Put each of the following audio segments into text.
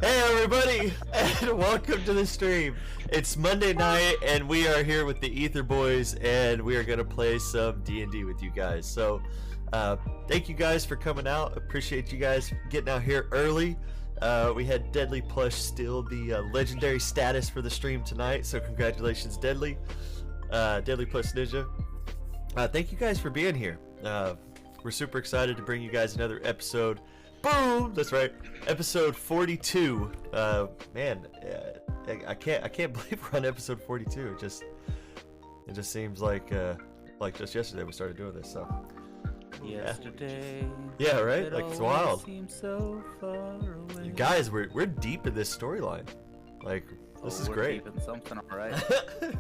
Hey everybody, and welcome to the stream. It's Monday night, and we are here with the Ether Boys, and we are gonna play some D&D with you guys. So, thank you guys for coming out. Appreciate you guys getting out here early. We had Deadly Plush steal the legendary status for the stream tonight, so congratulations, Deadly. Deadly Plush Ninja. Thank you guys for being here. We're super excited to bring you guys another episode. Boom! That's right. Episode 42. Man, I can't believe we're on episode 42. It just seems like just yesterday we started doing this. So yesterday. Yeah, right. Like it's wild. Seems so far away. Guys, we're deep in this storyline. Like this is great. Deep in something, all right.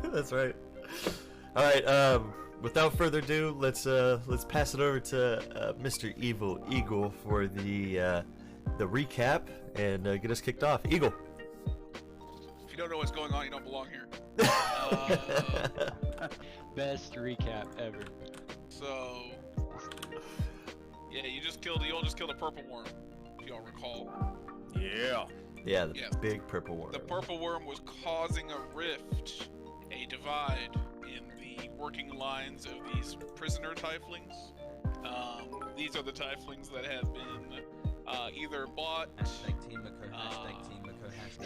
That's right. All right. Without further ado, let's pass it over to Mr. Evil Eagle for the recap and get us kicked off. Eagle. If you don't know what's going on, you don't belong here. Best recap ever. So, yeah, you all just killed a purple worm, if y'all recall. Yeah. Yeah, the big purple worm. The purple worm was causing a rift, a divide in the working lines of these prisoner tieflings. These are the tieflings that have been either bought,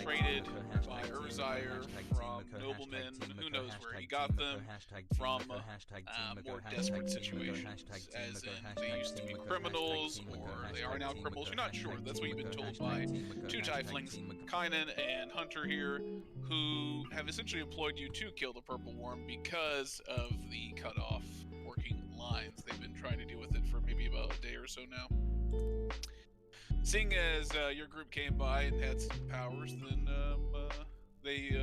traded by Urzire from noblemen, who knows where he got them, from more desperate situations, as in they used to be criminals, or they are now criminals, you're not sure. That's what you've been told by two tieflings, Kynan and Hunter here, who have essentially employed you to kill the purple worm because of the cut-off working lines. They've been trying to deal with it for maybe about a day or so now. Seeing as your group came by and had some powers, then they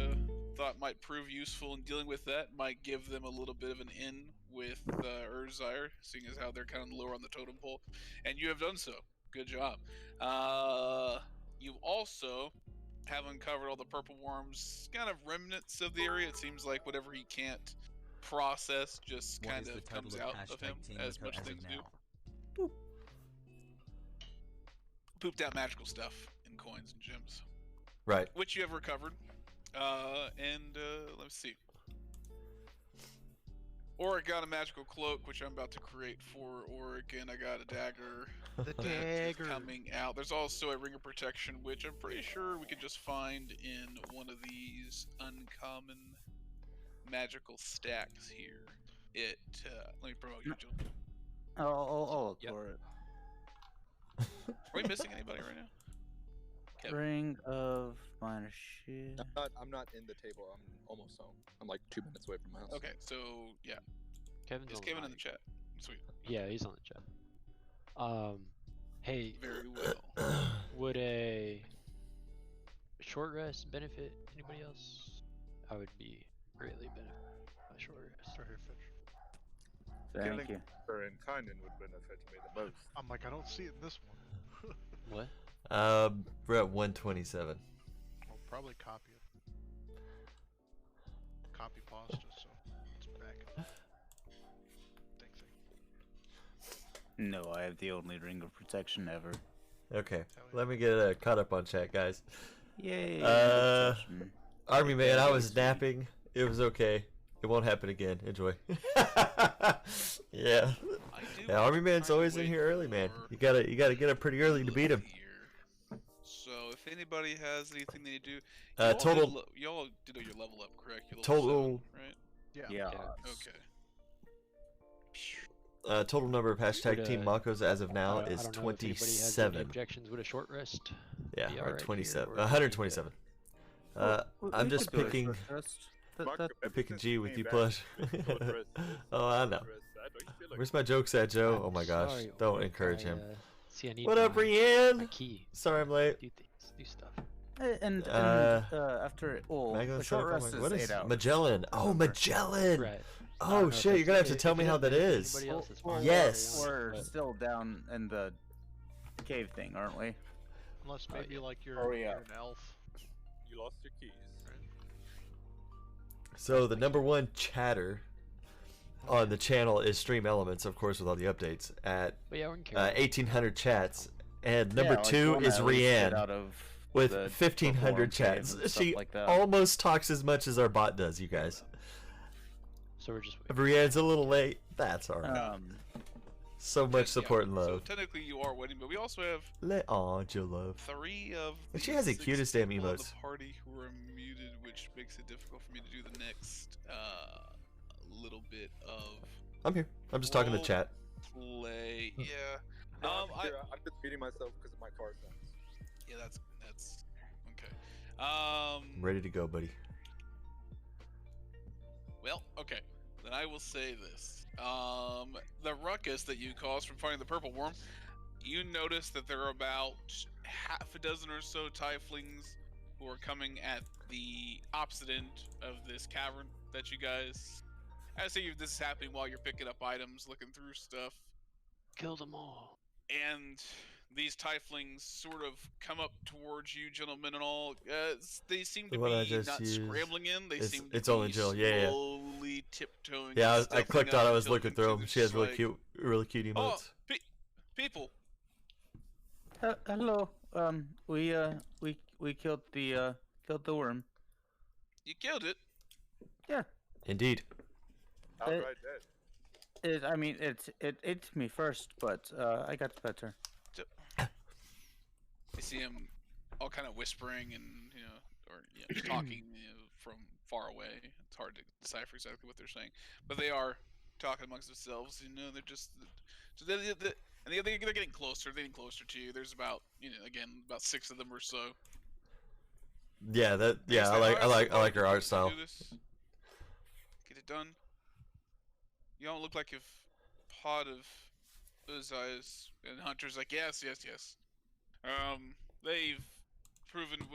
thought might prove useful in dealing with that, might give them a little bit of an in with Urzire, seeing as how they're kind of lower on the totem pole, and you have done so. Good job. You also have uncovered all the purple worm's kind of remnants of the area. It seems like whatever he can't process just kind of comes out of him, as much things do. Boop. Pooped out magical stuff in coins and gems. Right. Which you have recovered. Let's see. Oric got a magical cloak, which I'm about to create for Oric, and I got a dagger. The dagger coming out. There's also a ring of protection, which I'm pretty sure we could just find in one of these uncommon magical stacks here. Let me promote you, Jill. I'll look for it. Are we missing anybody right now? Kevin. Ring of minor shit. I'm not in the table. I'm almost home. I'm like 2 minutes away from my house. Okay, so yeah. Kevin's Is on Kevin the in the chat? Sweet. Yeah, he's on the chat. Hey, Very well. would a short rest benefit anybody else? I would be greatly benefited by short rest. Thank you. Her and Kynan would benefit me the most. I'm like, I don't see it in this one. What? We're at 127. I'll probably copy it. Copy pasta, so it's back. Thing. No, I have the only ring of protection ever. Okay, let me get caught up on chat, guys. Yay! Army Man, I was napping. It was okay. It won't happen again. Enjoy. Yeah. Army Man's always in here early, man. You gotta get up pretty early to beat him. So if anybody has anything they do, total. Y'all did your level up, correct? You're level Total. 7, right? Yeah. Okay. Total number of hashtag Team Makos as of now is I don't know if anybody has any 27. objections with a short rest? Yeah, Be or alright 27. here, or 127. I'm just picking G with you, Plush. Oh, I know. Where's my jokes at, Joe? Oh my gosh, Sorry, don't Oric, encourage him. See, I need What up, my Rianne? key. Sorry I'm late. Do things, do stuff. And after the short rest is What 8 is hours. Magellan? Oh, Magellan! Right. Oh shit, you're gonna have to tell me how that is. Anybody else is fine. Yes. We're still down in the cave thing, aren't we? Unless maybe like you're an elf. You lost your keys. So the #1 chatter on the channel is Stream Elements, of course, with all the updates at But yeah, we can carry 1800 chats, and number Yeah, like 2 one is I always get Rianne. out of with the 1,500 Purple Worm chats. Cave and stuff She like that. almost talks as much as our bot does, you guys. So we're just waiting. Brienne's a little late. That's alright. So much support and So love. technically you are waiting, but we also have Aw, Jill love. 3 of And she has the 6 cutest damn people in emotes. the party who are muted, which makes it difficult for me to do the next little bit of I'm here. I'm just talking to chat. play. Hmm. Yeah. I'm just beating myself because of my car sounds. Yeah, that's okay. I'm ready to go, buddy. Well, okay. Then I will say this. The ruckus that you caused from finding the purple worm, you notice that there are about half a dozen or so tieflings who are coming at the opposite end of this cavern that you guys. I see this is happening while you're picking up items, looking through stuff. Kill them all. And these tieflings sort of come up towards you, gentlemen, and all. They seem to What I be just not used, scrambling in. They seem to it's be only Jill. Yeah. slowly tiptoeing. Yeah, and I clicked stepping on. up I was until looking through them. it's She has just really cute emotes. Oh, people! Hello. We killed the worm. You killed it. Yeah. Indeed. Outright dead. I mean, it ate me first, but I got better. You see him all kind of whispering and just talking from far away. It's hard to decipher exactly what they're saying, but they are talking amongst themselves. They're just and they're getting closer. They're getting closer to you. There's about again about 6 of them or so. Yeah, I like her art style. Get it done. You don't look like if Pod of Uzai's and Hunter's like yes. They've proven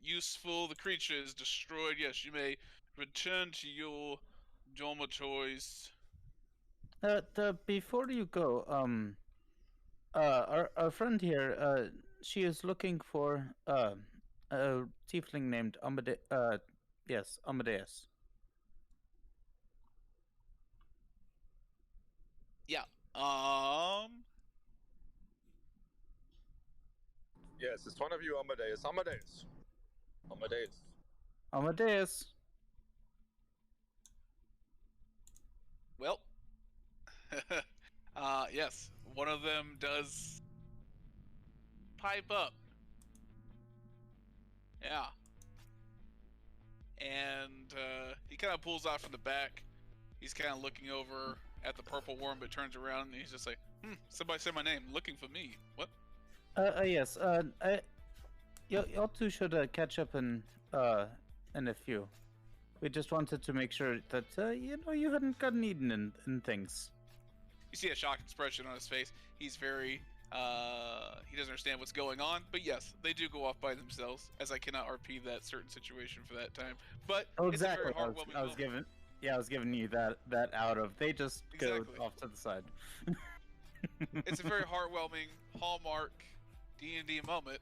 useful. The creature is destroyed. Yes, you may return to your dormitories. Before you go, our friend here, she is looking for a tiefling named Amadeus. Yeah. Yes, it's one of you, Amadeus. Amadeus. Well. Yes. One of them does pipe up. Yeah. And he kind of pulls out from the back. He's kind of looking over at the purple worm, but turns around and he's just like, somebody said my name, looking for me. What? Yes. Y'all two should catch up in a few. We just wanted to make sure that you hadn't gotten eaten and things. You see a shocked expression on his face. He's very he doesn't understand what's going on. But yes, they do go off by themselves, as I cannot RP that certain situation for that time. But exactly. It's a very heartwarming moment. I was giving you that out of they just go off to the side. It's a very heartwarming hallmark D&D moment,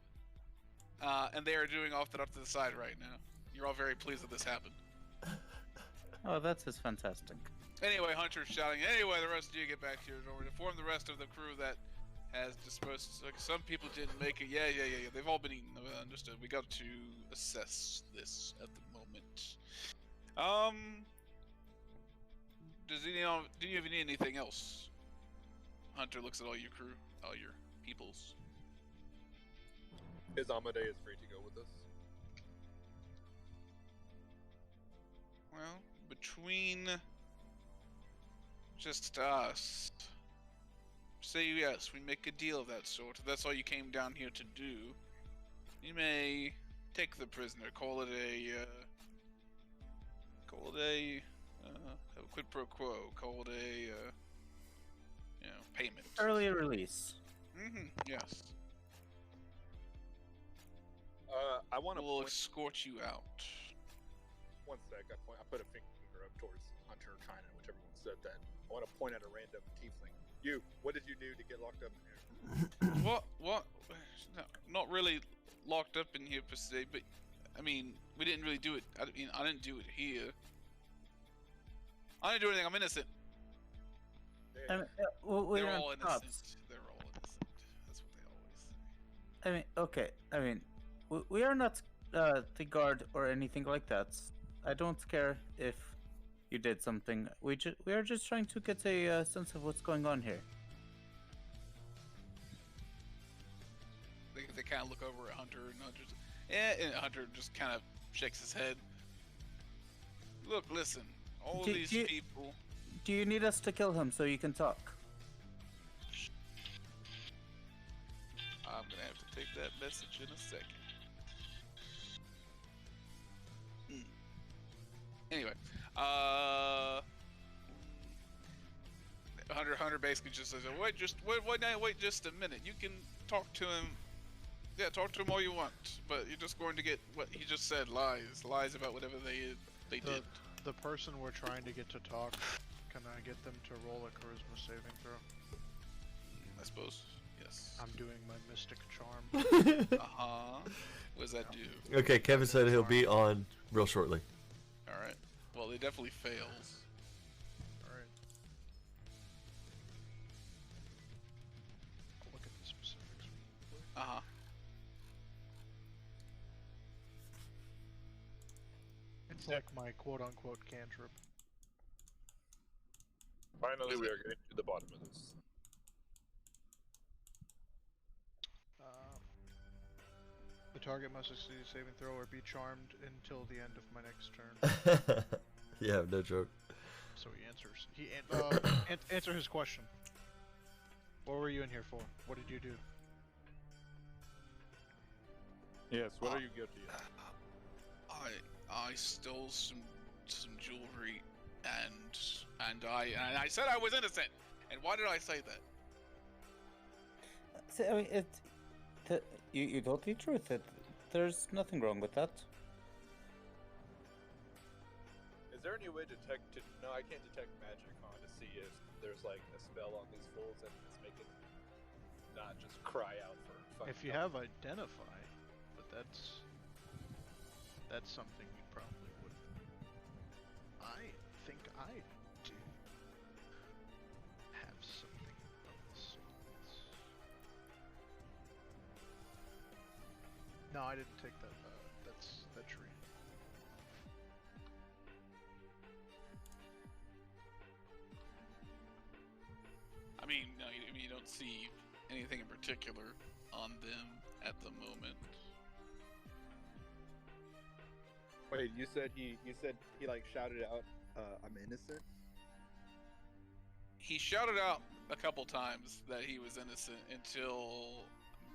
and they are doing off to the side right now. You're all very pleased that this happened. Oh, that's just fantastic. Anyway, Hunter's shouting, anyway, the rest of you get back to your dorm. Inform the rest of the crew that has dispersed. Like, some people didn't make it. Yeah. They've all been eaten. Understood. We got to assess this at the moment. Do you have anything else? Hunter looks at all your crew, all your peoples. Is Amadeus free to go with us? Well, between just us, say yes, we make a deal of that sort. If that's all you came down here to do, you may take the prisoner. Call it a quid pro quo. Call it a payment. Early release. Yes. I want to. We'll escort you out. One sec. I put a finger up towards Hunter, kind of, whichever one said that. I want to point at a random tiefling. You. What did you do to get locked up in here? What? No, not really locked up in here per se, but I mean, we didn't really do it. I didn't do it here. I didn't do anything. I'm innocent. Yeah. We're They're all on innocent. cops. They're all innocent. That's what they always say. I mean, okay. I mean, We are not the guard or anything like that. I don't care if you did something. We are just trying to get a sense of what's going on here. They kind of look over at Hunter, and Hunter just kind of shakes his head. Look, listen, all these people. Do you need us to kill him so you can talk? I'm gonna have to take that message in a second. Anyway, Hunter basically just says, wait just a minute. You can talk to him. Yeah, talk to him all you want, but you're just going to get what he just said, lies about whatever they did. The person we're trying to get to talk, can I get them to roll a charisma saving throw? I suppose, yes. I'm doing my mystic charm. What does that do? Okay, Kevin said he'll be on real shortly. Alright. Well, it definitely fails. Alright. I'll look at the specifics. It's like my quote-unquote cantrip. Finally, we are getting to the bottom of this. The target must succeed a saving throw or be charmed until the end of my next turn. Yeah, no joke. So he answers. Answer his question. What were you in here for? What did you do? Yes, what are you guilty of? I stole some jewelry, and I said I was innocent. And why did I say that? So, I mean, you told the truth. There's nothing wrong with that. Is there any way No, I can't detect magic on to see if there's like a spell on these fools and it's making not just cry out for fucking If you have identify, but that's something you probably wouldn't. I think I do have something of the sorts. No, I didn't take that. That's that tree. I mean, no, you don't see anything in particular on them at the moment. Wait, you said he like shouted out, "I'm innocent." He shouted out a couple times that he was innocent until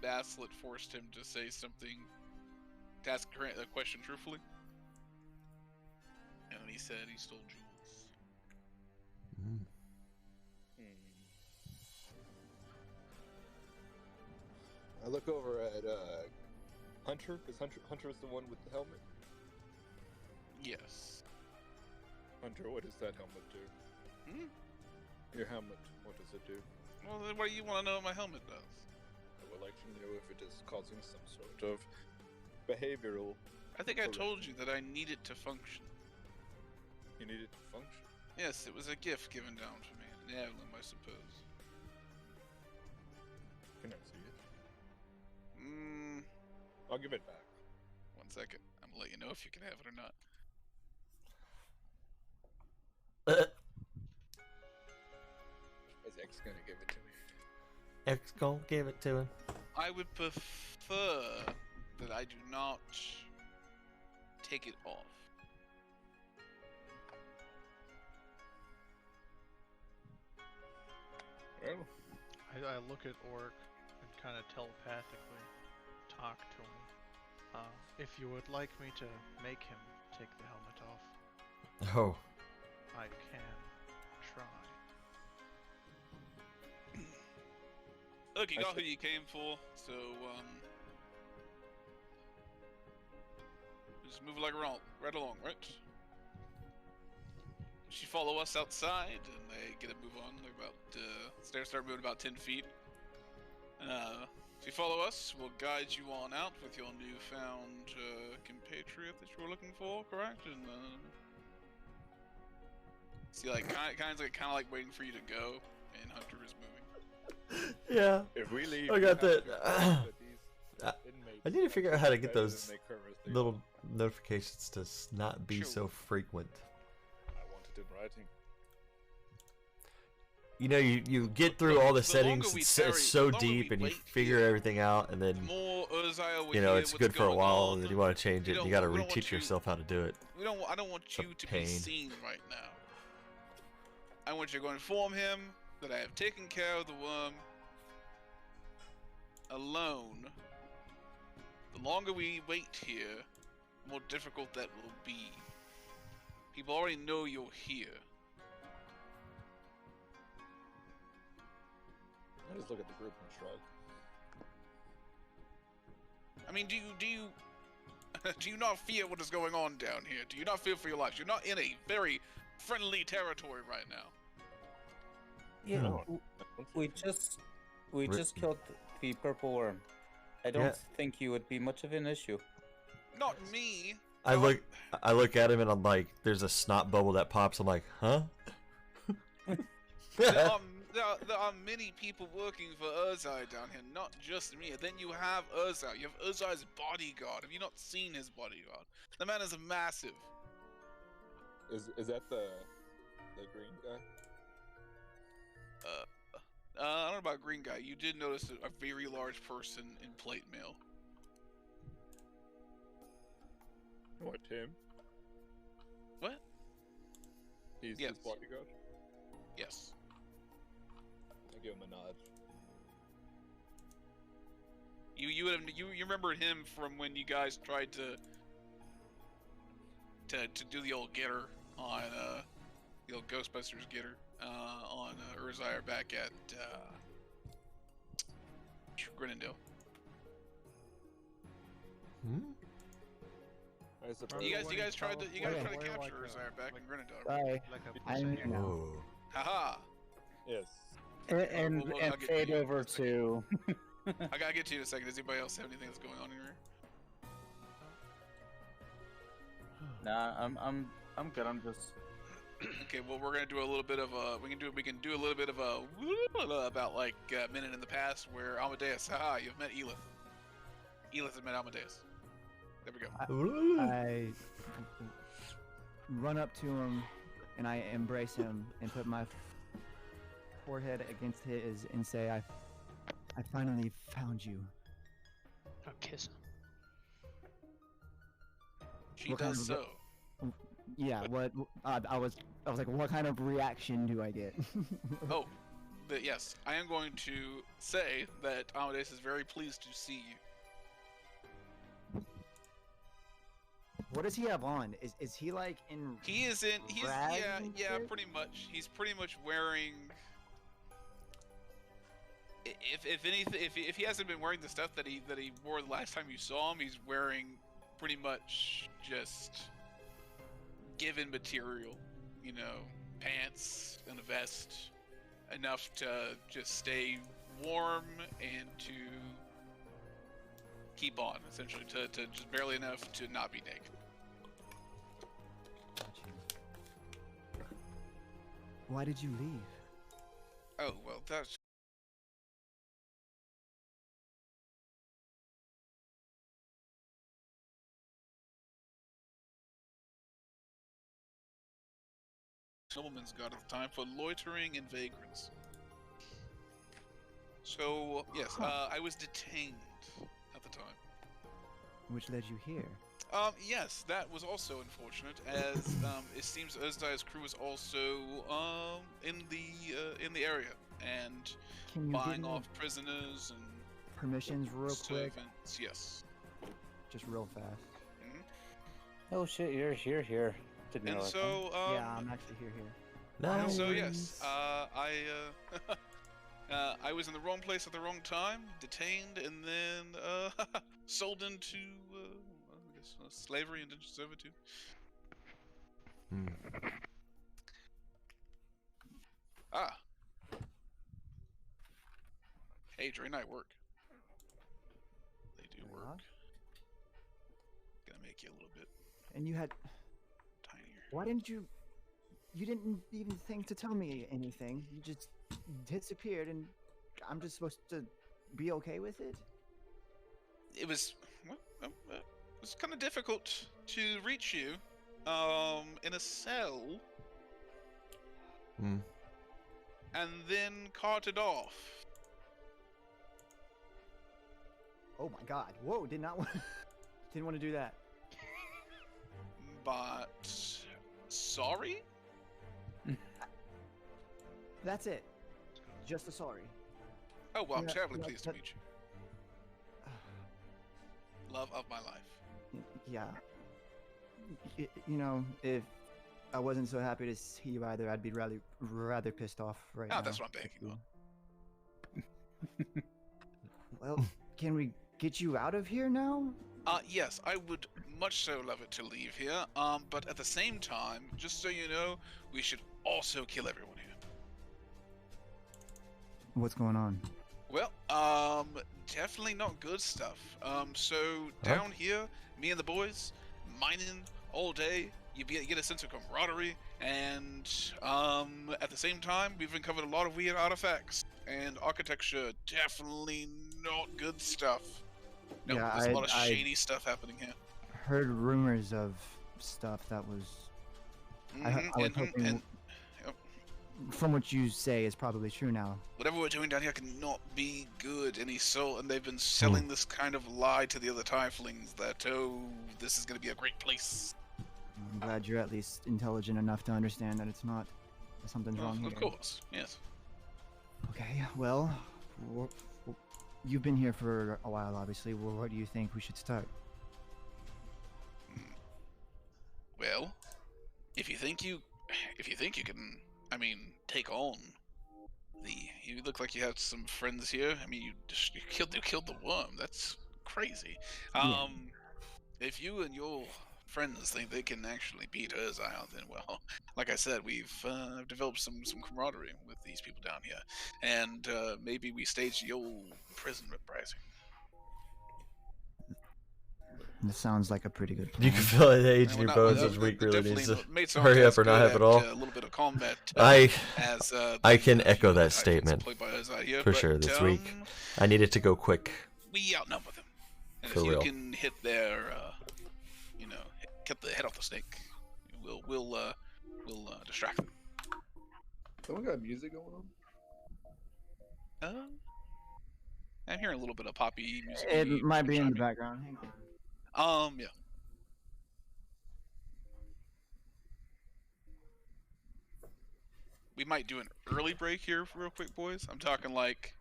Baslet forced him to say something, to ask a question truthfully. And then he said he stole jewels. I look over at Hunter, because Hunter is the one with the helmet. Yes. Hunter, what does that helmet do? Your helmet, what does it do? Well, then what do you want to know what my helmet does? I would like to know if it is causing some sort of behavioral. I think I told you that I need it to function. You need it to function? Yes, it was a gift given down to me. An heirloom, I suppose. Can I see it? I'll give it back. 1 second. I'm gonna let you know if you can have it or not. Is X gonna give it to me? X gonna give it to him. I would prefer that I do not take it off. Well, I look at Orc and kind of telepathically talk to him. If you would like me to make him take the helmet off, Oh. I can try. Look, you got who you came for, so just move like right along, right? You follow us outside, and they get a move on. They're about start moving about 10 feet. If you follow us, we'll guide you on out with your newfound compatriot that you were looking for, correct? And see, like kind of like waiting for you to go, and Hunter is moving. Yeah. if we leave, I got you have that. to accept that I need to figure out how to get Better than those they currently little are. notifications to not be Sure. so frequent. I want it in writing. You know, you get through all the The settings, longer we it's tarry- so the longer deep, we and you wait figure here, everything out, and The then, more Uzziah will you know, hear it's what's good for a going while, on. and then you want to change it, and you got to we don't want reteach you- yourself how to do it. I don't want a you to be pain. seen right now. I want you to go inform him that I have taken care of the worm alone. The longer we wait here, the more difficult that will be. People already know you're here. I just look at the group and shrug. I mean, do you do you not fear what is going on down here? Do you not fear for your lives? You're not in a very friendly territory right now. Yeah, No. we just Re- killed the purple worm. I don't Yeah. think you would be much of an issue. Not me. I look at him, and I'm like, there's a snot bubble that pops. I'm like, huh? There are many people working for Urzai down here, not just me. And then you have Urzai. You have Urzai's bodyguard. Have you not seen his bodyguard? The man is massive. Is that the green guy? I don't know about green guy. You did notice a very large person in plate mail. What, Tim? What? He's Yes. his bodyguard? Yes. I give him a nod. You remembered him from when you guys tried to do the old getter on the old Ghostbusters getter on Urzai back at Grenendale. Hmm? I suppose. You guys tried to Where capture like Urzai back in Grenendale. Bye. Like a I'm pussy. now. Whoa. Haha! Yes. And Well, I'll get fade to you in over a second. to. I gotta get to you in a second. Does anybody else have anything that's going on here? Nah, I'm good. I'm just. Okay, well we're gonna do a little bit of a we can do a little bit of a about like a minute in the past where Amadeus, haha, you've met Elith. Elith has met Amadeus. There we go. I run up to him and I embrace him and put my forehead against his and say, I finally found you. I'll kiss him. She What kind does of- so. Yeah, what I was like, what kind of reaction do I get? Oh, but yes, I am going to say that Amadeus is very pleased to see you. What does he have on? Is he like in? He is in. He's Rags yeah, and yeah, shit? pretty much. He's pretty much wearing. If anything, if he hasn't been wearing the stuff that he wore the last time you saw him, he's wearing pretty much just given material. You know, pants and a vest, enough to just stay warm and to keep on, essentially, to just barely enough to not be naked. Why did you leave? Oh, well, that's... Nobleman's god at the time for loitering and vagrants. So, yes, I was detained at the time. Which led you here? Yes, that was also unfortunate, as it seems Uzdai's crew was also in the area and Can you give buying me off prisoners and permissions real quick? servants. Yes. Just real fast. Oh shit, you're here. Didn't And know. so, Yeah, I'm actually here. and so Nice. yes, I was in the wrong place at the wrong time, detained, and then sold into I guess, slavery and indentured servitude. Hmm. Ah. Hey, during night work. They do Yeah. work. Gonna make you a little bit And you had. tinier. Why didn't you? You didn't even think to tell me anything. You just disappeared, and I'm just supposed to be okay with it. it was kind of difficult to reach you in a cell, Hmm. and then carted off. Oh my God! Whoa! Didn't want to do that. But sorry? That's it. Just a sorry. Oh well, I'm Yeah, terribly yeah, pleased to that- meet you. Love of my life. Yeah. You know, if I wasn't so happy to see you either, I'd be rather pissed off right now. Oh, that's what I'm banking on. Well, can we get you out of here now? Yes, I would much so love it to leave here. But at the same time, just so you know, we should also kill everyone here. What's going on? Well, definitely not good stuff. So down here, me and the boys, mining all day. You get a sense of camaraderie, and at the same time, we've uncovered a lot of weird artifacts and architecture. Definitely not good stuff. No, Yeah, there's a lot of shady stuff happening here. Heard rumors of stuff that was. I was hoping. From what you say, is probably true now. Whatever we're doing down here cannot be good. And they've been selling this kind of lie to the other tieflings that, oh, this is going to be a great place. I'm glad you're at least intelligent enough to understand that it's not. Something's wrong here. Of course, yes. Okay, well, you've been here for a while, obviously. What do you think we should start? Well, if you think you can, take on you look like you have some friends here. I mean, you killed the worm. That's crazy. Yeah. If you and your friends think they can actually beat Urzile, then well, like I said, we've developed some camaraderie with these people down here, and maybe we stage the old prison uprising. This sounds like a pretty good plan. You can feel the age in your bones as Weak really needs to hurry up or not have it all. A little bit of combat. I can the echo that Titans statement played by Urzile here, for but, sure this week. I need it to go quick. We outnumber them, and For if you real. can hit their, get the head off the snake, we'll distract them. Someone got music going on? I'm hearing a little bit of poppy music. It might be in the background. Hang on. Yeah. We might do an early break here, real quick, boys. I'm talking like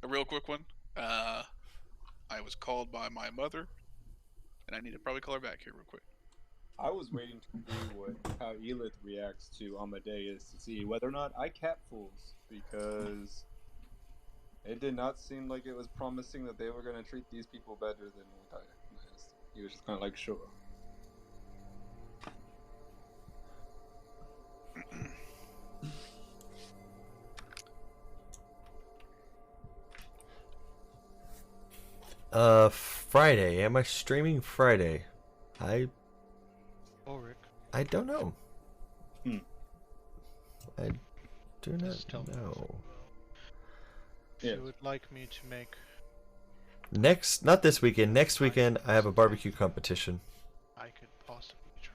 a real quick one. I was called by my mother, and I need to probably call her back here real quick. I was waiting to see how Elith reacts to Amadeus to see whether or not I cat fools, because it did not seem like it was promising that they were going to treat these people better than what I missed. He was just kind of like, sure. Friday. Am I streaming Friday? I don't know. I do Just tell not me. know. If you would like me to make, Not this weekend. Next weekend, I have a barbecue competition, I could possibly try.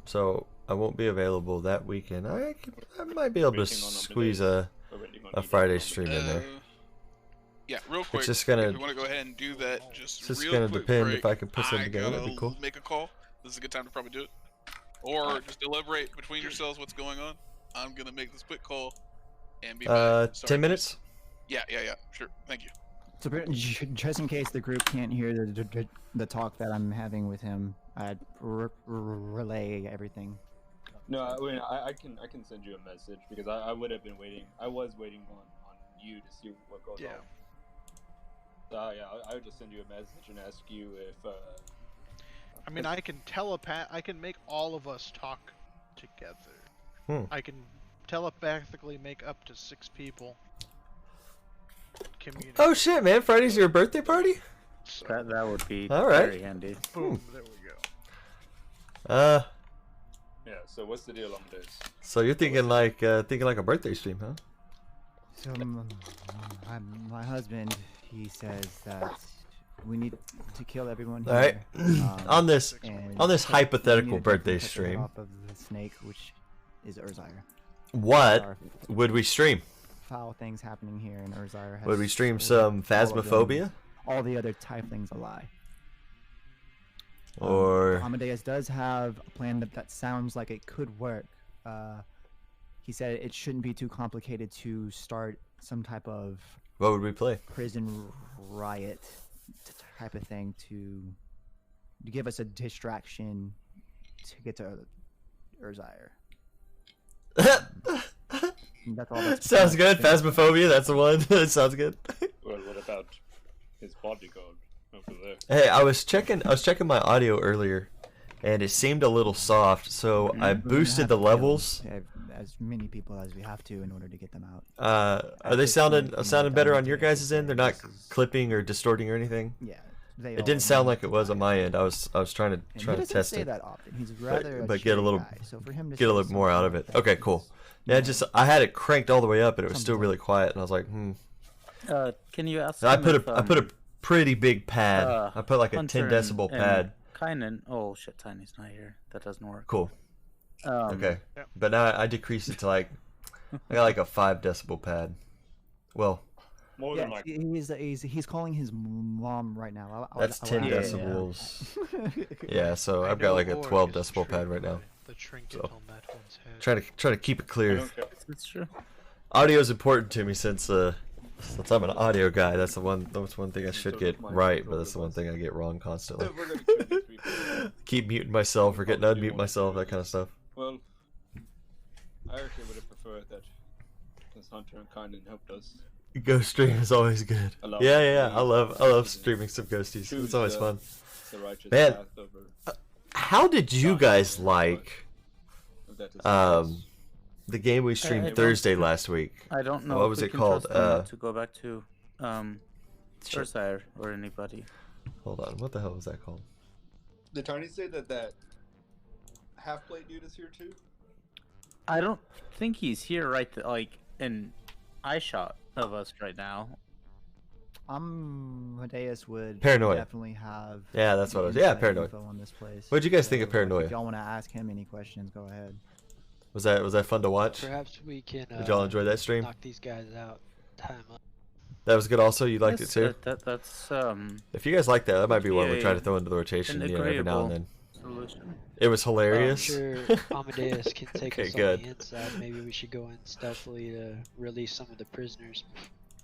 so I won't be available that weekend. I might be able to Waiting on squeeze Amadeus. a Friday stream in there. Yeah, real quick. just gonna- If you want to go ahead and do that, just It's just real gonna quick depend break. if I can put something I together. That'd be gotta cool. Make a call. This is a good time to probably do it. Or just deliberate between yourselves what's going on. I'm gonna make this quick call and be back. Sorry, 10 minutes? Yeah, sure. Thank you. So just in case the group can't hear the talk that I'm having with him, I'd relay everything. No, I mean, I can send you a message, because I would have been waiting. I was waiting on you to see what goes on. So yeah, I would just send you a message and ask you if. I mean, I can I can make all of us talk together. I can telepathically make up to 6 people communicate. Oh shit, man! Friday's your birthday party? So, That would be All right. very handy. boom, there we go. Yeah. So what's the deal on this? So you're thinking like a birthday stream, huh? So my husband, he says that we need to kill everyone All right. here. On this and on this cut- we need hypothetical to birthday definitely cut the head stream, off of the snake, which is Urzire. what There are would we stream? foul things happening here, and Urzire has Would we stream told some all of them, Phasmophobia? all the other tieflings a lie. Or Amadeus does have a plan that sounds like it could work. He said it shouldn't be too complicated to start some type of what would we play? prison riot type of thing to give us a distraction to get to Urzire. That's all. That's Sounds good. Phasmophobia, that's the one. That sounds good. Well, what about his bodyguard over there? Hey, I was checking my audio earlier, and it seemed a little soft, so I We're gonna boosted have the to kill levels. as many people as we have to in order to get them out. Are they this point, sounding you know, sounding better on your Amadeus guys' is end? They're not this is- clipping or distorting or anything. Yeah, they It all didn't sound know like it was on my end. I was trying to And he try to doesn't test say it, that often. He's rather but get a straight little guy, so for him to get a say little more out of something it. like that Okay, cool. is, Yeah, you just know, I had it cranked all the way up, and it was still Something. really quiet, and I was like, Can you ask? I him put if, a I put a pretty big pad. uh, I put like a Hunter 10 decibel pad. Kynan. Oh shit, Tiny's not here. That doesn't work. Cool. Okay. Yeah. But now I decreased it to like I got like a 5 decibel pad. Well, More Yeah, than like he's calling his mom right now. that's 10 Yeah. decibels. Yeah, so I I've got know like a orc 12 is decibel pad true, right now. The trinket So. on that one's head. Trying to keep it I clear. don't care. That's true. Audio is important to me since I'm an audio guy. That's one thing I should So get my right, but control that's the one device. thing I get wrong constantly. We're gonna kill these people. Keep muting myself or getting to unmute myself, that kind of stuff. Well, I actually would have preferred that since Hunter and Kynan helped us. Ghost stream is always good. I love Yeah, it. yeah, I love streaming some ghosties. Choose It's always the- fun. The righteous Man. path over How did you guys like that is the game we I streamed don't- Thursday last week? I don't know. What if was we it can called? trust them to go back to Shit. Urzire or anybody. Hold on, what the hell was that called? Did Tiny say that half-plate dude is here too? I don't think he's here right like in eye shot of us right now. Amadeus would Paranoia. definitely have. Yeah, that's what I was. the Yeah, inside Paranoia. info on this place. What'd you guys think of So, Paranoia? If y'all want to ask him any questions, go ahead. Was that fun to watch? Perhaps we can Did y'all enjoy that stream? knock these guys out. Time up. That was good. Also, you liked it That's too. That's If you guys like that, that might be one we yeah, try to throw into the rotation, an every now and agreeable then. solution. It was I'm hilarious. sure Amadeus can take Okay, us good. on the inside. Maybe we should go in stealthily to release some of the prisoners,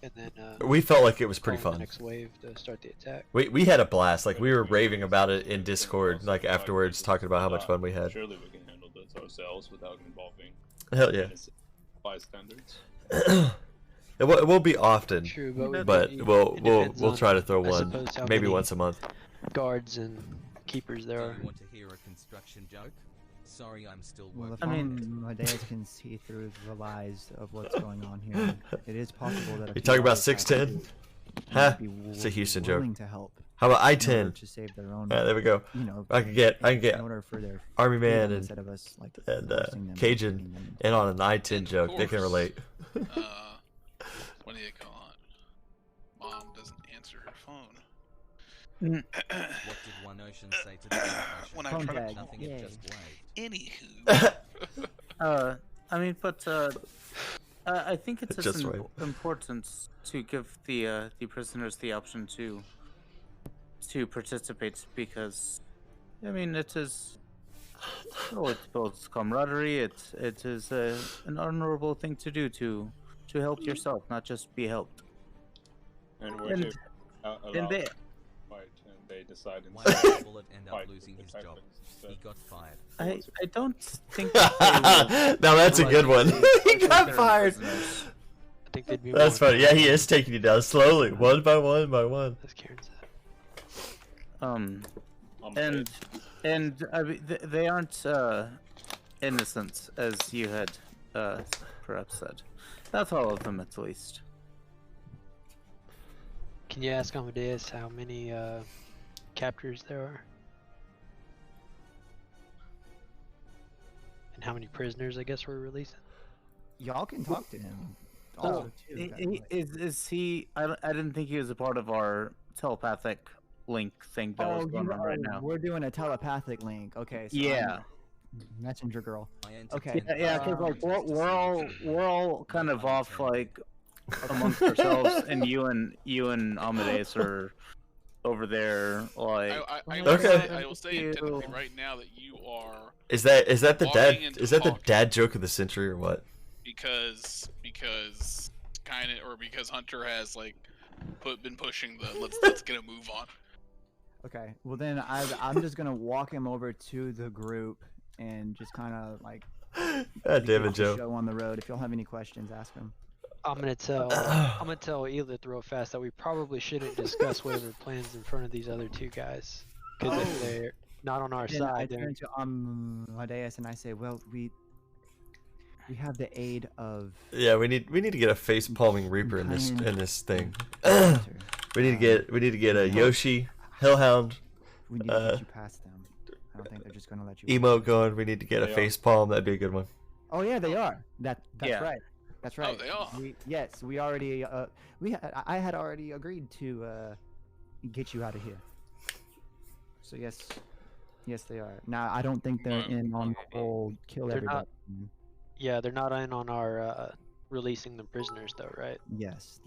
and then We felt like it was call pretty in the fun. next wave to start the attack. We had a blast. Like we were raving about it in Discord, like afterwards, talking about how much fun we had. Surely we can handle this ourselves without involving Hell yeah. innocent bystanders. It won't be often, True, but, but it we'll depends on, try to throw I one, suppose, how maybe many once a month. guards and keepers there are. Do you want to hear a construction joke? Sorry, I'm still Well, working. if I mean- Amadeus can see through the lies of what's going on here, it is possible that. You talking about 6'10"? Huh? It's It's a Houston joke. willing to help How about in order I-10? to save their own. There we go. You know, I can get in order for their Army Man freedom and instead of us like and, forcing them, Cajun taking them. and on an I-10 And of joke, they can course, relate. What do you call it? Mom doesn't answer her phone. What did one ocean say to the other ocean? When I Phone try to tag, call. Nothing, yay. it just waved. Anywho, I mean, but I think it's Just right. important to give the prisoners the option to participate because, I mean, it is. Oh, it builds camaraderie. It is an honorable thing to do to help yourself, not just be helped. And we're And- to allow And they, them to fight, and they decide One instead bullet ended fight up losing with his the job. Typhons He instead. got fired. I don't think. That they will Now that's a good one. He take got their fired. prisoners. I think they'd be. That's more funny. Yeah, he is taking you down slowly, one by one by one. As Karen said. And I mean, they aren't innocent as you had perhaps said. Not all of them, at least. Can you ask Amadeus how many captors there are? And how many prisoners, I guess, we're releasing? Y'all can talk to him. Oh, Also, too, by the way. is he? I didn't think he was a part of our telepathic link thing that was going on right now. We're doing a telepathic link. Okay. So Yeah. Messenger girl. I Okay. entertain Yeah, because like proposals to we're all kind of off like amongst ourselves, and you and Amadeus are over there like. I will say tentatively right now that you are Is that the dad? walking and Is that the talking. dad joke of the century or what? because Hunter has like been pushing the let's get a move on. Okay. Well then, I'm just gonna walk him over to the group and just kind of like. God damn it, get the Joe. Show on the road. If y'all have any questions, ask him. I'm gonna tell Elith real fast that we probably shouldn't discuss whatever plans in front of these other two guys, because if they're not on our Then side, I then turn to Amadeus and I say, "Well, we have the aid of Yeah, we need to get a face palming Reaper in this thing. Hunter. we need to get a Yoshi, Hellhound, We need to get you past them. I don't think they're just gonna let you. emote going. We need to get a They are. face palm. That'd be a good one. Oh yeah, they are. That's Yeah. right. That's right. they are. Yes, we already. I had already agreed to get you out of here. So yes, they are. Now I don't think they're in on the whole kill They're everybody. not- yeah, they're not in on our releasing the prisoners though, right? Yes,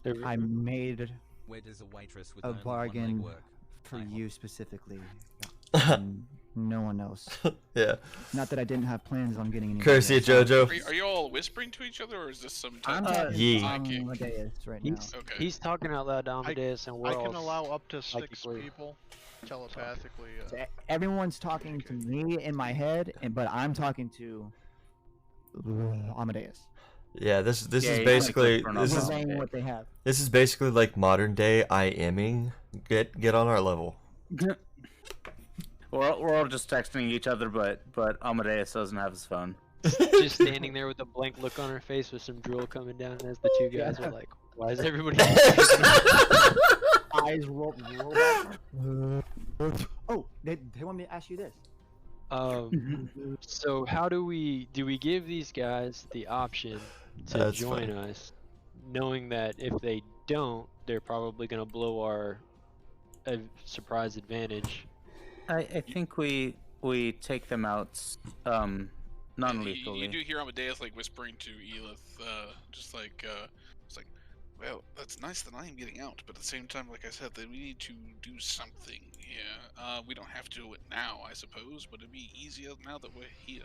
They're- I made Where does a waitress with a only one leg bargain work? for I you specifically. And no one else. Yeah. Not that I didn't have plans on getting any. Courtesy of JoJo. Are you all whispering to each other, or is this some I'm type of talking Yee. to psychic? Amadeus right now. Okay. He's talking out loud to Amadeus, and we're I all can allow up to 6 psychically- people telepathically. Everyone's talking to me in my head, but I'm talking to Amadeus. Yeah, this Yeah, is you basically wanna click this for is an Saying what they have. this is basically like modern day IMing. Get on our level. We're all just texting each other, but Amadeus doesn't have his phone. just standing there with a blank look on her face with some drool coming down as the two guys are like, why is everybody Eyes roll back. Oh, they want me to ask you this. So how do we give these guys the option to That's join fine. us, knowing that if they don't, they're probably gonna blow our surprise advantage? I think we take them out non-lethally. You do hear Amadeus like whispering to Elith, just like it's like, well, that's nice that I am getting out, but at the same time, like I said, that we need to do something here. We don't have to do it now, I suppose, but it'd be easier now that we're here.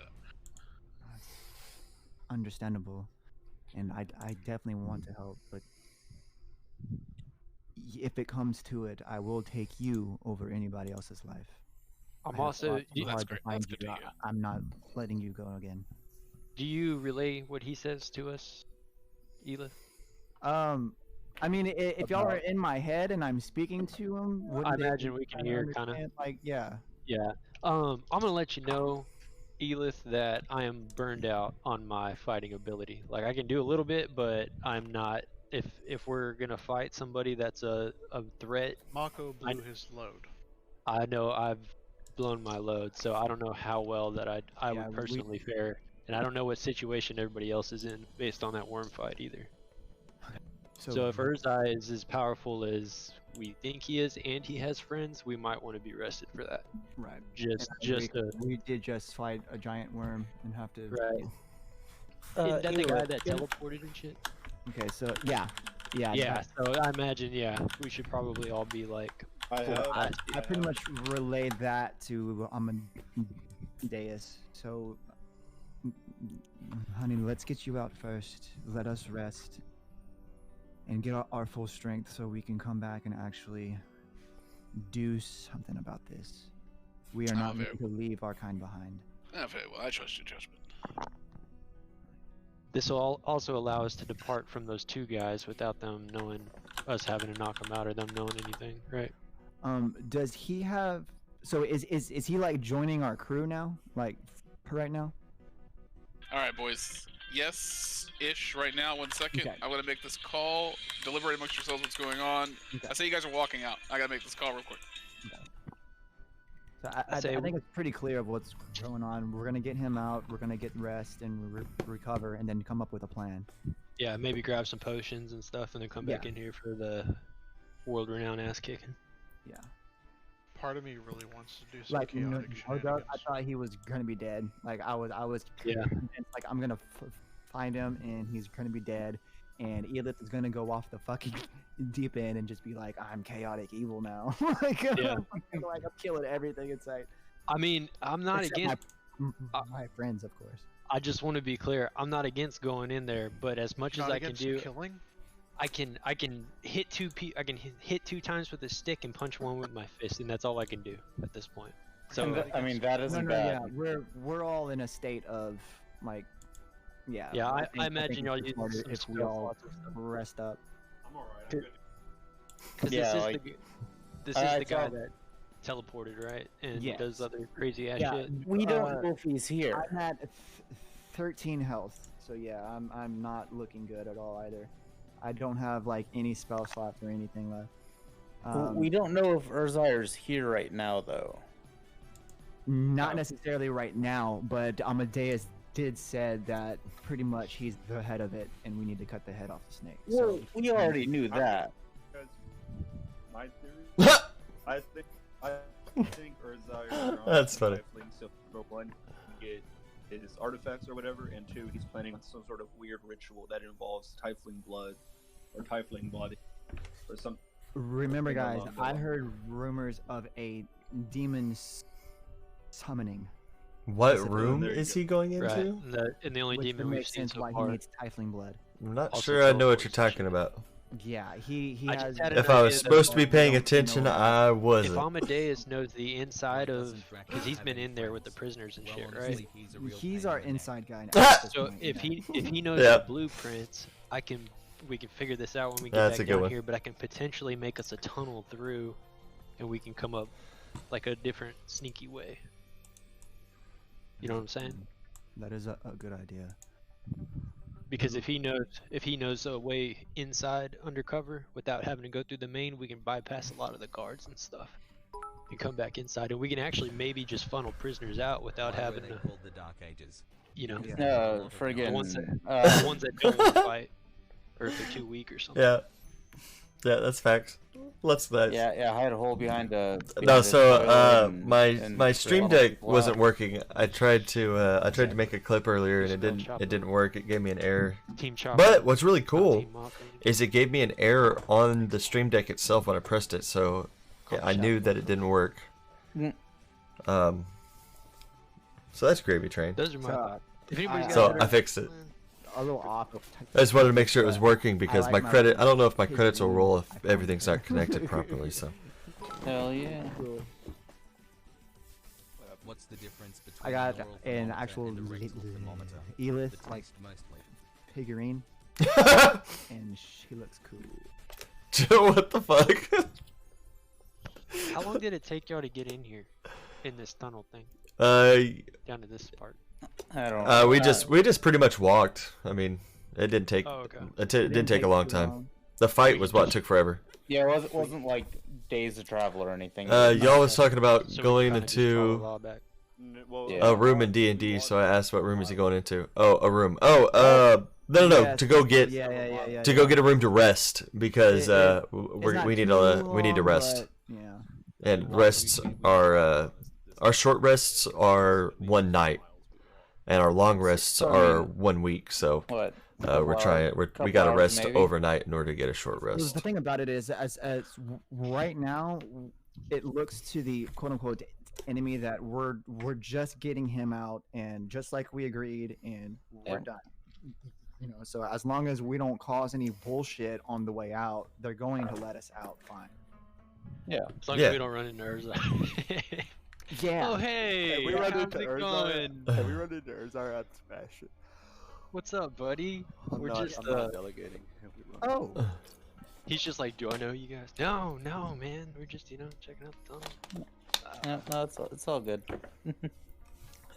Understandable, and I definitely want to help, but if it comes to it, I will take you over anybody else's life. I'm I have also. fought That's hard to great. find That's good to you. hear. I'm not letting you go again. Do you relay what he says to us, Elith? I mean, if y'all are in my head and I'm speaking to him, wouldn't they imagine we can kinda hear kinda. understand? Like, yeah. Yeah. I'm gonna let you know, Elith, that I am burned out on my fighting ability. Like I can do a little bit, but I'm not. If we're gonna fight somebody that's a threat, Mako blew his load. I know I've blown my load, so I don't know how well that I Yeah, would personally fare, and I don't know what situation everybody else is in based on that worm fight either. So if Urzai is as powerful as we think he is, and he has friends, we might want to be rested for that. right, Just we did just fight a giant worm and have to. right. Isn't that the guy that teleported and shit? Okay, so yeah. Yeah. So I imagine, yeah, we should probably all be like. I pretty much relayed that to Amadeus. So, honey, let's get you out first. Let us rest and get our full strength so we can come back and actually do something about this. We are not very going to leave our kind behind. Very well, I trust your judgment. This will also allow us to depart from those two guys without them knowing us having to knock them out or them knowing anything, right? Does he have? So is he like joining our crew now? Like right now? All right, boys. Yes-ish. Right now, 1 second. Okay. I'm gonna make this call. Deliberate amongst yourselves what's going on. Okay. I say you guys are walking out. I gotta make this call real quick. So I say think it's pretty clear of what's going on. We're gonna get him out. We're gonna get rest and recover, and then come up with a plan. Yeah, maybe grab some potions and stuff, and then come back Yeah. in here for the world-renowned ass kicking. Yeah. Part of me really wants to do some Like no, chaotic no shenanigans. doubt, I thought he was gonna be dead. Like I was Yeah. convinced, like I'm gonna find him and he's gonna be dead, and Elith is gonna go off the fucking deep end and just be like, I'm chaotic evil now. Like, Yeah. like I'm killing everything in sight. I mean, I'm not Except against. my friends, of course. I just want to be clear. I'm not against going in there, but as much Not as I can against do, killing. I can hit I can hit 2 times with a stick and punch 1 with my fist, and that's all I can do at this point. So And I mean, that No, isn't no, bad. yeah, we're all in a state of like, yeah. yeah, I think imagine y'all it's using smarter some if we spell all slots or stuff. rest up. I'm alright. I'm good. Because Yeah, this is like- this I is the guy saw- that teleported, right? And Yes. does other crazy ass Yeah, shit. We don't know if he's here. I'm at 13 health, so yeah, I'm not looking good at all either. I don't have like any spell slots or anything left. We don't know if Urzire's here right now, though. Not necessarily right now, but Amadeus did said that pretty much he's the head of it, and we need to cut the head off the snake. Well, So we already knew that. Because my theory, I think Urzire. That's funny. So for one, he get his artifacts or whatever, and 2, he's planning on some sort of weird ritual that involves Tiefling blood or Tiefling body or some. remember, something guys, along I those heard rumors of a demon summoning, What There room you is go. he going Right. into? And the only which demon would we've make seen sense so why far. he needs Tiefling blood. I'm not Also sure I know what you're teleports talking and shit. about. Yeah, he I just has. had an If I was idea that supposed to be we paying don't attention, know. I If wasn't. Amadeus knows the inside of, because he's been in there with the prisoners and shit, right? He's our inside guy now. at this So point, if yeah. he knows Yeah. the blueprints, we can figure this out when we get That's a back good down one. here. But I can potentially make us a tunnel through, and we can come up like a different sneaky way. You know what I'm saying? That is a good idea. Because if he knows a way inside undercover without having to go through the main, we can bypass a lot of the guards and stuff, and come back inside, and we can actually maybe just funnel prisoners out without having to, called the Dark Ages. you know, Yeah. the Friggin'. ones that don't want to fight, or if they're too weak or something. Yeah. Yeah, that's facts. Let's that. Yeah, hide a hole behind the. No, so my Stream Deck wasn't working. I tried to make a clip earlier and it didn't work. It gave me an error. Team Chopper. But what's really not cool Team Mafia. is it gave me an error on the Stream Deck itself when I pressed it, so yeah, I knew that it didn't work. Mm. So that's gravy train. Those are my. So, If anybody's got So better- I fixed it. a little off. I just wanted to make sure it was working because like my my credit. I don't know if my pig credits will green. roll I if find everything's it. not connected properly. So Hell yeah. What's the difference between I got an oral an thermometer actual and a rectal thermometer? Elith, The like taste mostly. figurine, and she looks cool. Joe, what the fuck? How long did it take y'all to get in here, in this tunnel thing, Uh, down to this part? I don't. we just pretty much walked. I mean, it didn't take. Oh, okay. It didn't take a long too time. The fight was what took forever. Yeah, it wasn't like days of travel or anything. Y'all was talking about So we going kinda just fought a into while back. Well, Yeah. a room in D&D, so I asked what room is he going into. Oh, a room. Oh, no, Yes, to go get yeah, go get a room to rest because It's we not need too to long, rest. but, yeah. And rests are our short rests are 1 night, and our long rests So, I are mean, 1 week. So What? we couple got to hours rest maybe? overnight in order to get a short Well, rest. the thing about it is, as right now, it looks to the quote unquote enemy that we're just getting him out, and just like we agreed, and we're Yeah. done. You know, so as long as we don't cause any bullshit on the way out, they're going to let us out fine. Yeah. As long Yeah. as we don't run into Urza. Yeah. Oh hey, we run how's into it Urza. going? Hey, we run into Urzar, I'd smash it. What's up, buddy? We're just delegating. Oh. he's just like, do I know you guys? No, man. We're just checking out the tunnel. Yeah, no, it's all good.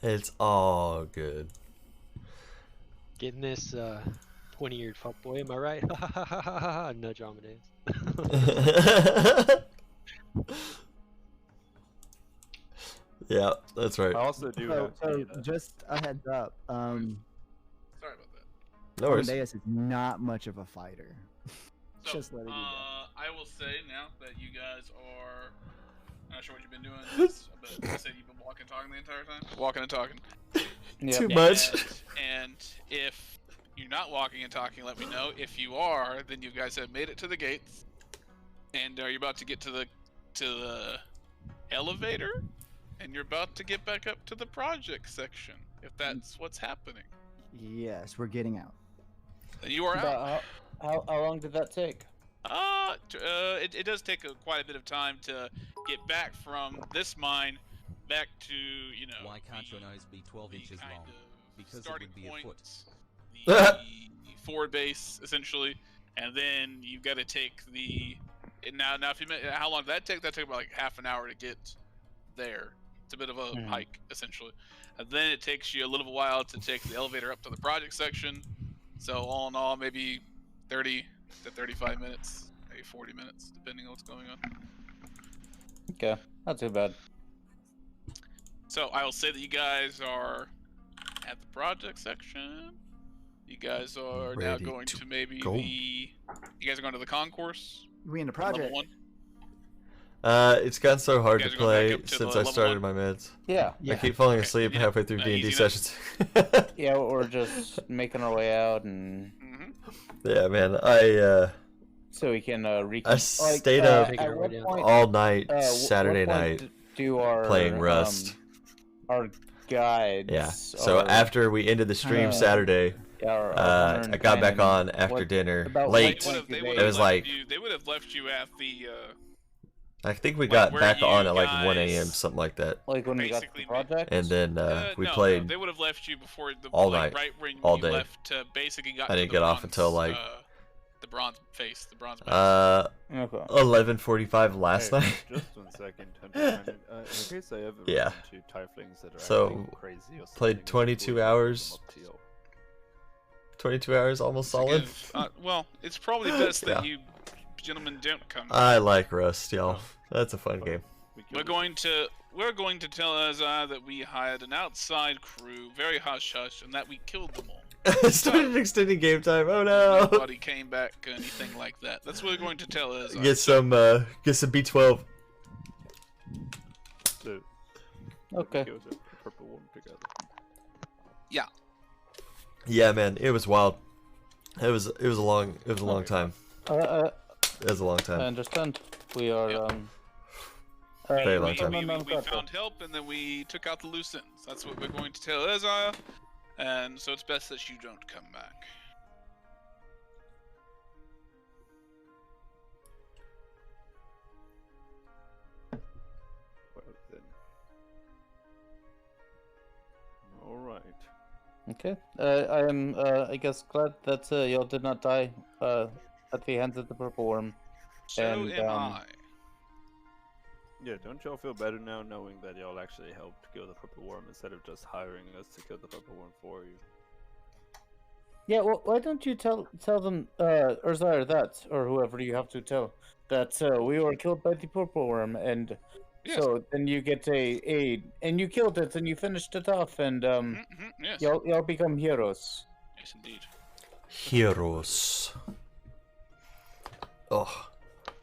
It's all good. Getting this 20-year fuckboy, am I right? Nudge Amadeus. Yeah, that's right. I also do So, have to so just a heads up. Sorry about that. No worries. Amadeus is not much of a fighter. So, Just letting you know. I will say now that you guys are. I'm not sure what you've been doing, but I said you've been walking and talking the entire time. Walking and talking. Too much. And if you're not walking and talking, let me know. If you are, then you guys have made it to the gates, and you're about to get to the elevator, and you're about to get back up to the project section. If that's what's happening, Yes, we're getting out. then you are out. About how long did that take? It does take quite a bit of time to get back from this mine back to, you know. Why can't your nose be 12 the inches kind long? of Because it starting would be a point, foot. the forward base essentially, and then you've got to take the. Now, if you how long did that take? That took about like half an hour to get there. It's a bit of a hike essentially, and then it takes you a little while to take the elevator up to the project section. So all in all, maybe 30 to 35 minutes, maybe 40 minutes, depending on what's going on. Okay, not too bad. So I will say that you guys are at the project section. You guys are now Ready going to to maybe go. You guys are going to the concourse. We in the level project. 1. It's gotten so hard You to guys are going back play up to since the I level started 1? my meds. Yeah. I keep falling Okay, asleep easy halfway through enough. D&D Easy enough. sessions. Yeah, we're just making our way out, and Yeah, man. I so we can I stayed up at what point, all night what Saturday point night do our playing Rust. Our guides. Yeah. So after we ended the stream Saturday, I got back on after dinner late. They It was like they would have left you at the. I think we got where back you on at like 1 guys- a.m. something like that. Like when we got to the project. And then we no, played they would have left you before the all like, night, right when all you day. left to basically got. I to didn't the get off bronze, until like the bronze face, the bronze. Okay. 11:45 last Hey, night. Just 1 second. In case I ever Yeah. run into tieflings that are So, acting crazy or played something, 22 we'll hours. come up to you. 22 hours, almost solid. Well, it's probably best that Yeah. you gentlemen don't come. I like Rust, y'all. That's a fun game. We're going to tell Azar that we hired an outside crew, very hush hush, and that we killed them all. Started extending game time. Oh no! Nobody came back or anything like that. That's what we're going to tell Azar. Get some B12. So, Okay. kill the purple one together. Yeah. Yeah, man, it was wild. It was a long time. It was a long I time. understand. We are Very long We time. found help and then we took out the loose ends. That's what we're going to tell Azar, and so it's best that you don't come back. Well then. Alright. Okay. I am. I guess glad that y'all did not die at the hands of the purple worm. So And, am I. Yeah, don't y'all feel better now knowing that y'all actually helped kill the purple worm instead of just hiring us to kill the purple worm for you? Yeah. Well, why don't you tell them, Urzar, that, or whoever you have to tell, that we were killed by the purple worm, and Yes. so then you get and you killed it and you finished it off, and Yes. y'all become heroes. Yes, indeed. Heroes. Oh,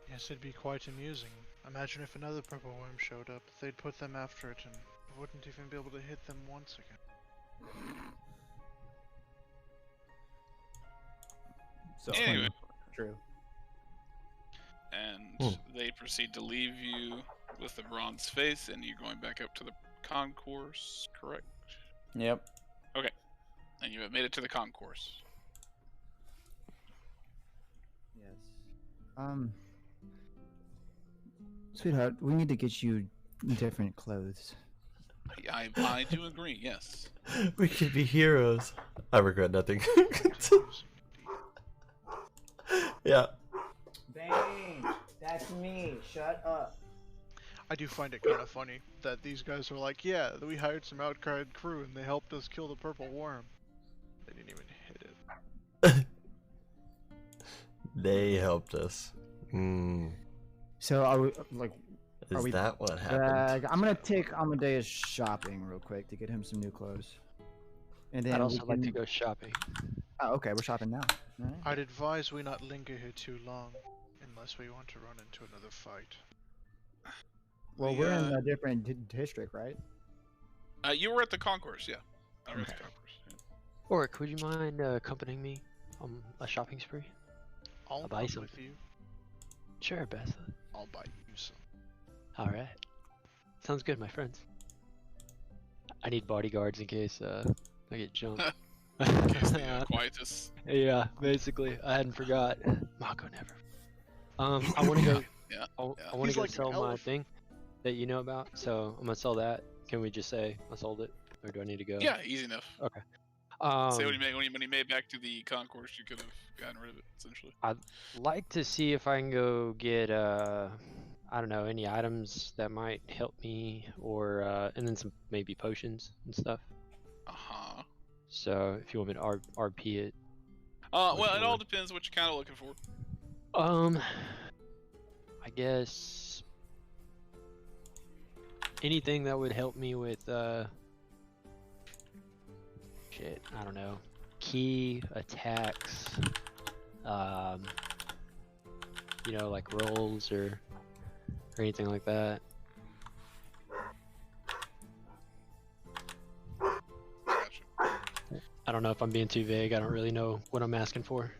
Yes, it'd be quite amusing. Imagine if another purple worm showed up. They'd put them after it and wouldn't even be able to hit them once again. So, Anyway, True. and they proceed to leave you with the bronze face, and you're going back up to the concourse, correct? Yep. And you have made it to the concourse. Yes. Sweetheart, we need to get you different clothes. I do agree, yes. we could be heroes. I regret nothing. Yeah. Bang! That's me. Shut up. I do find it kind of funny that these guys are like, yeah, we hired some outcard crew and they helped us kill the purple worm. They didn't even hit it. They helped us. So are we like? Is we that what happened? I'm gonna take Amadeus shopping real quick to get him some new clothes. And then I'd we also like to can- go shopping. Oh, okay, we're shopping now. All right. I'd advise we not linger here too long, unless we want to run into another fight. Well, we're in a different district, right? You were at the concourse, yeah. I was at the Okay. concourse. Yeah. Orc, would you mind accompanying me on a shopping spree? I'll buy come some. with you. Sure, Beth. I'll buy you some. All right. Sounds good, my friends. I need bodyguards in case I get jumped. In case the quietus. Yeah, basically. I hadn't forgot. Mako never. I want to go. Yeah. I want to He's go like an sell my elf. thing that you know about. So I'm gonna sell that. Can we just say I sold it, or do I need to go? Yeah, easy enough. Say when he made back to the concourse, you could have gotten rid of it, essentially. I'd like to see if I can go get I don't know, any items that might help me, or and then some maybe potions and stuff. Uh-huh. So if you want me to RP it. Well, it all depends what you're kind of looking for. I guess anything that would help me with shit, I don't know, key attacks, you know, like rolls or anything like that. Gotcha. I don't know if I'm being too vague. I don't really know what I'm asking for.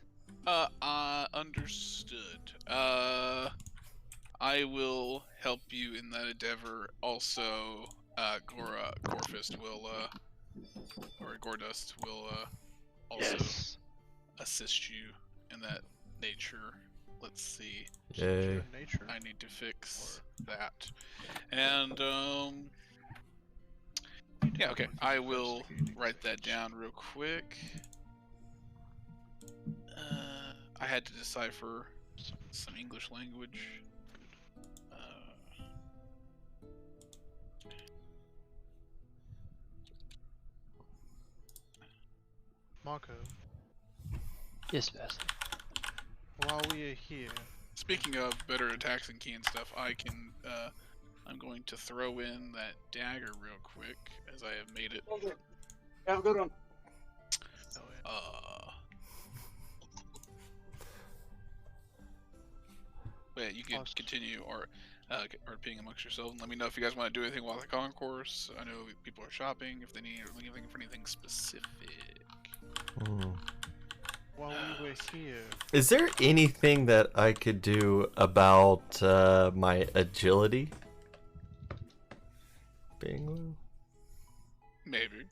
Understood. I will help you in that endeavor. Also, Gorefist will, or Gordust will, also assist you in that nature. Let's see. Yay. Nature. I need to fix that. And, yeah, okay. I will write that down real quick. I had to decipher some English language. Marco, Yes, Beth. while we are here, Speaking of better attacks and key and stuff, I can, I'm going to throw in that dagger real quick, as I have made it. Have a good one. Wait, you can continue or RPing amongst yourselves. Let me know if you guys want to do anything while at the concourse. I know people are shopping. If they need anything for anything specific. while we were here, Is there anything that I could do about my agility? Being low? Maybe.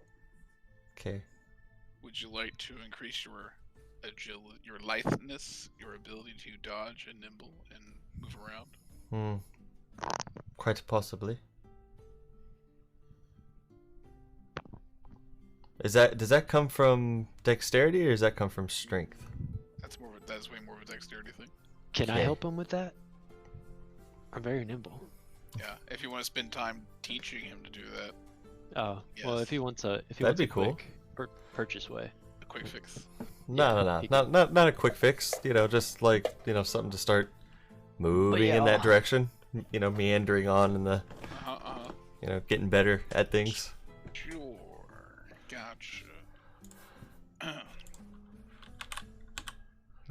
Okay. Would you like to increase your agility, your litheness, your ability to dodge and nimble and move around? Quite possibly. Does that come from dexterity or does that come from strength? That's way more of a dexterity thing. Can I Okay. help him with that? I'm very nimble. Yeah, if you want to spend time teaching him to do that, Oh, well, Yes. if he wants a That'd be cool. quick purchase way. a quick fix. No, he not a quick fix. You know, just like something to start moving yeah, in that direction. You know, meandering on in the, getting better at things. Sure, gotcha.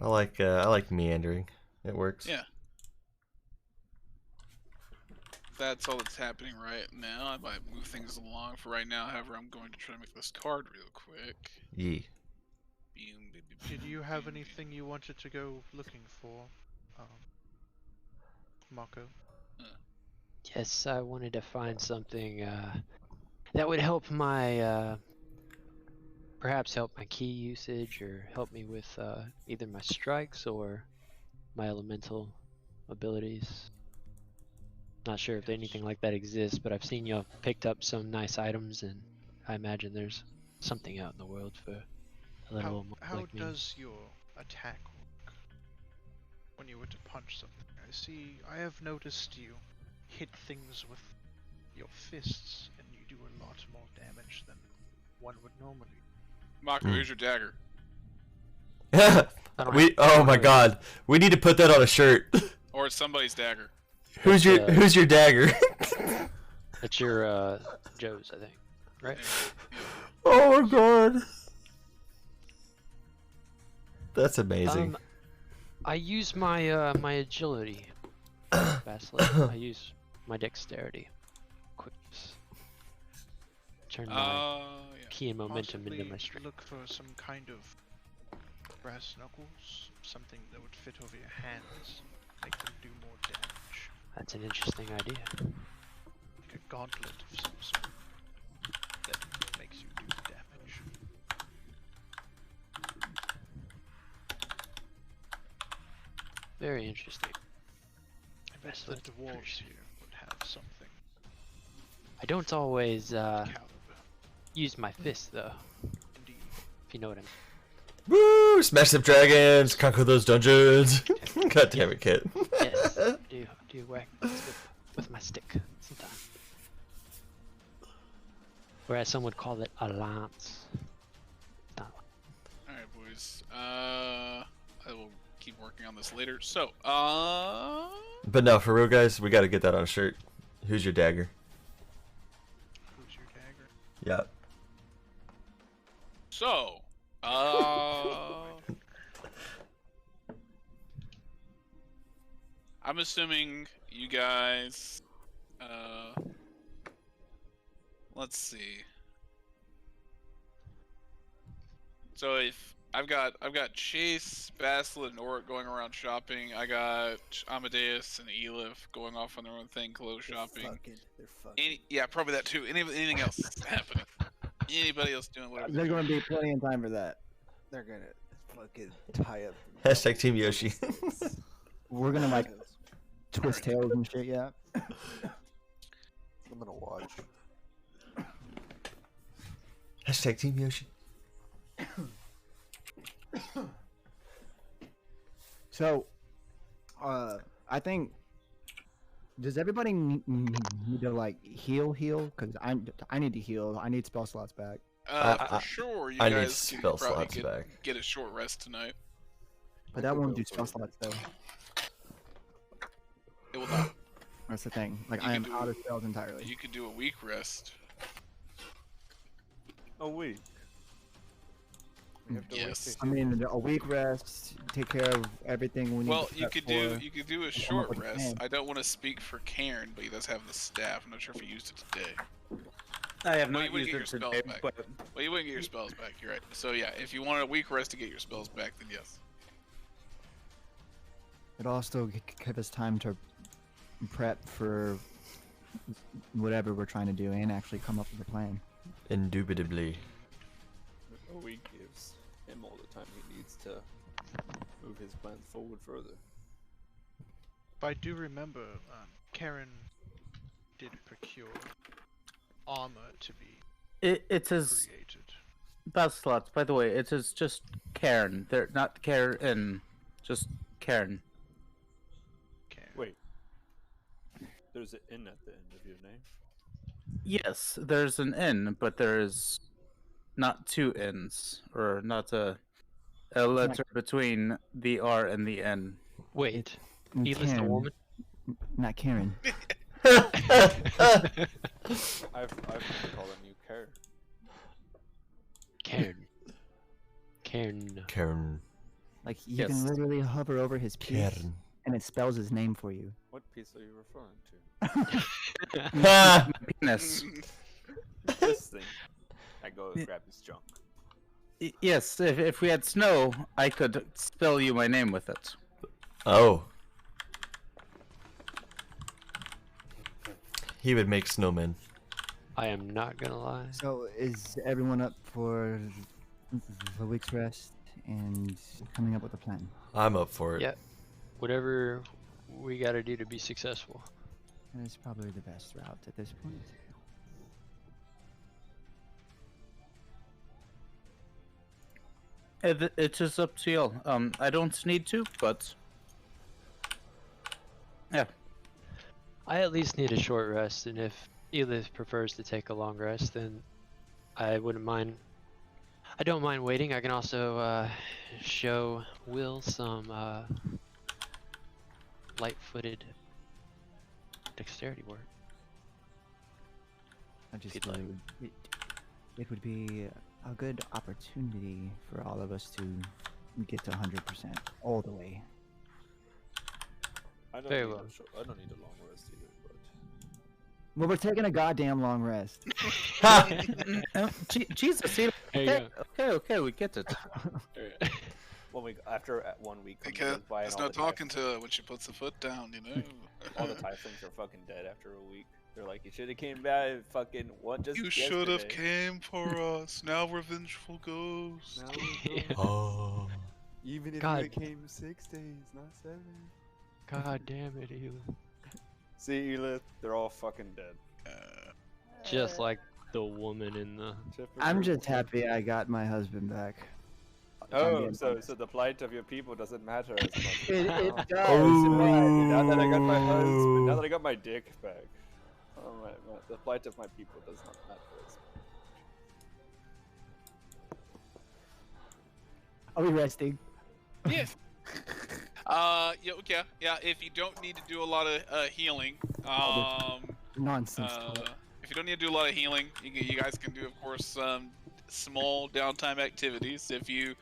I like meandering. It works. Yeah. That's all that's happening right now. I might move things along for right now. However, I'm going to try to make this card real quick. Yee. did you have anything you wanted to go looking for, Marco? Yes, I wanted to find something that would help my perhaps help my key usage or help me with either my strikes or my elemental abilities. Not sure if anything like that exists, but I've seen y'all picked up some nice items, and I imagine there's something out in the world for a little How like me. does your attack work when you were to punch something? I have noticed you hit things with your fists, and you do a lot more damage than one would normally. Mako, here's your dagger. Oh my god, we need to put that on a shirt. Or it's somebody's dagger. Who's your dagger? It's your Joe's, I think, right? Oh my god. That's amazing. I use my my agility, Basilisk. I use my dexterity, quickness. Turn my Yeah. key and momentum Possibly into my strength. look for some kind of brass knuckles, something that would fit over your hands, make them do more damage. That's an interesting idea. Like a gauntlet of some sort that makes you do damage. Very interesting. I bet the Basilisk dwarves first. here would have something I don't always caliber. use my fist though, Indeed. if you know what I mean. Woo! Smash some dragons, conquer those dungeons. God damn it, Kit. Yes, do whack with my stick sometimes. Or as some would call it, a lance. Not Alright, boys. I will keep working on this later. So, But no, for real, guys, we got to get that on a shirt. Who's your dagger? Who's your dagger? Yep. So, I'm assuming you guys, let's see. So if I've got Chase, Basil, and Oric going around shopping. I got Amadeus and Elif going off on their own thing, clothes shopping. They're fucking. Yeah, probably that too. Anything else happening? Anybody else doing whatever? There's going to be plenty of time for that. They're going to fucking tie up. Hashtag Team Yoshi. We're gonna like twist tails and shit, yeah. I'm gonna watch. Hashtag Team Yoshi. So, I think. Does everybody need to like heal? Cause I need to heal. I need spell slots back. For sure, you I need guys can spell probably slots back. get a short rest tonight. But that won't do spell slots though. It will not. That's the thing. Like You I can am do- out of spells entirely. You could do a week rest. A week. We have to wait Yes. 60 I mean, a week rest, take care of everything we need. Well, to you prep could for. do a short with the rest. plan. I don't want to speak for Cairn, but he does have the staff. I'm not sure if he used it today. I have Well, not you wouldn't used get your it spells today, back. but Well, you wouldn't get your spells back. You're right. So yeah, if you wanted a week rest to get your spells back, then yes. It'll also give us time to prep for whatever we're trying to do and actually come up with a plan. Indubitably. A week gives him all the time he needs to move his plans forward further. But I do remember Karen did procure armor to be it says created. best slots. By the way, it is just Cairn. They're not Karen, just Cairn. Karen. Wait. There's an N at the end of your name? Yes, there's an N, but there is not two N's, or not a letter between the R and the N. Wait, And he was the Karen, woman? not Karen. I've been calling you Karen. Cairn. Cairn. Karen. Like you Yes. can literally hover over his piece, Karen. and it spells his name for you. What piece are you referring to? Ha! Penis. This thing. I go and grab his junk. Yes, if we had snow, I could spell you my name with it. Oh. He would make snowmen. I am not gonna lie. So is everyone up for the week's rest and coming up with a plan? I'm up for it. Yeah. Whatever we gotta do to be successful. That is probably the best route at this point. It is up to y'all. I don't need to, but yeah. I at least need a short rest, and if Elith prefers to take a long rest, then I wouldn't mind. I don't mind waiting. I can also show Will some light-footed dexterity work. I just If you'd like. really it would be a good opportunity for all of us to get to 100% all the way. I don't Very need well. I don't need a long rest either, but Well, we're taking a goddamn long rest. Jesus, see, There you okay, we get it. After 1 week comes Because goes by and there's all no the talking to her when she puts the foot down, you know. all the tieflings are fucking dead after a week. They're like, you should have came back fucking what just You should have yesterday." came for us. Now we're vengeful ghosts. now we're Yeah. going. Oh. Even if God. you came 6 days, not 7. God damn it, Elith. See, Elith, they're all fucking dead. Just like the woman in the. I'm just happy I got my husband back. Oh, so the plight of your people doesn't matter as much. It now. does. Now that I got my husband, now that I got my dick back, the plight of my people does not matter as much. Are we resting? Yes. Yeah. If you don't need to do a lot of healing, Nonsense. if you don't need to do a lot of healing, you guys can do, of course, small downtime activities. If you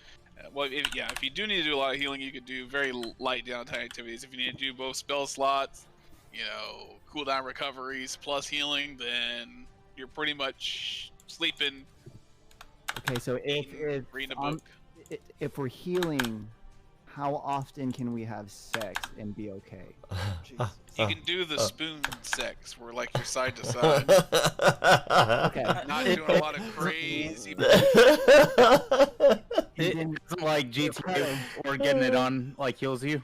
do need to do a lot of healing, you could do very light downtime activities. If you need to do both spell slots, cooldown recoveries plus healing, then you're pretty much sleeping. Okay, so reading a book. if we're healing, how often can we have sex and be okay? You can do the spoon sex, where like you're side to side, Okay. not doing a lot of crazy. It isn't like GTA or getting it on like heals you.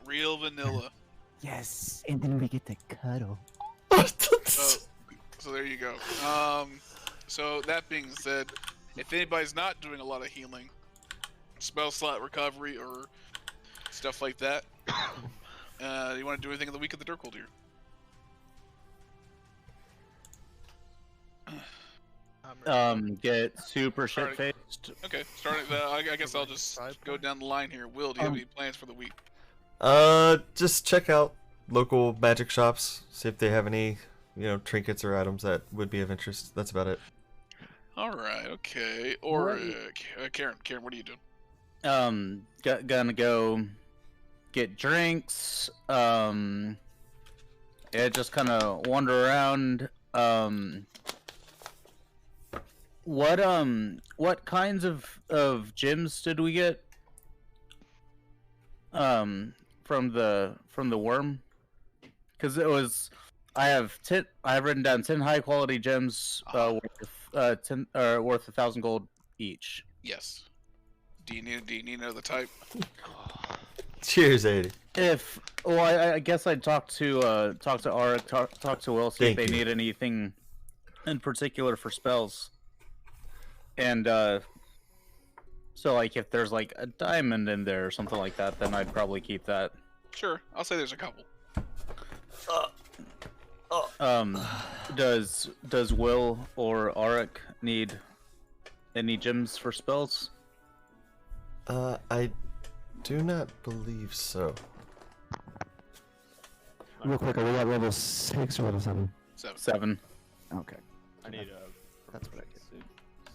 Real vanilla. Yes, and then we get to cuddle. So there you go. So that being said, if anybody's not doing a lot of healing, spell slot recovery or stuff like that, you want to do anything in the week of the Dirkhold here? Get super shit faced. Okay, starting. I guess I'll just go down the line here. Will, do you have any plans for the week? Just check out local magic shops, see if they have any, trinkets or items that would be of interest. That's about it. All right. Okay. Or Karen, what are you doing? Gonna go get drinks. Just kind of wander around. What kinds of gems did we get? From the worm, because it was. I have written down 10 high quality gems, worth 1,000 gold each. Yes. Do you need to know the type? Cheers, 80. I guess I'd talk to Aura, talk to Will, see if they need anything in particular for spells. And so like if there's like a diamond in there or something like that, then I'd probably keep that. Sure, I'll say there's a couple. Does Will or Auric need any gems for spells? I do not believe so. Real quick, are we at level 6 or level 7? 7. Okay. I need That's what I get.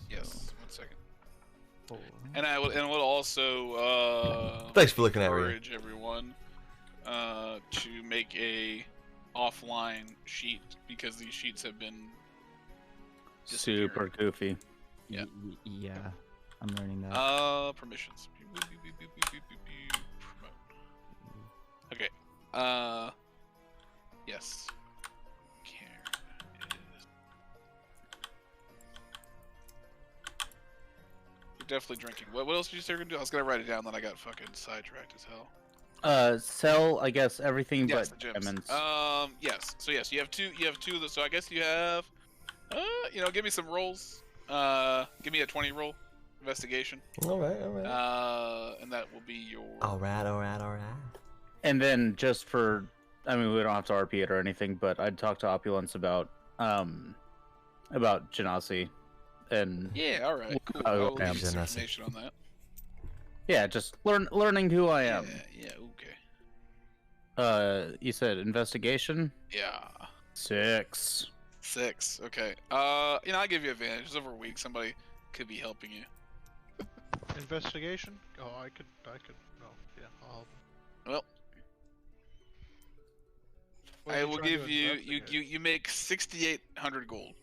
Yes. 1 second. And I would also Thanks for looking at me. encourage everyone to make a offline sheet, because these sheets have been Super goofy. Yeah. Yeah, I'm learning that. Permissions. Promote. Okay. Yes. Karen is. You're definitely drinking. What else did you say you're gonna do? I was gonna write it down, then I got fucking sidetracked as hell. Sell, I guess, everything Yes, but the gems. diamonds. Yes. So yes, you have two of those. So I guess you have, give me some rolls. Give me a 20 roll, investigation. All right. And that will be your. All right. And then just for, we don't have to RP it or anything, but I'd talk to Opulence about Genasi, and Yeah. All right. Cool. Oh, I will okay. give you some Genasi. information on that. yeah, just learning who I am. Yeah. Okay. You said investigation? Yeah. 6. 6. Okay. I'll give you advantage. It's over a week. Somebody could be helping you. Investigation? Oh, I could. Oh, yeah. I'll help. Well, What are I you will trying to give you investigate? you make 6,800 gold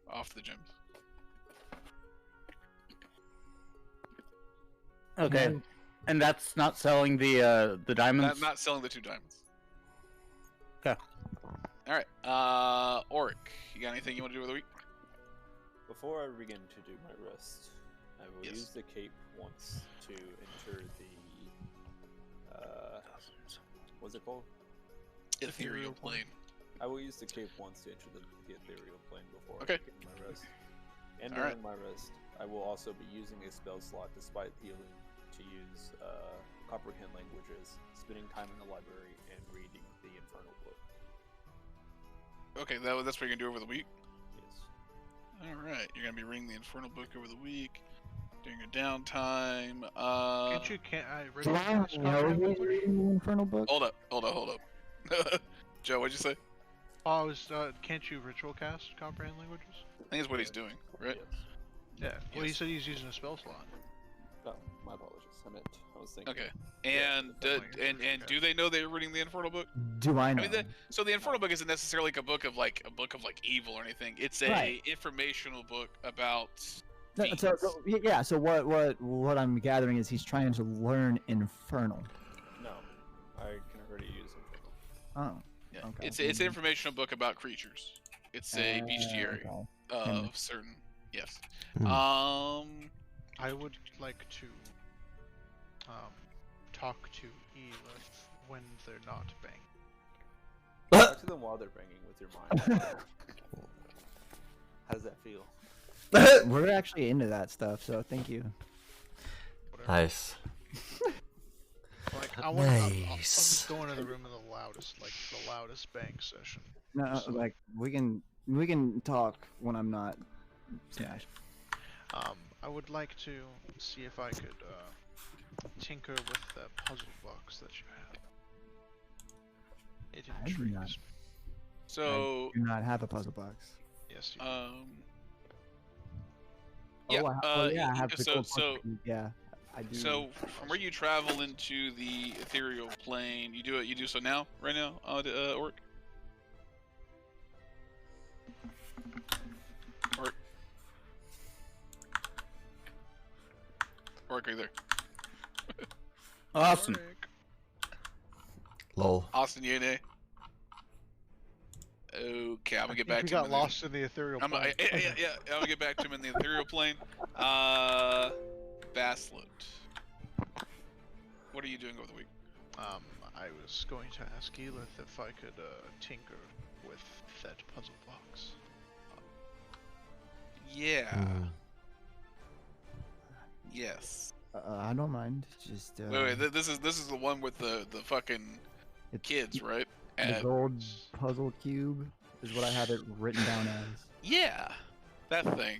off the gems. Okay. And that's not selling the diamonds. Not selling the 2 diamonds. Okay. All right. Oric, you got anything you want to do with the week? Before I begin to do my rest, I will Yes. use the cape once to enter the what's it called? Ethereal plane. I will use the cape once to enter the ethereal plane before Okay. I begin my rest. And All during right. my rest, I will also be using a spell slot despite healing to use comprehend languages, spending time in the library, and reading the infernal book. Okay, that's what you're gonna do over the week. Yes. All right, you're gonna be reading the infernal book over the week during your downtime. Can't I read Do I this know comprehend he's language? reading the Infernal book? Hold up. Joe, what'd you say? Oh, I was, can't you ritual cast comprehend languages? I think it's what he's doing, right? Yes. Yeah. Well, he Yes. said he's using a spell slot. Oh, my apologies. I was thinking. Okay. Yeah, And definitely and do they know they're reading the infernal book? Do I know? I mean, so the infernal book isn't necessarily like a book of like evil or anything. It's a Right. informational book about. No, fiends. yeah. So what I'm gathering is he's trying to learn Infernal. No, I can already use infernal. Oh. Yeah. Okay. It's an informational book about creatures. It's a bestiary Okay. of certain. Yes. Hmm. I would like to talk to Elith when they're not banging. Talk to them while they're banging with your mind. How does that feel? We're actually into that stuff, so thank you. Whatever. Nice. Like, I want to. I'm Nice. just going to the room of the loudest bang session. No, So- like we can talk when I'm not smashed. I would like to see if I could tinker with the puzzle box that you have. It I do intrigues not. me. So. I do not have a puzzle box. Yes, you Yeah. Yeah, I have the so gold puzzle. Yeah, I do. So from where you travel into the ethereal plane, you do so now, right now, Orc. Orc, right there. Awesome. Lol. Austin, Yene. Okay, I'm gonna get I back think to we him. got lost in the ethereal I'm plane. yeah, I'm gonna get back to him in the ethereal plane. Basslet. What are you doing over the week? I was going to ask Elith if I could tinker with that puzzle box. Yeah. Hmm. Yes. I don't mind. Just Wait, this is the one with the fucking it's kids, right? the gold puzzle cube is what I have it written down as. Yeah, that thing.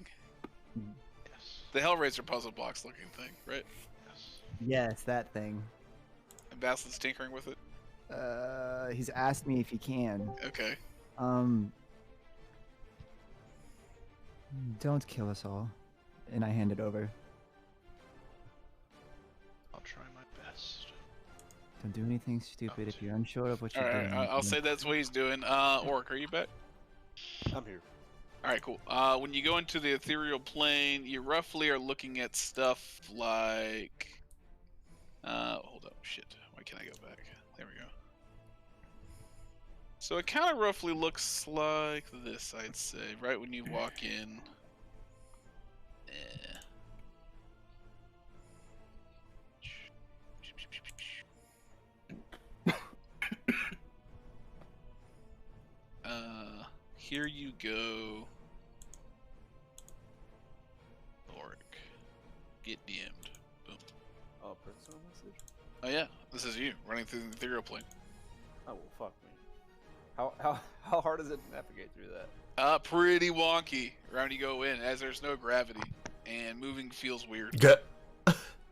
Yes. The Hellraiser puzzle box looking thing, right? Yes. Yes, that thing. And Basslet's tinkering with it. He's asked me if he can. Okay. Don't kill us all. And I hand it over. I'll try my best. Don't do anything stupid if you're unsure of what All you're right, doing. I'll say that's what he's doing. Orc, are you back? I'm here. All right, cool. When you go into the ethereal plane, you roughly are looking at stuff like. Hold up, shit. Why can't I go back? There we go. So it kind of roughly looks like this, I'd say, right when you walk in. Here you go. Oric. Get DM'd. Boom. Oh, personal message? Oh yeah, this is you running through the ethereal plane. Oh, well, fuck me. How hard is it to navigate through that? Pretty wonky around you go in, as there's no gravity and moving feels weird. Get.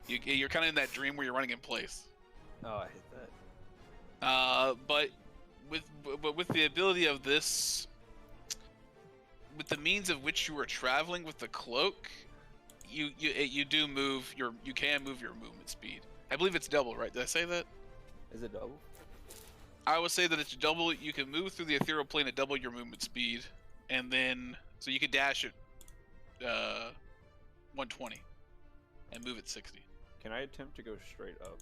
You're kind of in that dream where you're running in place. Oh, I hate that. But with the ability of this with the means of which you were traveling with the cloak, you can move your movement speed. I believe it's double, right? Did I say that? Is it double? I would say that it's double. You can move through the ethereal plane at double your movement speed, and then so you could dash at 120 and move at 60. Can I attempt to go straight up?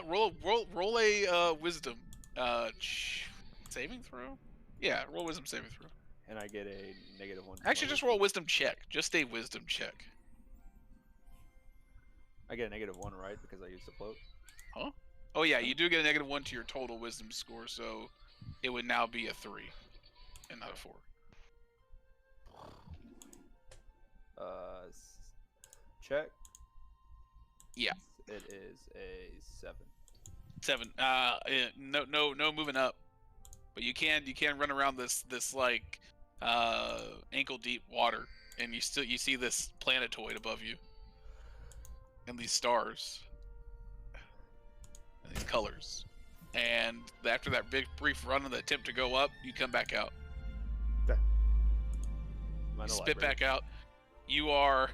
Roll a wisdom saving throw. Yeah, roll wisdom saving throw. And I get a -1. Actually, just roll a wisdom check. Just a wisdom check. I get a -1, right? Because I used the cloak. Huh? Oh yeah, you do get a -1 to your total wisdom score, so it would now be a 3 and not a 4. Check. Yeah. It is a 7. 7. No moving up, but you can run around this like ankle deep water, and you see this planetoid above you, and these stars, and these colors, and after that big brief run and the attempt to go up, you come back out. You spit back out. You are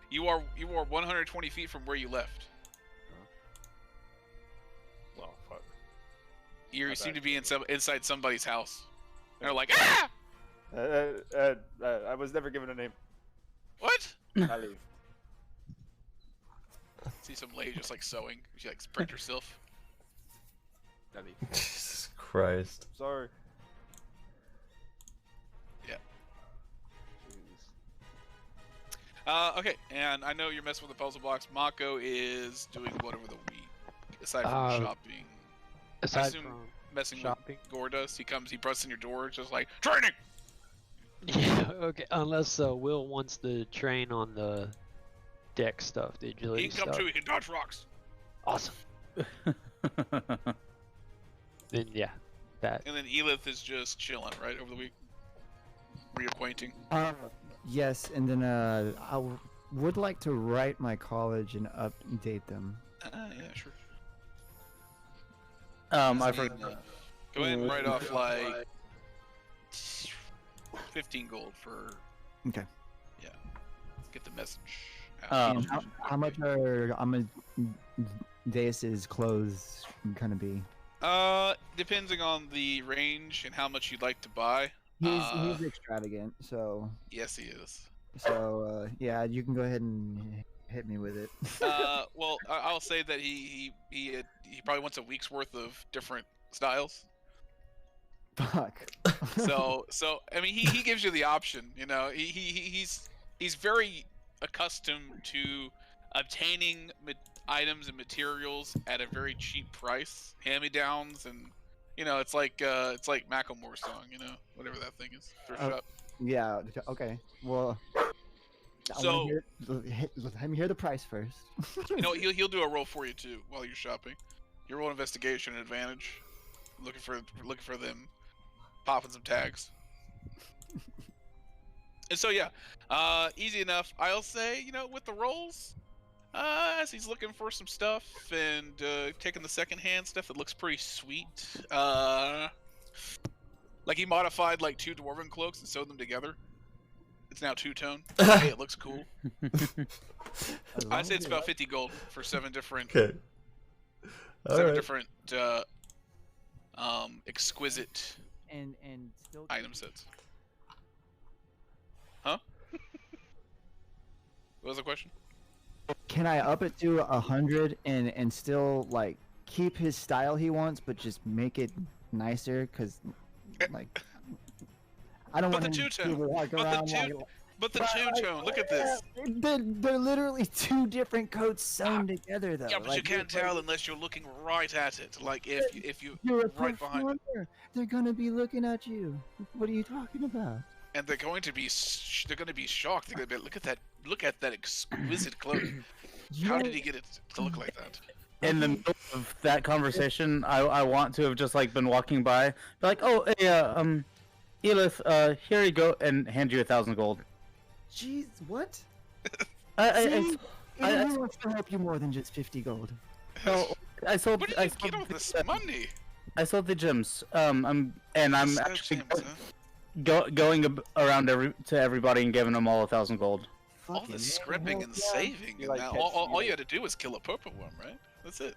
you are 120 feet from where you left. Well, fuck. You seem to be inside somebody's house. They're like, ah! I was never given a name. What? I leave. See some lady just like sewing. She like spread herself. I leave. Jesus Christ. Sorry. Yeah. Okay, and I know you're messing with the puzzle blocks. Mako is doing what over the week, aside from shopping. Aside from messing shopping with Gordas, he busts in your door, just like training. Yeah, okay. Unless Will wants to train on the deck stuff, the agility He can come stuff. too. He can dodge rocks. Awesome. Then yeah, that. And then Elith is just chilling, right, over the week, reacquainting. Yes, and then I would like to write my college and update them. Yeah, sure. I forgot. Go ahead and write off like 15 gold for. Okay. Yeah. Get the message out. And how much are Amadeus's clothes gonna be? Depending on the range and how much you'd like to buy. He's extravagant, so. Yes, he is. So yeah, you can go ahead and hit me with it. Well, I'll say that he probably wants a week's worth of different styles. Fuck. So I mean, he gives you the option. You know, he's very accustomed to obtaining items and materials at a very cheap price, hand-me-downs, and you know, it's like Macklemore's song, you know, whatever that thing is. Thrift shop. Yeah. Okay. Well. So let me hear the price first. you know, he'll do a roll for you too while you're shopping. You roll investigation and advantage, looking for them, popping some tags. And so yeah, easy enough. I'll say, you know, with the rolls, as he's looking for some stuff and taking the secondhand stuff that looks pretty sweet. Like he modified like 2 dwarven cloaks and sewed them together. It's now 2-tone. Hey, it looks cool. I'd say it's about 50 gold for 7 different. Okay. Different exquisite and still item sets. Huh? What was the question? Can I up it to 100 and still like keep his style he wants, but just make it nicer? Cause like I don't want him to walk around But the two-tone, look at this. They're literally 2 different coats sewn together, though. Yeah, but like, you can't tell unless you're looking right at it. Like if you you're right behind it. They're gonna be looking at you. What are you talking about? And they're going to be shocked. They're going to be look at that exquisite cloak. How did he get it to look like that? In the middle of that conversation, I want to have just like been walking by, be like, oh, hey, Elith, here you go, and hand you 1,000 gold. Jeez, what? I wants to help you more than just 50 gold. No, I sold. Where did you get all this money? I sold the gems. I'm actually. going around to everybody and giving them all 1,000 gold. All this scrimping and saving, and now all you had to do was kill a purple worm, right? That's it.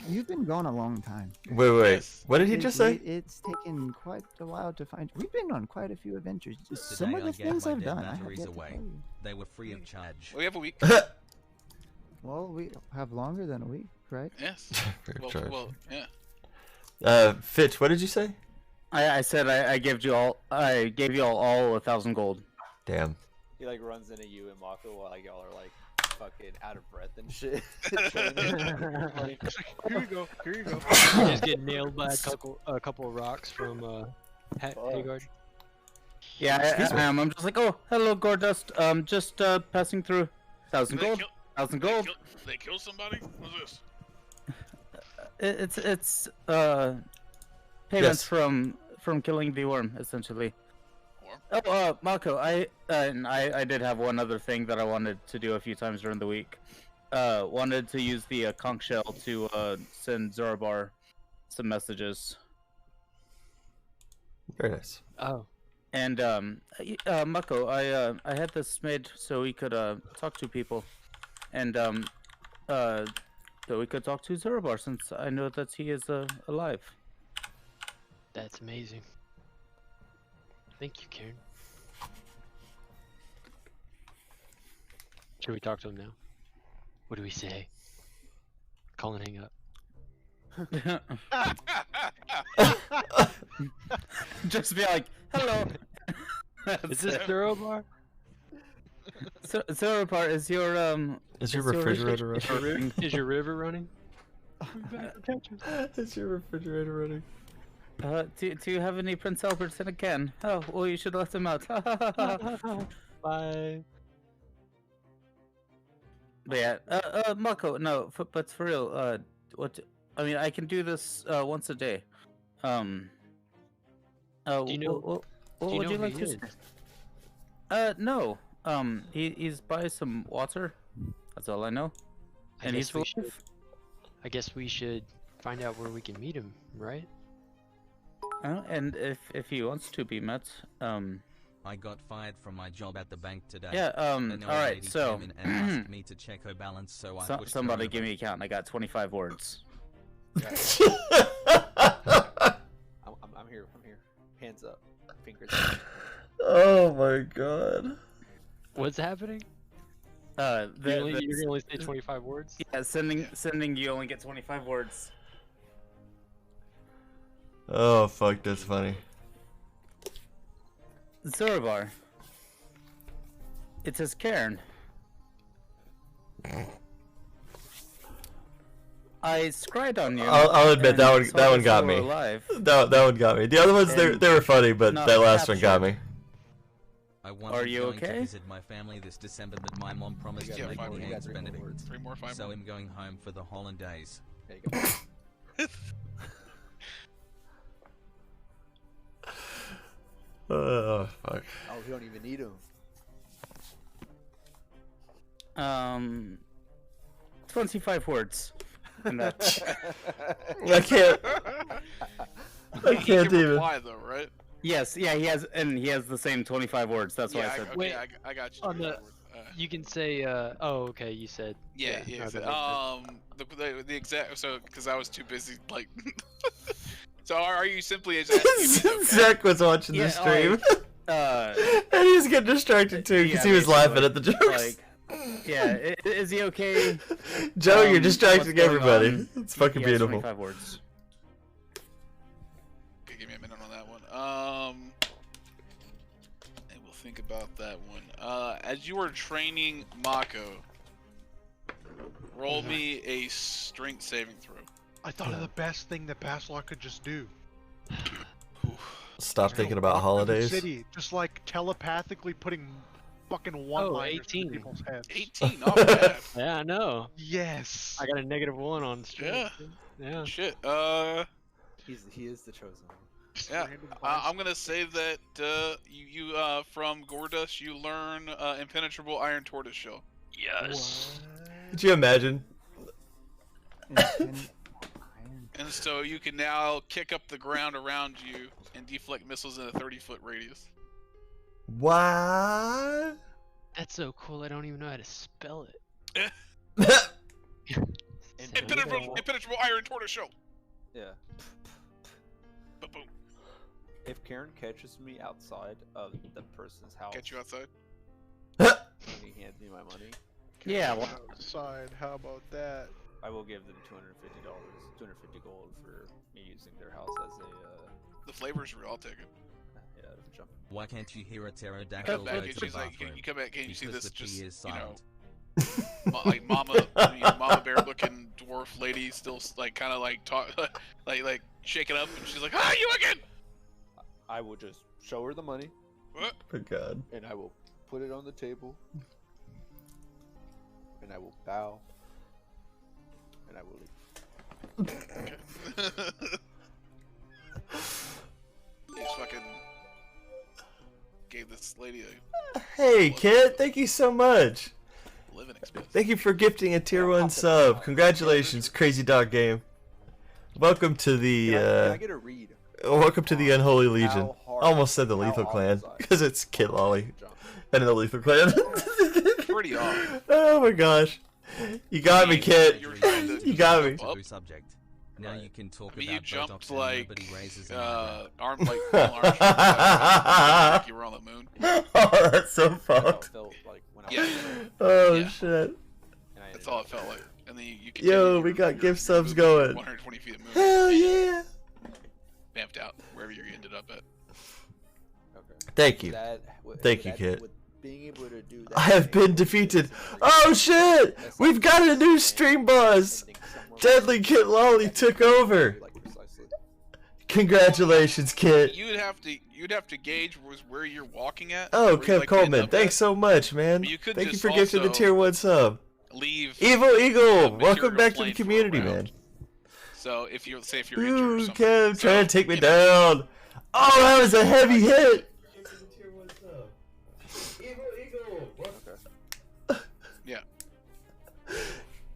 You've been gone a long time. Wait. What did he just say? It's taken quite a while to find. We've been on quite a few adventures. Just some of the things I've done, I have yet to tell you. They were free of charge. We have a week. Well, we have longer than a week, right? Yes. Well, yeah. Fitch, what did you say? I said I gave you all 1,000 gold. Damn. He like runs into you and Mako while like y'all are like fucking out of breath and shit. Here you go. Here you go. Just get nailed by a couple of rocks from Haggard. Yeah, I'm just like, oh, hello, Gordust. Just passing through. 1,000 gold. 1,000 gold. They kill somebody? What's this? It's payments from killing the worm, essentially. Oh, Mako, I did have one other thing that I wanted to do a few times during the week. Wanted to use the conch shell to send Zorobar some messages. Very nice. Oh. And Mako, I had this made so we could talk to people, and so we could talk to Zorobar since I know that he is alive. That's amazing. Thank you, Karen. Should we talk to him now? What do we say? Call and hang up. Just be like, hello. Is this Zorobar? Zorobar, is your refrigerator running? Is your river running? Is your refrigerator running? Do you have any Prince Alberts in a can? Oh, well, you should let them out. Bye. But yeah, Mako, no, but for real, what? I mean, I can do this once a day. Do you know? What would you like to say? No. He's by some water. That's all I know. And he's alive. I guess we should find out where we can meet him, right? And if he wants to be met, I got fired from my job at the bank today. Yeah. All right. So, came in and asked me to check her balance, so I pushed somebody her give me a count. I got 25 words. I'm here. Hands up. Fingers up. Oh my god. What's happening? You're gonna only say 25 words? Yeah, sending you only get 25 words. Oh fuck, that's funny. Zorobar. It says Cairn. I scried on you. I'll admit that one got me. That one got me. The other ones they were funny, but that last one got me. Are you okay? To visit my family this December, but my mom promised to make me eggs Benedict. 3 more, 5 so more. I'm going home for the holidays. There you go. Oh fuck. Oh, we don't even need him. 25 words. And I can't. I can't even. Reply though, right? Yes, yeah, he has the same 25 words. That's why I said. Wait, I got you. On the, you can say. Oh, okay. You said. Yeah. The exact. So, because I was too busy, like. So, are you simply asking me, okay? Zach was watching the stream, and he was getting distracted too because he was laughing at the jokes. Yeah, is he okay? Joe, you're distracting everybody. It's fucking beautiful. 25 words. Okay, give me a minute on that one. And we'll think about that one. As you were training Mako, roll me a strength saving throw. I thought of the best thing that Baslock could just do. Stop thinking about holidays. City, just like telepathically putting fucking one-liners in people's heads. 18, not bad. Yeah, I know. Yes. I got a -1 on strength. Yeah. Shit. He is the chosen one. Yeah. I'm gonna say that you from Gordus you learn impenetrable iron tortoise shell. Yes. Could you imagine? And so you can now kick up the ground around you and deflect missiles in a 30-foot radius. What? That's so cool. I don't even know how to spell it. Impenetrable iron tortoiseshell. Yeah. Boom. If Karen catches me outside of the person's house, Catch you outside. and he hands me my money, Yeah. Well, Outside, how about that? I will give them $250 gold for me using their house as a. The flavor's real. I'll take it. Yeah, jump. Why can't you hear a pterodactyl Come go back to and the she's like, bathroom? you come back and you see Because this the just, pee is you know, silent. like mama bear looking dwarf lady still like kind of like talk like shaking up, and she's like, "Ah, you again!" I will just show her the money, What? Oh God. and I will put it on the table, and I will bow, and I will leave. He just fucking gave this lady a Hey, Kit, thank you so much. living expense. Thank you for gifting a tier 1 sub. Congratulations, Crazy Dog Game. Welcome to the Can I get a read? welcome to the Unholy Legion. How hard- Almost said the how Lethal off Clan was I? because it's Kit Lolly and the Lethal Clan. Pretty off. Oh my gosh, you got me, Kit. You were trying to You got me. jump up. Subject. Now you can talk I mean, about you Botox jumped and like nobody raises an eyebrow. arm like like you were on the moon. Oh, that's so That's how it fucked. felt like when I was Yeah. Oh Yeah. shit. and I ended That's all up- it felt like. And then you Yo, we got gift subs going. 120 feet of moon. Hell yeah. Vamped out wherever you ended up at. Okay. Thank you. Thank you, Kit. With being able to do that, I have been defeated. Oh shit! We've got a new stream boss. Deadly Kit Lolly took over. Like precisely. Congratulations, Kit. You'd have to gauge where you're walking at. Oh, where you'd Kev like to end Coleman, up thanks at. so much, man. But you could Thank you just for gifting the also tier 1 sub. Leave. Evil Eagle, material welcome back to the plane for a community, round. man. So if you say if you're injured or Ooh, something. Kev, So, trying to take me you know, down. Oh, that was a heavy hit. Yeah.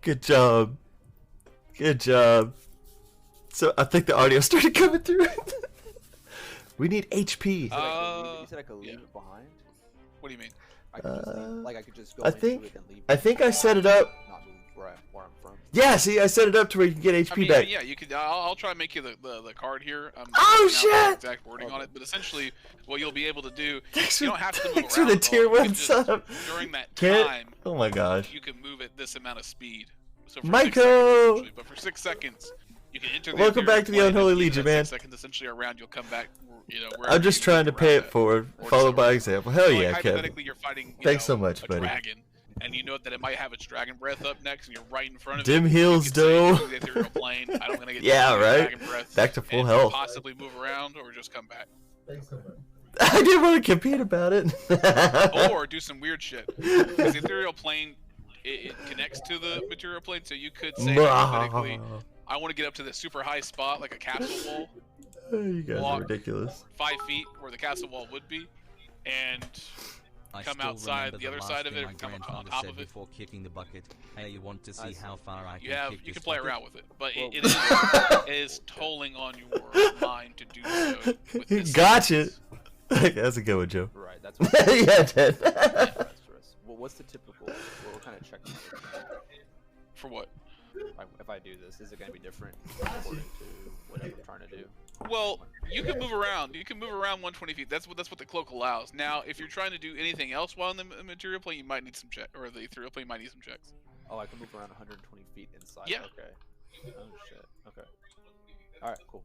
Good job. Good job. So I think the audio started coming through. We need HP. You said I could leave it behind? What do you mean? I could just leave, like I could just go I into think it and leave. I think I set it up. Not move where I'm from. Yeah, see, I set it up to where you can get HP I mean, back. yeah, you could. I'll try and make you the card here. Oh, not the shit! Exact wording on it, but essentially, what you'll be able to do, Thanks you for- don't have to move thanks for around the at all. tier You can 1 just- sub. During that Kit? time, Oh my gosh. you can move at this amount of speed. So for Michael! 6 seconds, essentially, but for 6 seconds, you can enter the Welcome interior back to the plane, Unholy and even Legion, at man. 6 seconds essentially around, you'll come back. Wherever I'm just you trying to moved pay around it at. forward. Or Follow just by around. example. Hell So, yeah, like, Kevin. hypothetically, you're fighting. Thanks so much, a buddy. dragon, and you know that it might have its dragon breath up next, and you're right in front of Dim it. heals, You can say, doe. "Use the ethereal plane. I'm gonna get Yeah, right? dragon breath Back to full and health. Possibly move around or just come back. I didn't want to compete about it. Or do some weird shit. Because the ethereal plane, it connects to the material plane, so you could say hypothetically, I want to get up to this super high spot, like a castle wall. You guys are walk ridiculous. 5 feet where the castle wall would be, and I come still outside remember the other last side of thing it, my and come on grandfather top said of it. before kicking the bucket. Hey, you want to see how far I can kick You this can play bucket? around with it, but Well, it is tolling on your mind to do so. With this Gotcha. That's a good one, Joe. Right. That's what. Yeah, Ted. Well, what's the typical? What kind of check? For what? If I do this, is it going to be different according to whatever I'm trying to do? Well, you can move around. You can move around 120 feet. That's what the cloak allows. Now, if you're trying to do anything else while in the material plane, you might need some check, or the ethereal plane might need some checks. Oh, I can move around 120 feet inside. Yeah. Okay. Oh shit. Okay. All right. Cool.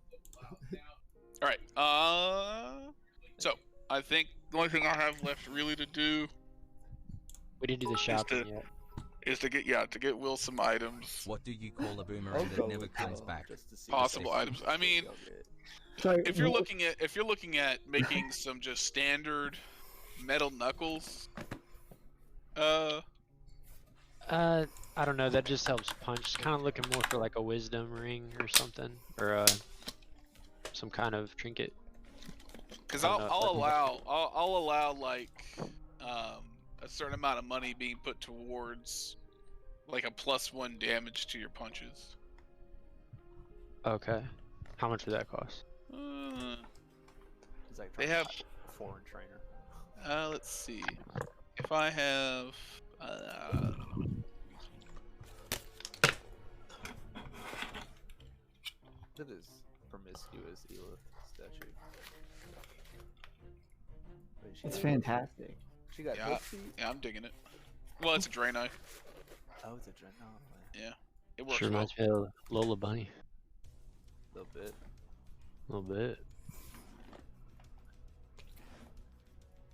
All right. So I think the only thing I have left really to do We didn't do the shopping yet. is to get Will some items. What do you call a boomerang that never comes back? Possible items. I mean, Sorry, if you're looking at making some just standard metal knuckles, I don't know. That just helps punch. Just kind of looking more for like a wisdom ring or something, or some kind of trinket. because I don't know if I'll allow like a certain amount of money being put towards like a +1 damage to your punches. Okay. How much would that cost? He's like They trying to have. hire a foreign trainer. Let's see. If I have. Look at this promiscuous Elith statue. Wait, It's fantastic. She got Yeah, hook feet? yeah, I'm digging it. Well, it's a Dre knife. Oh, it's a Dre. No, Yeah, it works Sure well. reminds me of Lola Bunny. a little bit. A little bit.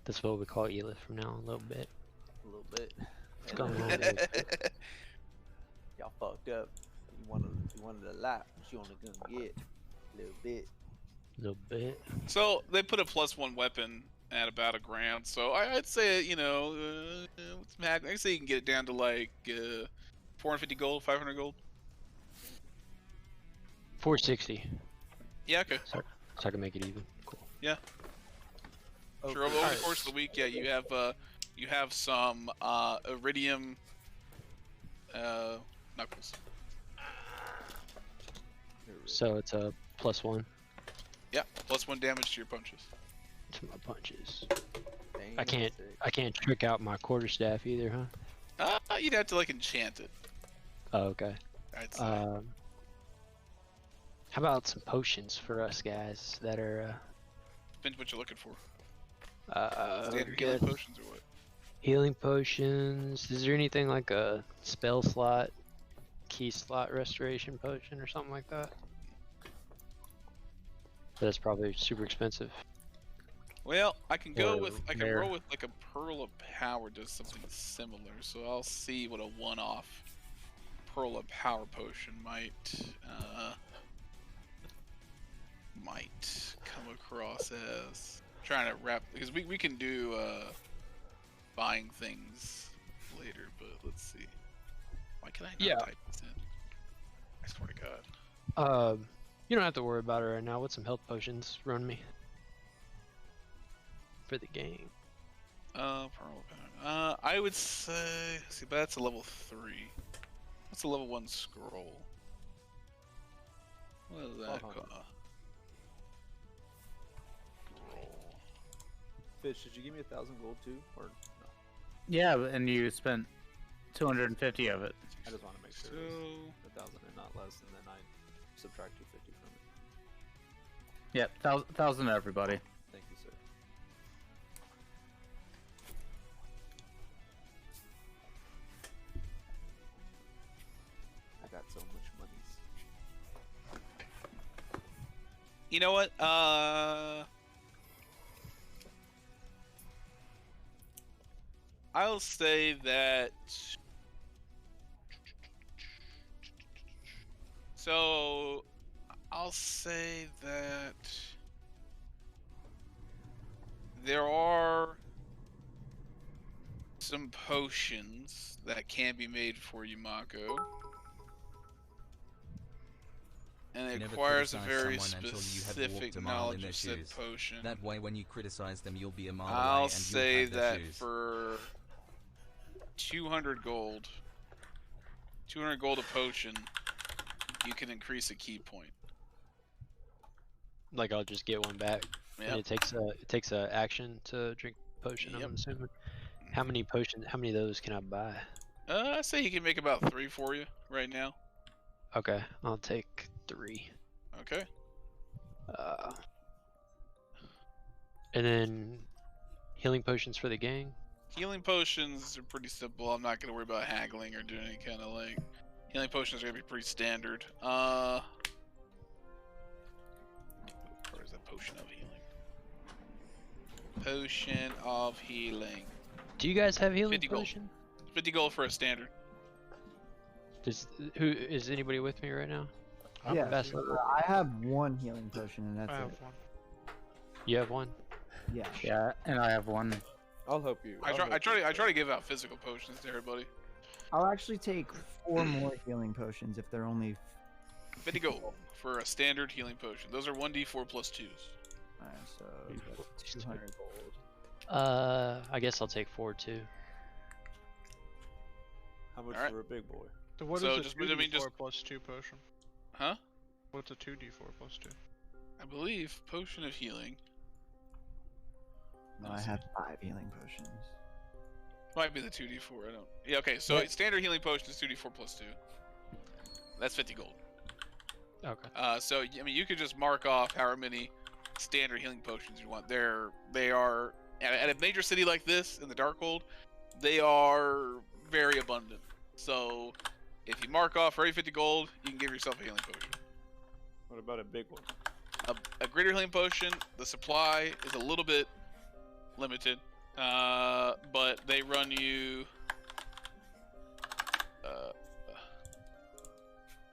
That's what we call Elith from now on, a little bit. A little bit. What's going on? A little bit. Y'all fucked up. You wanted a lot, but you only gonna get a little bit. A little bit. So they put a +1 weapon at about $1,000. So I'd say, you know, I'd say you can get it down to like 450 gold, 500 gold. 460. Yeah, okay. So I can make it even. Cool. Yeah. Sure. Over the course of the week, yeah, you have some iridium knuckles. So it's a +1 Yeah, +1 damage to your punches. to my punches. Dang, I can't trick out my quarterstaff either, huh? You'd have to like enchant it. Oh, okay. I'd say. How about some potions for us guys that are Depends what you're looking for. good. Standard healing potions or what? Healing potions. Is there anything like a spell slot, key slot restoration potion or something like that? That's probably super expensive. Well, I can go Or with rare. roll with like a Pearl of Power does something similar. So I'll see what a one-off Pearl of Power potion might come across as. Trying to wrap because we can do buying things later, but let's see. Why can I not type this in? I swear to God. You don't have to worry about it right now. What's some health potions? Run me for the game. Pearl of Power. I would say. See, but that's a level 3. That's a level 1 scroll. What is that called? Fish, did you give me 1,000 gold too, or no? Yeah, and you spent 250 of it. I just want to make sure it was 1,000 and not less, and then I subtract 250 from it. Yep, 1,000 everybody. Thank you, sir. I got so much monies. You know what? I'll say that. So, I'll say that there are some potions that can be made for you, Mako. And it requires a very specific knowledge of said potion. That way, when you criticize them, you'll be a mile I'll away and say you'll have their that shoes. for 200 gold, 200 gold a potion, you can increase a key point. Like I'll just get one back. Yep. And it takes a action to drink potion. Yep. I'm assuming. How many of those can I buy? I say you can make about 3 for you right now. Okay, I'll take 3. Okay. And then healing potions for the gang. Healing potions are pretty simple. I'm not gonna worry about haggling or doing any kind of like. Healing potions are gonna be pretty standard. Where is that potion of healing? Potion of healing. Do you guys have healing 50 gold. potion? 50 gold for a standard. Is anybody with me right now? Yeah, Best level. I have one healing potion, and that's I have it. one. You have one? Yeah. Yeah, and I have one. I'll help you. I try to give out physical potions to everybody. I'll actually take 4 more healing potions if they're only 50 gold for a standard healing potion. Those are 1d4 plus 2s. Alright, so that's 200 gold. I guess I'll take 4 too. How much Alright. for a big boy? So what So is just- a I mean, just- 2d4 plus 2 potion? Huh? What's a 2d4 plus 2? I believe potion of healing. No, I have 5 healing potions. Might be the 2d4. I don't. Yeah. Okay. So standard healing potion is 2d4 plus 2. That's 50 gold. Okay. So I mean, you could just mark off however many standard healing potions you want. They are at a major city like this in the Darkhold, they are very abundant. So if you mark off every 50 gold, you can give yourself a healing potion. What about a big one? A greater healing potion, the supply is a little bit limited, but they run you.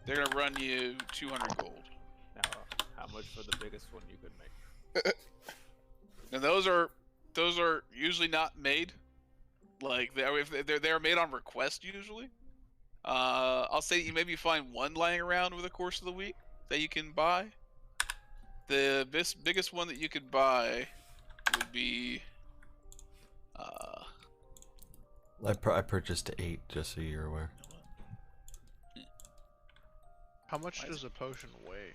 They're gonna run you 200 gold. Now, how much for the biggest one you could make? Now those are usually not made. Like they're made on request usually. I'll say you maybe find one lying around over the course of the week that you can buy. The biggest one that you could buy would be. I purchased 8, just so you're aware. How much does a potion weigh?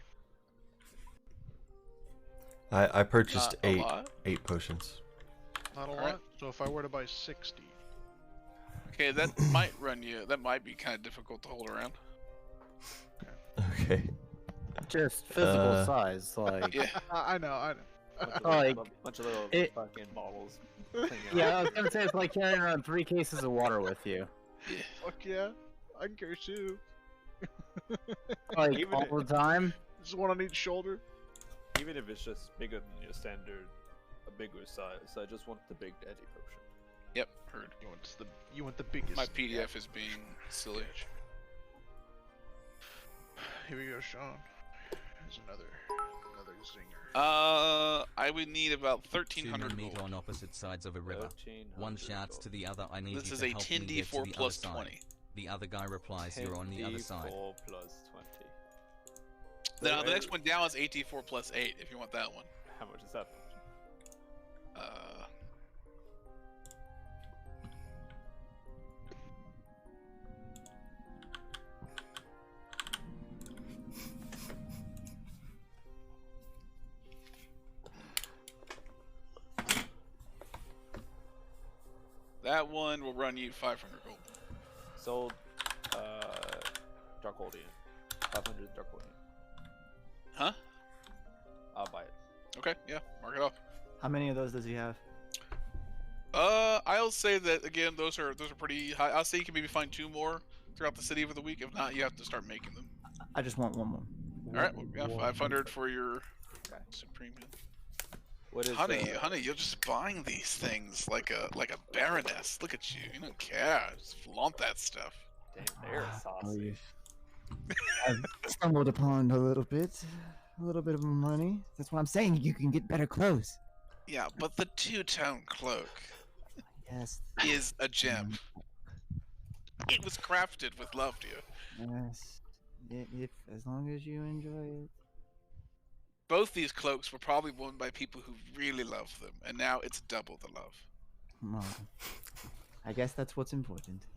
I purchased a 8 lot? 8 potions. Not a lot. So if I were to buy 60. Okay, that might run you. That might be kind of difficult to hold around. Okay. Just physical size, like. Yeah. I know. Like bunch of little fucking bottles. Yeah, I was gonna say it's like carrying around 3 cases of water with you. Fuck yeah, I can carry 2. Like all the time. Just one on each shoulder. Even if it's just bigger than your standard, a bigger size. I just want the big daddy potion. Yep, heard. You want the biggest. My PDF is being silly. Here we go, Sean. Here's another zinger. I would need about 1,300 Two men meet gold. on opposite sides of a river. One shouts to the other, "I need This you is to a help me get to 10d4 the plus other 20. side." The other guy replies, "You're on the other side." 10d4 plus 20. Now the next one down is 84 plus 8. If you want that one. How much is that? That one will run you 500 gold. Sold. Darkoldian. 500 Darkoldian. Huh? I'll buy it. Okay, yeah, mark it off. How many of those does he have? I'll say that again. Those are pretty high. I'll say you can maybe find 2 more throughout the city over the week. If not, you have to start making them. I just want one more. All right, well, yeah, 500 for your supreme. What is honey, you're just buying these things like a baroness. Look at you. You don't care. Just flaunt that stuff. Damn, they're saucy. I've stumbled upon a little bit of money. That's what I'm saying. You can get better clothes. Yeah, but the 2-tone cloak Yes. is a gem. It was crafted with love, dear. Yes. If as long as you enjoy it. Both these cloaks were probably worn by people who really loved them, and now it's double the love. Well, I guess that's what's important.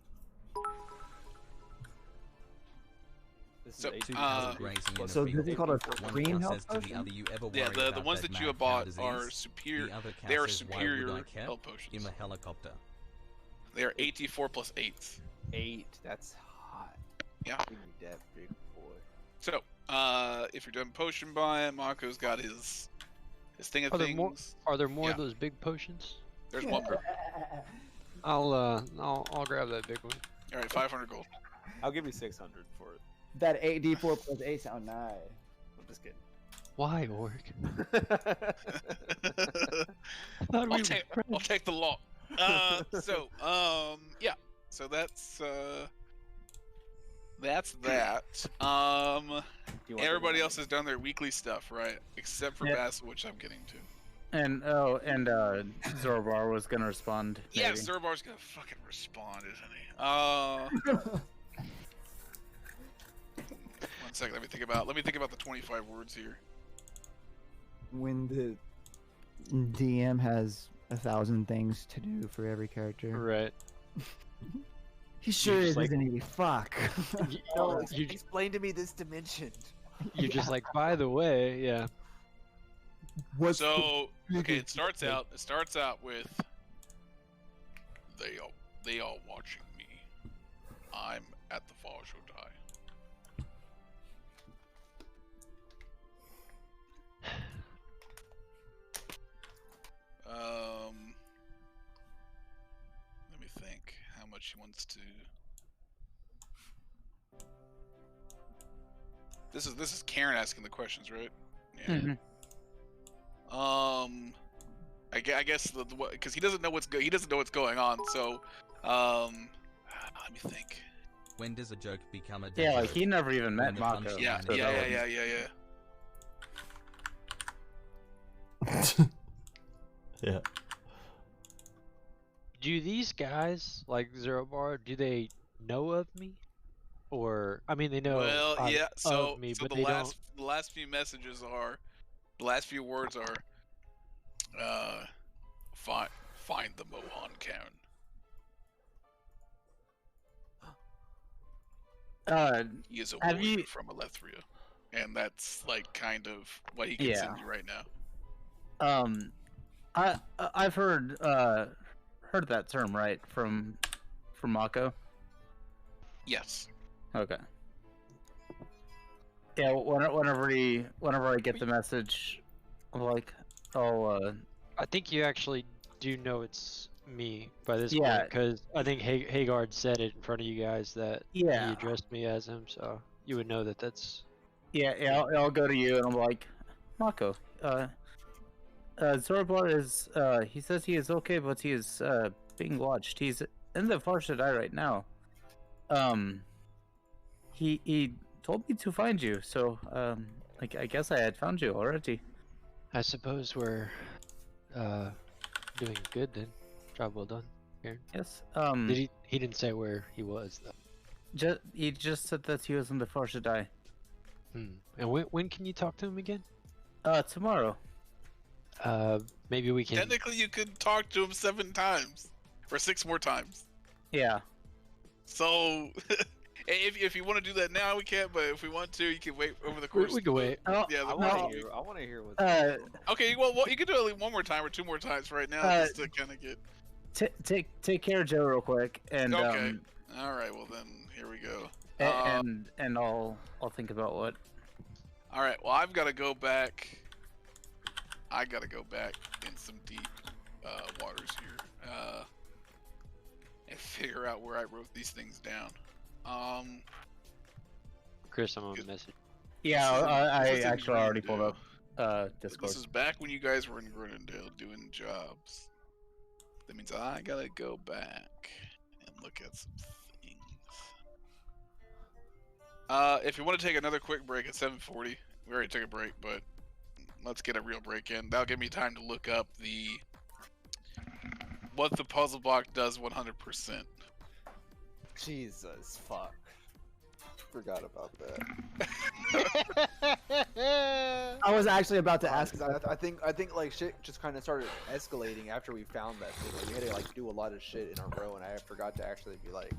So, so this is called a green health potion? Yeah, the ones that you have bought are superior. They are superior health potions. In a helicopter. They are 84 plus 8. 8. That's hot. Yeah. Give me that big boy. So, if you're done potion buying, Mako's got his thing of things. Are there more of those big potions? There's one more. I'll grab that big one. All right, 500 gold. I'll give you 600 for it. That 8d4 plus 8 sound nice. I'm just kidding. Why, Orc? I'll take the lot. Yeah. So that's that. Everybody else has done their weekly stuff, right? Except for Basil, which I'm getting to. And Zorbar was gonna respond. Yeah, maybe. Zorbar's gonna fucking respond, isn't he? One second, let me think about the 25 words here. When the DM has 1,000 things to do for every character. Right. He sure is, isn't he? Fuck. No, explain to me this dimension. You're just like, by the way, yeah. So okay, it starts out with they are watching me. I'm at the fall show die. Let me think how much he wants to. This is Karen asking the questions, right? Yeah. Mm-hmm. I guess because he doesn't know what's going on. So, let me think. When does a joke become a? Yeah, like he never even met When the Mako. punchline Yeah, is yeah. Yeah. Do these guys, like Zero Bar, do they know of me? Or, I mean, they know of me, but the they last few messages are, the last few words are, find the Mohan Karen. He is a warrior from Alethria, and that's like kind of what he can send you right now. I've heard that term, right, from Mako. Yes. Okay. Yeah, whenever I get the message, I'm like, I think you actually do know it's me by this Yeah. point, because I think Hagard said it in front of you guys that he Yeah. addressed me as him, so you would know that that's... Yeah, I'll go to you and I'm like, Mako, Zoroblar is, he says he is okay, but he is, being watched. He's in the Far Shaddai right now. He told me to find you, so, I guess I had found you already. I suppose we're, doing good then. Job well done, Aaron. Yes, He didn't say where he was, though. He just said that he was in the Far Shaddai. And when can you talk to him again? Tomorrow. Maybe we can... Technically, you could talk to him 7 times. Or 6 more times. Yeah. So, if you want to do that now, we can, but if we want to, you can wait over the course. We can wait. Yeah, I want to hear what. Okay, well, you can do it one more time or 2 more times right now, just to kind of get... Take care of Joe real quick, and okay. Alright, well then, here we go. And I'll think about what. Alright, well, I've got to go back. I got to go back in some deep waters here. And figure out where I wrote these things down. Chris, I'm on a message. Yeah, I actually already pulled up Discord. This is back when you guys were in Groenendale doing jobs. That means I gotta go back and look at some things. If you want to take another quick break at 7:40, we already took a break, but let's get a real break in. That'll give me time to look up what the puzzle block does 100%. Jesus fuck. Forgot about that. I was actually about to ask, because I think like shit just kind of started escalating after we found that thing. Like, we had to like do a lot of shit in a row, and I forgot to actually be like,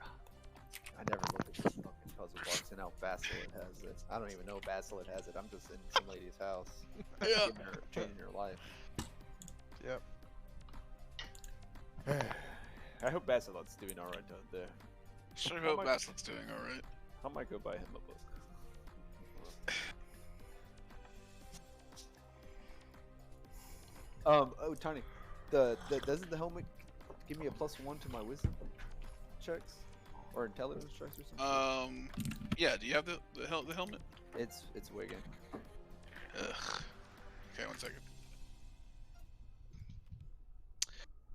I never looked at this fucking puzzle box, and now Basilit has it. I don't even know Basilit has it. I'm just in some lady's house, Yeah. changing her life. Yep. I hope Basilot's doing alright down there. Sure hope Basilot's doing alright. I might go buy him a book. Oh, Tiny, doesn't the helmet give me a +1 to my wisdom checks or intelligence checks or something? Yeah. Do you have the helmet? It's Wigan. Ugh. Okay, 1 second.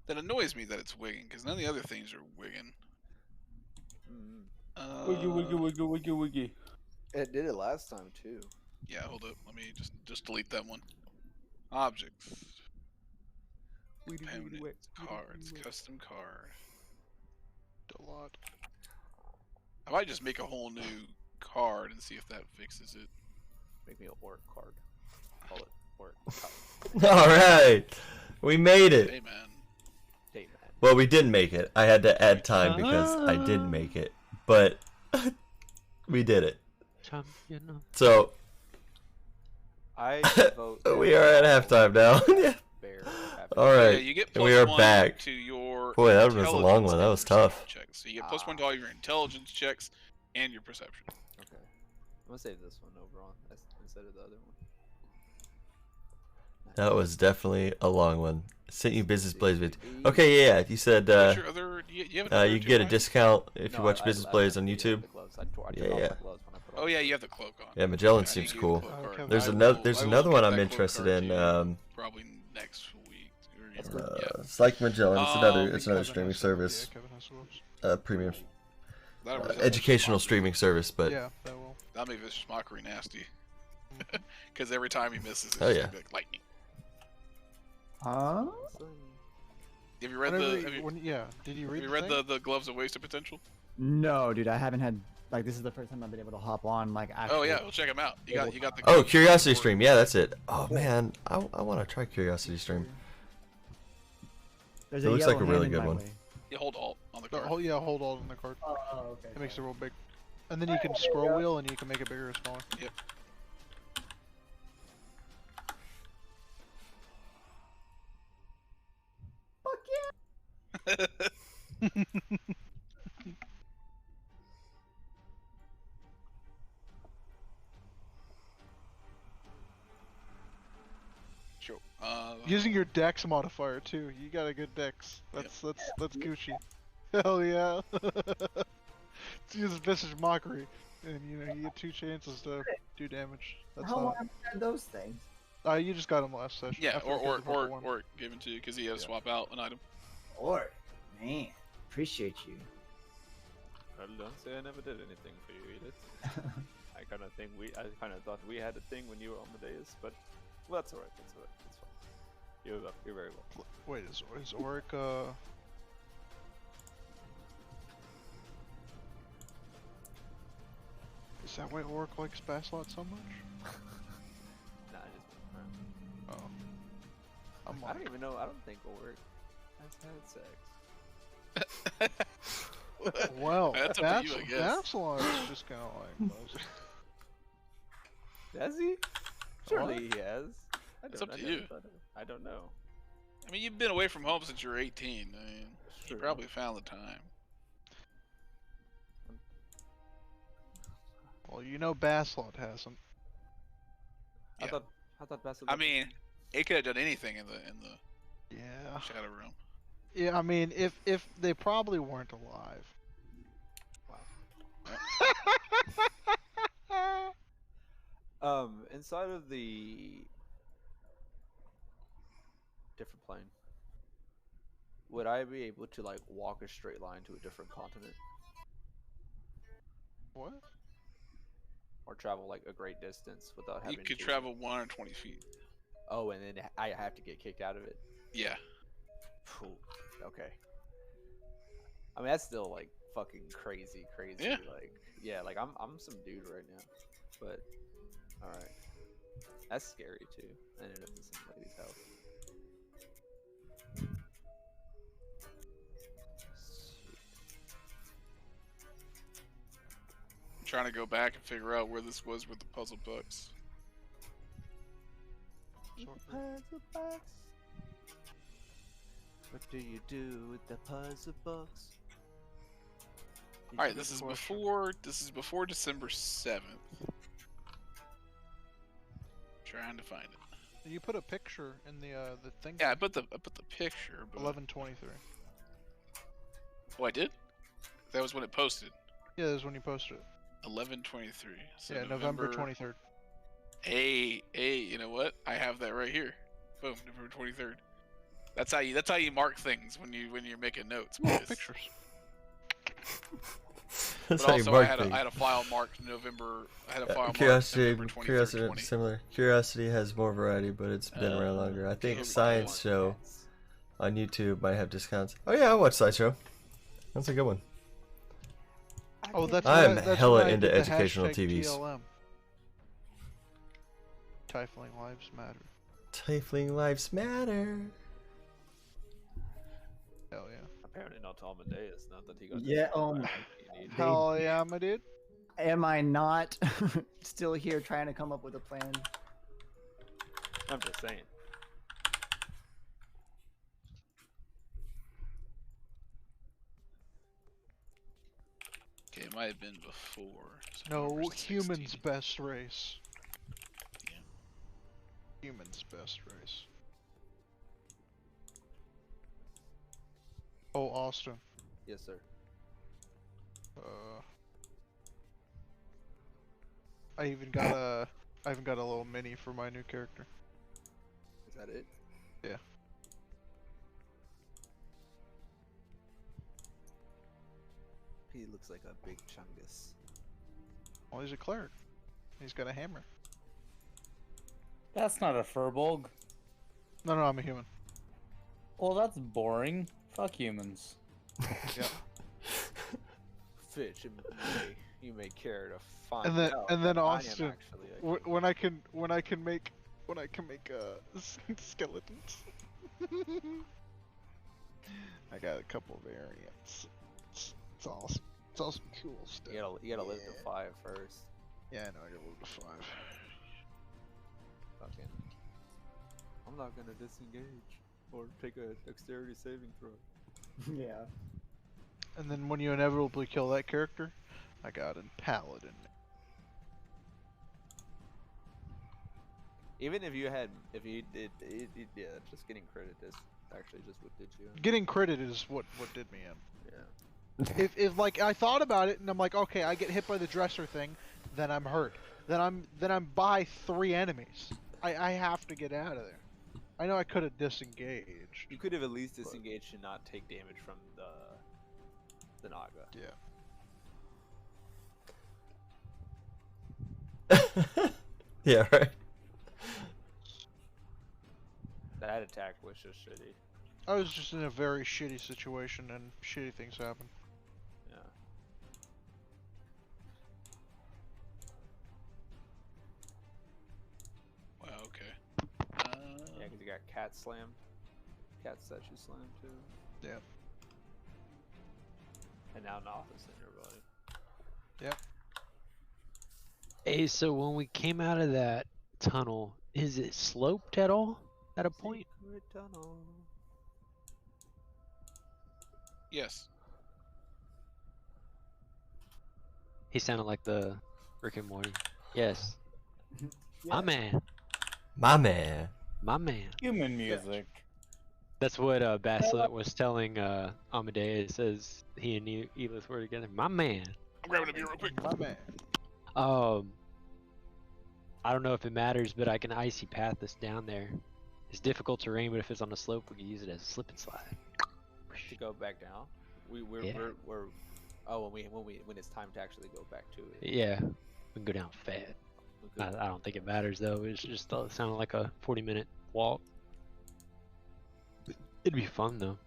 That annoys me that it's Wigan, because none of the other things are Wigan. Wiggy. It did it last time too. Yeah, hold up. Let me just delete that one. Objects. Permanent cards. Custom card. Delete. I might just make a whole new card and see if that fixes it. Make me a work card. Call it work. All right, we made it. Hey man. Hey man. Well, we didn't make it. I had to add time because I didn't make it, but we did it. Champion. So I vote. we are at halftime now. Yeah. Bear. All right. Yeah, you get we are +1 back. to your Boy, that was a long intelligence one. That and was tough. perception checks. So you get +1 to all your intelligence checks and your perception. Okay. I'm gonna save this one over on instead of the other one. That was definitely a long one. Sent you Business Blaze vid. Okay, yeah. You said What's your other, you have you get a discount if you watch Business Blaze on YouTube. Yeah. Oh yeah, you have the cloak on. Yeah, Magellan seems cool. There's another one I'm interested in. Probably next week. It's like Magellan. It's another streaming service. Premium. Educational streaming service, but yeah, that will. That'll make Vicious Mockery nasty. Because every time he misses, it's oh yeah. like lightning. Huh? Have you read the? Yeah. Did you read? Have you read the Gloves of Wasted Potential? No, dude. I haven't had. Like, this is the first time I've been able to hop on. Like, actually. Oh yeah, well check them out. You got the. Oh, Curiosity Stream. Yeah, that's it. Oh man, I want to try Curiosity Stream. It looks like a really good one. You hold Alt on the card. Hold Alt on the card. Oh, okay. It makes it real big. And then you can scroll wheel and you can make it bigger or smaller. Yep. Fuck yeah! Sure. Using your dex modifier too. You got a good dex. That's Gucci. Hell yeah. Let's use Vicious Mockery, and you get 2 chances to do damage. That's how long have you had those things? You just got them last session. Yeah, or given to you because he had to swap out an item. Or, man, appreciate you. I don't say I never did anything for you, Edith. I kind of thought we had a thing when you were on the dais, but well, that's alright. That's alright. That's fine. You're very well. Wait, is Auric Is that why Auric likes Basslot so much? Nah, I just. Oh. I don't even know. I don't think Auric has had sex. Well, that's up to you, I guess. Basslot is just kind of like. Has he? Surely he has. It's up to you. I don't know. I mean, you've been away from home since you were 18. I mean, you True. probably found the time. Well, you know Basslot hasn't. I thought Basslot. I mean, it could have done anything in the Yeah. shadow room. Yeah, I mean, if they probably weren't alive. Wow. Inside of the different plane, would I be able to like walk a straight line to a different continent? What? Or travel like a great distance without having You could to... travel 120 feet. Oh, and then I have to get kicked out of it? Yeah. Phew. Okay. I mean, that's still like fucking crazy. Yeah. Like, yeah, like I'm some dude right now. But, alright. That's scary too. I ended up in somebody's house. Trying to go back and figure out where this was with the puzzle books. Puzzle box. What do you do with the puzzle box? All right, this is before December 7th. Trying to find it. You put a picture in the thing. Yeah, I put the picture. But... 11/23. Oh, I did. That was when it posted. Yeah, that was when you posted it. 11/23. So yeah, November 23rd. Hey, you know what? I have that right here. Boom, November 23rd. That's how you mark things when you're making notes. Pictures. That's but how also, you mark I things. had a file marked November. I had a file Curiosity, marked November 23rd, Curiosity, 20. similar. Curiosity has more variety, but it's been around longer. I think Science Show on YouTube might have discounts. Oh yeah, I watch SciShow. That's a good one. Oh, that's I'm that's hella why I into did the educational hashtag TVs. TLM. Tiefling Lives Matter. Tiefling Lives Matter. Hell yeah. Apparently not to Amadeus, not that he got Yeah, Hell yeah, my dude. Am I not still here trying to come up with a plan? I'm just saying. Okay, it might have been before. So No, numbers humans 16. best race. Yeah. Humans best race. Oh, Austin. Yes, sir. I even got a little mini for my new character. Is that it? Yeah. He looks like a big chungus. Well, he's a cleric. He's got a hammer. That's not a furbolg. No, I'm a human. Well, that's boring. Fuck humans. Yeah. Fitch, you may care to find out. And then I am Austin, actually a when I can make skeletons. I got a couple variants. It's awesome. It's awesome, cool stuff. You gotta live to 5 first. Yeah, I know. I gotta live to 5. Fucking. I'm not gonna disengage or take a dexterity saving throw. Yeah. And then when you inevitably kill that character, I got a paladin. Even if you did, yeah, just getting credit is actually just what did you. Getting credit is what did me in. Yeah. If like I thought about it and I'm like, okay, I get hit by the dresser thing, then I'm hurt. Then I'm by 3 enemies. I have to get out of there. I know I could have disengaged. You could have at least disengaged and not take damage from the Naga. Yeah. Yeah, right. That attack was just shitty. I was just in a very shitty situation and shitty things happen. Yeah. Wow, okay. Yeah, because you got cat slammed. Cat statue slammed too. Yeah. And now Noth is in your body. Yep. Hey, so when we came out of that tunnel, is it sloped at all at a point? Secret tunnel. Yes. He sounded like the Rick and Morty. Yes. My Yes. man. My man. My man. Human music. That's what Basilet was telling Amadeus as he and Elith were together. My man. I'm grabbing a beer real quick. My man. I don't know if it matters, but I can icy path this down there. It's difficult terrain, but if it's on a slope, we can use it as a slip and slide. To go back down. We're when it's time to actually go back to it. Yeah, we can go down fast. I don't think it matters though. It's just it sounded like a 40-minute walk. It'd be fun though.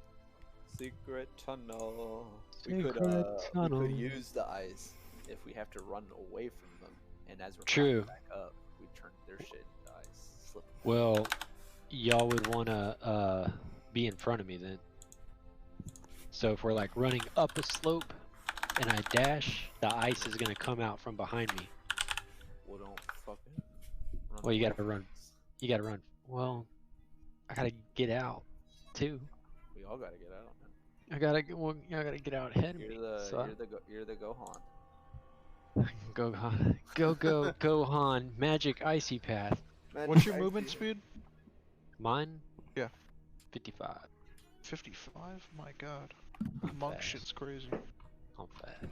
Secret tunnel. Secret We tunnel. could use the ice if we have to run away from them, and as we're True. climbing back up, we turn their shit into ice. Slip. Well, y'all would want to be in front of me then. So if we're like running up a slope and I dash, the ice is gonna come out from behind me. Well, don't fucking run. Well, you away gotta from run. us. You gotta run. Well, I gotta get out too. We all gotta get out. Man. I gotta get out ahead of me. So You're the Gohan. Gohan. Go Gohan. Magic icy path. What's your movement speed? Mine? Yeah. 55. 55? My god. I'm Monk fast. shit's crazy. I'm fat.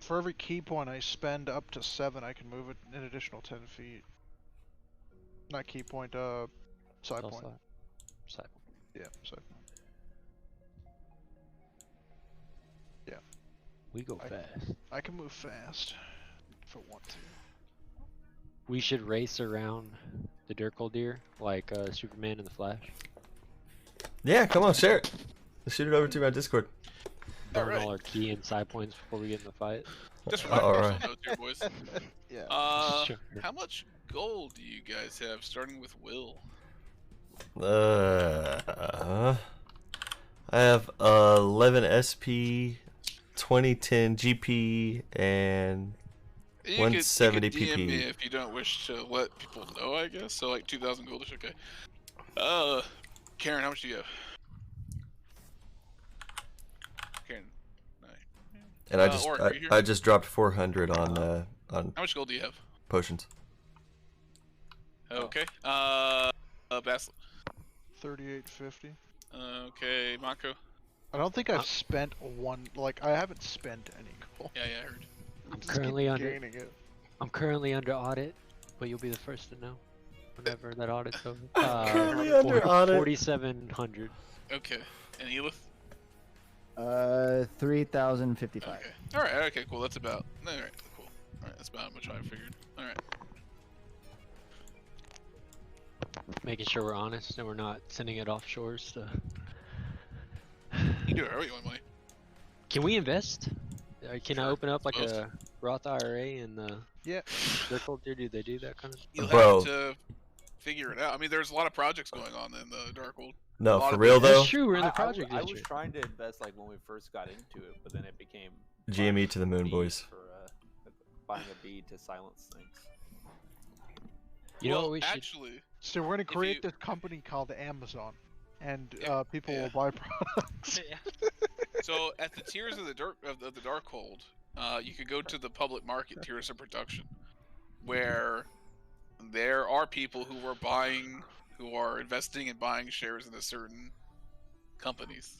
For every key point I spend up to 7, I can move it an additional 10 feet. Not key point, side Tell point. side. Side. Yeah, side point. Yeah. We go fast. I can move fast if I want to. We should race around the Dirkle Deer like Superman in the Flash. Yeah, come on, share it. Let's shoot it over to my Discord. Burn Alright. all our key and side points before we get in the fight. Just for my Alright. personal notes here, boys. Yeah. Sure. How much gold do you guys have, starting with Will? I have 11 SP, 2010 GP and You 170 could DM me PP. if you don't wish to let people know, I guess. So like 2,000 goldish, okay. Karen, how much do you have? Karen, And I just dropped 400 on how much gold do you have? potions. Okay. Basil. 38.50. Okay, Mako. I don't think I've spent one. Like I haven't spent any gold. Yeah, I heard. I'm Just currently keep under. gaining it. I'm currently under audit, but you'll be the first to know whenever that audit's over. Currently under audit. 4,700. Okay. And Elith? 3,055. Okay. Alright, okay, cool. That's about. Alright, cool. Alright, that's about how much I figured. Alright. Making sure we're honest and we're not sending it offshores to. You do it however you want money. Can we invest? Can I open up like Most. a Roth IRA in the Yeah. circle? Do they do that kind of? You'll Bro. have to figure it out. I mean, there's a lot of projects going on in the Dark World. No, A lot for of real people- though. That's true. We're in the I project was district. trying to invest like when we first got into it, but then it became GME to the moon, bees boys. For, buying a bee to silence things. You know well, what we should? actually, So we're gonna create you- this company called Amazon, and people yeah. will buy products. so at the tiers of the Darkhold, you could go to the public market tiers of production, where there are people who are investing and buying shares in a certain companies.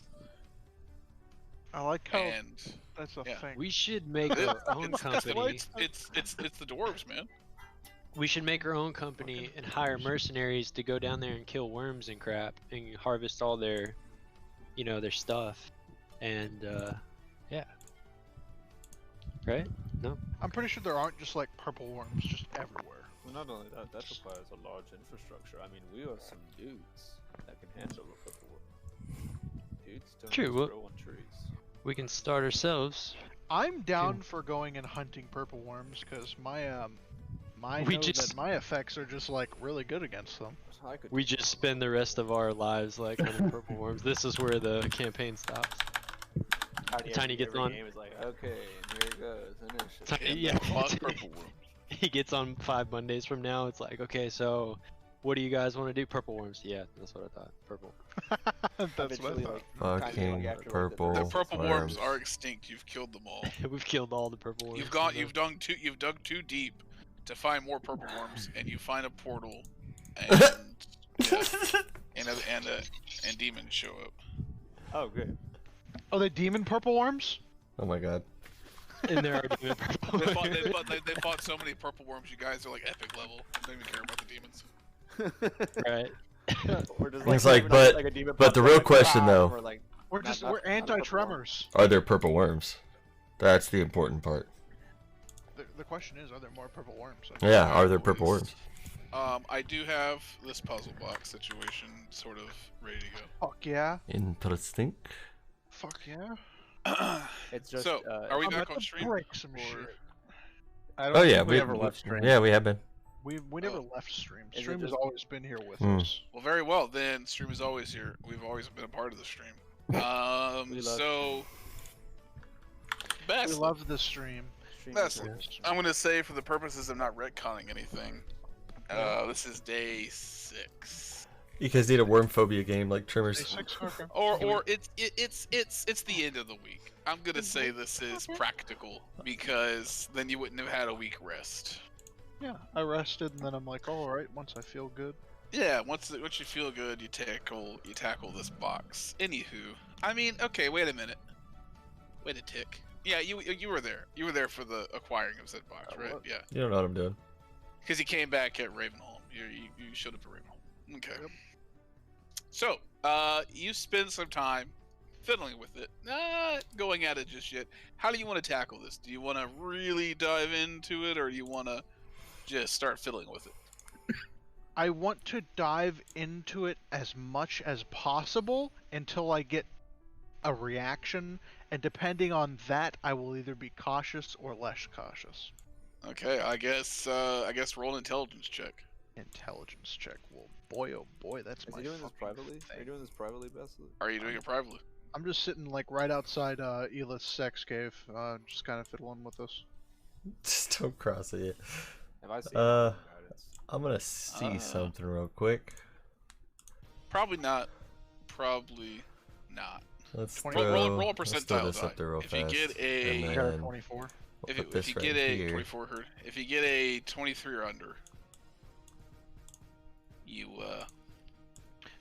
I like how And that's a yeah. thing. We should make our own company. It's the dwarves, man. We should make our own company and hire mercenaries to go down there and kill worms and crap and harvest all their, their stuff. And yeah. Right? No. I'm pretty sure there aren't just like purple worms just everywhere. Well, not only that, that requires a large infrastructure. I mean, we have some dudes that can handle a purple worm. Dudes don't True, just well- grow on trees. We can start ourselves. I'm down for going and hunting purple worms because my We know just- that my effects are just like really good against them. I could We just spend the rest of our lives like hunting purple worms. This is where the campaign stops. Tiny gets every on. Game is like, okay, and here it goes. Initiative. Tiny, Yeah, yeah. lost purple worm. He gets on 5 Mondays from now. It's like, okay, so what do you guys want to do? Purple worms. Yeah, that's what I thought. Purple. That's what I Eventually, thought. like, Fucking after, like, purple. The purple worms worms. are extinct. You've killed them all. We've killed all the purple worms. You've dug too deep to find more purple worms, and you find a portal, and and demons show up. Oh, good. Oh, the demon purple worms? Oh my god. And there are demon purple They worms. fought so many purple worms. You guys are like epic level. I don't even care about the demons. Right. Or just, It's like, even but- like a demon but pops the out real like, question, "Ah," though- Or like, We're Not- just not- we're not a purple worm. anti-tremors. Are there purple worms? That's the important part. The question is, are there more purple worms? Yeah, are there purple worms? I do have this puzzle box situation sort of ready to Fuck yeah. Interesting. Fuck yeah. go. It's just. So, are we I'm back about on to stream? break some Or- shit. I don't Oh think yeah, we ever left stream. Yeah, we have been. We never Oh. left stream. Is it Stream has just- always been here with Hmm. us. Well, very well. Then stream is always here. We've always been a part of the stream. We love So We best. love the stream. stream That's- is- I'm gonna say, for the purposes of not retconning anything, this is day 6. You guys need a worm phobia game like Day Tremors. 6, okay. Or it's the end of the week. I'm gonna say this is practical because then you wouldn't have had a week rest. Yeah, I rested and then I'm like, all right. Once I feel good. Yeah, once you feel good, you tackle this box. Anywho, I mean, okay, wait a minute. Wait a tick. Yeah, you were there. You were there for the acquiring of said box, right? what? Yeah, You don't know what I'm doing. because you came back at Ravenholm. You showed up at Ravenholm. Okay. Yep. So, you spend some time fiddling with it, not going at it just yet. How do you want to tackle this? Do you want to really dive into it, or do you want to just start fiddling with it? I want to dive into it as much as possible until I get a reaction, and depending on that, I will either be cautious or less cautious. Okay, I guess roll an intelligence check. Intelligence check. Well, boy, oh boy, that's Is my he doing this fucking privately? Are you thing. doing this privately, Besley? Are you doing it privately? I'm just sitting like right outside Elith's sex cave, just kind of fiddling with this. Just don't cross it. Have I seen I'm gonna see something real quick. Probably not. Probably not. Let's roll a let's percentile throw this die. up there real If fast. you get a, and I got a then 24. we'll put if this you right get a here. 24 hurt, if you get a 23 or under, you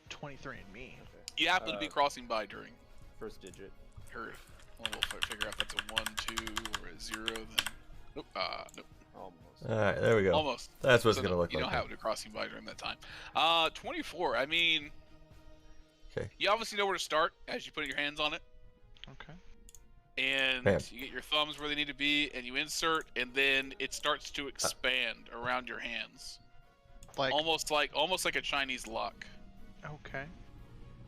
23 and me. you happen to be crossing by during first digit? her. Well, we'll figure out if that's a 1, 2, or a 0. Then nope. Nope. Almost. All right, there we go. Almost. That's what it's So gonna no, look you like. don't then. happen to be crossing by during that time. 24. I mean, Okay. you obviously know where to start as you put your hands on it. Okay. And Bam. you get your thumbs where they need to be, and you insert, and then it starts to expand around your hands, Like. almost like a Chinese lock. Okay.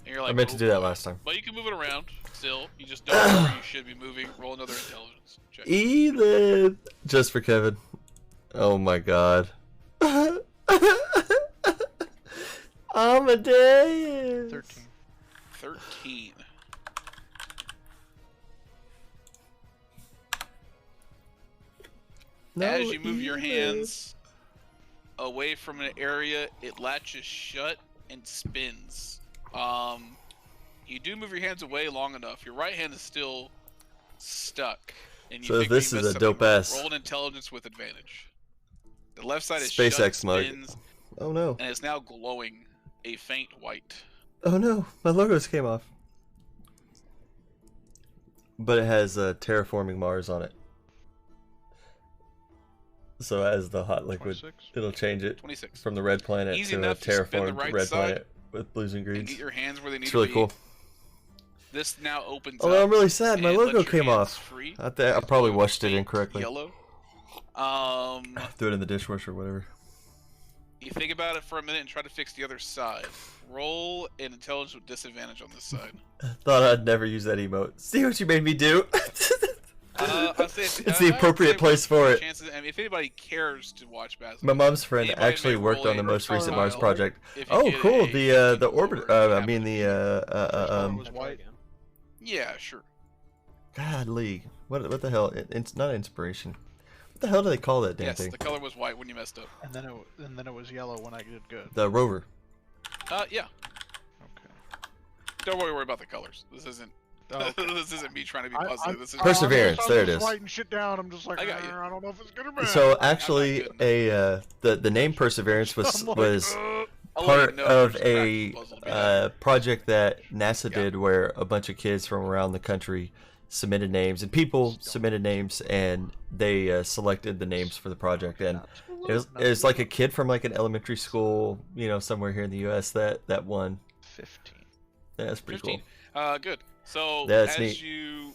And you're like, I meant to "Oh, do that boy." last time. But you can move it around still. You just don't know where you should be moving. Roll another intelligence check. Elith, just for Kevin. Oh my God. Amadeus. 13. 13. No, As you move your Elith. hands away from an area, it latches shut and spins. You do move your hands away long enough. Your right hand is still stuck. And you So think this you is messed a something dope wrong. ass Roll an intelligence with advantage. The left side is SpaceX shut, smug. spins, Oh no. and is now glowing a faint white. Oh no. My logos came off. But it has terraforming Mars on it. So as the hot liquid, 26. it'll change it 26. from the red planet Easy to a enough to spin the terraformed right red side planet with blues and And greens. get your hands where they need It's to really be. cool. This now opens Although up. I'm really sad, my and logo lets your came hands off. free. I It's probably blue, washed it faint incorrectly. Yellow. Threw it in the dishwasher or whatever. You think about it for a minute and try to fix the other side. Roll an intelligence with disadvantage on this side. Thought I'd never use that emote. See what you made me do? I'd say It's the appropriate place for it. Chances, I mean, if anybody cares to watch Basil, My mom's friend anybody actually may worked roll on the a most recent profile Mars project. if you Oh, get cool. a The 15 orbit. or I mean was white. Yeah, sure. Godly. What the hell? It's not inspiration. What the hell do they call that damn Yes, thing? the color was white when you messed up. And then it was yellow when I did good. The rover. Yeah. Okay. Don't worry about the colors. This isn't. Oh, okay. This isn't me trying to be positive. This is Perseverance, I'm there it just is. writing shit down. I'm just like, I got you. I don't know if it's good or bad. So actually, the name Perseverance was I'm like, was I'll let part you know of there's a a crack puzzle to be had. project that NASA did, where a bunch of kids from around the country submitted names, and people submitted names, and they selected the names for the project. And it was like a kid from like an elementary school, somewhere here in the U.S. that won. 15. Yeah, that's pretty 15. cool. Good. So That's as neat. you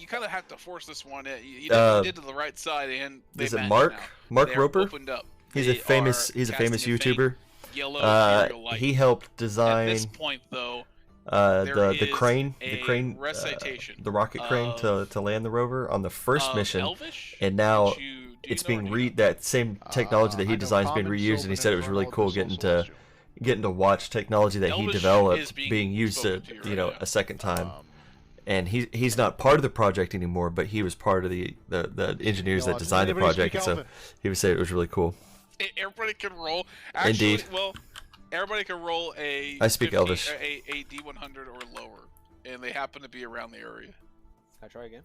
kind of have to force this one. You did to the right side, and they Is it match Mark? now. Mark They are Roper? opened up. He's They a famous are casting a faint YouTuber. Yellow ethereal light. He helped At design this point, though, the there crane, is the crane, a recitation the rocket crane to land the rover on the first of mission, Elvish, and now which do you it's know or being do you that same technology that I he know designed is being common, reused, and he said it was Sylvan, really and cool Celestial. getting to watch technology that he Elvish developed is being used spoken to right now. a second time. And he's not part of the project anymore, but he was part of the engineers that designed the project, and so he would say it was really cool. Everybody can roll. Actually, Indeed. well, everybody can roll a. I speak 15 Elvish. A D100 or lower, and they happen to be around the area. Can I try again?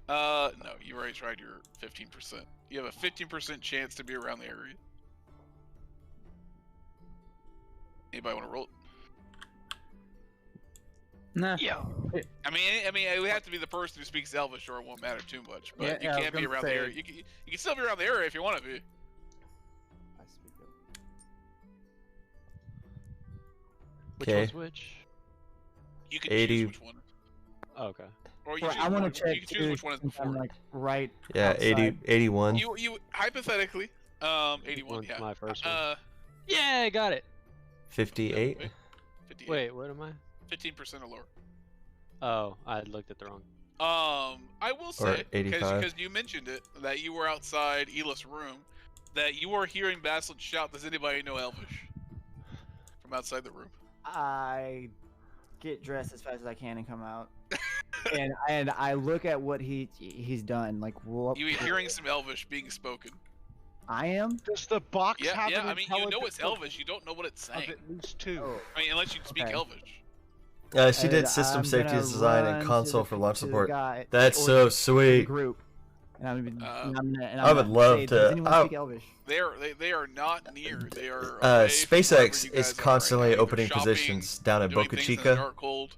No, you already tried your 15%. You have a 15% chance to be around the area. Anybody want to roll? Nah. Yeah. I mean, it would have to be the person who speaks Elvish, or it won't matter too much. But Yeah, you I was can't be gonna around the say- area. You can still be around the area if you want to be. I speak Elvish. Which Okay. one's which? You can 80. choose which one, Oh, okay. or you Well, choose I want one- to check You can choose too, which one is since I'm before. like right. Yeah, outside. 81. You hypothetically, 81. One's Yeah. my first one. 15%. Yeah, I got it. 58. 58. Wait, what am I? 15% or lower. Oh, I looked at the wrong. I will say, 85. because you mentioned it, that you were outside Elis' room, that you are hearing Basil shout, "Does anybody know Elvish?" from outside the room. get dressed as fast as I can and come out. and I look at what he's done. Like, what? You hearing some Elvish being spoken. I am. Does the box Yeah, have yeah. an I mean, you know it's intelligence Elvish. You don't know what it's of saying. at least 2? Oh, I mean, unless you speak okay. Elvish. She did system I'm safety gonna design run and to console the- for launch to the support. guy- That's or so the sweet. Group. And I'm I would love say, to- Does anyone I- speak Elvish? They are not near. They are. away from wherever SpaceX you is guys are constantly right now, either opening shopping, positions down in doing Boca things in the Chica. dark cold.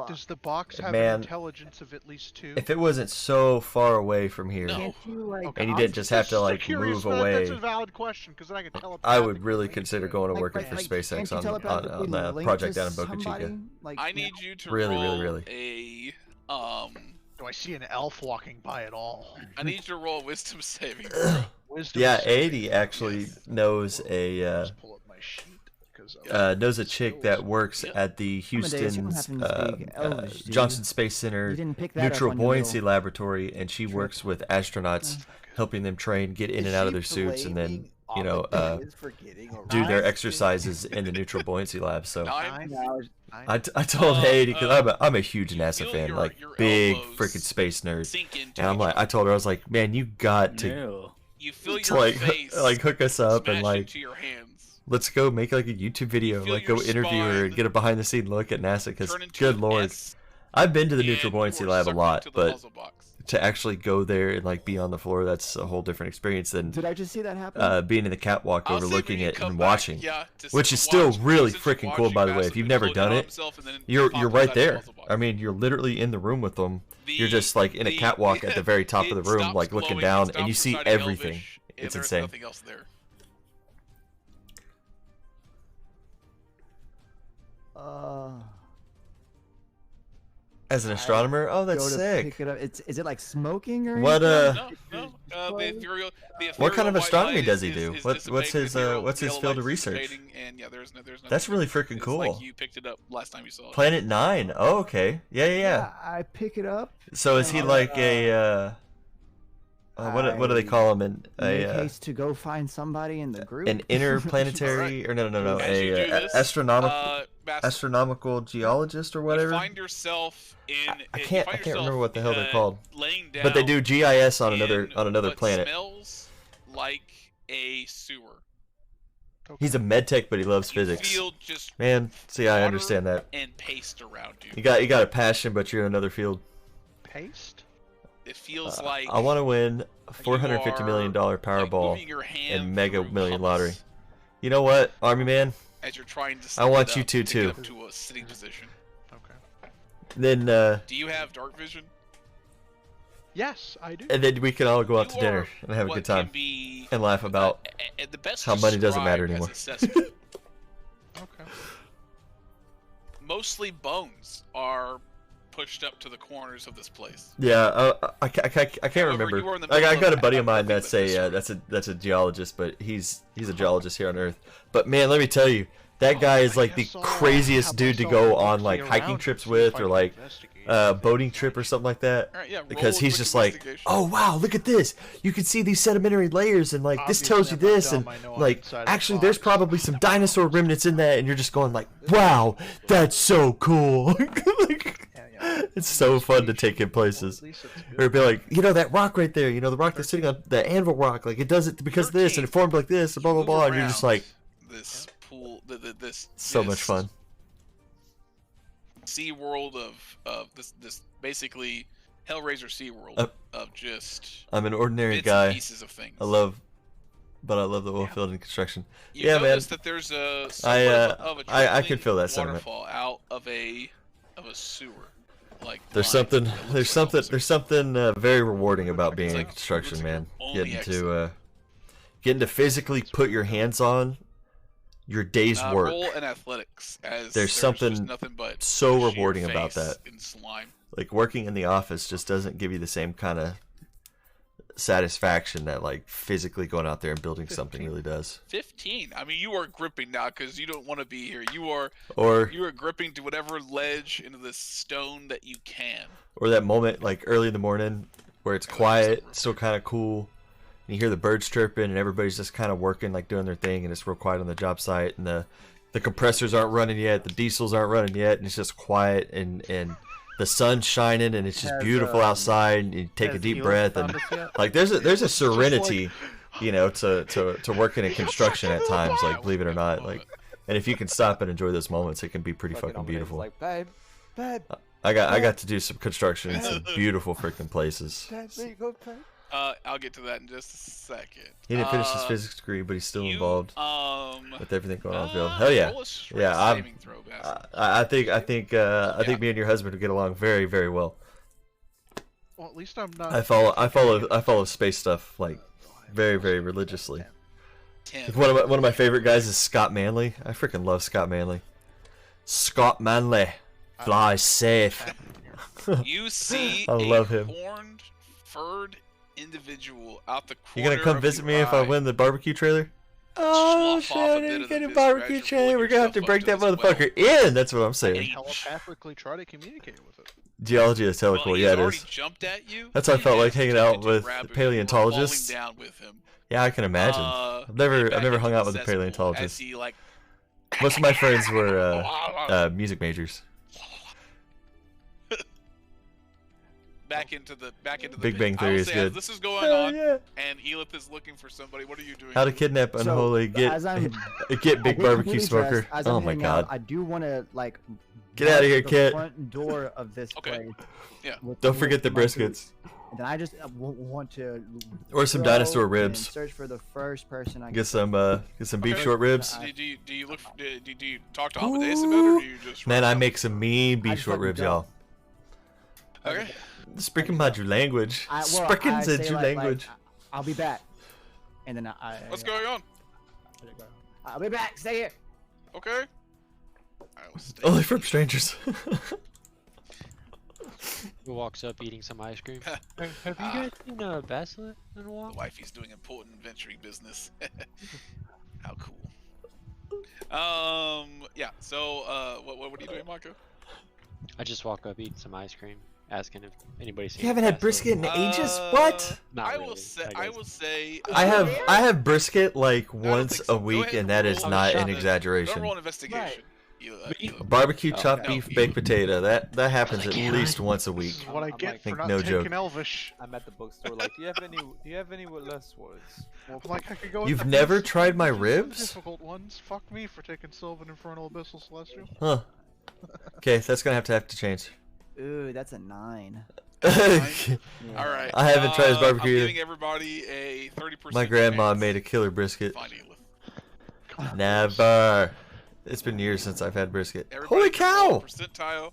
Does the box have Man, an intelligence of at least 2? If it wasn't so far away from here, No. Can't you, like, and you didn't just have to like curious, move but away, That's a valid question because then I could telepathically I would really link consider to it. going to Like- working like- for like, SpaceX can't you on telepathically the link project to down in Boca somebody? Chica. Like, I need you to Really, roll really. Do I see an elf walking by at all? I need you to roll a wisdom saving throw. Wisdom Yeah, saving. 80 actually knows a Just pull up my sheet because knows a chick that works Yep. at the Amadeus, you don't Houston's happen to speak Elvish, do you? Johnson Space Center You didn't pick that up Neutral on your Buoyancy little Laboratory, and she trip. works with astronauts, helping them train, get in and out of their suits, and then do their exercises in the Neutral Buoyancy Lab. So 9. I told Haiti because I'm a huge you NASA feel fan, your- like your big elbows freaking space nerd. Sink into And I'm each like, I told her, I was like, man, you got to No. You feel to your like face like hook us up and smash like into your hands. let's go make like a YouTube video, feel like go your interview her and spine get a behind the scene look at NASA. Because turn into good an lord, S, I've been to the and Neutral you Buoyancy are Lab a sucked lot, into the but puzzle box. to actually go there and like be on the floor, that's a whole different experience than Did I just see that happen? being in the catwalk I'll say when overlooking you it come and back, watching, yeah, to which sit is and still watch, really since you're freaking cool, by the way. watching If you've Massive never explode done on it, himself and then you're pop right inside the there. puzzle box. I mean, you're literally in the room with them. You're The- just like in a the- catwalk at the very top of it the room, stops like looking glowing, down, it and you stops see reciting everything. Elvish, and It's there's insane. nothing else there. As an astronomer, oh, that's Go to sick. pick it up. Is it like smoking or What No, no. The ethereal What kind of white astronomy light does he is- do? is What's dissipating, his ethereal what's his yellow field of light's research? dissipating, and yeah, there's nothing That's really there. freaking It's cool. Like you picked it up last time you saw it. Planet 9. Oh, okay. Yeah. I pick it up. So is he like a what do they call him? Make haste to go find somebody in the group. An interplanetary or no As you do this, astronomical geologist or whatever. You find yourself in. I can't remember what the hell they're called. Laying down But they do GIS on another what planet. Smells like a sewer. He's a medtech, but he loves physics. Feel just Man, see, I water understand that. and paste around you. You got a passion, but you're in another field. Paste? It feels like I want to win a $450 million Powerball moving your hand and Mega through Million hummus Lottery. You know what, Army Man? as you're trying to. I stand want up you to get too. up to a sitting position. Okay. Then Do you have dark vision? Yes, I do. and then we can all go out to You dinner are and have a what good time can be, and laugh about the best how money doesn't matter described anymore. as a cesspit. Okay. Mostly bones are pushed up to the corners of this place. Yeah, I can't However, remember. you were in the I middle got a of buddy of mine nothing that's but a that's a geologist, but he's a geologist here on Earth. But man, let me tell you, that guy is like the craziest dude to go on like hiking trips with, or like boating trip or something like that. All right, yeah, Because roll he's quick just like, investigation. oh wow, look at this! You can see these sedimentary layers, and like this Obviously, tells you I'm not this, and dumb, I know I'm like inside the actually, there's box. probably some dinosaur remnants in that, and you're just going like, wow, that's so cool. Like, it's so fun to take in places. Or it'd be like, you know, that rock right there, you know, the rock that's sitting on the anvil rock, like it does it because of this, and it formed like this, and blah blah Move blah, and you're just around like, this pool, this so much this fun. Sea world of this basically Hellraiser Sea world of just I'm an ordinary bits guy. and pieces of things. I love the oil field and construction. You yeah, man. notice that there's a somewhat of a I can feel that sentiment. waterfall out of a sewer. Like There's something very rewarding about being in construction, man. Getting to physically put your hands on your day's work. Roll and athletics. As There's something just nothing but so sheer rewarding about face that. and slime. Like working in the office just doesn't give you the same kind of satisfaction that like physically going out there and building something really does. 15. I mean, you are gripping now because you don't want to be here. You are gripping to whatever ledge into the stone that you can. Or that moment like early in the morning where it's quiet, still kind of cool. And you hear the birds chirping and everybody's just kind of working, like doing their thing, and it's real quiet on the job site, and the the compressors aren't running yet, the diesels aren't running yet, and it's just quiet and the sun's shining and it's just beautiful outside. And you take a deep breath and like there's a serenity, you know, to working in construction at times. Like believe it or not, like, and if you can stop and enjoy those moments, it can be pretty fucking beautiful. Like, babe. I got to do some construction in some beautiful freaking places. I'll get to that in just a second. He didn't finish his physics degree, but he's still involved with everything going on in the field. Hell yeah, yeah. I think me and your husband would get along very, very well. Well, at least I'm not. I follow space stuff like very, very religiously. One of my favorite guys is Scott Manley. I freaking love Scott Manley. Scott Manley, fly safe. You see I love him. Horned, furred individual out the corner. You gonna come visit me if I win the barbecue trailer? Oh shit! I didn't get a barbecue trailer. We're gonna have to break that motherfucker in. That's what I'm saying. Telepathically try to communicate with it. Geology is telecool. Yeah, it is. Jumped at you. That's how I felt like hanging out with paleontologists. Down with him. Yeah, I can imagine. I've never hung out with a paleontologist. Most of my friends were music majors. Back into the Big Bang Theory is good. This is going on, and Elith is looking for somebody. What are you doing? How to kidnap unholy? Get big barbecue smoker. Oh my god! I do want to like get out of here, kid. Front door of this place. Yeah. Don't forget the briskets. And then I just want to. Or some dinosaur ribs. Search for the first person I get some beef short ribs. Do you talk to Amadeus about it, or do you just? Man, I make some mean beef short ribs, y'all. Okay. Speaking about your language. Speaking your language. I'll be back. And then What's going on? I'll be back. Stay here. Okay. I will stay. Only from strangers. Who walks up eating some ice cream? Have you guys seen Basslet in a while? The wifey's doing important venturing business. How cool. Yeah. So, what are you doing, Marco? I just walk up eating some ice cream, asking if anybody's seen. You haven't had brisket in ages? What? I will say. I have brisket like once a week, and that is not an exaggeration. Roll an investigation. Barbecue, chopped beef, baked potato. That happens at least once a week. This is what I get for not no taking joke. Elvish. I'm at the bookstore. Like, do you have any with less words? Well, like I could go. You've never tried my ribs? Difficult ones. Fuck me for taking Sylvan Infernal Abyssal Celestial. Huh. Okay, that's gonna have to change. Ooh, that's a 9. All right. I haven't tried his barbecue. I'm giving everybody a 30%. My grandma made a killer brisket. Never. It's been years since I've had brisket. Everybody Holy cow! Percentile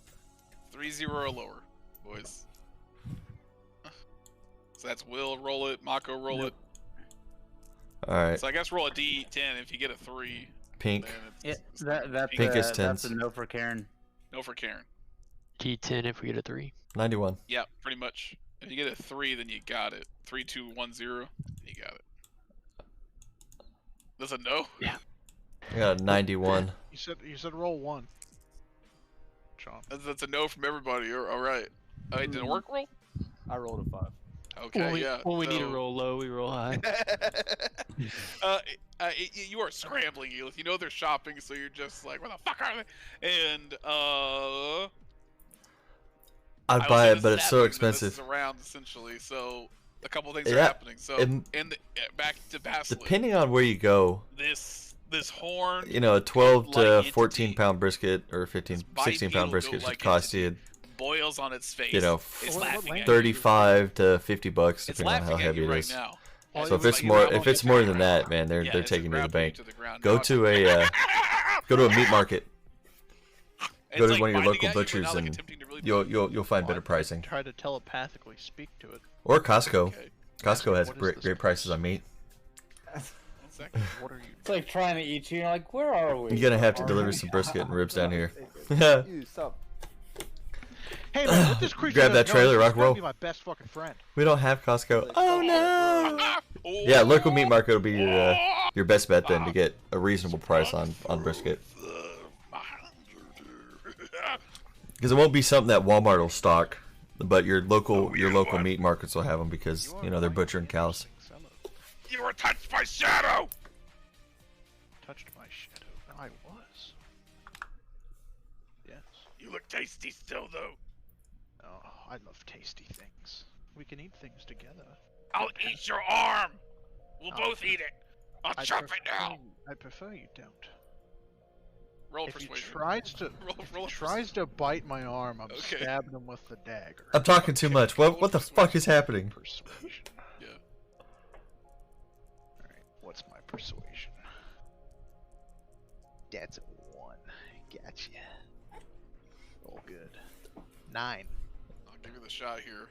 30 or lower, boys. So that's Will roll it, Mako roll it. All right. So I guess roll a D10 if you get a 3. Pink. Pink is 10s. That's a no for Karen. No for Karen. D10 if we get a 3. 91. Yeah, pretty much. If you get a 3, then you got it. 3, 2, 1, 0. You got it. That's a no? Yeah. I got a 91. You said roll 1. John. That's a no from everybody. All right. Did it work roll? I rolled a 5. Okay, When we need to roll low, we roll high. You are scrambling, Elith. You know they're shopping, so you're just like, where the fuck are they? And I'd buy it, but it's so expensive. This is around essentially, so a couple things are happening. So back to Basslet. Depending on where you go, this horn, you know, a 12 to 14 pound brisket or 15, 16 pound brisket should cost you, boils on its face. you know, it's 35 to $50 depending on how heavy it is. So if it's more than that, man, they're taking you to the bank. Go to a meat market. Go to one of your local butchers and you'll find better pricing. Try to telepathically speak to it. Or Costco. Costco has great prices on meat. What are you? It's like trying to eat you. You're like, where are we? You're gonna have to deliver some brisket and ribs down here. Hey man, what this creature Grab that trailer, rock and roll. Be my best fucking friend. We don't have Costco. Oh no! Yeah, local meat market will be your best bet then to get a reasonable price on brisket. Because it won't be something that Walmart will stock, but your local meat markets will have them because you know they're butchering cows. You were touched by shadow. Touched my shadow. I was. Yes. You look tasty still, though. Oh, I love tasty things. We can eat things together. I'll eat your arm. We'll both eat it. I'll chop it now. I prefer you don't. Roll if persuasion. he tries to bite my arm, I'm stabbing him with the dagger. I'm talking too much. What the fuck is happening? Persuasion. Yeah. Alright, what's my persuasion? That's a 1. Gotcha. All good. 9. I'll give you the shot here.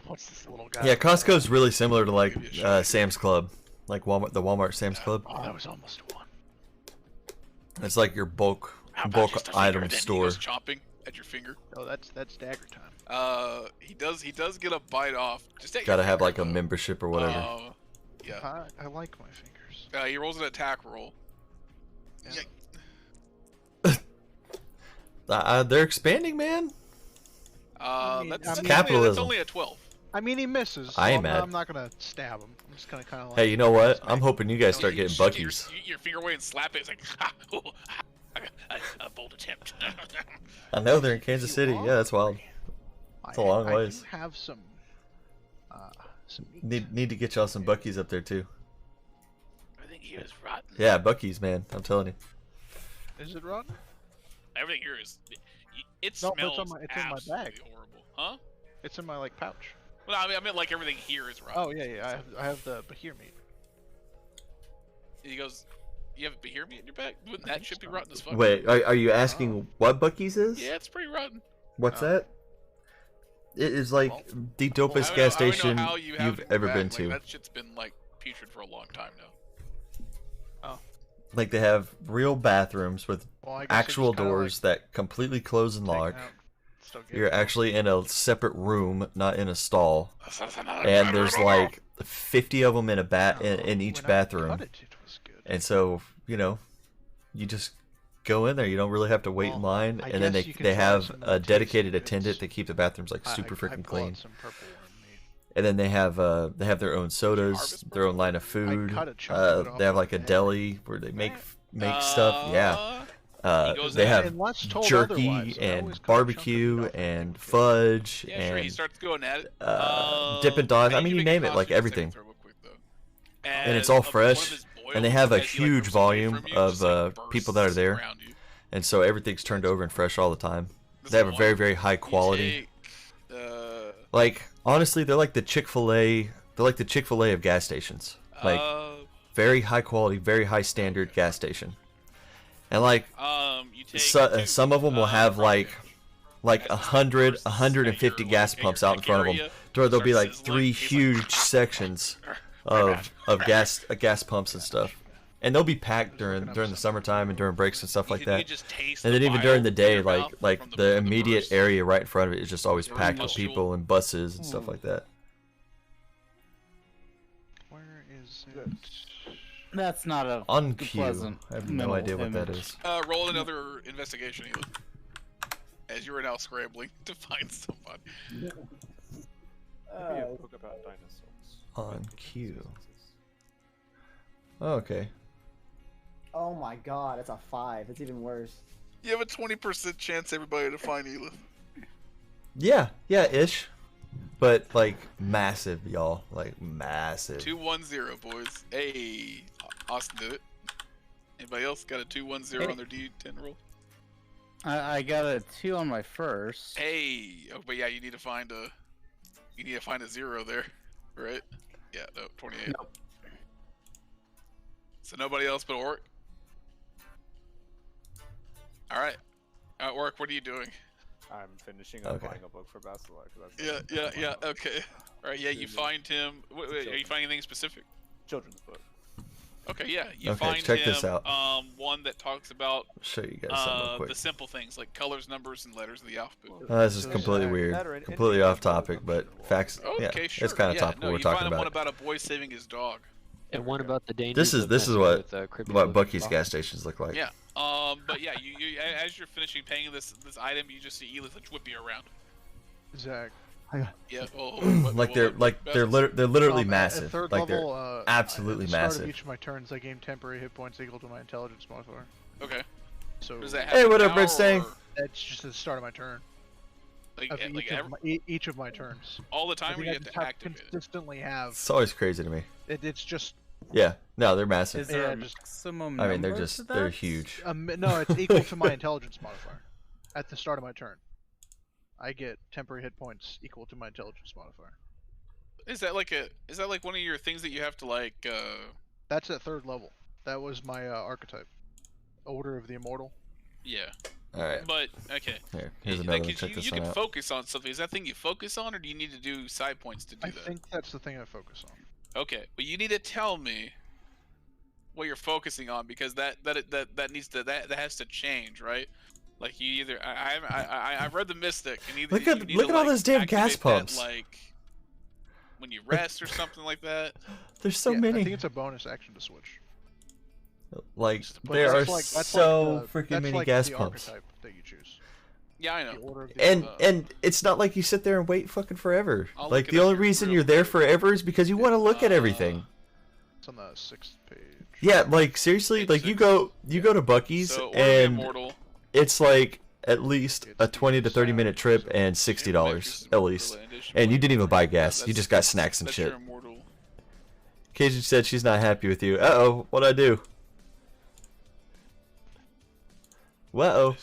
What's this little guy? Yeah, Costco's really similar to like Sam's Club, like Walmart, the Walmart Sam's Club. Oh, that was almost a 1. It's like your bulk item store. He chomping at your finger. Oh, that's dagger time. He does get a bite off. Just take Gotta have like a membership or whatever. Yeah. I like my fingers. He rolls an attack roll. Yeah. They're expanding, man. That's capitalism. That's only a 12. I mean, he misses. I ain't so mad. I'm not gonna stab him. I'm just gonna kind of like. Hey, you know what? I'm hoping you guys start getting Shoot Buckies. your finger away and slap it. It's like, a bold attempt. I know they're in Kansas City. Yeah, that's wild. It's a long ways. I do have some meat. Need to get y'all some Buckies up there too. Everything here is rotten. Yeah, Buckies, man. I'm telling you. Is it rotten? Everything here is. It No, smells it's in my bag. horrible. Huh? It's in my like pouch. Well, I mean like everything here is rotten. Oh yeah. I have the Bahir meat. He goes, "You have Bahir meat in your bag? Wouldn't that shit be rotten as fuck?" Wait, are you asking what Buckies is? Yeah, it's pretty rotten. What's that? It is like the dopest gas station you've ever been to. That shit's been like putrid for a long time now. Oh. Like they have real bathrooms with actual doors that completely close and lock. You're actually in a separate room, not in a stall. And there's like 50 of them in in each bathroom. And so, you know, you just go in there. You don't really have to wait in line. And then they have a dedicated attendant to keep the bathrooms like super freaking clean. And then they have their own sodas, their own line of food. They have like a deli where they make stuff. Yeah. They have jerky and barbecue and fudge and he starts going at it. Dippin' Dots. I mean, you name it, like everything. And it's all fresh. And they have a huge volume of people that are there. And so everything's turned over and fresh all the time. They have a very, very high quality. Like, honestly, they're like the Chick-fil-A. They're like the Chick-fil-A of gas stations. Like, very high quality, very high standard gas station. And like, some of them will have like 100, 150 gas pumps out in front of them. There'll be like 3 huge sections of gas pumps and stuff. And they'll be packed during the summertime and during breaks and stuff like that. And then even during the day, like the immediate area right in front of it is just always packed with people and buses and stuff like that. Where is it? That's not a on cue. pleasant. I have no idea what that is. Roll another investigation, Eli. As you are now scrambling to find somebody. Maybe a book about dinosaurs. On cue. Oh, okay. Oh my god, it's a 5. It's even worse. You have a 20% chance, everybody, to find Eli. Yeah, ish. But like massive, y'all. Like massive. 210, boys. Hey, Austin did it. Anybody else got a 210 on their D10 roll? I got a 2 on my first. Hey, oh, but yeah, you need to find a 0 there, right? Yeah, no, 28. Nope. So nobody else but Orc. All right, Orc, what are you doing? I'm finishing up buying a book for Basilar. Yeah. Okay. All right. Yeah, you find him. Wait, are you finding anything specific? Children's book. Okay. Yeah, you Okay, find check him. this out. One that talks about I'll show you guys something real quick. the simple things like colors, numbers, and letters of the alphabet. This is completely weird, completely off topic, but facts. Okay, Yeah, sure. it's kind of yeah, topical. no, We're you talking find about. one about a boy saving his dog. And one about the dangers. This is what what Bucky's gas stations look like. Yeah. But yeah, you as you're finishing paying this item, you just see Elith whip you around. Zach, Yeah. they're literally At massive. third Like level, they're absolutely at the start massive. of each of my turns, I gain temporary hit points equal to my intelligence modifier. Okay. So Does that Hey, happen what up, now, Rich Stang? or, that's just at the start of my turn. Like, Of like each of my turns. all the I time, or think you I have just to activate it? consistently have. It's always crazy to me. It's just. Yeah, no, they're massive. Is there Yeah, a just- maximum I mean, they're number just to they're that? huge. No, it's equal to my intelligence modifier. At the start of my turn, I get temporary hit points equal to my intelligence modifier. Is that like one of your things that you have to like? That's at third level. That was my archetype, Order of the Immortal. Yeah. All right. But okay. Here's another one. Check this you one can out. focus on something. Is that thing you focus on, or do you need to do side points to do I that? think that's the thing I focus on. Okay, but you need to tell me what you're focusing on, because that has to change, right? Like you either I've read the Mystic, and either Look you at need look to, at all like, those damn gas activate that, pumps. like when you rest or something like that. There's so Yeah, many. I think it's a bonus action to switch. Like But there are that's so like freaking that's many like gas the pumps. archetype that you choose. Yeah, I know. The Order of the And it's not like you sit there and wait fucking forever. I'll Like look it the up only here reason real you're there quick. forever is because you want to look at everything. It's on the 6th page. Yeah, like seriously, Page like you 6. go to Bucky's So, Order of the and Immortal. it's like at least a 20 to 30 minute trip and $60 at least. And you didn't even buy gas. You just got snacks and That's shit. your immortal. Cajun said she's not happy with you. Uh-oh, what'd I do? Uh-oh.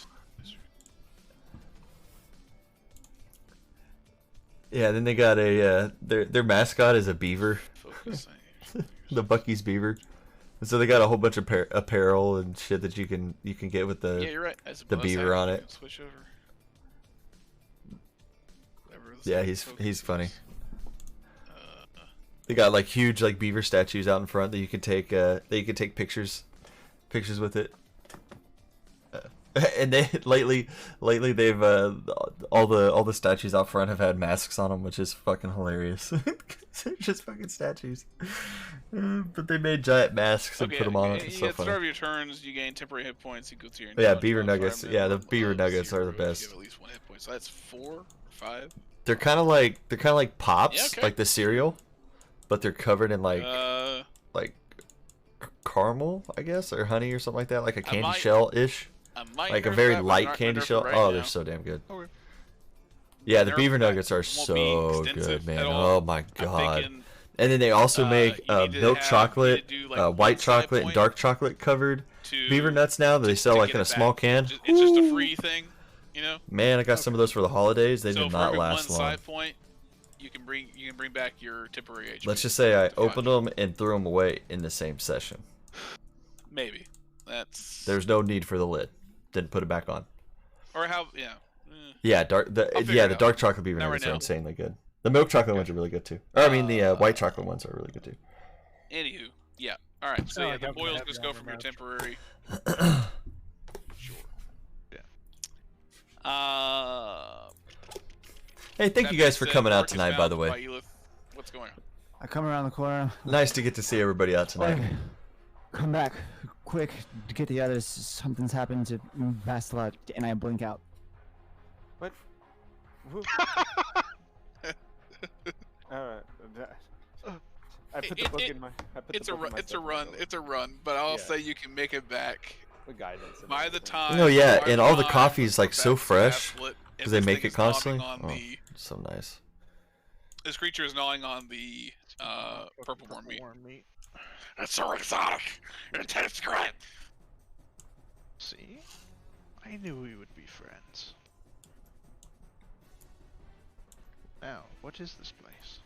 Yeah, then they got a their mascot is a beaver. Focus on The Bucky's beaver. And so they got a whole bunch of apparel and shit that you can get with Yeah, you're right. the beaver on it. Switch over. Yeah, he's funny. They got like huge like beaver statues out in front that you can take pictures with it. And they lately they've all the statues out front have had masks on them, which is fucking hilarious. They're just fucking statues. But they made giant masks and put them on. It's so At the start of funny. your turns, you gain temporary hit points equal to your. Yeah, intelligence beaver modifier nuggets. Yeah, the minimum beaver of nuggets are 0 the if you best. have at least 1 hit point. So that's 4 or 5. They're kind of like pops, Yeah, okay. like the cereal, but they're covered in like caramel, I guess, or honey or something like that, like a candy shell ish. Like a very light candy shell. Oh, they're so damn good. Okay. Yeah, the They're- beaver nuggets are won't be so extensive good, man. at all. Oh my I'm god. thinking, And then they also make you need to milk have- chocolate, you need to do, like, white one side chocolate, and point dark chocolate covered to- beaver nuts now that they sell to like get in a it small back. can. It's just a Woo! free thing, you know. Man, I got some of those for the holidays. They So did for not every last one long. side point, you can bring back your temporary HP. Let's just say I to 5. opened them and threw them away in the same session. Maybe that's. There's no need for the lid. Didn't put it back on. Or how? Yeah. Yeah, I'll figure the it out. dark chocolate beaver Not nuggets right are now. insanely good. The milk chocolate ones are really good too. Or I mean the white chocolate ones are really good too. Anywho, yeah. All right. So Oh, yeah, I the got the boils happy just go hour from your match. temporary. Sure. Yeah. Hey, thank That you guys being for said, coming out Marcus tonight, by Mount the way. by Elith. What's going on? I come around the corner. Nice to get to see everybody out tonight. Okay. Come back quick to get the others. Something's happened to Bastelot, and I blink out. What? Alright. I put the book in my. It's a run. It's a run. But I'll Yeah. say you can make it back With guidance. and by the everything. time. Oh yeah, by and the all the time coffee is like we're so back to fresh Gaslit, and because they this make thing it is gnawing constantly. on Oh, the- so nice. This creature is gnawing on the purple worm meat. meat. It's so exotic. It tastes great. See? I knew we would be friends. Now, what is this place?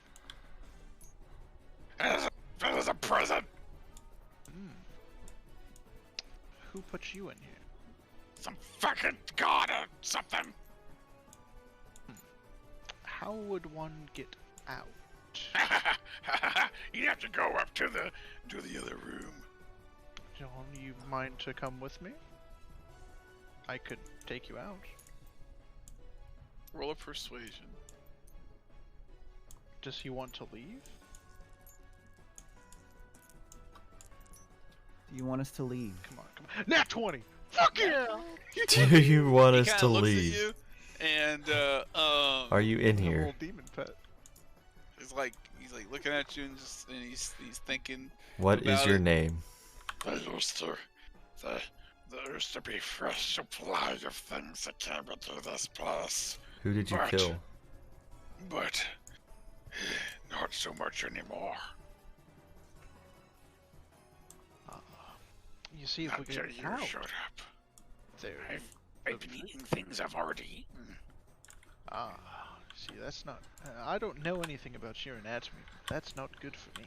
It is a prison. Who put you in here? Some fucking god or something. How would one get out? You have to go up to the other room. Don't you mind to come with me? I could take you out. Roll a persuasion. Does he want to leave? Do you want us to leave? Come on, come on. Nat 20! Fuck yeah! Do you want He us kinda to looks leave? At you, And Are you in A here? little demon pet. he's like looking at you and he's thinking. What is about your it. name? There used to be fresh supply of things that came into this place. Who did you But- kill? But not so much anymore. You see if Not we till can. you Ow. showed up. There. I've been eating things I've already eaten. Ah, see, that's not. I don't know anything about your anatomy. But that's not good for me.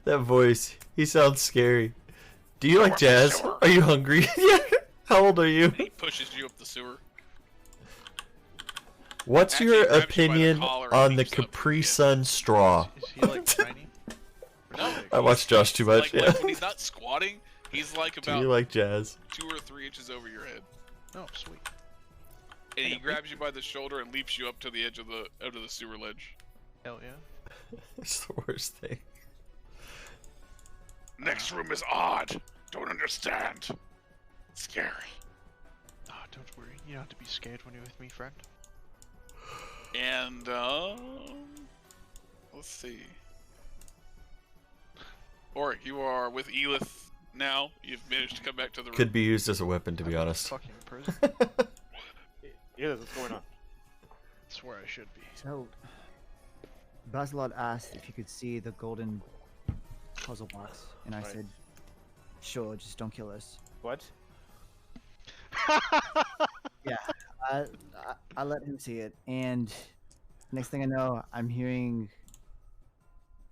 That voice. He sounds scary. Do you like What jazz? sewer? Are you hungry? Yeah. How old are you? He pushes you up the sewer. What's Actually, your he grabs you by the opinion collar and on the leaps up. Capri Sun straw? Is he like tiny? No, I watched Josh too much. like, Yeah. like when he's not squatting, he's like Do about you like jazz? 2 or 3 inches over your head, Oh, sweet. and he grabs you by the shoulder and leaps you up to the edge of the sewer ledge. Hell yeah. It's the worst thing. Next room is odd. Don't understand. Scary. Ah, don't worry. You don't have to be scared when you're with me, friend. And let's see. Or you are with Elith now. You've managed to come back to the room. Could be used as a weapon, to be I'm in honest. Fucking prison. Yeah, what's going on? That's where I should be. So, Basilot asked if you could see the golden puzzle box, and I Right. said, "Sure, just don't kill us." What? Yeah, I let him see it, and next thing I know, I'm hearing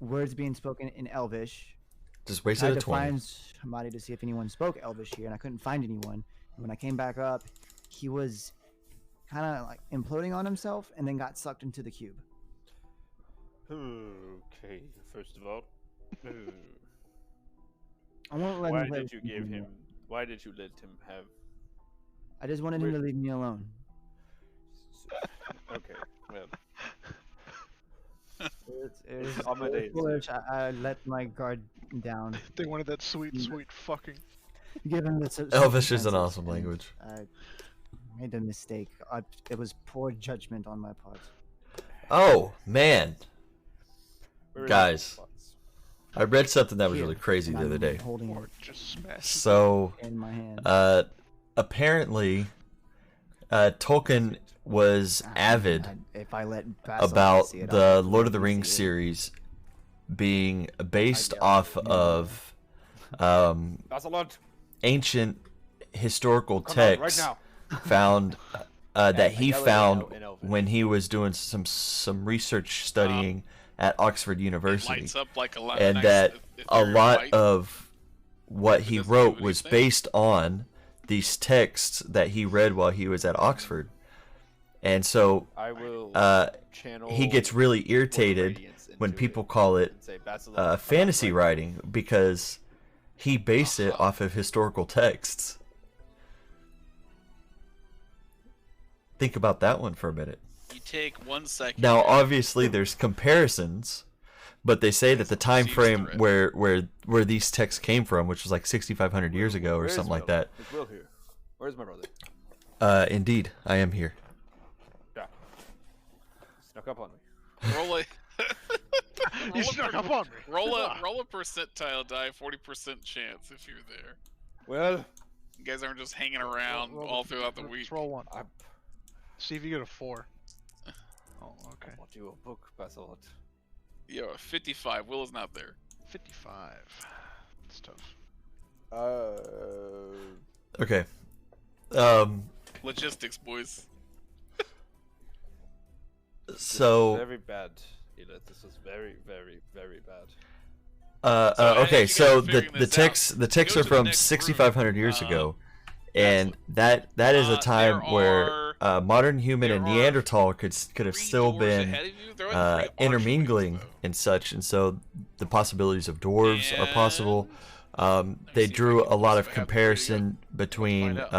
words being spoken in Elvish. Just I wasted had a to 20. find somebody to see if anyone spoke Elvish here, and I couldn't find anyone. And when I came back up, he was kind of like imploding on himself, and then got sucked into the cube. Okay, first of all, I won't let why him play did with you me give him? anymore. Why did you let him have? I just wanted him to leave me alone. Okay, well, It was Amadeus. foolish. I let my guard down. They wanted that sweet, sweet fucking. Give him the Elvish is an circumstances, awesome and language. I made a mistake. It was poor judgment on my part. Oh, man. we're in Guys. spots. I read something that was Here, really crazy and the other I'm day. Holding Or it just smash. So, in my hand. apparently, Tolkien was avid If I let Basilot about see it, the I'll Lord of the definitely Rings see it. series being based doubt off it. of Basilot, ancient historical come out right texts now. found that he yell it found in Elvish. when he was doing some research studying at Oxford It University, lights up like a and nice that a ethereal lot light. of what he doesn't do wrote was anything. based on these texts that he read while he was at Oxford. And so I will channel. he gets really irritated radiance when into people it call it and say, "Basilot, come out fantasy right now." writing, because he based it off of historical texts. Think about that one for a minute. You take 1 second. Now, obviously, there's comparisons, but they say that the time Seems frame threat. where these texts came from, which was like 6,500 years ago or Where is something like Will? that. Is Will here? Where's my brother? Indeed, I am here. Yeah. Snuck up on me. Roll a You snuck up on me. roll a percentile die, 40% chance if you're there. Well, You guys aren't just hanging around all throughout the week. Let's roll one. I See if you get a 4. Oh, okay. want you a book, Basilot. Yo, 55. Will is not there. 55. It's tough. Okay. Logistics, boys. So, Very bad, Edith. This is very, very, very bad. So, as okay, you guys so are figuring the this texts out, the texts go are to the from next 6,500 years room. ago, and that is a time there where modern human there and are Neanderthal could have 3 still doors been ahead of you. There are 3 archways, intermingling though. and such, and so the possibilities of dwarves are possible. They see if I drew can a lot see of if I have the video. comparison between Find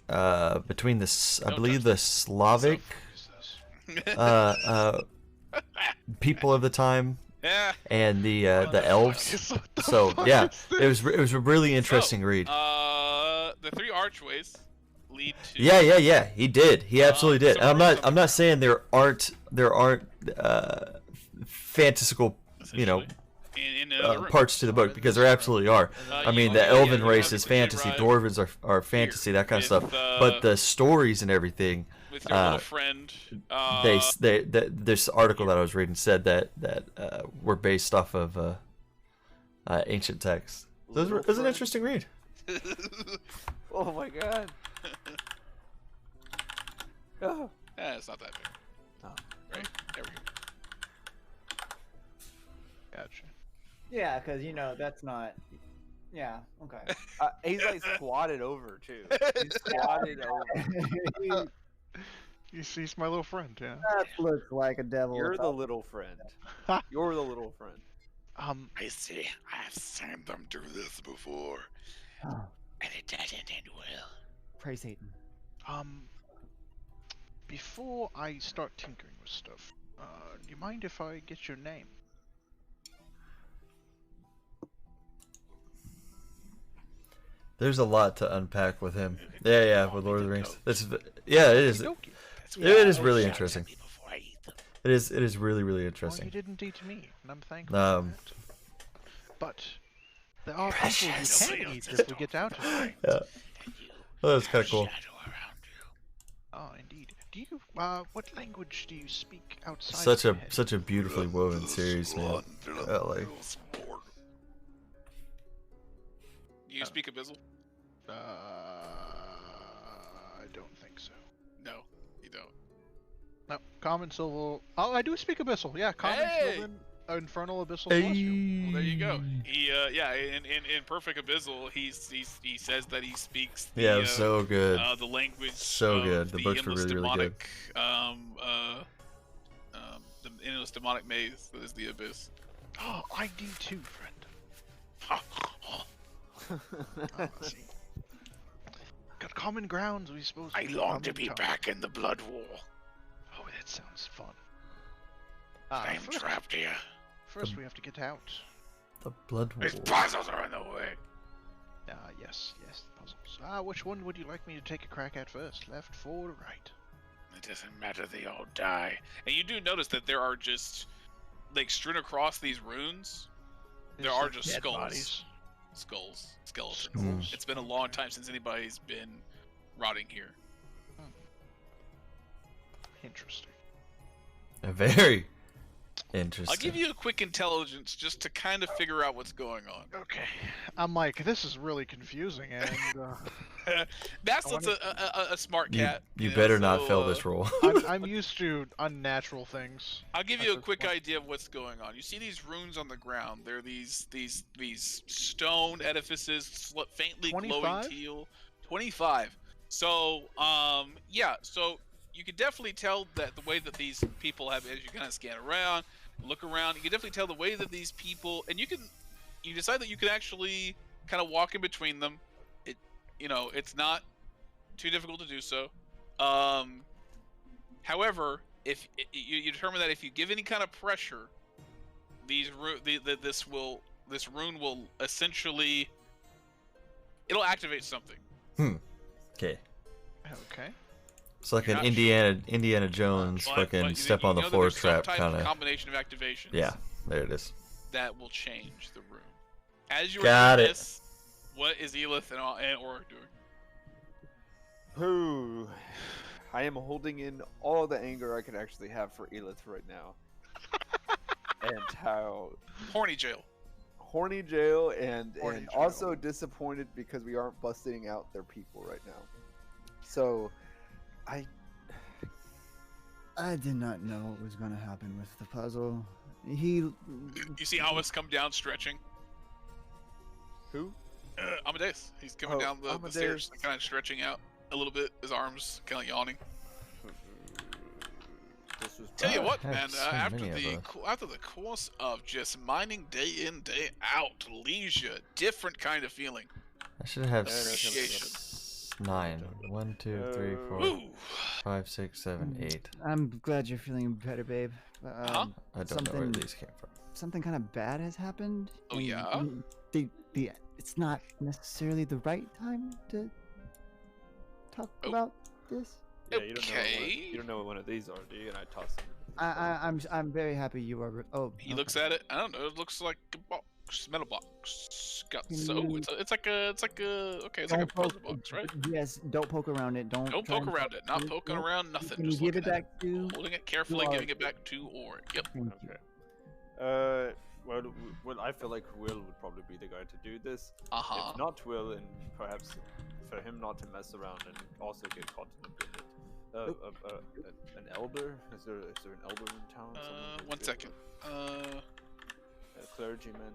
out. between the I Don't believe touch the Slavic people of the time Yeah. and the elves. What the So fuck yeah, is this? it was a really interesting read. the 3 archways lead to. Yeah. He did. He absolutely did. I'm not saying there aren't fantastical, parts to the book, because there absolutely are. I mean, the elven race is fantasy, dwarves are fantasy, that kind of stuff. But the stories and everything. With your little friend. This article that I was reading said that were based off of ancient texts. It was an interesting read. Oh my god. Oh. Yeah, it's not that big. Oh. Right. There we go. Gotcha. Yeah, because that's not. Yeah. Okay. He's like squatted over too. He's squatted over. He's my little friend. Yeah. That looks like a devil. You're the little friend. You're the little friend. I see. I've seen them do this before, and it doesn't end well. Praise Satan. Before I start tinkering with stuff, do you mind if I get your name? There's a lot to unpack with him. Yeah, with Lord of the Rings. It is. It is really interesting. It is really, really interesting. Well, you didn't eat me, and I'm thankful for that. But there are people you can eat if we get out of here. Yeah. Oh, that's kind of cool. Oh, indeed. Do you, what language do you speak outside Such a beautifully woven series, man. Do you speak Abyssal? I don't think so. No, you don't. No, Common, Silver... Oh, I do speak Abyssal. Yeah, Common, Sylvan, Infernal, Abyssal, Hey. Celestial. Well, there you go. He, in Perfect Abyssal, he says that he speaks the, Yeah, it was so good. The language. So of good. The books were endless really, really good. The endless demonic maze that is the abyss. Oh, I do too, friend. Let's see. Got common grounds, we suppose. I long to be back in the Blood War. Oh, that sounds fun. I'm trapped here. First, we have to get out. The Blood War. These puzzles are in the way. Yes, the puzzles. Which one would you like me to take a crack at first? Left, forward, or right? It doesn't matter, they all die. And you do notice that there are just, like, strewn across these runes, there are just skulls. Bodies. Skeletons. It's been a long time since anybody's been rotting here. Interesting. Very interesting. I'll give you a quick intelligence just to kind of figure out what's going on. Okay. I'm like, this is really confusing, and that's a smart cat. You better not fail this roll. I'm used to unnatural things. I'll give you a quick idea of what's going on. You see these runes on the ground. They're these stone edifices, faintly 25? glowing teal. 25. So, so you can definitely tell that the way that these people have, as you kind of scan around, look around, you can definitely tell the way that these people, and you decide that you can actually kind of walk in between them. It's not too difficult to do so. However, if you determine that if you give any kind of pressure, this rune will essentially, it'll activate something. Okay. Okay. It's like an Indiana Jones fucking step on the floor trap kind of combination of activations. Yeah, there it is. That will change the rune. As you Got doing it. this, what is Elith and Auror doing? Who? I am holding in all the anger I could actually have for Elith right now. And how Horny jail, and also disappointed because we aren't busting out their people right now. So, I did not know what was going to happen with the puzzle. You see Alice come down stretching. Who? Amadeus. He's coming down the stairs, kind of stretching out a little bit, his arms kind of yawning. Tell you what, man, after the course of just mining day in, day out, leisure, different kind of feeling. I should have 9. 1, 2, 3, 4, 5, 6, 7, 8. I'm glad you're feeling better, babe. I don't know where these came from. Something kind of bad has happened. Oh, yeah? It's not necessarily the right time to talk about this? Yeah, you don't know what one of these are, do you? And I toss them. I'm very happy you are. Oh, He looks at it. I don't know. It looks like a box, metal box. Got it's like a okay. It's like a puzzle box, right? Yes. Don't poke around it. Don't poke around it. Not poking around. Nothing. Can you Just give it looking back at to? holding it carefully, giving it back to Or. Yep. Okay. Well, I feel like Will would probably be the guy to do this. If not Will, and perhaps for him not to mess around and also get caught in it. An elder? Is there an elder in town? One second. A clergyman.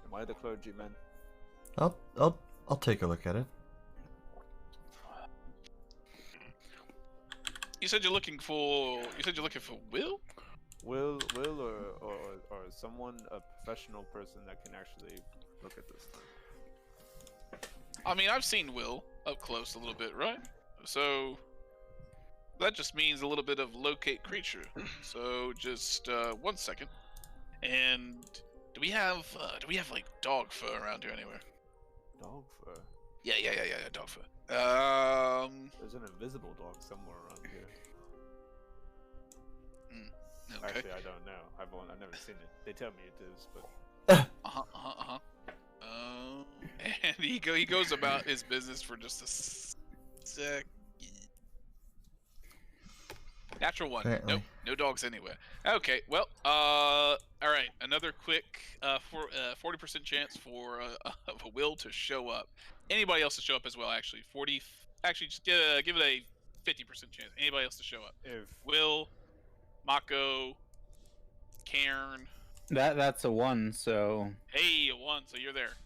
Am I the clergyman? I'll take a look at it. You said you're looking for Will? Will or someone, a professional person that can actually look at this thing. I mean, I've seen Will up close a little bit, right? So that just means a little bit of locate creature. So just 1 second. And do we have like dog fur around here anywhere? Dog fur? Yeah, dog fur. There's an invisible dog somewhere around here. Okay. Actually, I don't know. I've never seen it. They tell me it is, but. And he goes about his business for just a sec. Natural one. Apparently. Nope, no dogs anywhere. Okay, well, all right. Another quick 40% chance for of a Will to show up. Anybody else to show up as well? Actually, 40. Actually, just give it a 50% chance. Anybody else to show up? If Will, Mako, Cairn. That's a 1. So. Hey, a 1. So you're there.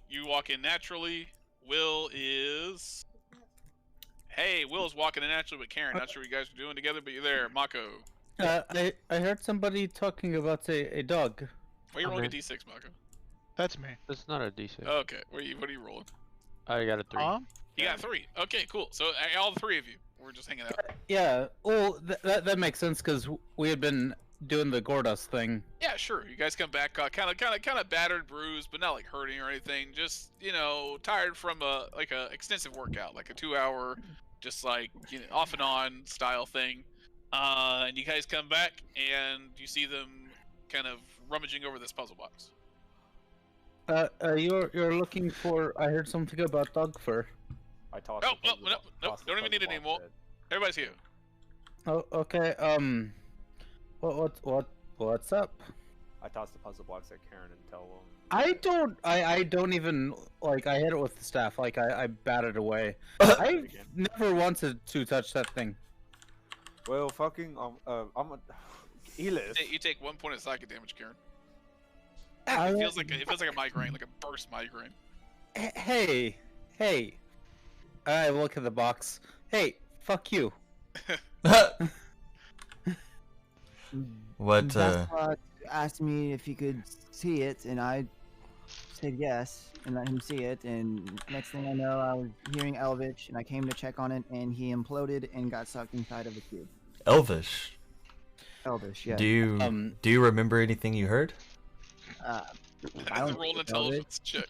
You walk in naturally. Will is. Hey, Will's walking in naturally with Karen. Not sure what you guys are doing together, but you're there. Mako. I heard somebody talking about a dog. Why are you rolling a d6, Mako? That's me. That's not a d6. Okay, what are you rolling? I got a 3. You got 3. Okay, cool. So all 3 of you, we're just hanging out. Yeah. Well, that makes sense because we had been doing the Gordos thing. Yeah, sure. You guys come back kind of battered, bruised, but not like hurting or anything. Just tired from a extensive workout, like a 2-hour, just like off and on style thing. And you guys come back and you see them kind of rummaging over this puzzle box. You're looking for. I heard something about dog fur. I tossed. No, don't even need it anymore. Everybody's here. Oh, okay. What's up? I tossed the puzzle box at Karen and tell them. I don't even like. I hit it with the staff. Like I bat it away. I never wanted to touch that thing. Well, fucking I'm a. Elis. You take 1 point of psychic damage, Karen. It feels like a migraine, like a burst migraine. Hey. I look at the box. Hey, fuck you. What? Sasquatch asked me if he could see it, and I said yes, and let him see it. And next thing I know, I was hearing Elvish, and I came to check on it, and he imploded and got sucked inside of a cube. Elvish. Elvish, yeah. Do you remember anything you heard? I don't roll an intelligence check.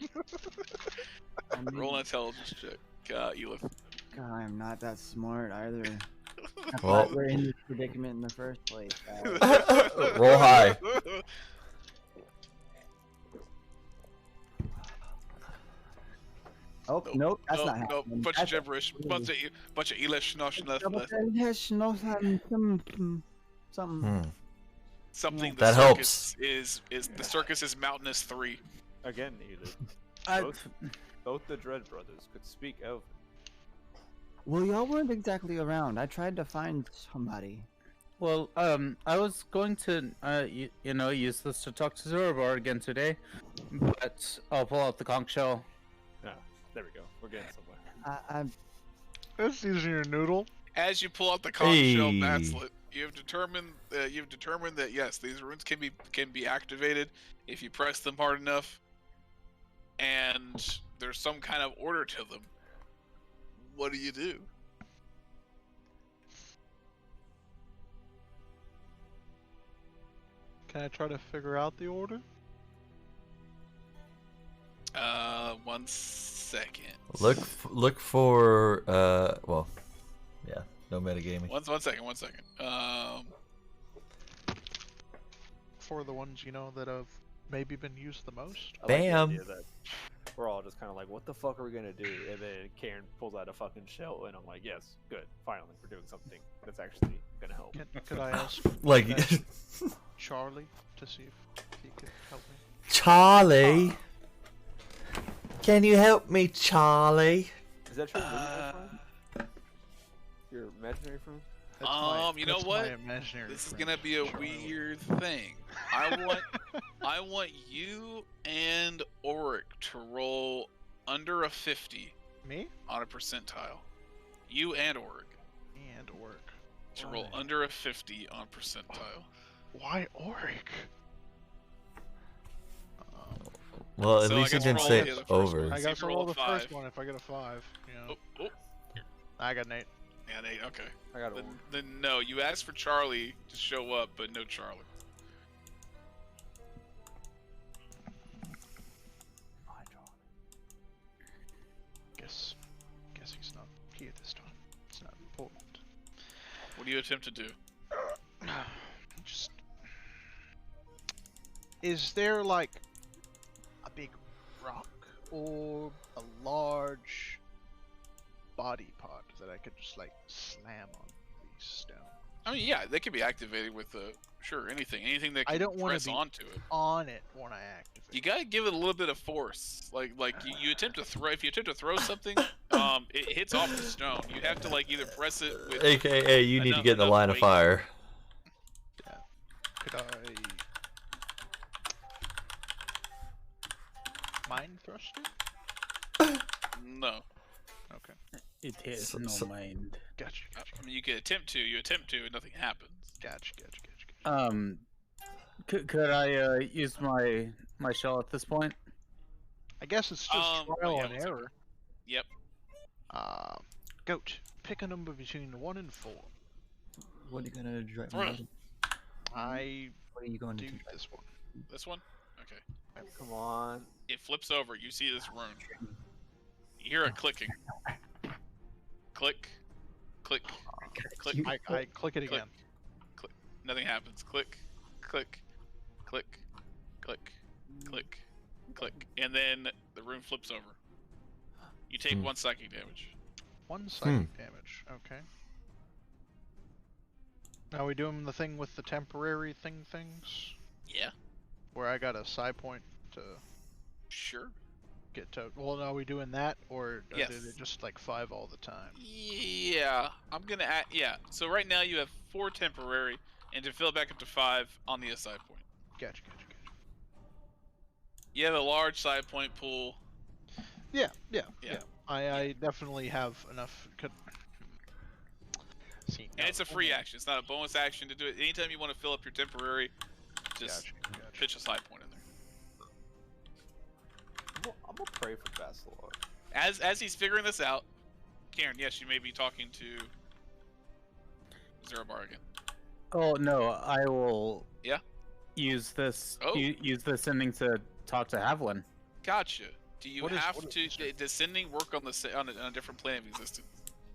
Roll an intelligence check. Elif. God, I'm not that smart either. That's Well, why we're in this predicament in the first place. Roll high. Oh, nope, that's not happening. happening. Bunch of gibberish. Bunch of Elish something. Something. That helps. Is the circus is mountainous 3. Again, Elis. Both the Dread brothers could speak Elven. Well, y'all weren't exactly around. I tried to find somebody. Well, I was going to, use this to talk to Zorobar again today, but I'll pull out the conch shell. Ah, there we go. We're getting somewhere. That's easier, Noodle. As you pull out the conch shell batslet, you've determined that yes, these runes can be activated if you press them hard enough, and there's some kind of order to them. What do you do? Can I try to figure out the order? 1 second. Look for well, yeah, no metagaming. One second. For the ones that have maybe been used the most. I like the Bam. idea that we're all just kind of like, what the fuck are we gonna do? And then Karen pulls out a fucking shell, and I'm like, yes, good, finally, we're doing something that's actually gonna help. Could I ask Like Charlie to see if he could help me? Charlie, can you help me, Charlie? Is that your friend? Your imaginary friend? You know what? This is gonna be a weird thing. I want you and Auric to roll under a 50. Me? On a percentile. You and Auric. To roll under a 50 on percentile. Why Auric? Well, at least he didn't say it over. I got to roll the first one if I get a 5. Oh. I got an 8. Yeah, an 8. Okay. I got then no. You asked for Charlie to show up, but no Charlie. Guess he's not here this time. It's not important. What do you attempt to do? Is there like a big rock or a large body part that I could just like slam on these stones? I mean, yeah, they can be activated with anything that can I don't want press to be onto it. On it when I activate. You gotta give it a little bit of force. Like you attempt to throw. If you attempt to throw something, it hits off the stone. You have to like either press it with. AKA, you need to get in the line of fire. Yeah. Could I mind thrust it? No. Okay. It has no mind. Gotcha. I mean, you can attempt to. You attempt to, and nothing happens. Gotcha. Could I use my shell at this point? I guess it's just trial and error. Yep. Goat, pick a number between 1 and 4. What are you gonna drive? What are you going to do? This one. This one? Okay. Come on. It flips over. You see this rune. You hear it clicking. Click. Click. Click. I click it again. Click. Nothing happens. Click. Click. Click. Click. Click. Click. And then the rune flips over. You take 1 psychic damage. 1 psychic damage. Okay. Now we doing the thing with the temporary things? Yeah. Where I got a psi point to Sure. get to. Well, are we doing that, or Yes. is it just like 5 all the time? Yeah. I'm gonna add. Yeah. So right now you have 4 temporary, and to fill it back up to 5 on the aside point. Gotcha. You have a large side point pool. Yeah. I definitely have enough. See, And it's a free action. It's not a bonus action to do it. Anytime you want to fill up your temporary, just pitch a side point in there. I'm gonna pray for Basilor. As he's figuring this out, Karen, yes, you may be talking to Zerabar again. Oh no, I will. Yeah. Use this. Oh. Use this ending to talk to Haviland. Gotcha. Do you have to? Does sending work on a different plane of existence?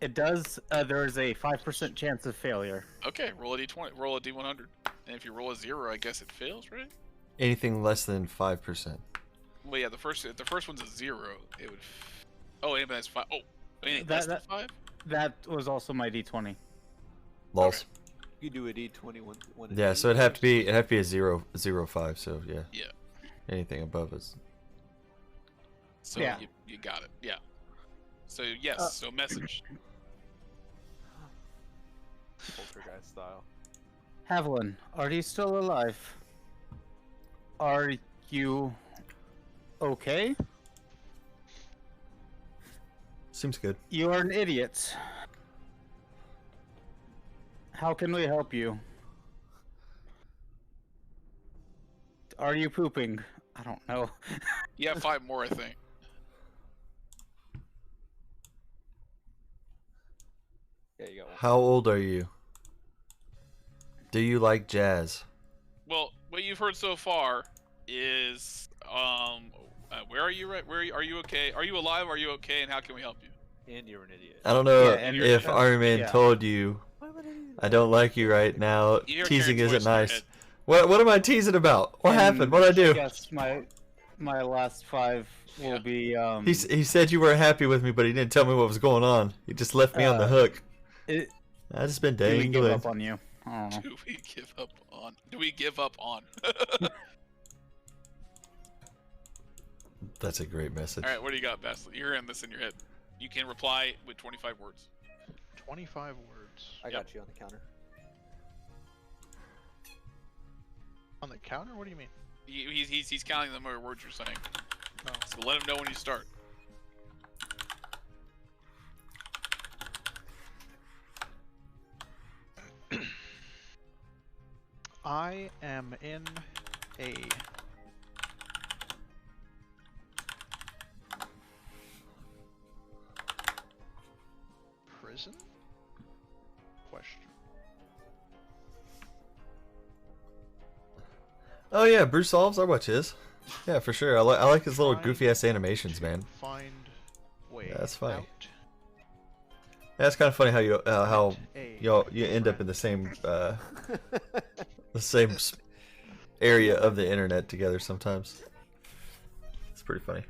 It does. There is a 5% chance of failure. Okay, roll a d20. Roll a d100. And if you roll a 0, I guess it fails, right? Anything less than 5%. Well, yeah. The first one's a 0. It would. Oh, anything that's 5. Oh, anything less than 5. That was also my d20. Lols. Okay. You do a d20 one. Yeah, so it'd have to be a 0.05. So yeah. Yeah. Anything above is. So yeah. You got it. Yeah. So yes. So message. Poltergeist style. Haviland, are you still alive? Are you okay? Seems good. You are an idiot. How can we help you? Are you pooping? I don't know. You have 5 more, I think. Yeah, you got 1. How old are you? Do you like jazz? Well, what you've heard so far is Where are you? Right? Are you okay? Are you alive? Are you okay? And how can we help you? And you're an idiot. I don't know and if Iron Man told you I don't like you right now. You're Teasing carrying isn't toys in your nice. head. What am I teasing about? What happened? What'd I do? Yes, my last 5 will be He said you weren't happy with me, but he didn't tell me what was going on. He just left me on the hook. I just been do we give dangling. up on you? I don't know. Do we give up on? Do we give up on? That's a great message. All right, what do you got, Basley? You're in this in your head. You can reply with 25 words. 25 words. I got you on the counter. On the counter? What do you mean? He's counting the number of words you're saying. Oh. So let him know when you start. I am in a prison? Question. Oh yeah, Bruce Solves. I watch his. Yeah, for sure. I like his little goofy ass animations, man. Find way. Yeah, that's funny. Out. Yeah, it's kind of funny how you end up in the same area of the internet together sometimes. It's pretty funny.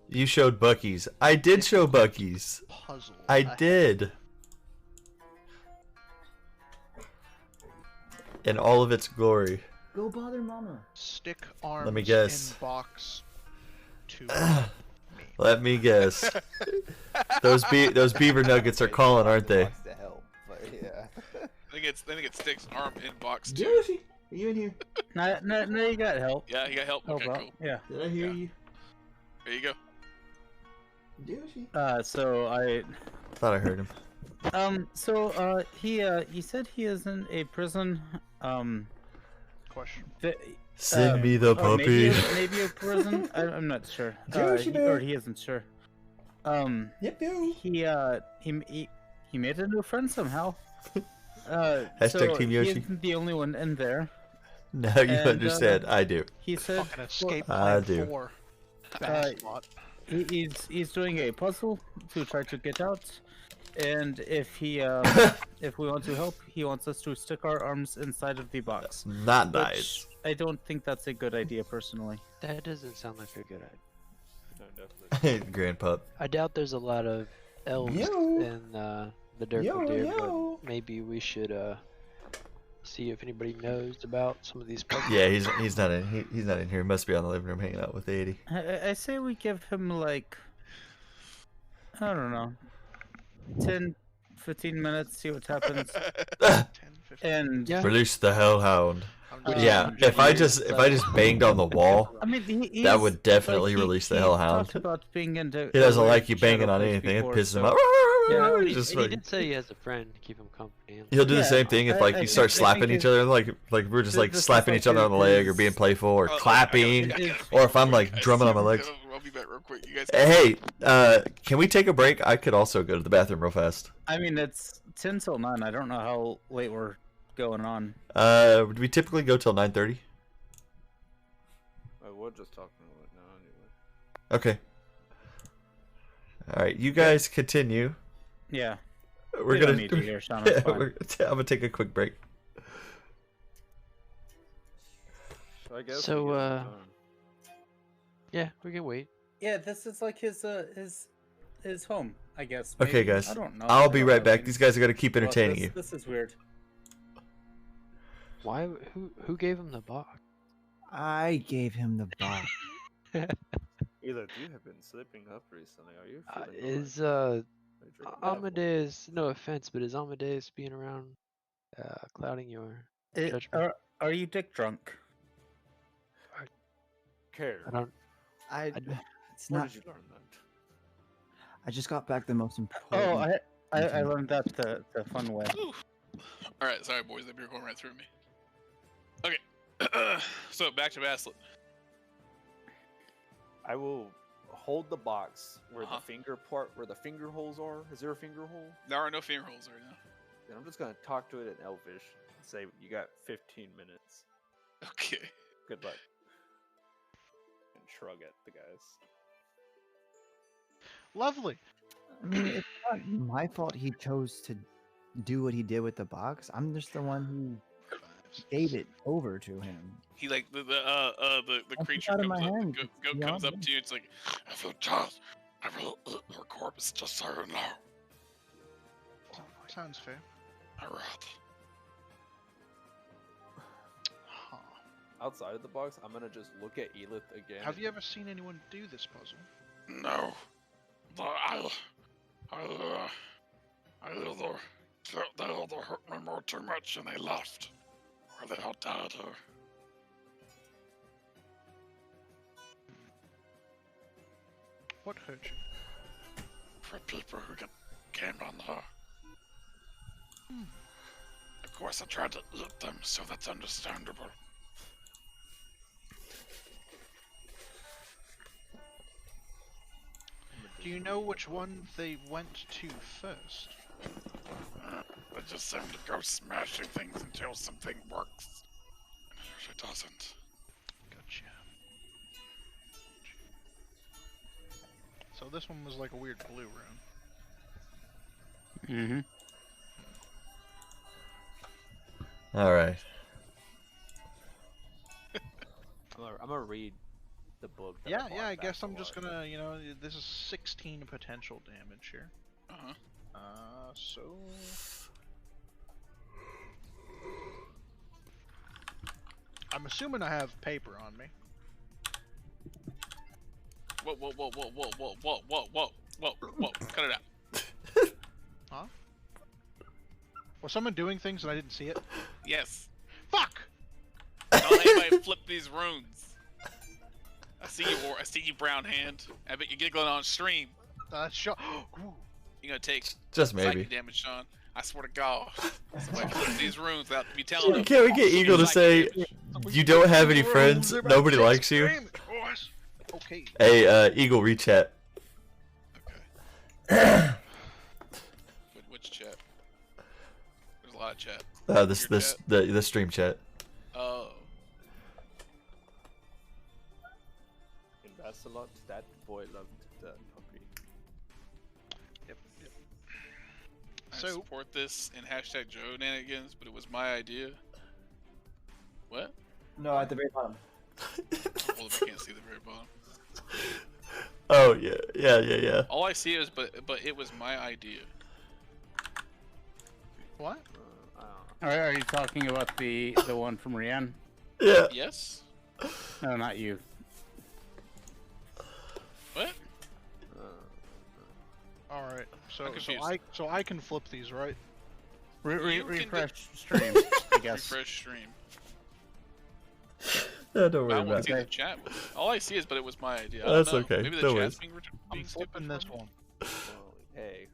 You showed Bucky's. I did show Bucky's. Puzzle. I did. In all of its glory. Go bother mama. Stick arms. Let me guess. In box. To Let me guess. Those beaver nuggets are calling, aren't they? To help, but yeah. I think it's Stick's arm in box 2. Josie, are you in here? No, you got help. Yeah, he got help. Okay, out. cool. Yeah. Did I hear you? There you go. Josie. So I Thought I heard him. he said he is in a prison. Question. Send me the puppy. Maybe a prison. I'm not sure. Or he isn't sure. Yep. He made a new friend somehow. Hashtag Team Yoshi. He isn't the only one in there. Now you understand. I do. He said Fucking escape I plan do. 4. he's doing a puzzle to try to get out, and if we want to help, he wants us to stick our arms inside of the box. Not nice. I don't think that's a good idea, personally. That doesn't sound like a good idea. No, definitely. Grandpup. I doubt there's a lot of elves in the Durkle Deer, but maybe we should see if anybody knows about some of these puzzles. Yeah, he's not in here. He must be on the living room hanging out with 80. I say we give him like, I don't know, 10, 15 minutes, see what happens. 10, 15. And Release the hellhound. Yeah, if I just banged on the wall, I mean, that would definitely release the hellhound. Talked about being into He doesn't like you banging on anything. It pisses him off. Yeah, He Just did say he has a friend to keep him company. He'll do the Yeah, same thing if like you start I slapping think each other, like we're just like this is slapping each other on the leg or being playful or clapping, or if I'm like drumming on my legs. I'll be back real quick. You guys. Hey, can we take a break? I could also go to the bathroom real fast. I mean, it's 10 till 9. I don't know how late we're going on. We typically go till 9:30. We're just talking about it now anyway. Okay. All right, you guys continue. Yeah. We're We gonna don't need to hear Sean, it's fine. I'm gonna take a quick break. So I guess. So, we get Yeah, we can wait. Yeah, this is like his home, I guess. Okay, maybe. guys. I don't know. I'll I be don't right know back. things. These guys are gonna keep Well, entertaining you. This is weird. Why? Who gave him the box? I gave him the box. Either you have been slipping up recently. Are you feeling Is alright? Are you drinking Red Bull? Amadeus? No offense, but is Amadeus being around, clouding your judgment? Are you dick drunk? Care. I don't. It's Where not. did you learn that? I just got back the most important. Oh, I learned that the fun way. All right, sorry boys, that beer going right through me. Okay, so back to Basslet. I will hold the box where Uh-huh. the finger part, where the finger holes are. Is there a finger hole? There are no finger holes right now. Then I'm just gonna talk to it in Elvish and say, "You got 15 minutes. Okay. Good luck." shrug at the guys. Lovely. I mean, it's not my fault he chose to do what he did with the box. I'm just the one who gave it over to him. He like the creature out of comes my up, hand, the goat yeah. comes up to you. It's like, If you just, I will eat your corpse just so you know. Sounds fair. Alright. Huh. Outside of the box, I'm gonna just look at Elith again. Have you ever seen anyone do this puzzle? No. I either hurt me more too much and they left, or they all died here. What hurt you? For people who came on her. Of course, I tried to eat them, so that's understandable. Do you know which one they went to first? They just seem to go smashing things until something works. And it usually doesn't. Gotcha. So this one was like a weird blue room. Mm-hmm. All right. I'm gonna read the book. that Yeah, bought I back guess to I'm just life. gonna, this is 16 potential damage here. uh-huh. So... I'm assuming I have paper on me. Whoa, cut it out. Huh? Was someone doing things and I didn't see it? Yes. Fuck! Don't anybody flip these runes. I see you, brown hand. I bet you're giggling on stream. You're gonna take Just maybe. psychic damage, Sean. I swear to God. Somebody flip these runes without me telling them. Can't we get Eagle to say, you don't have any friends, nobody likes you? Okay. Hey, Eagle, rechat. Which chat? There's a lot of chat. The stream chat. Oh. Invest a lot. That boy loved the puppy. Yep. I So- support this in hashtag Joe-nanigans, but it was my idea. What? No, at the very bottom. Well, I can't see the very bottom. Oh yeah. All I see is, but it was my idea. What? Are you talking about the one from Rian? Yeah. Yes. No, not you. What? All right. I'm confused. So I can flip these, right? You can Refresh stream, I guess. Refresh stream. Yeah, don't worry I about won't see it. the chat. All I see is, but it was my idea. I don't That's know. okay. Maybe the No chat's worries. being I'm flipping this one. Hey,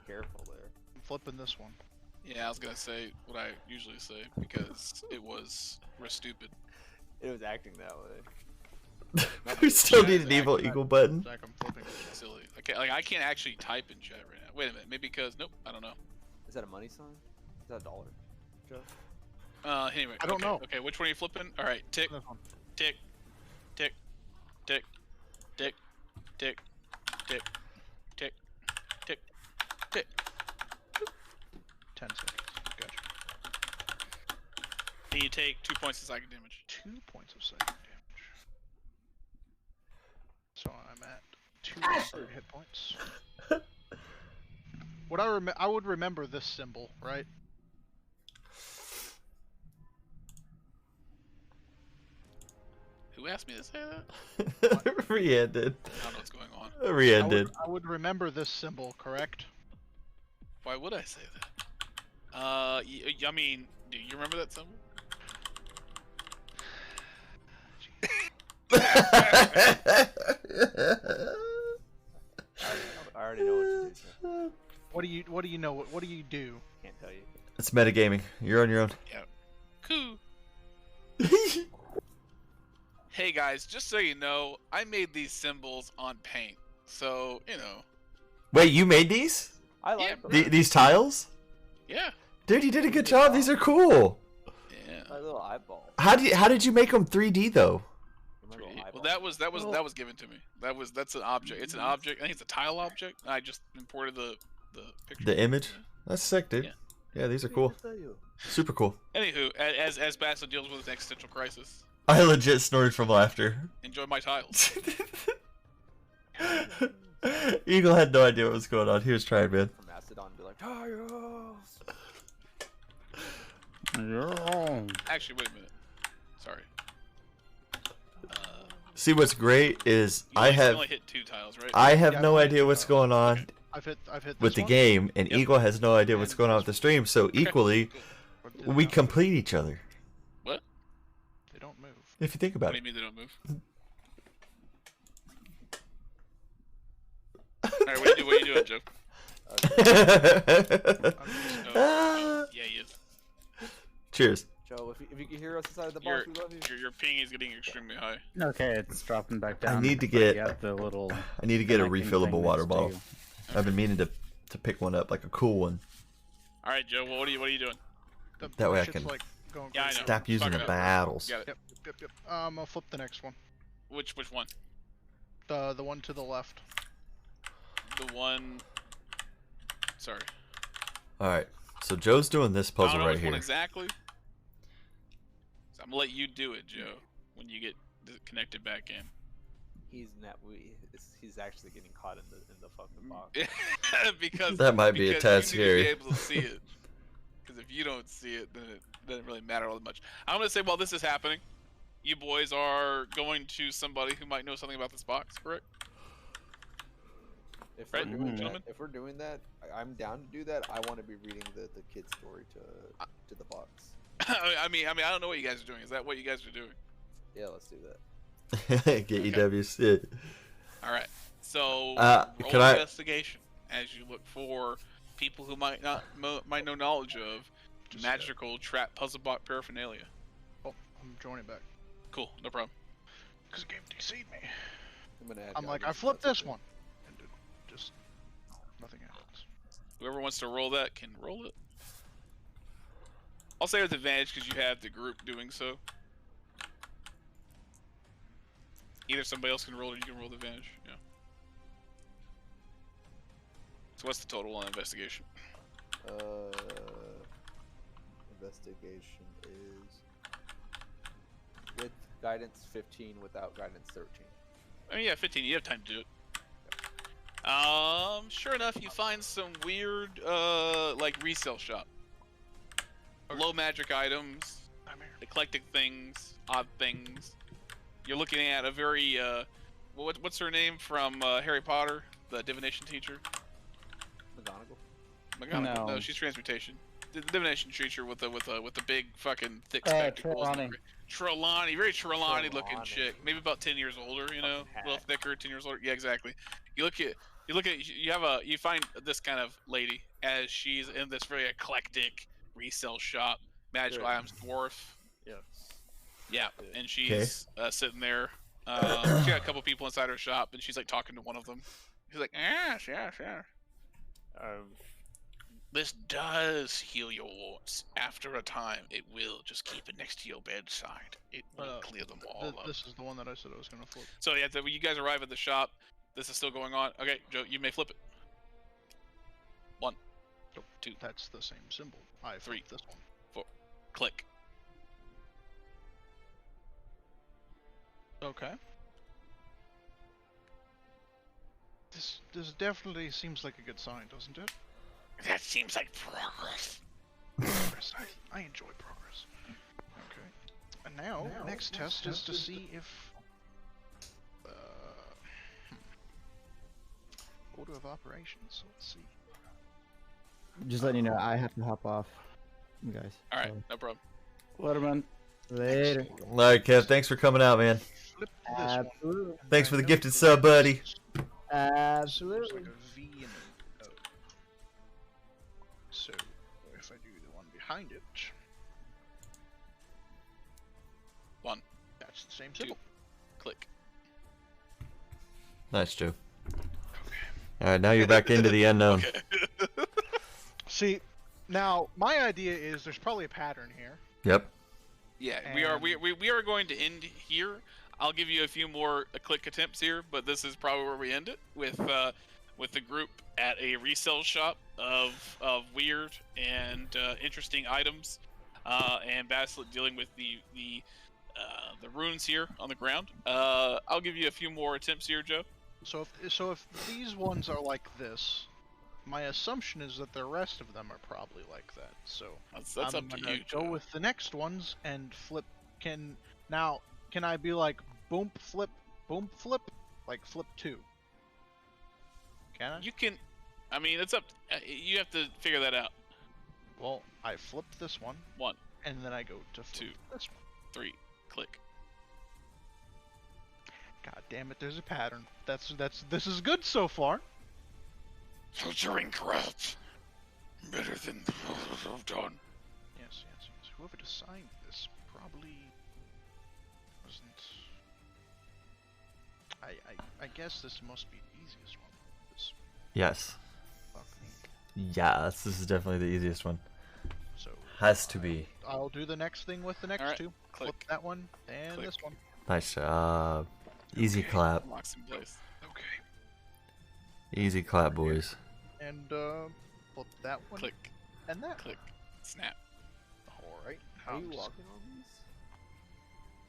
careful there. I'm flipping this one. Yeah, I was gonna say what I usually say because it was stupid. It was acting that way. We still need an evil Eagle button. Zach, I'm flipping. Silly. I can't actually type in chat right now. Wait a minute. Maybe because nope. I don't know. Is that a money sign? Is that a dollar? Joe? Anyway. I don't know. Okay, which one are you flipping? All right. Tick. This one. Tick. Tick. Tick. Tick. Tick. Tick. Tick. Tick. Tick. 10 seconds. Gotcha. And you take 2 points of psychic damage. 2 points of psychic damage. So I'm at 200 hit points. I would remember this symbol, right? Who asked me to say that? Rian did. I don't know what's going on. Rian did. I would remember this symbol, correct? Why would I say that? I mean, do you remember that symbol? I already know what to do. So. What do you know? What do you do? Can't tell you. It's metagaming. You're on your own. Yeah. Cool. Hey guys, just so you know, I made these symbols on paint. So, Wait, you made these? I like These tiles? Yeah. Dude, you did a good job. These are cool. Yeah. My little eyeball. How did you make them 3D though? Well, that was given to me. That's an object. It's an object. I think it's a tile object. I just imported the picture. The image? That's sick, dude. Yeah, these are cool. Super cool. Anywho, as Basso deals with an existential crisis, I legit snorted from laughter. enjoy my tiles. Eagle had no idea what was going on. He was trying, man. From Macedon, be like, tiles. Actually, wait a minute. Sorry. See, what's great is You only hit 2 tiles, right? I have no idea what's going on I've hit with this the one. game, and Eagle has no idea what's going on with the stream. So equally, we complete each other. What? They don't move. If you think about What do it. you mean they don't move? Alright, what are you doing, Joe? Yeah, he is. Cheers. Joe, if you can hear us inside the box, we love you. Your ping is getting extremely high. Okay, it's dropping back down. I need to but get. you have the little I need to get a connecting refillable thing water next to bottle. you. I've been meaning to pick one up, like a cool one. All right, Joe. Well, what are you doing? That way I shit's can like going Yeah, I know. stop using the Fuck it up. battles. Got it. Yep. I'll flip the next one. Which one? The one to the left. The one. Sorry. All right. So Joe's doing this I don't puzzle know right which one here. exactly. So I'm gonna let you do it, Joe, when you get connected back in. He's actually getting caught in the fucking box. because That might be a tad you need to scary. be able to see it. Because if you don't see it, then it doesn't really matter all that much. I'm gonna say while this is happening, you boys are going to somebody who might know something about this box, correct? If Right, we're doing gentlemen? that, if we're doing that, I'm down to do that. I want to be reading the kid's story to the box. I mean, I don't know what you guys are doing. Is that what you guys are doing? Yeah, let's do that. Get EWs. All right. So roll can I- investigation as you look for people who might know knowledge of magical trap puzzle block paraphernalia. Oh, I'm joining back. Cool, no problem. Because the game DC'd me. I'm I'm like, I flipped this one. And just nothing happens. Whoever wants to roll that can roll it. I'll say with advantage because you have the group doing so. Either somebody else can roll or you can roll the advantage. Yeah. So what's the total on investigation? Investigation is with guidance 15, without guidance 13. I mean, yeah, 15. You have time to do it. Sure enough, you find some weird, like resale shop. Low magic items, eclectic things, odd things. You're looking at a very, what's her name from Harry Potter, the divination teacher? McGonagall. No, she's transmutation. The divination teacher with the big fucking thick spectacles. Trelawney, very Trelawney looking chick. Maybe about 10 years older, you know, a little thicker, 10 years older. Yeah, exactly. You find this kind of lady as she's in this very eclectic resale shop, magical items, dwarf. Yes. Yeah, and she's sitting there. She got a couple people inside her shop, and she's like talking to one of them. She's like, yes. This does heal your warts. After a time, it will. Just keep it next to your bedside. It will clear them all up. This is the one that I said I was going to flip. So yeah, when you guys arrive at the shop, this is still going on. Okay, Joe, you may flip it. 1, 2. That's the same symbol. I 3, this one. 4. Click. Okay. This definitely seems like a good sign, doesn't it? That seems like progress. Progress. I enjoy progress. Okay. And now, next test is to see if order of operations. Let's see. Just letting you know, I have to hop off, you guys. All right, no problem. Waterman. Later. All right, Kev. Thanks for coming out, man. Flip this one. Absolutely. Thanks for the gifted sub, buddy. Absolutely. Looks like a V and an O. So, if I do the one behind it, 1. that's the same 2. symbol. Click. Nice, Joe. All right, now you're back into the unknown. See, now my idea is there's probably a pattern here. Yep. Yeah, we are going to end here. I'll give you a few more click attempts here, but this is probably where we end it with the group at a resale shop of weird and interesting items, and Basilisk dealing with the runes here on the ground. I'll give you a few more attempts here, Joe. So if these ones are like this, my assumption is that the rest of them are probably like that. So that's I'm up to gonna you, go Joe. with the next ones and flip. Can I be like boom flip, like flip 2? Can I? You can. I mean, it's up. You have to figure that out. Well, I flipped this one. 1, and then I go to flip 2, this one. 3, click. God damn it! There's a pattern. This is good so far. So you're incorrect. Better than the others have done. Yes. Whoever designed this probably wasn't. I guess this must be the easiest one. This Yes. fuck me. Yes, this is definitely the easiest one. So Has to be. I'll do the next thing with the next Alright, two. click. Flip that one and Click. this one. Nice job. Easy clap. Locks in place. Okay. Easy clap, boys. And flip that one. Click. And that. Click. Snap. Alright. Are you walking on these?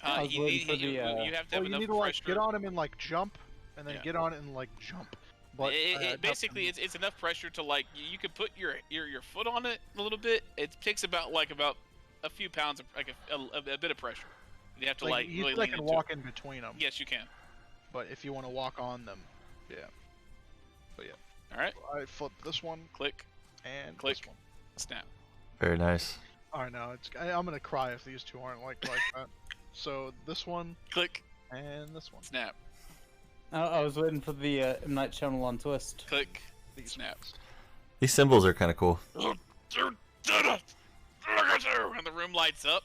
I was waiting for the, you have to have Well, you enough need to like pressure. get on him and like jump, and then Yeah. get on it and like jump. But Basically, it's enough pressure to like you can put your foot on it a little bit. It takes about a few pounds of like a bit of pressure. You have to like you really like lean can into walk it. in between them. Yes, you can. But if you want to walk on them, yeah. But yeah. All right. I flip this one Click. and Click. this one. Snap. Very nice. I know I'm gonna cry if these two aren't like that. So this one Click. and this one. Snap. I was waiting for the M. Night Shyamalan twist. Click. These Snap. These symbols are kind of cool. You did it! Look at you! And the room lights up.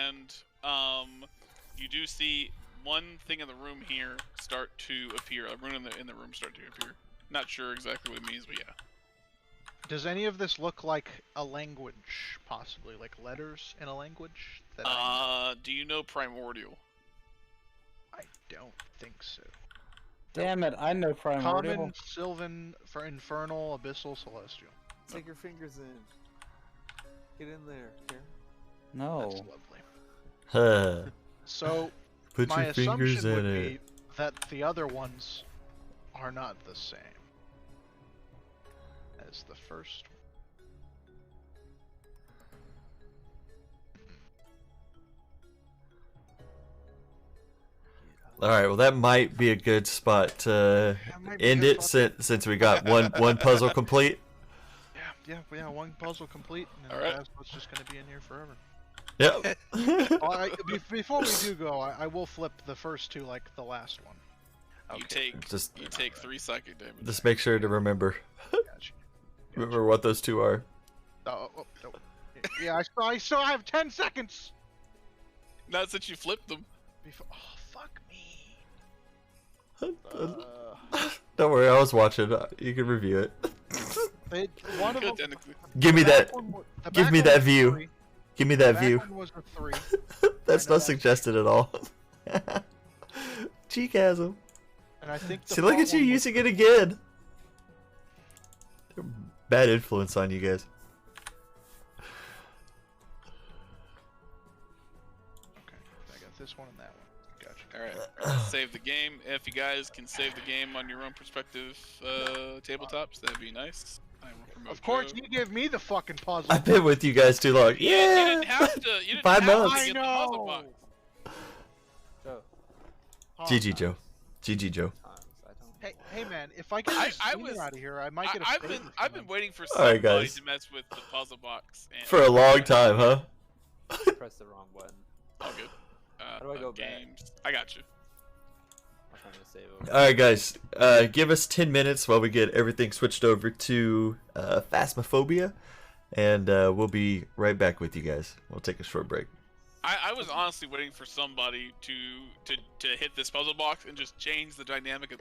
And you do see one thing in the room here start to appear. A rune in the room start to appear. Not sure exactly what it means, but yeah. Does any of this look like a language, possibly like letters in a language? That Do you know Primordial? I don't think so. Damn it, I know Primordial. Common, Sylvan, for Infernal, Abyssal, Celestial. Take your fingers in. Get in there. Here. No. That's lovely. Huh. So, Put my your fingers assumption would in be it. that the other ones are not the same as the first one. All right. Well, that might be a good spot to end it since we got one puzzle complete. Yeah. One puzzle complete, and then All right. the rest was just gonna be in here forever. Yep. Well, before we do go, I will flip the first two like the last one. You take Just 3 psychic damage. just make sure to remember. Gotcha. Remember what those two are. Oh. Yeah, I still have 10 seconds. Not since you flipped them. Before. Oh, fuck me. Don't worry, I was watching. You can review it. One of them. Technically. Give me that. The Give back me one that was a view. 3. Give me that The view. back one was a 3. That's I know not suggested at all. Cheekasm. And I think the See, look front at you one was using it again. Bad influence on you guys. Okay, I got this one and that one. Gotcha. All right. Save the game. If you guys can save the game on your own perspective tabletops, that'd be nice. I will promote Of course, Joe. you gave me the fucking puzzle. I've been with you guys too long. You Yeah. didn't have to. You didn't 5 have months. to get the puzzle box. Joe. GG Joe. GG Joe. Hey man, if I get this demon out of here, I might get a favor from I've been him. waiting for All right, somebody guys. to mess with the puzzle box. And For a long time, huh? Press the wrong button. All good. How do I go back? games. I got you. I'm trying to save over. All right, guys. Give us 10 minutes while we get everything switched over to Phasmophobia, and we'll be right back with you guys. We'll take a short break. I was honestly waiting for somebody to hit this puzzle box and just change the dynamic of.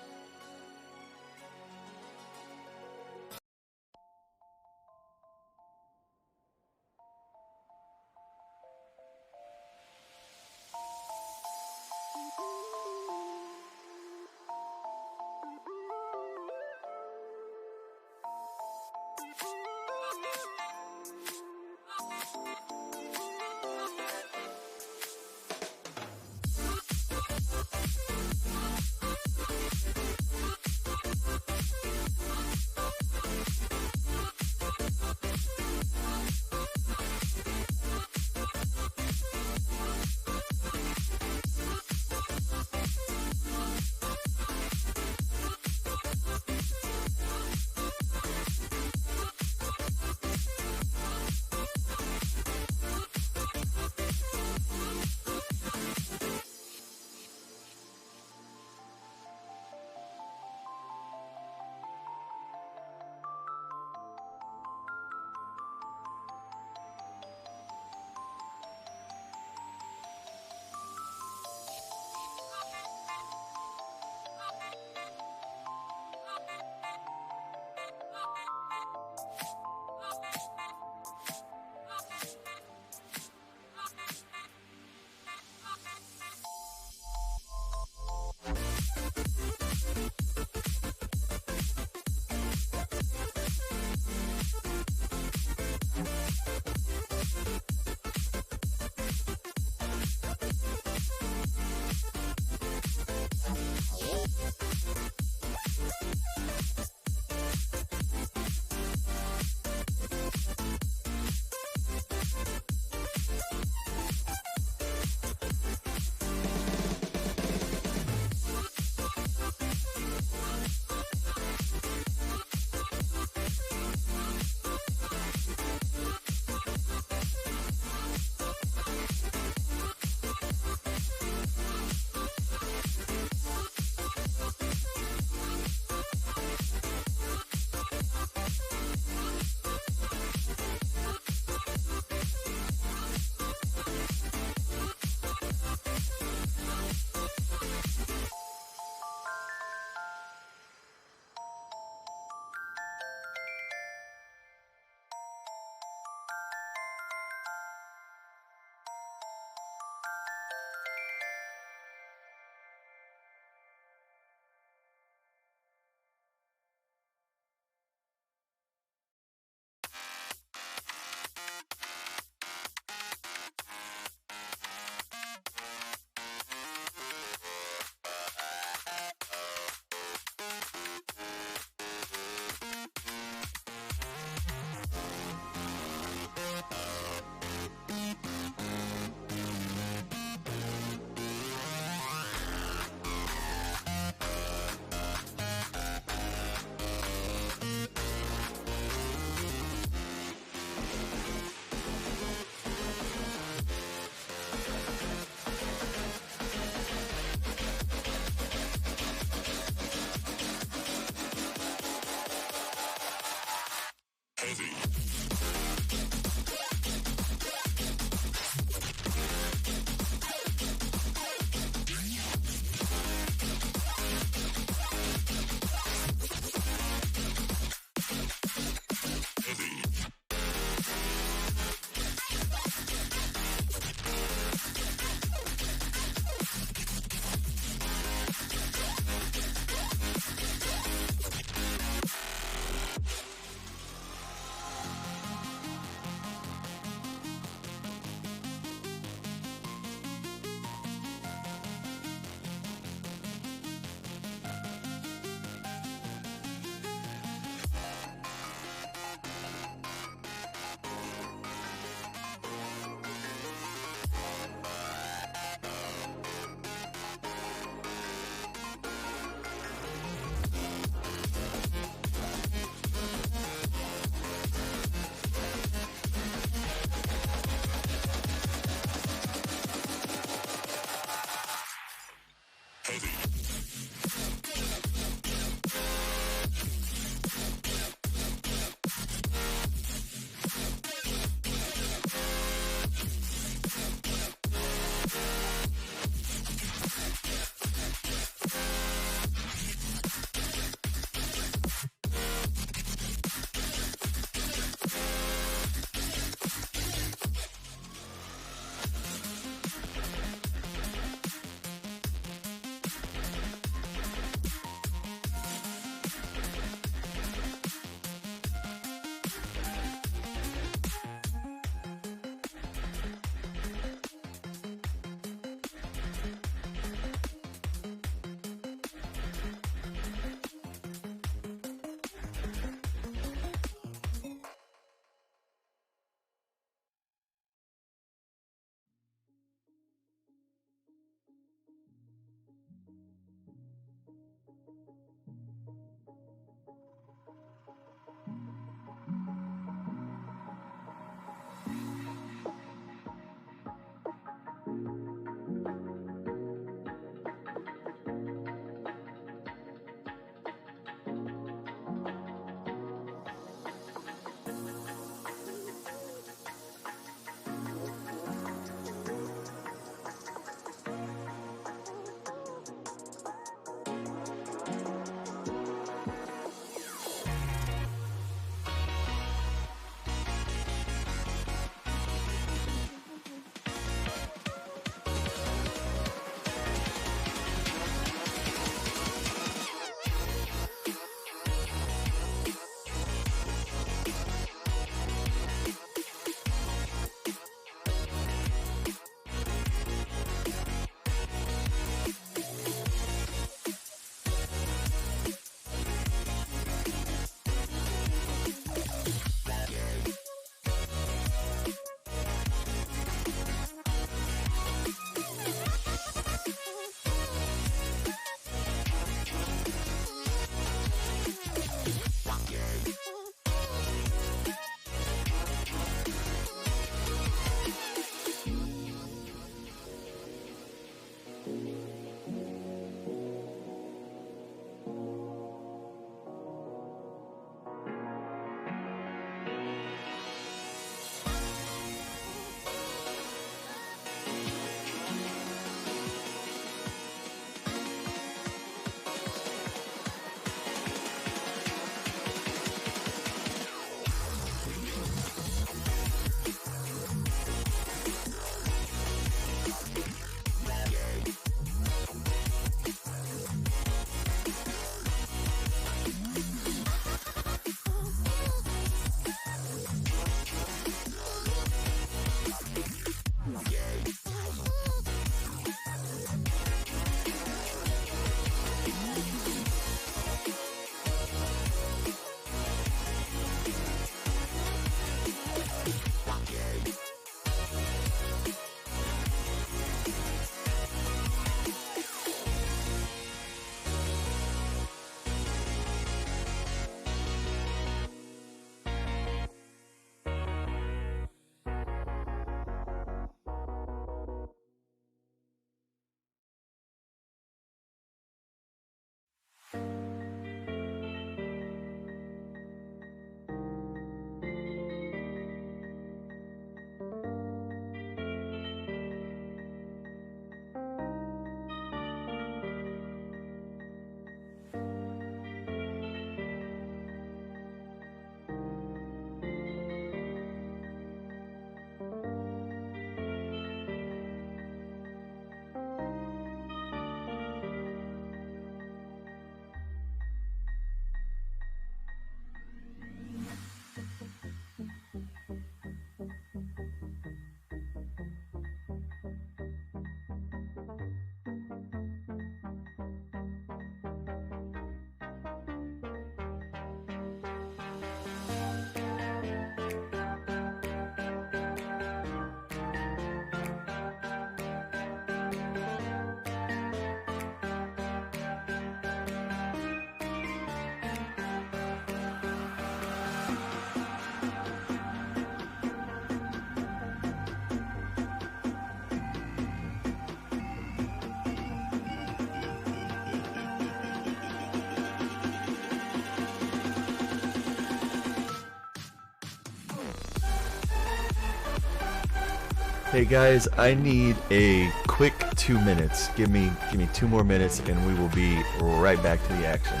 Hey guys, I need a quick 2 minutes. Give me 2 more minutes and we will be right back to the action.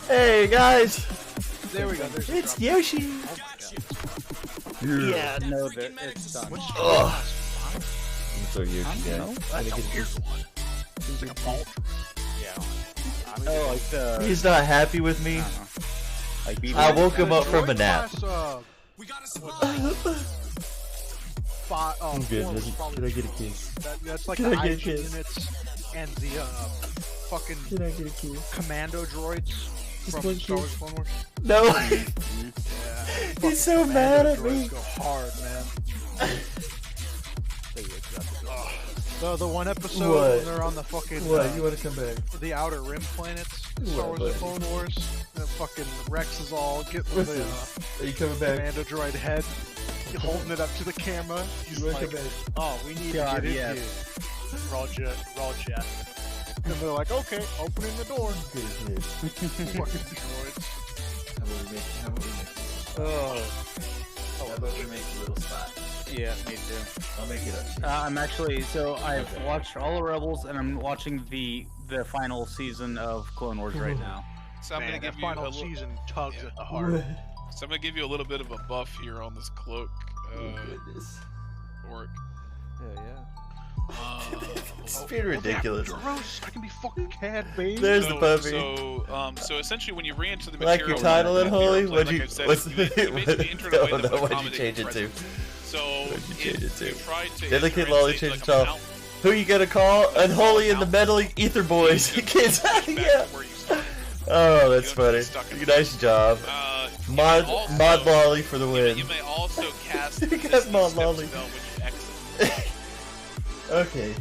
Hey guys! There we go. It's Yoshi! Yeah, no, it's done. Oh. So Yoshi guy. Oh, like the... He's not happy with me. Like I woke him up from a nap. I'm good. Can I get a kiss? That's like Can the I get a IG kiss? units and the fucking Can I get a kiss? commando droids Just from one Star Wars kiss. Clone Wars. No! Yeah, He's so fucking mad commando at me. droids go hard, man. The one episode What? when they're on the fucking What? You want to come back? the Outer Rim planets, Star Wars: The Clone Wars. The fucking Rex is all getting What's the this? Are you coming back? commando droid head, holding it up to the camera. He's You want to like, come back? "Oh, we need God, to get in yes. here." Roger. And they're like, "Okay, opening the door." Good, Fucking droids. Oh. How about we make a little spot? Yeah, me too. I'll make it up. I'm actually, so I've watched all the Rebels, and I'm watching the final season of Clone Wars right now. So I'm Man, gonna that give you final a little, season tugs at the heart. so I'm gonna give you a little bit of a buff here on this cloak. Goodness. Orc. Yeah, yeah. It's being ridiculous. Gross! I can be fucking cad, baby. There's the puppy. So essentially, when you re-enter the Like material, your title in and Holy? like What'd you? I've said, What's you the? basically enter in a way that would What'd you accommodate change your it to? presence. So What'd you change it to? you tried to Delicate enter Lolly in changed like it a off. mountain, Who you gonna call? Unholy and the Metal Ether Boys. Kids, back to yeah. where you started. Oh, that's You don't funny. get stuck in Nice job. You Mod may also- Mod Lolly for the win. You may also cast You the got Misty Mod Step Lolly. spell when you exit. Okay.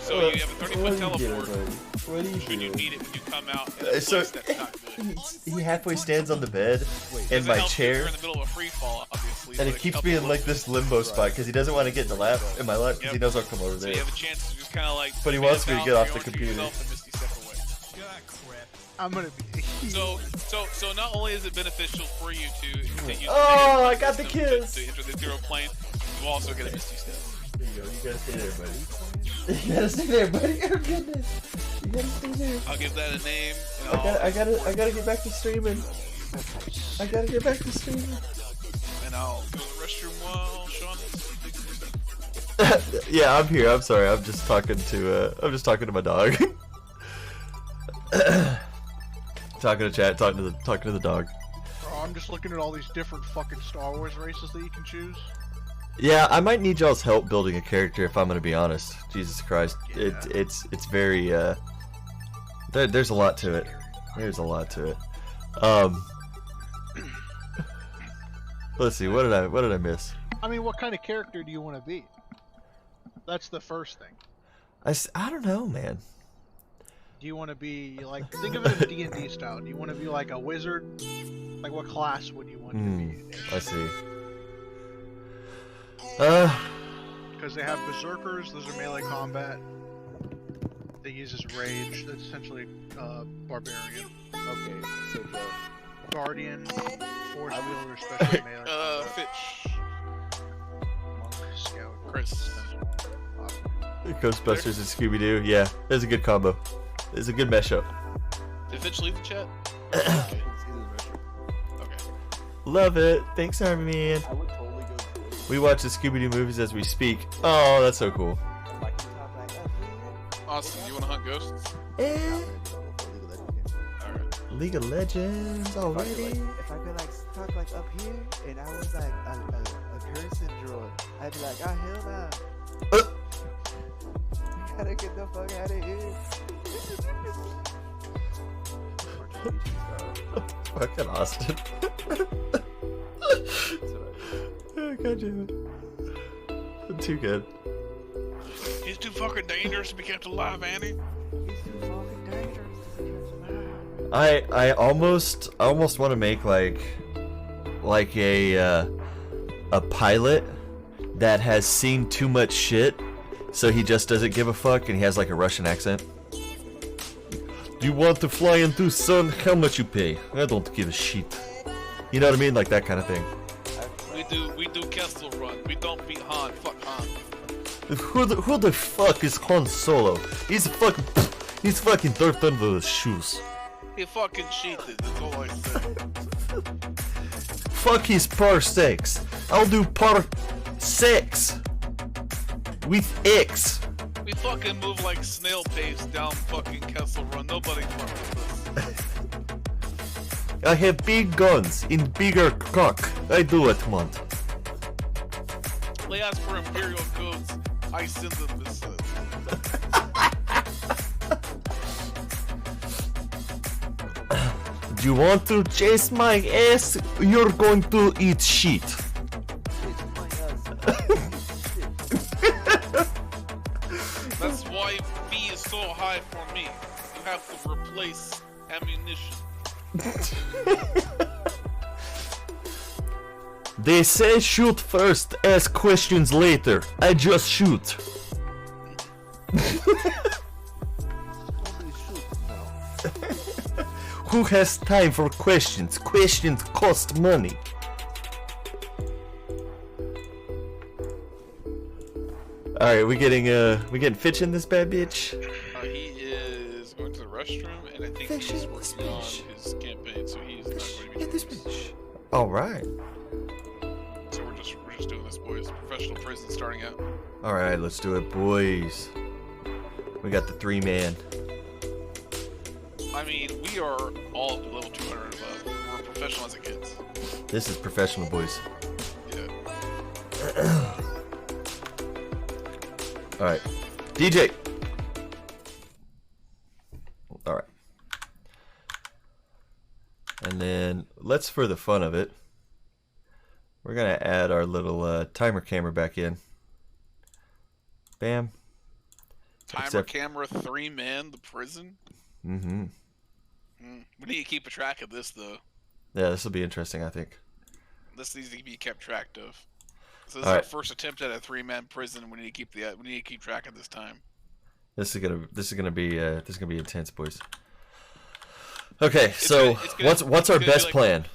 So you have a 30-foot What do you teleport. do, buddy? What do you Should you do? need it when you come out? So That's not good. he halfway stands on the bed in Because it my helps you if chair, you're in the middle of a free fall, obviously. and but it keeps helps me a in like little this limbo spot because he doesn't want to get in the lap in my lap because he Yep. knows I'll come over bit. So there. you have a chance to just kind of like. But he man wants me to down, get off the reorient computer. yourself and Misty step away. I'm gonna be. So not only is it beneficial for you to use the Oh, negative I got the system kiss. to enter the ethereal plane, you also get a Misty step. There you go. You gotta stay there, buddy. You gotta stay there, buddy. Oh goodness. You gotta stay there. I'll give that a name. And I gotta get back to streaming. I gotta get back to streaming. I'll go to the restroom while Sean is. Yeah, I'm here. I'm sorry. I'm just talking to my dog. Talking to chat, talking to the dog. Oh, I'm just looking at all these different fucking Star Wars races that you can choose. Yeah, I might need y'all's help building a character if I'm gonna be honest. Jesus Christ, Yeah. it's very there's a lot to it. There's a lot to it. Let's see, what did I miss? I mean, what kind of character do you want to be? That's the first thing. I don't know, man. Do you want to be like, think of it in D&D style. Do you want to be like a wizard? Like, what class would you want to be? I see. Because they have berserkers. Those are melee combat. They use as rage. That's essentially barbarian. Okay, so Joe. Guardian, force wielder, especially melee combat. Fitch. Monk, scout, Chris. Ghostbusters and Scooby Doo. Yeah, that's a good combo. It's a good mashup. Did Fitch leave the chat? Okay. Love it. Thanks, Army Man. I would totally go to it. We watch the Scooby Doo movies as we speak. Oh, that's so cool. Like, top like up here. Austin, you want to hunt ghosts? Eh. Alright. League of Legends already. If I could like talk like up here and I was like a cursing droid, I'd be like, oh hell nah. We gotta get the fuck out of here. Fucking Austin. Oh, God damn it. Too good. He's too fucking dangerous to be kept alive, Andy. He's too fucking dangerous to be kept alive. I almost want to make like a pilot that has seen too much shit, so he just doesn't give a fuck, and he has like a Russian accent. You want to fly into sun? How much you pay? I don't give a shit. You know what I mean? Like that kind of thing. We do Kessel Run. We don't beat Han. Fuck Han. Who the fuck is Han Solo? He's fucking dirt under his shoes. He fucking cheated, that's all I said. Fuck his parsecs. I'll do parsecs with X. We fucking move like snail pace down fucking Kessel Run. Nobody fucking with us. I have big guns in bigger cock. I do what want. They ask for Imperial codes. I send them this. Do you want to chase my ass? You're going to eat shit. That's why fee is so high for me. You have to replace ammunition. They say shoot first, ask questions later. I just shoot. Who has time for questions? Questions cost money. Alright, we getting Fitch in this bad bitch? He is going to the restroom, and I think he's working on his campaign, so he's not going to be this bitch. Alright. So we're just doing this, boys. Professional prison starting out. Alright, let's do it, boys. We got the 3-man. I mean, we are all level 200 and above. We're professional as it gets. This is professional, boys. Yeah. Alright. DJ! Alright. And then, let's, for the fun of it, we're gonna add our little timer camera back in. Bam. Timer camera, 3-man, the prison? Mm-hmm. We need to keep a track of this, though. Yeah, this will be interesting, I think. This needs to be kept track of. So this is our first attempt at a 3-man prison. We need to keep track of this time. This is gonna be intense, boys. Okay, so what's our best plan?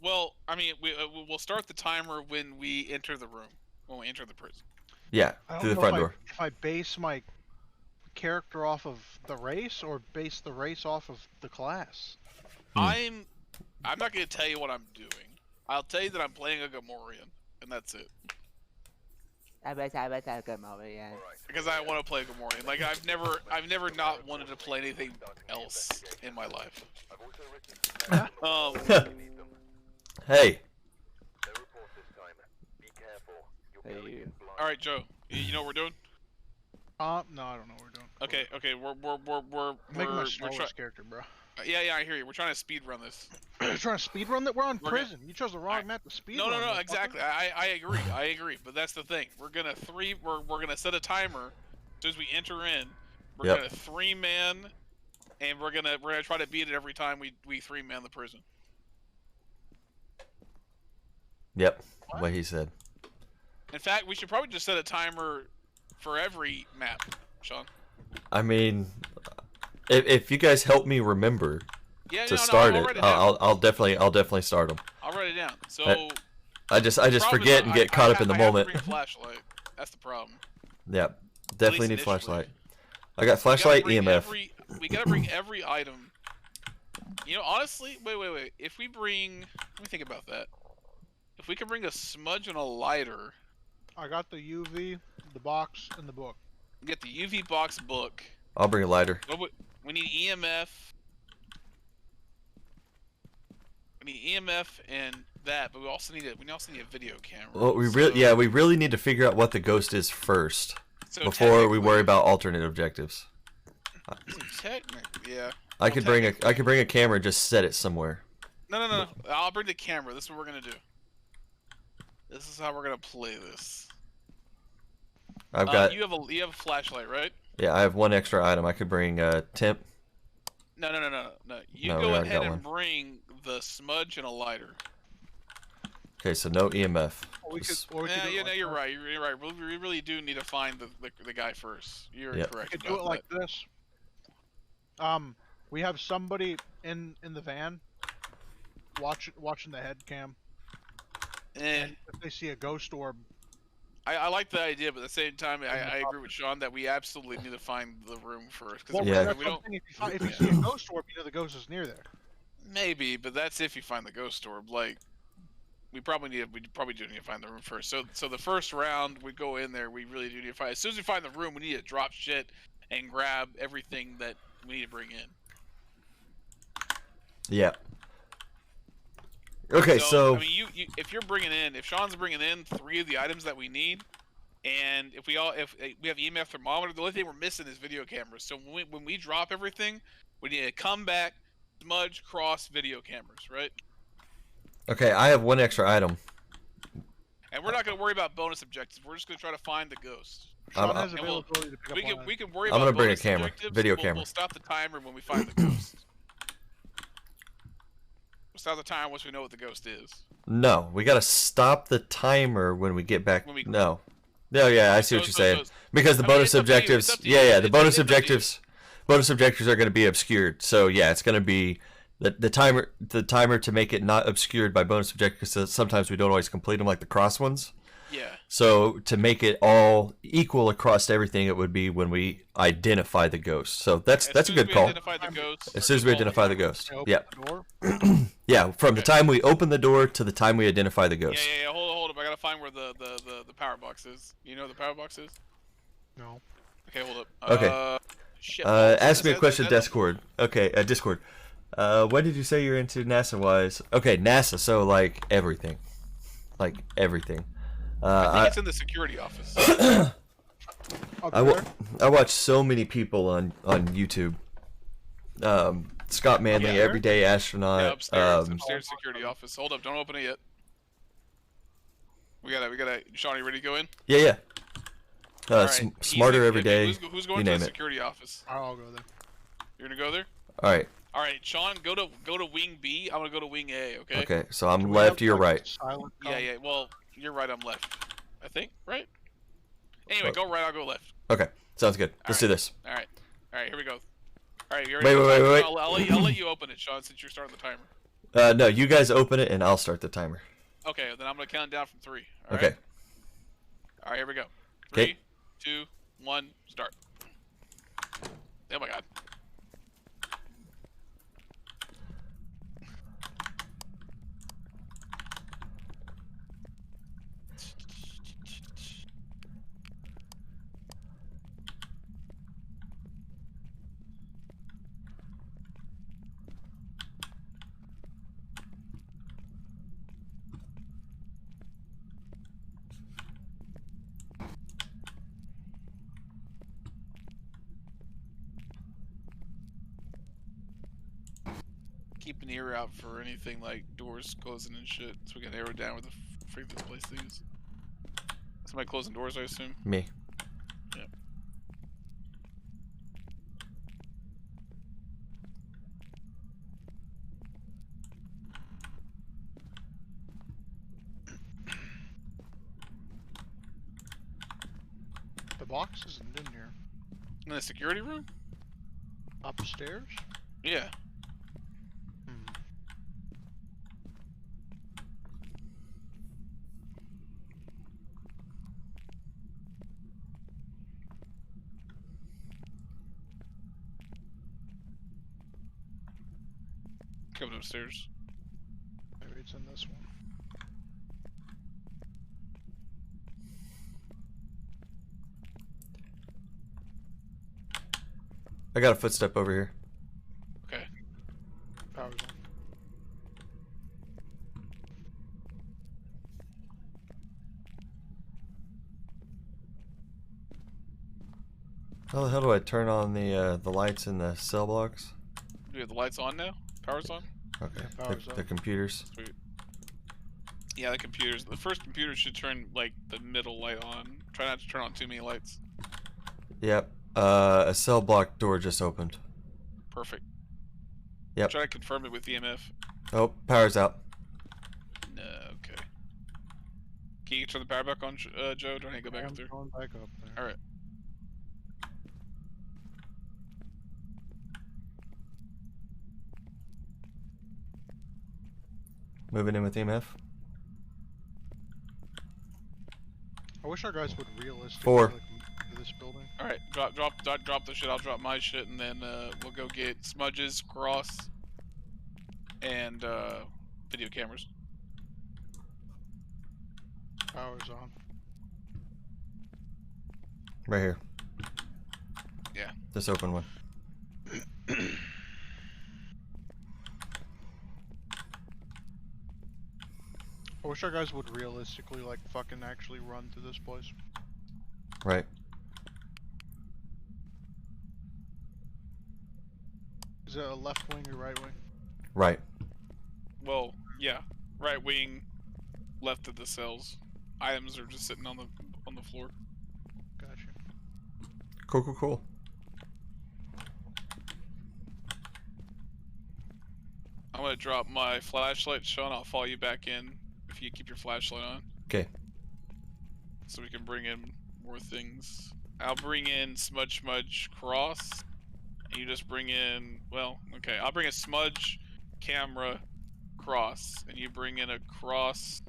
Well, I mean, we'll start the timer when we enter the room, when we enter the prison. Yeah, through the front door. If I base my character off of the race or base the race off of the class? I'm not gonna tell you what I'm doing. I'll tell you that I'm playing a Gamorrean, and that's it. Because I want to play Gamorrean. Like I've never not wanted to play anything else in my life. Hey. All right, Joe. You know what we're doing? No, I don't know what we're doing. Okay. We're making my Star Wars character, bro. Yeah, I hear you. We're trying to speed run this. You're trying to speed run that? We're on prison. You chose the wrong map to speed run. No, exactly. I agree. But that's the thing. We're gonna set a timer as soon as we enter in. We're gonna 3-man, and we're gonna try to beat it every time we 3-man the prison. Yep, what he said. In fact, we should probably just set a timer for every map, Sean. I mean, if you guys help me remember start it, I'll definitely start them. I'll write it down. So I just forget and get caught up in the moment. I have to bring a flashlight. That's the problem. Yep, definitely need flashlight. I got flashlight, EMF. We gotta bring every item. You know, honestly, wait. If we bring, let me think about that. If we could bring a smudge and a lighter. I got the UV, the box, and the book. Get the UV box book. I'll bring a lighter. We need EMF. We need EMF and that, but we also need a video camera. Well, we really need to figure out what the ghost is first before we worry about alternate objectives. Technically, yeah. I could bring a camera and just set it somewhere. No. I'll bring the camera. This is what we're gonna do. This is how we're gonna play this. I've got. You have a flashlight, right? Yeah, I have one extra item. I could bring temp. No. You go ahead and bring the smudge and a lighter. Okay, so no EMF. You're right. You're right. We really do need to find the guy first. You're correct. We could do it like this. We have somebody in the van watching the head cam. And if they see a ghost orb I like the idea, but at the same time, I agree with Sean that we absolutely need to find the room first. Well, Because we don't. If you see a ghost orb, you know the ghost is near there. Maybe, but that's if you find the ghost orb. Like, we probably do need to find the room first. So the first round, we go in there. We really do need to find. As soon as we find the room, we need to drop shit and grab everything that we need to bring in. Yeah. Okay, so I mean, if Sean's bringing in 3 of the items that we need, and if we have EMF thermometer, the only thing we're missing is video cameras. So when we drop everything, we need to come back, smudge, cross video cameras, right? okay, I have 1 extra item. And we're not going to worry about bonus objectives. We're just going to try to find the ghost. Sean has availability to pick up on we can worry I'm about gonna bring a bonus camera, objectives. video We'll camera. stop the timer when we find the ghost. We'll stop the timer once we know what the ghost is. No, we gotta stop the timer when we get back. No. No, yeah, I see what you're saying. Because the bonus objectives, the bonus objectives are going to be obscured. So yeah, it's going to be the timer to make it not obscured by bonus objectives. Because sometimes we don't always complete them, like the cross ones. Yeah. So to make it all equal across everything, it would be when we identify the ghost. So that's a good call. As soon as we identify the ghost. Yeah. Yeah, from the time we open the door to the time we identify the ghost. Yeah. Hold up. I gotta find where the power box is. You know where the power box is? No. Okay, hold up. Okay. Shit. Ask me a question, Discord. Okay, Discord. What did you say you're into NASA-wise? Okay, NASA. So like everything. I think it's in the security office. I watch so many people on YouTube. Scott Manley, Everyday Astronaut. Yeah, upstairs security office. Hold up, don't open it yet. We gotta. Sean, you ready to go in? Yeah. Right. Smarter every day. Who's going to the security office? I'll go there. You're gonna go there? All right. All right, Sean, go to wing B. I'm gonna go to wing A. Okay. Okay, so I'm left, you're right. Yeah. Well, you're right. I'm left. I think right. Anyway, go right. I'll go left. Okay, sounds good. Let's do this. All right. Here we go. All right. Wait. I'll let you open it, Sean, since you're starting the timer. No, you guys open it and I'll start the timer. Okay, then I'm gonna count down from 3. All okay. Right? All right, here we go. 3, 2, 1, start. Oh my God. Keep an ear out for anything like doors closing and shit, so we can narrow down where the freak this place is. Somebody closing doors, I assume? Me. Yep. The box isn't in here. In the security room? Upstairs? Yeah. Coming upstairs. Maybe it's in this one. I got a footstep over here. Okay. Power's on. How the hell do I turn on the lights in the cell blocks? Do we have the lights on now? Power's on? Okay. Yeah, power's on. The computers. Sweet. Yeah, the computers. The first computer should turn like the middle light on. Try not to turn on too many lights. Yep. A cell block door just opened. Perfect. Yep. Try to confirm it with EMF. Oh, power's out. No, okay. Can you turn the power back on, Joe? Do I need to go back up there? Going back up there. Alright. I wish our guys would realistically 4. like, move to this building. All right, drop the shit. I'll drop my shit, and then we'll go get smudges, cross, and video cameras. Power's on. Right here. Yeah. This open one. I wish our guys would realistically like fucking actually run through this place. Right. Is it a left wing or right wing? Right. Well, yeah, right wing, left of the cells. Items are just sitting on the floor. Gotcha. Cool. I'm gonna drop my flashlight, Sean. I'll follow you back in if you keep your flashlight on. Okay. So we can bring in more things. I'll bring in smudge, cross. And you just bring in, well, okay. I'll bring a smudge, camera, cross. And you bring in a cross.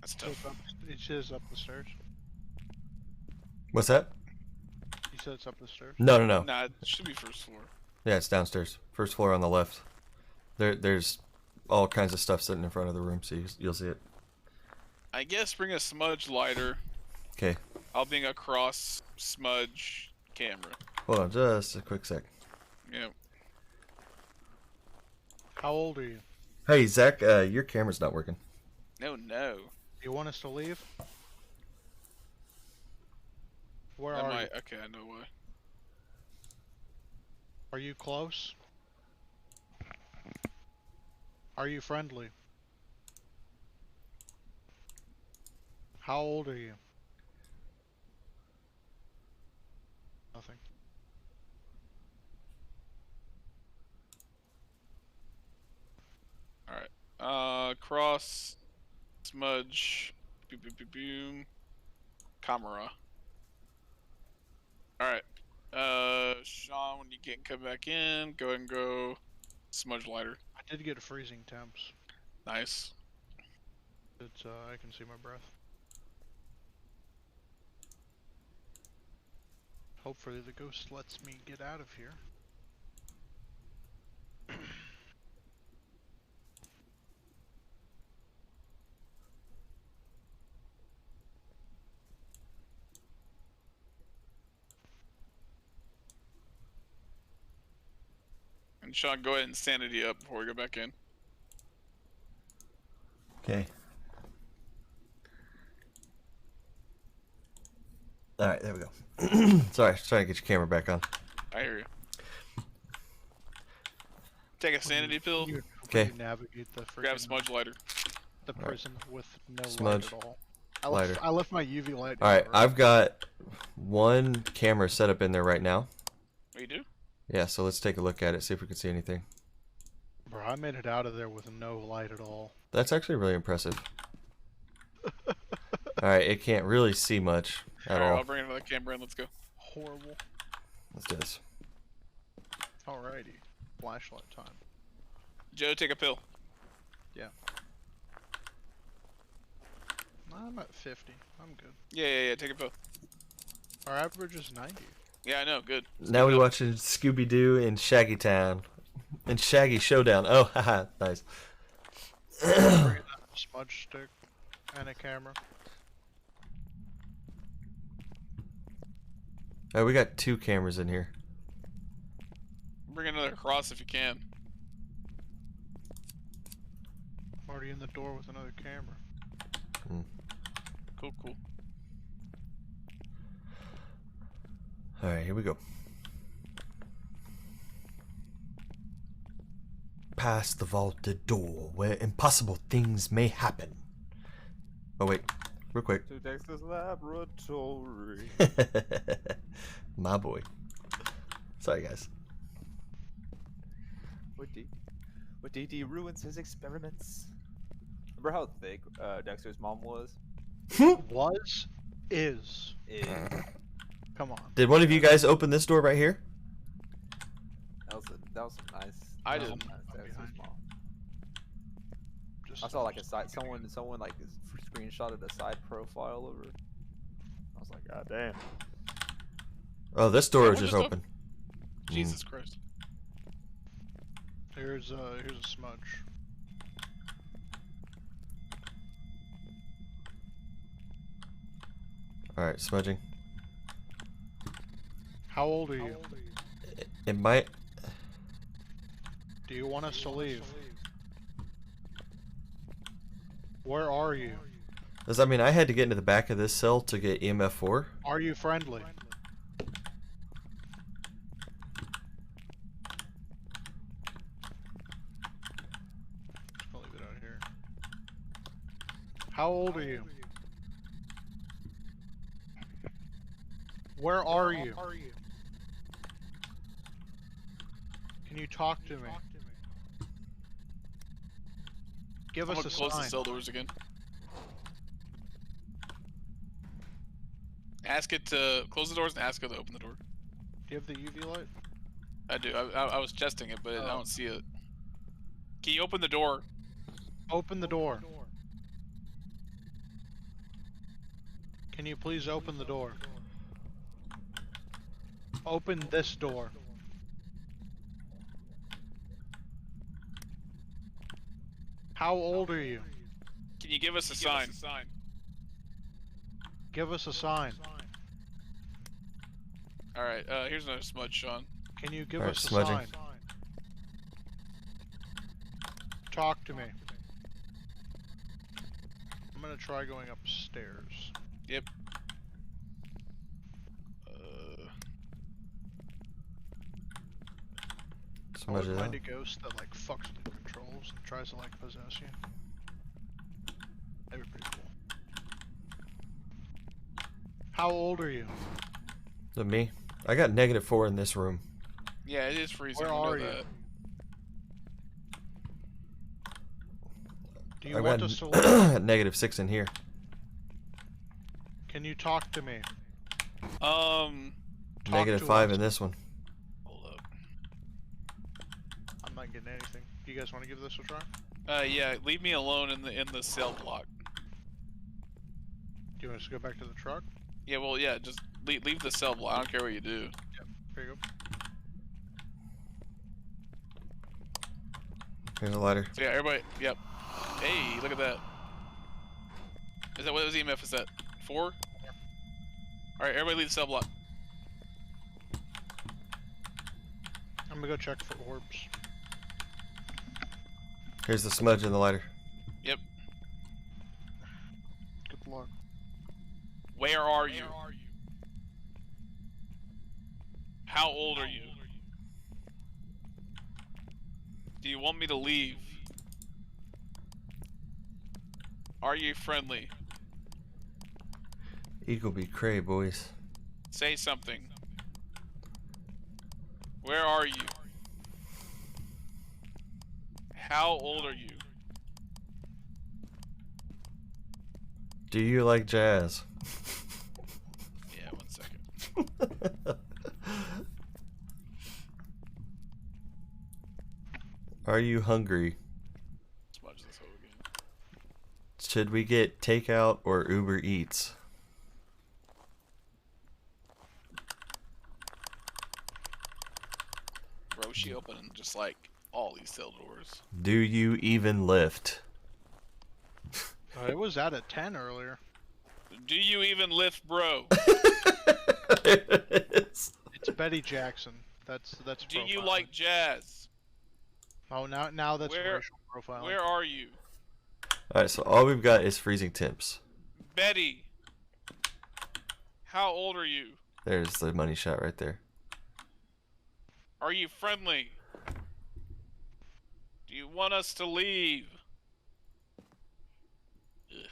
That's tough. It says up the stairs. What's that? You said it's up the stairs? No. Nah, it should be first floor. Yeah, it's downstairs. First floor on the left. There's all kinds of stuff sitting in front of the room, so you'll see it. I guess bring a smudge lighter. Okay. I'll bring a cross smudge camera. Hold on, just a quick sec. Yep. How old are you? Hey, Zach, your camera's not working. No. You want us to leave? Where are you? Okay, I know why. Are you close? Are you friendly? How old are you? Nothing. Alright. Cross, smudge, boom, camera. Alright. Sean, when you come back in, go ahead and go smudge lighter. I did get freezing temps. Nice. It's I can see my breath. Hopefully the ghost lets me get out of here. And Sean, go ahead and sanity up before we go back in. Okay. Alright, there we go. Sorry, trying to get your camera back on. I hear you. Take a sanity pill. Okay. Navigate the Grab smudge lighter. The prison with no Smudge. light at all. Lighter. I left my UV light. Alright, I've got one camera set up in there right now. Oh, you do? Yeah, so let's take a look at it, see if we can see anything. Bro, I made it out of there with no light at all. That's actually really impressive. Alright, it can't really see much at all. I'll bring another camera in. Let's go. Horrible. Let's do this. Alrighty. Flashlight time. Joe, take a pill. Yeah. I'm at 50. I'm good. Yeah. Take a pill. Our average is 90. Yeah, I know. Good. Now we're watching Scooby-Doo in Shaggy Town. And Shaggy Showdown. Oh, haha, nice. Smudge stick and a camera. Alright, we got 2 cameras in here. Bring another cross if you can. I'm already in the door with another camera. Cool. Alright, here we go. Past the vaulted door where impossible things may happen. Oh wait, real quick. To Texas Laboratory. My boy. Sorry guys. What DD ruins his experiments. Remember how thick Dexter's mom was? Is. Come on. Did one of you guys open this door right here? That was nice. I didn't. Dexter's mom. just. I saw like a side. Someone like screenshotted a side profile of her. I was like, God damn. Oh, this door Yeah, is just we'll open. Jesus Christ. Here's a smudge. All right, smudging. How old are you? It might. Do you want us to leave? Where are you? Does that mean I had to get into the back of this cell to get EMF 4? Are you friendly? Just gonna leave it out here. How old are you? Where are you? Can you talk to me? Give us a close the sign. cell doors again. Ask it to close the doors and ask it to open the door. Do you have the UV light? I do. I was testing it, but I don't see it. Can you open the door? Open the door. Can you please open the door? Open this door. How old are you? Can you give us a sign? Give us a sign. Alright, here's another smudge, Sean. Can you give Alright, us a smudging. sign? Talk to me. I'm gonna try going upstairs. Yep. I would Smudge it find out. a ghost that like fucks with the controls and tries to like possess you. That'd be pretty cool. How old are you? So me? I got -4 in this room. Yeah, it is freezing. Where we know are you? that. Do you I want got us to leave? -6 in here. Can you talk to me? Talk to -5 us. in this one. Hold up. I'm not getting anything. Do you guys want to give this a try? Yeah, leave me alone in the cell block. Do you want us to go back to the truck? Yeah, well, yeah, just leave the cell block. I don't care what you do. Here you go. Here's a lighter. So yeah, everybody, yep. Hey, look at that. Is that what was EMF is that? 4? Alright, everybody leave the cell block. I'm gonna go check for orbs. Here's the smudge and the lighter. Yep. Good luck. Where are you? How old are you? Do you want me to leave? Are you friendly? Eagle be cray, boys. Say something. Where are you? How old are you? Do you like jazz? Yeah, 1 second. Are you hungry? Smudge this whole again. Should we get takeout or Uber Eats? Bro, she opened just like all these cell doors. Do you even lift? It was at a 10 earlier. Do you even lift, bro? It's Betty Jackson. That's Do you profiling. like jazz? Oh, now that's Where- racial profiling. Where are you? Alright, so all we've got is freezing temps. Betty. How old are you? There's the money shot right there. Are you friendly? Do you want us to leave? Ugh.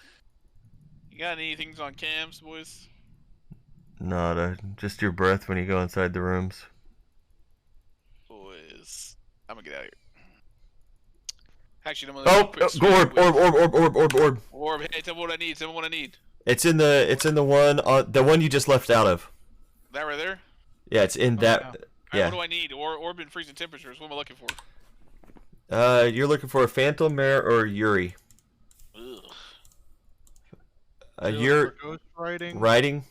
You got any things on cams, boys? Nada. Just your breath when you go inside the rooms. Boys. I'm gonna get out of here. Actually, I'm Oh, gonna orb. Orb, hey, tell me what I need. Tell me what I need. It's in the one on the one you just left out of. That right there? Yeah, it's in that. Alright, Yeah. what do I need? Orb and freezing temperatures. What am I looking for? You're looking for a Phantom Mare or Yuri. You're ghost writing. writing.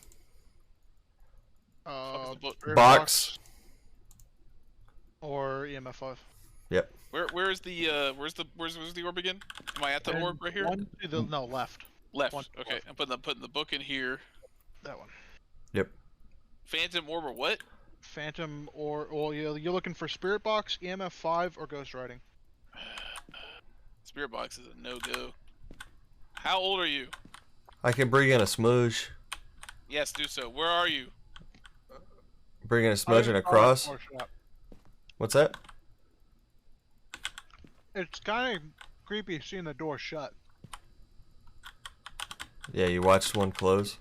Spirit Box. Or EMF 5. Yep. Where's the orb again? Am I at the orb right here? One to the left. Left. One Okay, left. I'm putting the book in here. That one. Yep. Phantom orb or what? Phantom or well, you're looking for spirit box, EMF 5, or ghost writing. Spirit box is a no-go. How old are you? I can bring in a smudge. Yes, do so. Where are you? Bring in a smudge and a cross. What's that? It's kind of creepy seeing the door shut. Yeah, you watched one close.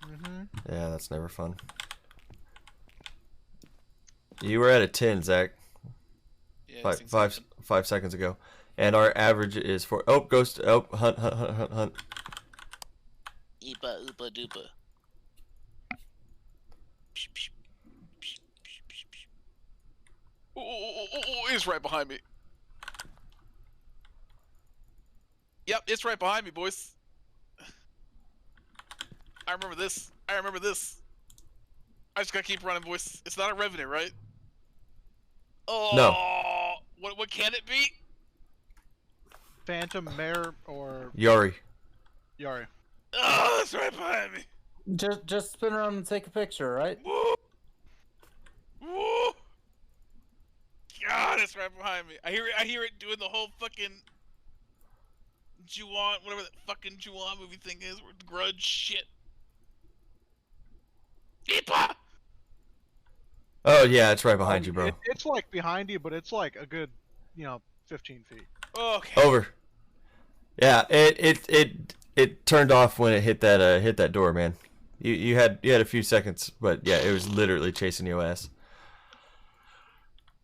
Mm-hmm. Yeah, that's never fun. You were at a 10, Zach. Yeah, five seconds ago, and our average is for ghost. Hunt. Oopa oopa doopa. Oh, it's right behind me. Yep, it's right behind me, boys. I remember this. I I just gotta keep running, boys. It's not a revenant, right? Oh, no. What can it be? Phantom, Mare, or Yari. Yari. Oh, that's right behind me. Just spin around and take a picture, right? Woo! Woo! God, it's right behind me. I hear it doing the whole fucking Ju-on, whatever that fucking Ju-on movie thing is, or Grudge shit. Eepa! Oh yeah, it's right behind you, bro. It's like behind you, but it's like a good, 15 feet. Okay. Over. Yeah, it turned off when it hit that door, man. You had a few seconds, but yeah, it was literally chasing your ass.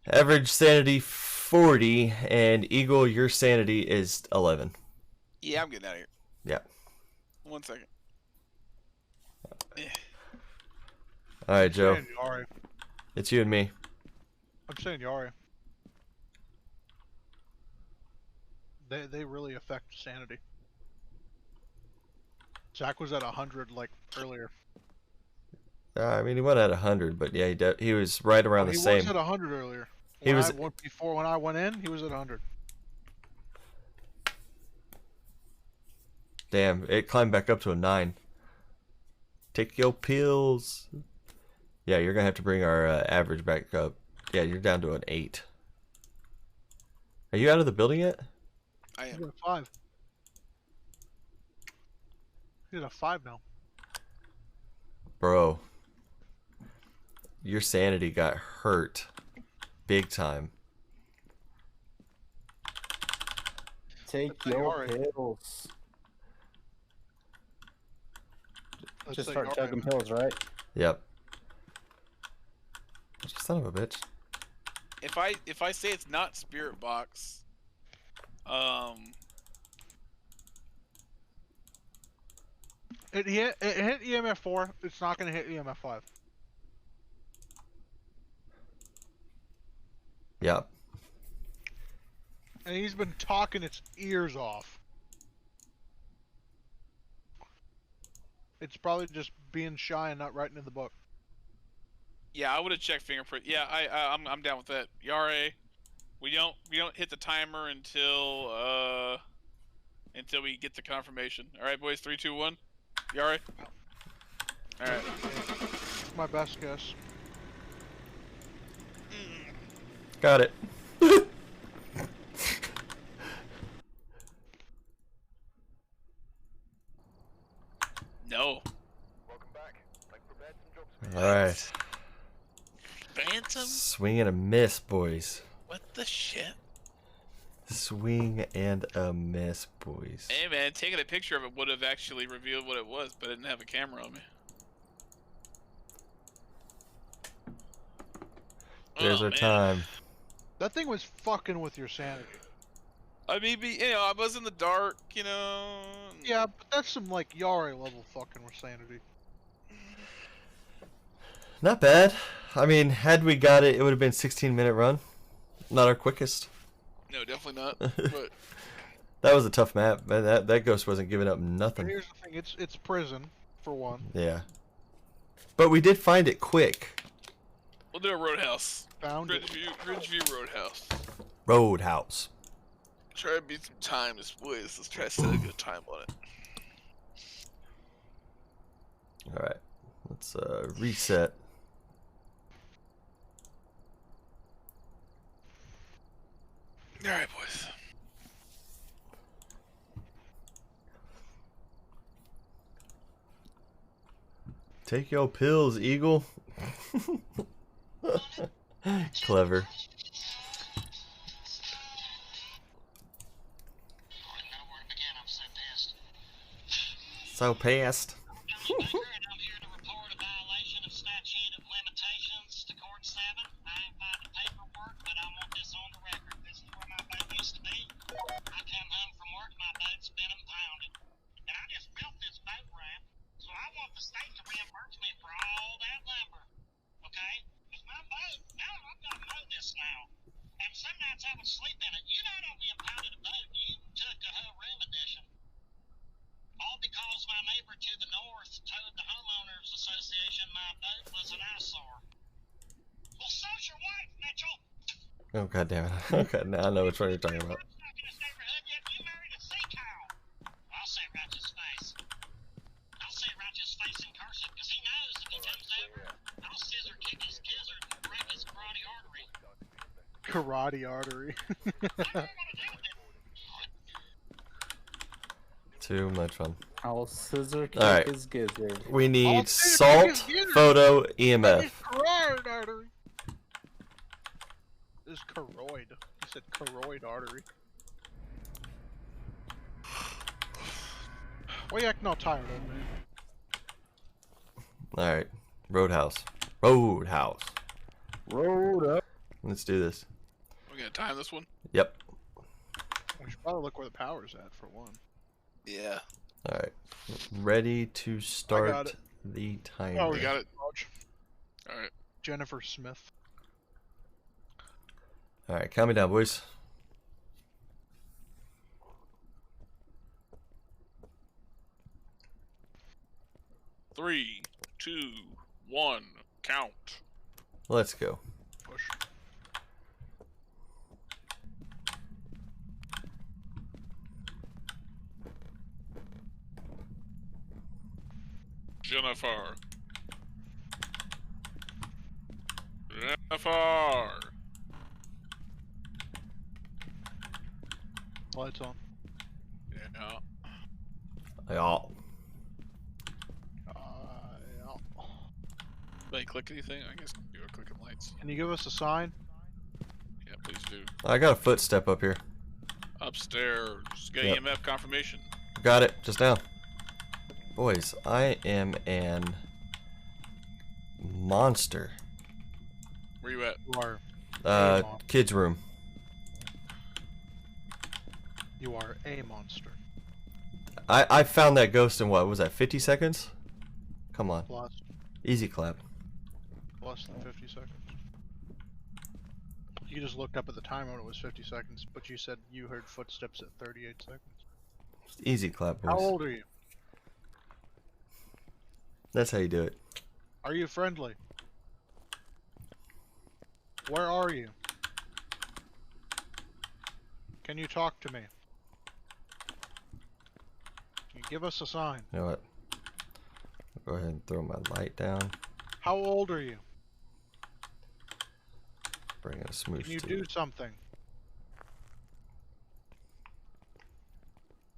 Average sanity 40, and Eagle, your sanity is 11. Yeah, I'm getting out of here. Yeah. 1 second. All right, Joe. I'm saying Yari. It's you and me. I'm saying Yari. They really affect sanity. Zach was at 100 like earlier. I mean, he went at 100, but yeah, he was right around the same. He was at 100 earlier. Before when I went in, he was at 100. Damn, it climbed back up to a 9. Take your pills. Yeah, you're gonna have to bring our average back up. Yeah, you're down to an 8. Are you out of the building yet? I am. He's at 5. He's at 5 now. Bro, your sanity got hurt big time. Take your pills. Just start chugging pills, right? Yep. Son of a bitch. If I say it's not spirit box, it hit EMF 4. It's not gonna hit EMF 5. Yep. And he's been talking its ears off. It's probably just being shy and not writing in the book. yeah, I would have checked fingerprint. Yeah, I'm down with that. Yare, we don't hit the timer until we get the confirmation. All right, boys, 3, 2, 1. Yare. All right. That's my best guess. Got it. No. All right. Phantom? Swing and a miss, boys. What the shit? Swing and a miss, boys. Hey man, taking a picture of it would have actually revealed what it was, but I didn't have a camera on me. There's our time. That thing was fucking with your sanity. I mean, I was in the dark, Yeah, but that's some like Yari level fucking with sanity. Not bad. I mean, had we got it, it would have been 16-minute run. Not our quickest. No, definitely not. But That was a tough map. Man, that ghost wasn't giving up nothing. Here's the thing, it's prison, for one. Yeah. But we did find it quick. We'll do a roadhouse. Found Ridgeview Roadhouse. Roadhouse. Try to beat some time, this boys. Let's try to set a good time on it. Alright. Let's reset. Alright, boys. Take your pills, Eagle. Clever. So pissed. Oh god damn it. Okay, now I know which one you're talking about. Karate artery. Too much fun. I'll scissor kick Alright. his gizzard. We need salt, photo, EMF. Carotid artery. This is choroid. He said choroid artery. Why you acting all tired, old man? Alright. Roadhouse. Roadhouse. Road up. Let's do this. We gonna time this one? Yep. We should probably look where the power's at, for one. Yeah. Alright. Ready to got start it. the timer. Oh, We got it. Alright. Jennifer Smith. Alright, calm me down, boys. Three, 2, 1, count. Let's go. Push. Jennifer. Jennifer. Lights on. Yeah. Yeah. Yeah. They click anything? I guess you are clicking lights. Can you give us a sign? Yeah, please do. I got a footstep up here. Upstairs. Get Yep. EMF confirmation. Got it, just now. Boys, I am an monster. Where you at? You are. Kids' room. You are a monster. I found that ghost in what was that, 50 seconds? Come on. Plus. Easy clap. Less than 50 seconds. You just looked up at the time when it was 50 seconds, but you said you heard footsteps at 38 seconds. Easy clap, boys. How old are you? That's how you do it. Are you friendly? Where are you? Can you talk to me? Can you give us a sign? You know what? I'll go ahead and throw my light down. How old are you? Bring in a smooch Can you too. do something?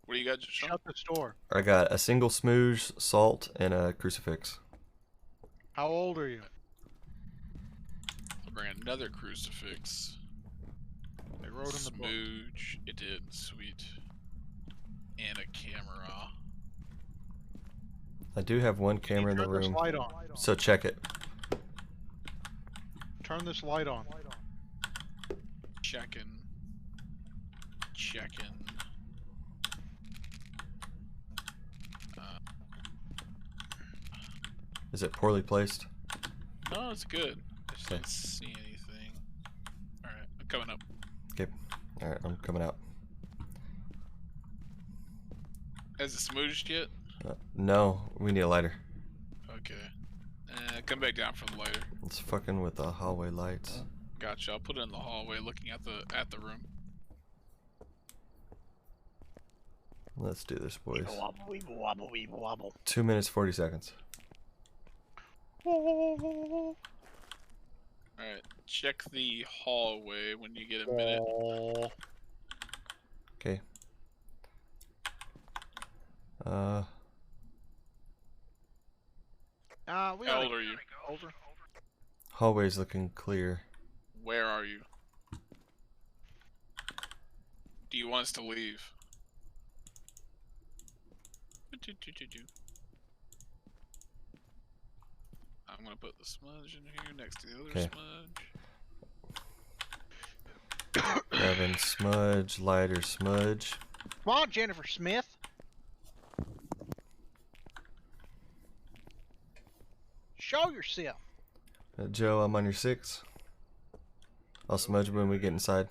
What do you got, Sean? Shut this door. I got a single smooge, salt, and a crucifix. How old are you? I'll bring another crucifix. They wrote in the book. Smooch. It did. Sweet. And a camera. I do have one camera in the Turn this room, light on. so check it. Turn this light on. Checking. Checking. Is it poorly placed? No, it's good. I just Okay. don't see anything. Alright, I'm coming up. Okay. Alright, I'm coming out. Has it smoothed yet? No, we need a lighter. Okay. Come back down from the lighter. It's fucking with the hallway lights. Gotcha. I'll put it in the hallway, looking at the room. Let's do this, boys. Wobble, weeble, wobble, weeble, wobble. 2 minutes, 40 seconds. Alright, check the hallway when you get a minute. Okay. How old are you? Over. Hallway's looking clear. Where are you? Do you want us to leave? I'm gonna put the smudge in here next to the other smudge. Grabbing smudge, lighter smudge. Come on, Jennifer Smith. Show yourself. Joe, I'm on your 6. I'll smudge when we get inside.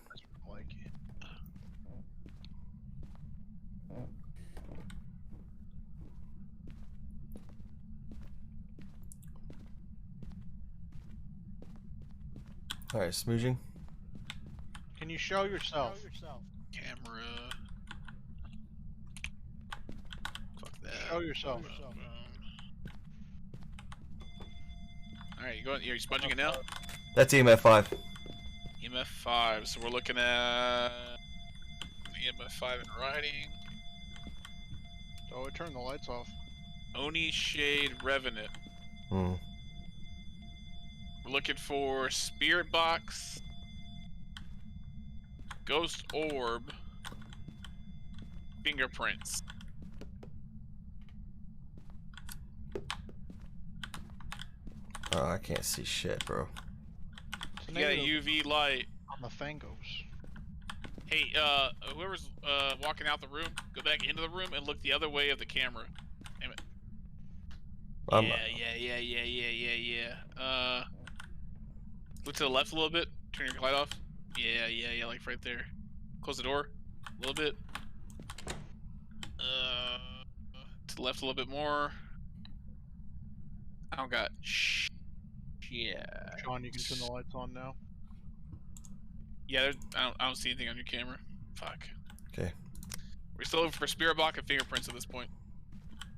Alright, smooching. Can you show yourself? Camera. Fuck that. Show yourself. Alright, you going? You're smudging it now? That's EMF 5. EMF 5. So we're looking at EMF 5 in writing. Oh, I turned the lights off. Oni Shade Revenant. Hmm. We're looking for Spirit Box, Ghost Orb, Fingerprints. Oh, I can't see shit, bro. You got a UV light. On the fangos. Hey, whoever's walking out the room, go back into the room and look the other way of the camera. Damn it. Yeah. Look to the left a little bit. Turn your light off. Yeah, like right there. Close the door a little bit. To the left a little bit more. I don't got yeah. Sean, you can turn the lights on now. Yeah, I don't see anything on your camera. Fuck. Okay. We're still looking for Spirit Box and Fingerprints at this point.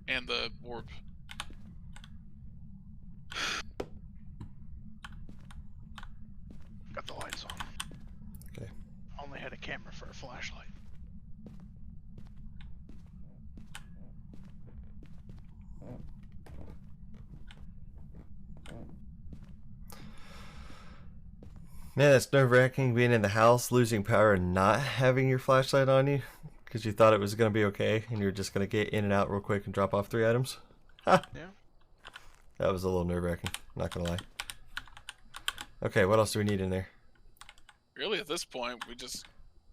And the orb. Got the lights on. Okay. Only had a camera for a flashlight. Man, that's nerve-wracking being in the house, losing power, and not having your flashlight on you because you thought it was going to be okay and you're just going to get in and out real quick and drop off 3 items. Ha! Yeah. That was a little nerve-wracking, not going to lie. Okay, what else do we need in there? Really, at this point, we just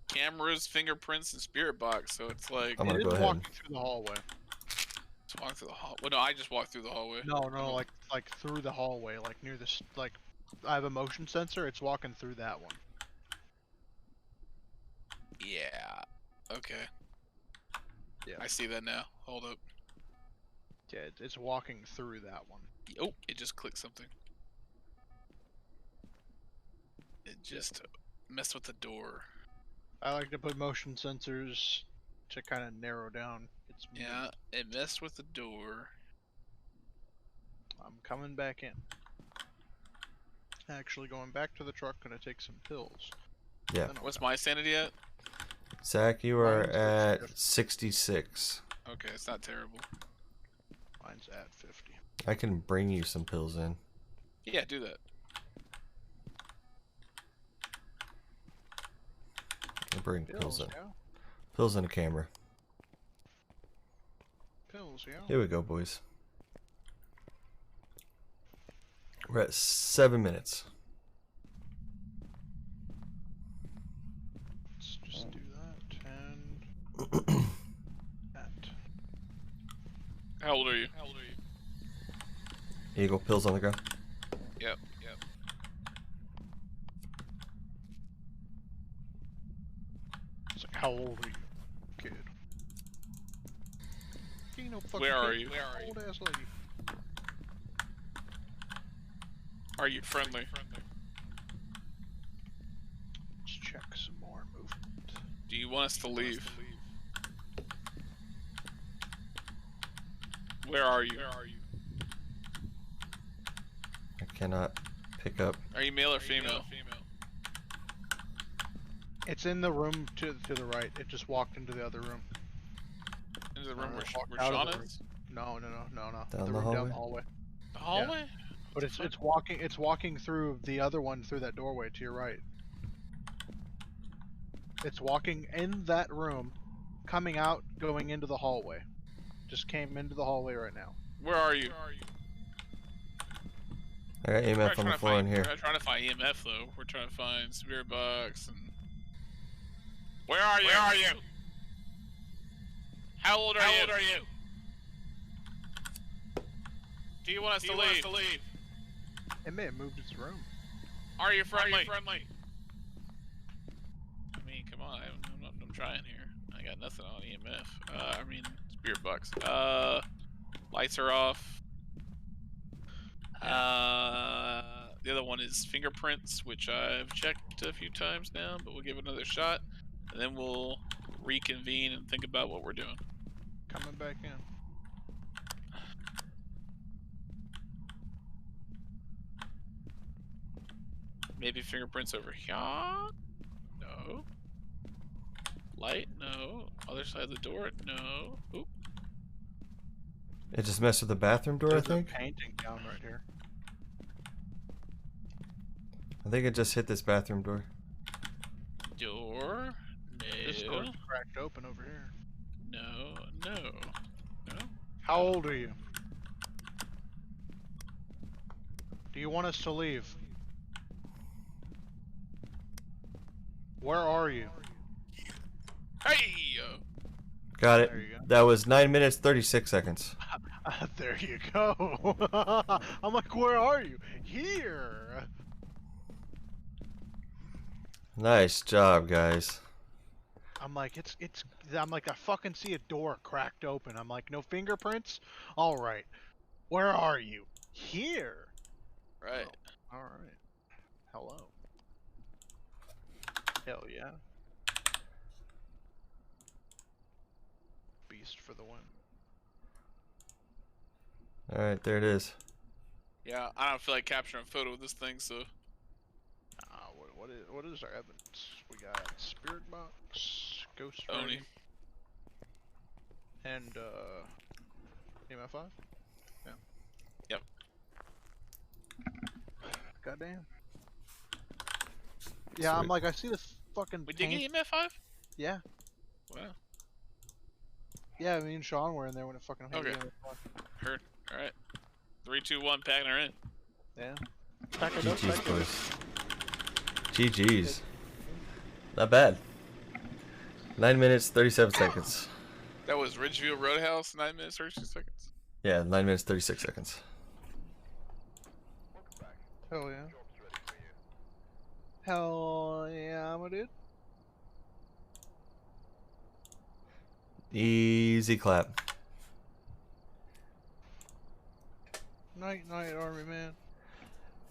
cameras, fingerprints, and Spirit Box. So it's like I'm gonna go ahead. Walk through the hallway. Let's walk through the hall. Well, no, I just walked through the hallway. No, like through the hallway, like near this. Like, I have a motion sensor. It's walking through that one. Yeah. Okay. Yeah. I see that now. Hold up. Yeah, it's walking through that one. Oh, it just clicked something. It just messed with the door. I like to put motion sensors to kind of narrow down its movement. Yeah, it messed with the door. I'm coming back in. Actually going back to the truck, gonna take some pills. Yeah. What's my sanity at? Zach, you are at 66. Okay, it's not terrible. Mine's at 50. I can bring you some pills in. Yeah, do that. I'll bring pills in. Yeah. Pills in a camera. Pills, yeah. Here we go, boys. We're at 7 minutes. Let's just do that and that. How old are you? Here you go, pills on the ground. Yep. It's like, how old are you, kid? ain't no fucking Where are kid. you? Where are you? Old ass lady. Are you friendly? Let's check some more movement. Do you want us to leave? Where are you? I cannot pick up. Are you male or female? It's in the room to the right. It just walked into the other room. Into the room where out of Sean the room. is? No. Down the the room hallway? down the hallway. The hallway? Yeah. But it's walking through the other one through that doorway to your right. It's walking in that room, coming out, going into the hallway. Just came into the hallway right now. Where are you? I got EMF on the floor in here. We're not trying to find EMF though. We're trying to find spirit box and. Where are you? Where are you? How old are you? Do you want us to leave? It may have moved its room. Are you friendly? I mean, come on. I'm trying here. I got nothing on EMF. I mean, spirit box. Lights are off. The other one is fingerprints, which I've checked a few times now, but we'll give it another shot, and then we'll reconvene and think about what we're doing. Coming back in. Maybe fingerprints over here? No. Light? No. Other side of the door? No. Oop. It just messed with the bathroom door, There's I think. a painting down right here. I think it just hit this bathroom door. Door? No. This door's cracked open over here. No. How old are you? Do you want us to leave? Where are you? Hey! Got it. There you go. That was 9 minutes 36 seconds. There you go. I'm like, where are you? Here. Nice job, guys. I'm like, I'm like, I fucking see a door cracked open. I'm like, no fingerprints? All right. Where are you? Here. Right. Oh, all right. Hello. Hell yeah. Beast for the win. Alright, there it is. Yeah, I don't feel like capturing a photo of this thing, so. What is our evidence? We got spirit box, ghost Oni. ring, and EMF 5? Yeah. Yep. Goddamn. Yeah, I'm Sweet. like, I see this fucking We did paint. get EMF 5? Yeah. Wow. Yeah, me and Sean were in there when it fucking hit. Okay. Heard. Alright. 3, 2, 1, packing her in. Yeah. GG's, boys. GG's. Not bad. 9 minutes 37 seconds. That was Ridgeville Roadhouse, 9 minutes 32 seconds. Yeah, 9 minutes 36 seconds. Hell yeah. Hell yeah, I'm a dude. Easy clap. Night, army man.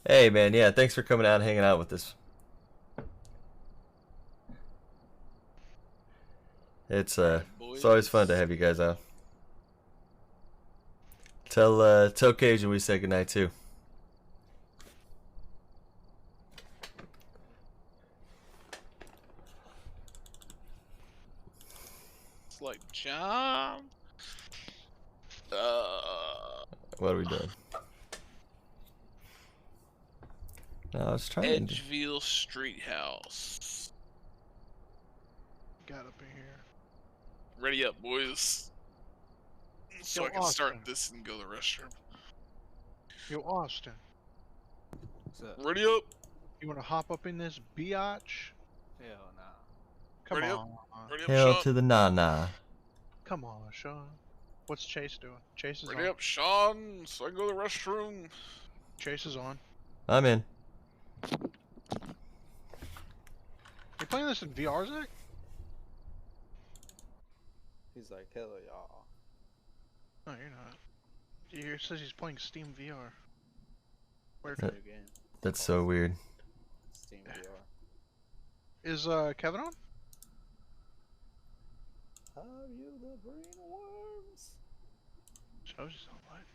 Hey, man, yeah, thanks for coming out and hanging out with us. It's always fun to have you guys out. Tell Cajun we say goodnight too. It's like, John. What are we doing? No, I was trying to... Edgeville Street House. Got up in here. Ready up, boys. So Yo, I can start Austin. this and go to the restroom. Yo, Austin. Ready up. You wanna hop up in this biatch? Hell nah. Come Ready on. up. Ready up, Hell Sean. to the na-na. Come on, Sean. What's Chase doing? Chase is Ready on. up, Sean. So I can go to the restroom. Chase is on. I'm in. You playing this in VR, Zach? He's like, hell y'all. No, you're not. It says he's playing Steam VR. Where That's so weird. Steam VR. is Kevin on? Are you the brain worms? Shows he's online.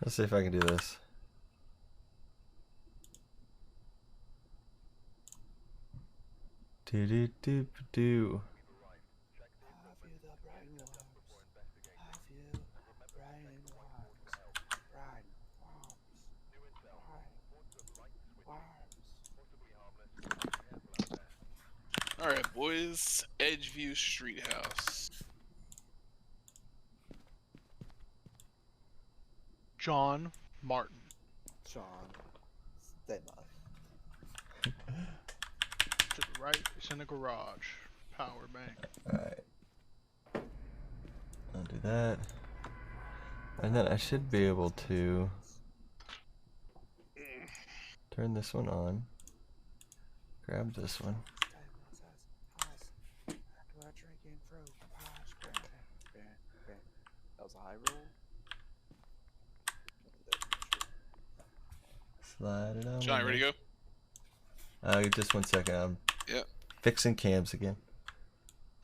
Let's see if I can do this. Do do do do. Alright, boys. Edgeview Street House. John Martin. John. Stay up. To the right, it's in the garage. Power bank. Alright. I'll do that. And then I should be able to turn this one on. Grab this one. That was a high roll. Slide it on. John, ready to go? Just 1 second. I'm Yep. fixing cams again.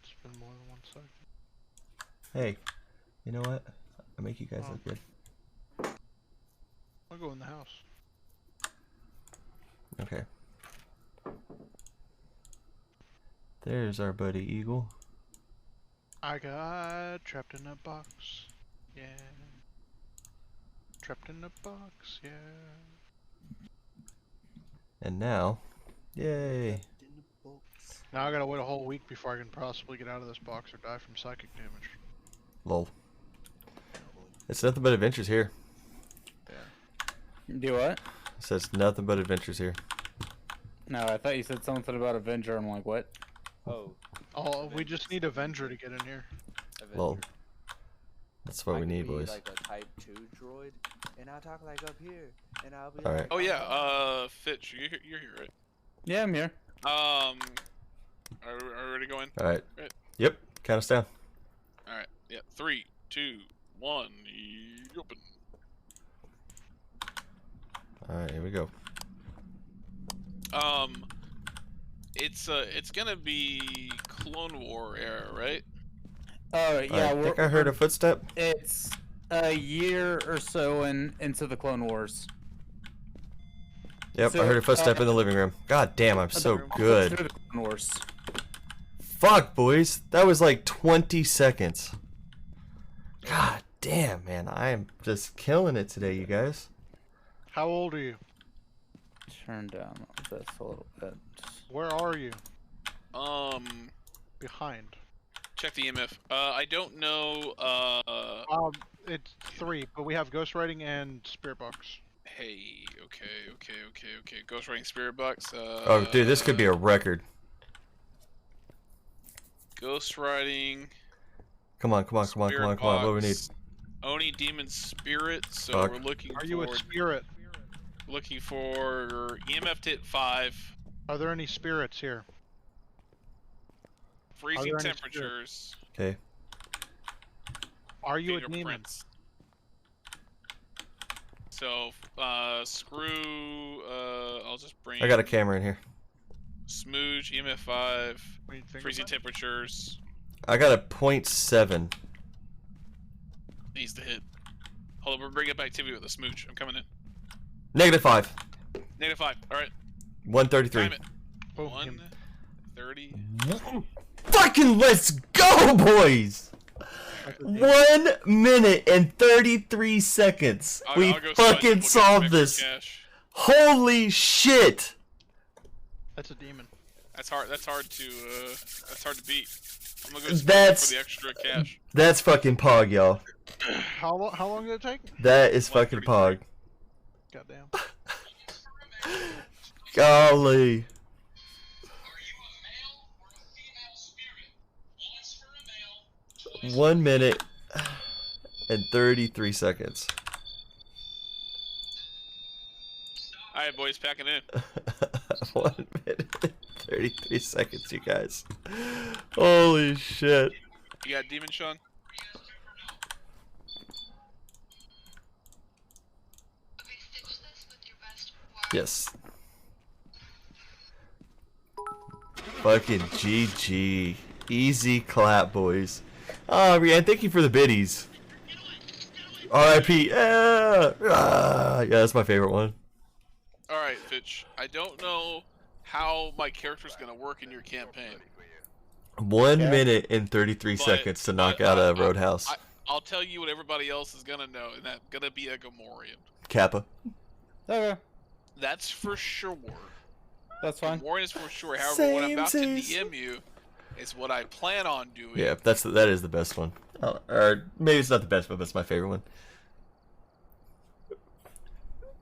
It's been more than 1 second. Hey, you know what? I'll make you guys look good. I'll go in the house. Okay. There's our buddy Eagle. I got trapped in a box. Yeah. Trapped in a box. Yeah. And now, yay! Now I gotta wait a whole week before I can possibly get out of this box or die from psychic damage. Lol. It's nothing but adventures here. Do what? It says nothing but adventures here. No, I thought you said something about Avenger. I'm like, what? Oh, we just need Avenger to get in here. Lol. That's what we need, boys. Like a Type 2 droid, and I'll talk like up here, and I'll be All like, right. Oh yeah, Fitch, you're here, right? Yeah, I'm here. Are we ready to go in? All right. Right. Yep. Count us down. All right. Yeah. 3, 2, 1. Open. All right. Here we go. It's gonna be Clone War era, right? Yeah. I think I heard a footstep. It's a year or so into the Clone Wars. Yep, So, I heard a footstep in the living room. God damn, I'm so Let's do good. the Clone Wars. Fuck, boys. That was like 20 seconds. God damn, man. I am just killing it today, you guys. How old are you? Turn down this a little bit. Where are you? Behind. Check the EMF. I don't know. It's 3, but we have ghostwriting and spirit box. Hey. Okay. Ghostwriting Spirit Box. Oh, dude, this could be a record. Ghostwriting. Come on. What do we need? Oni Demon Spirit. So Fuck. we're looking for. Are you a spirit? Looking for EMF hit 5. Are there any spirits here? Freezing Are there any temperatures. Okay. Are you a demon? Fingerprints. So, screw, I'll just bring... I got a camera in here. Smooge, EMF 5, freezing fingerprint? temperatures. I got a 0.7. Needs to hit. Hold on, we're bringing up activity with a smooch. I'm coming in. -5. -5, alright. 133. Time it. 130. Fucking let's go, boys! 1 minute and 33 seconds. We I'll go fucking solved this. Holy shit! That's a demon. That's hard to beat. I'm gonna go That's for the extra cash. That's fucking pog, y'all. How long did it take? That is fucking pog. Goddamn. Golly. 1 minute and 33 seconds. All right, boys, packing in. 1 minute, 33 seconds, you guys. Holy shit. You got Demon Sean? Yes. Fucking GG. Easy clap, boys. Oh, Rianne, thank you for the biddies. R.I.P. Yeah, that's my favorite one. All right, Fitch. I don't know how my character's gonna work in your campaign. 1 minute and 33 seconds to knock out a Roadhouse. I'll tell you what everybody else is gonna know, and that's gonna be a Gamorrean. Kappa. Okay. That's for sure. That's fine. Gamorrean is for sure. However, what I'm about to DM you is what I plan on doing. Yeah, that is the best one. Or maybe it's not the best, but that's my favorite one.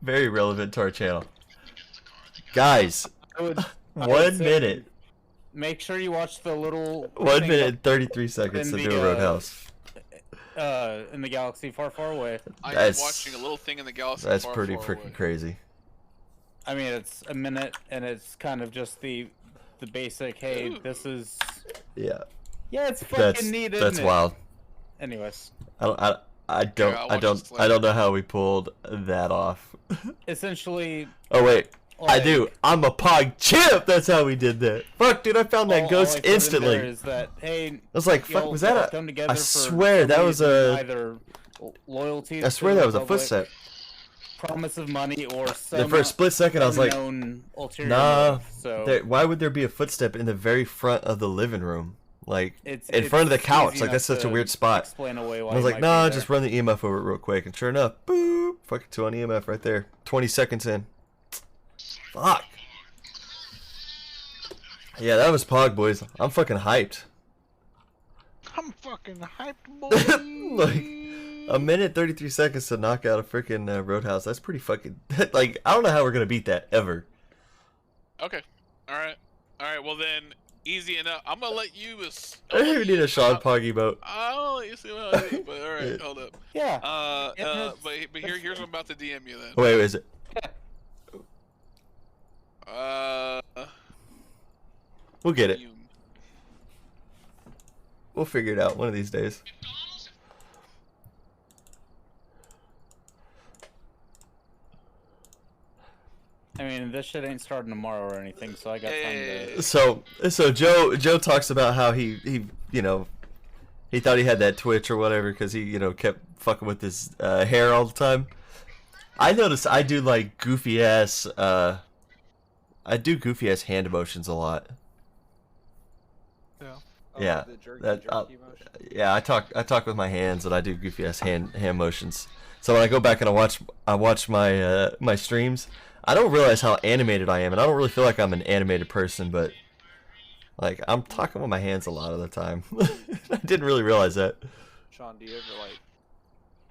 Very relevant to our channel. Guys, I would 1 minute. Make sure you watch the little 1 minute and 33 seconds to do a Roadhouse. In the galaxy far, far away. I am watching a little thing in the galaxy That's far, pretty far freaking away. crazy. I mean, it's a minute, and it's kind of just the basic. Hey, this is. Yeah. Yeah, it's fucking neat. That's isn't wild. It? Anyways. I don't know how we pulled that off. Essentially. Oh wait, I do. I'm a pog chimp. That's how we did that. Fuck, dude, I found that ghost instantly. Is that, hey, I was like, fuck, was that a? I swear that was a. Either loyalty. I swear that was a footstep. Promise of money or some. The first split second, I was like, nah. So why would there be a footstep in the very front of the living room? Like it's in front of the couch, like that's such a weird spot. Explain away why I was like, nah, just run the EMF over it real quick, and sure enough, boop, fucking 2 on EMF right there. 20 seconds in. Fuck. Yeah, that was Pog, boys. I'm fucking hyped. I'm fucking hyped, boy. Like, a minute 33 seconds to knock out a freaking Roadhouse. That's pretty fucking. Like, I don't know how we're gonna beat that ever. Okay. All right. Well then, easy enough. I'm gonna let you. I don't even need a Sean Poggy boat. I'll let you see what I think. But all right, hold up. Yeah. But here's what I'm about to DM you then. Wait, is it? We'll get it. We'll figure it out one of these days. I mean, this shit ain't starting tomorrow or anything, so I got time to. So Joe talks about how he you know, he thought he had that twitch or whatever because he, you know, kept fucking with his hair all the time. I noticed I do like goofy ass hand emotions a lot. Yeah. Yeah. Yeah, I talk with my hands and I do goofy ass hand motions. So when I go back and I watch my my streams, I don't realize how animated I am, and I don't really feel like I'm an animated person, but like I'm talking with my hands a lot of the time. I didn't really realize that. Sean, do you ever like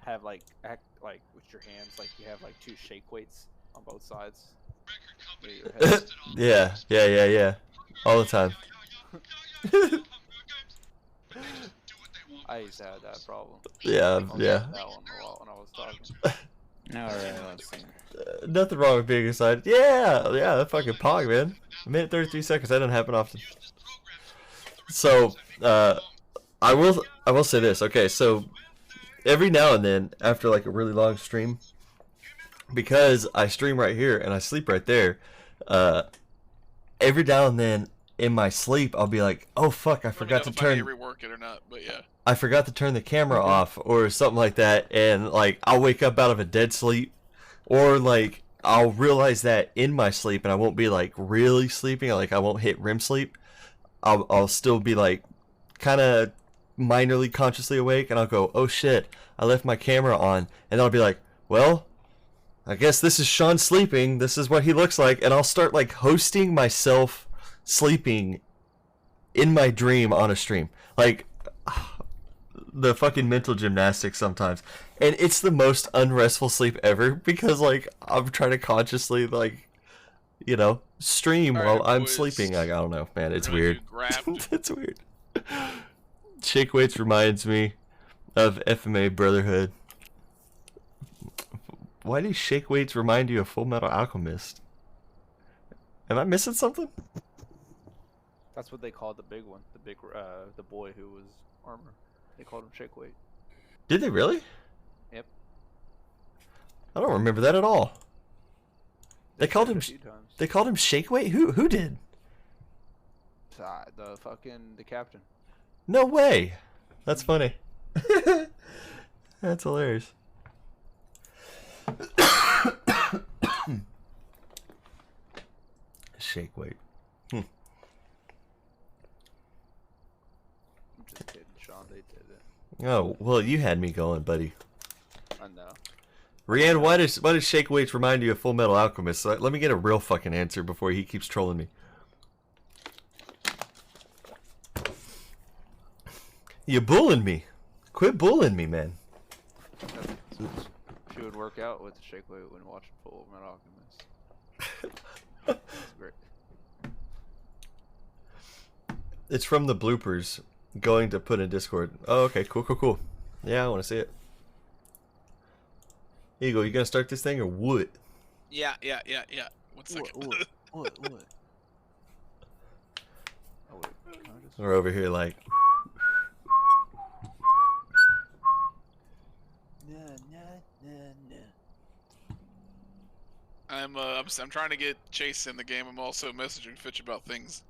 have act like with your hands like you have like 2 shake weights on both sides? Yeah. All the time. I used to have that problem. Yeah. That one a lot when I was talking. Alright, let's see. Nothing wrong with being excited. Yeah, that fucking Pog, man. A minute 33 seconds. That doesn't happen often. So, I will say this. Okay, so every now and then, after like a really long stream, because I stream right here and I sleep right there, every now and then in my sleep I'll be like, oh fuck, I forgot to turn. Rework it or not, but yeah. I forgot to turn the camera off or something like that, and like I'll wake up out of a dead sleep, or like I'll realize that in my sleep and I won't be like really sleeping, like I won't hit REM sleep. I'll still be like kind of minorly consciously awake, and I'll go, oh shit, I left my camera on, and I'll be like, well, I guess this is Sean sleeping, this is what he looks like, and I'll start like hosting myself sleeping in my dream on a stream. Like the fucking mental gymnastics sometimes, and it's the most unrestful sleep ever because like I'm trying to consciously like, you know, stream while I'm sleeping. Like, I don't know, man, it's weird. It's weird. Shake weights reminds me of FMA Brotherhood. Why do shake weights remind you of Full Metal Alchemist? Am I missing something? That's what they called the big one. The boy who was armor. They called him Shake Weight. Did they really? Yep. I don't remember that at all. They called him. They called him Shake Weight. Who did? The captain. No way. That's funny. That's hilarious. Shake Weight. I'm just kidding, Sean. They did it. Oh well, you had me going, buddy. I know. Rianne, why does Shake Weights remind you of Full Metal Alchemist? Let me get a real fucking answer before he keeps trolling me. You bullying me. Quit bullying me, man. She would work out with Shake Weight when watching Full Metal Alchemist. That's great. It's from the bloopers. Going to put in Discord. Oh, okay, cool. Yeah, I want to see it. Eagle, you gonna start this thing or what? Yeah. 1 second. What? Oh, wait. We're over here like. I'm trying to get Chase in the game. I'm also messaging Fitch about things.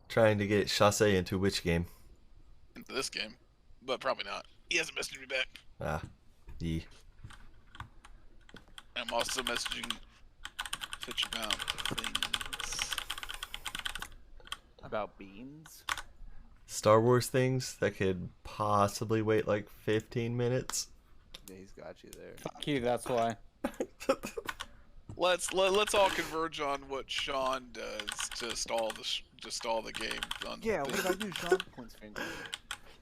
Trying to get Chasse into which game? Into this game, but probably not. He hasn't messaged me back. Ah, yeah. I'm also messaging Fitch about things. About beans? Star Wars things that could possibly wait like 15 minutes. Yeah, he's got you there. Fuck you, that's why. Let's all converge on what Sean does to stall the game. Yeah, what did I do, Sean? Points finger.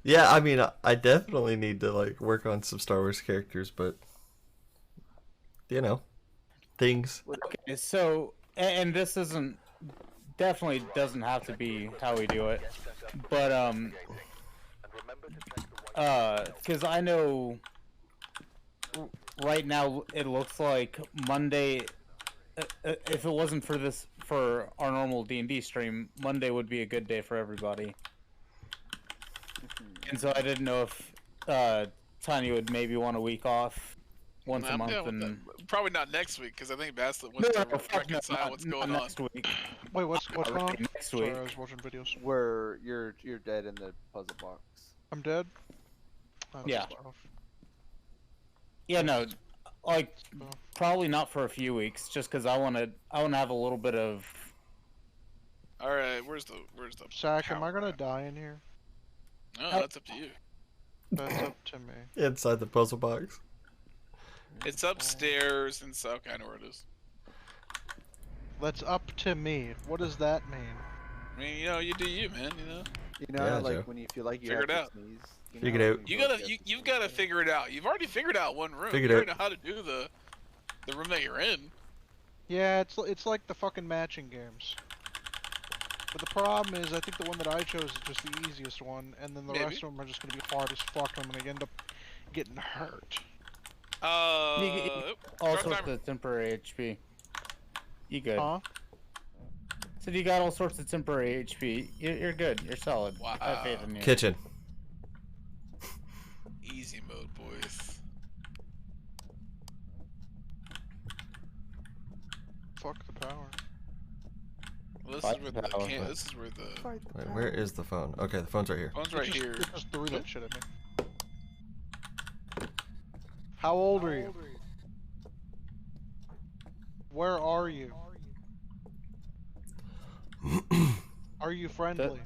Yeah, I mean, I definitely need to like work on some Star Wars characters, but you know, things. Okay, so and this definitely doesn't have to be how we do it, but because I know right now it looks like Monday. If it wasn't for our normal D&D stream, Monday would be a good day for everybody. And so I didn't know if Tanya would maybe want a week off once a month. And probably not next week, because I think Bassett wants to reconcile what's going on. Next week. Wait, what's going on? Next Sorry, week. I was watching videos. Where you're dead in the puzzle box. I'm dead? Yeah. Yeah, no, like probably not for a few weeks, just because I wanna have a little bit of. All right, where's the Zach, am I gonna die in here? No, that's up to you. That's up to me. Inside the puzzle box. It's upstairs, and so I know where it is. That's up to me. What does that mean? I mean, you know, you do you, man. You know, Yeah, like Joe. when you feel like you Figure have it to out. sneeze. Figure it out. You've got to figure it out. You've already figured out one room. Figured you it already know how to do the room that you're in. Yeah, it's like the fucking matching games. But the problem is, I think the one that I chose is just the easiest one, and then the rest of them are just gonna be hard as fuck. I'm gonna end up getting hurt. All sorts of temporary HP. You good? Huh? So you got all sorts of temporary HP. You're good. You're solid. Wow. I have faith in you. Kitchen. Easy mode, boys. Fuck the power. Well, this is where the Wait, where is the phone? Okay, the phone's right here. phone's right here. It just threw that shit at me. How old are you? Where are you? Are you friendly?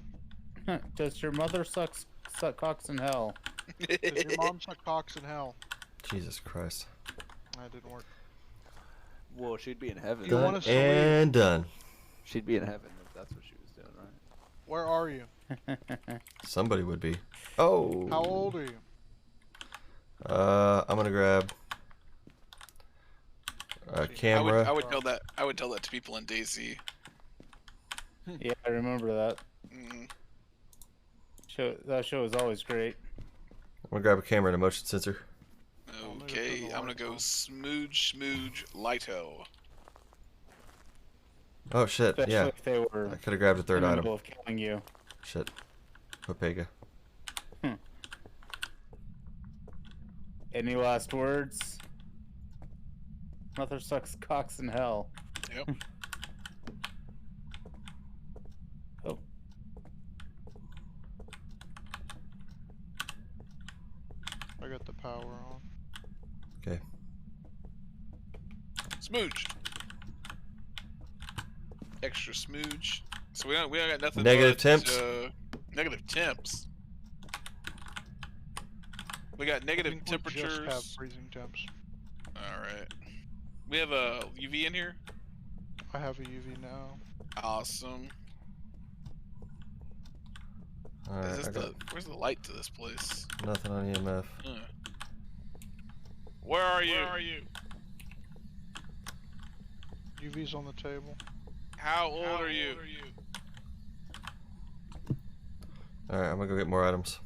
Does your mother suck cocks in hell? Does your mom suck cocks in hell? Jesus Christ. That didn't work. Well, she'd be in heaven. You want to And done. She'd be in heaven if that's what she was doing, right? Where are you? Somebody would be. Oh. How old are you? I'm gonna grab a camera. I would tell that to people in DayZ. Yeah, I remember that. That show is always great. I'm gonna grab a camera and a motion sensor. No. Okay, I'm gonna go smooge, lighto. Oh shit! Especially Yeah, if they were I could have grabbed a third in the item. middle of killing you. Shit. Popega. Any last words? Mother sucks cocks in hell. Yep. Oh. I got the power on. Okay. Smooge. Extra smooge. So we don't got nothing. Negative but, temps? Negative temps. We got negative I think temperatures. We just have freezing temps. All right. We have a UV in here. I have a UV now. Awesome. Alright, I got Where's the light to this place? nothing on EMF. Where are you? UV's on the table. How old are you? Alright, I'm gonna go get more items.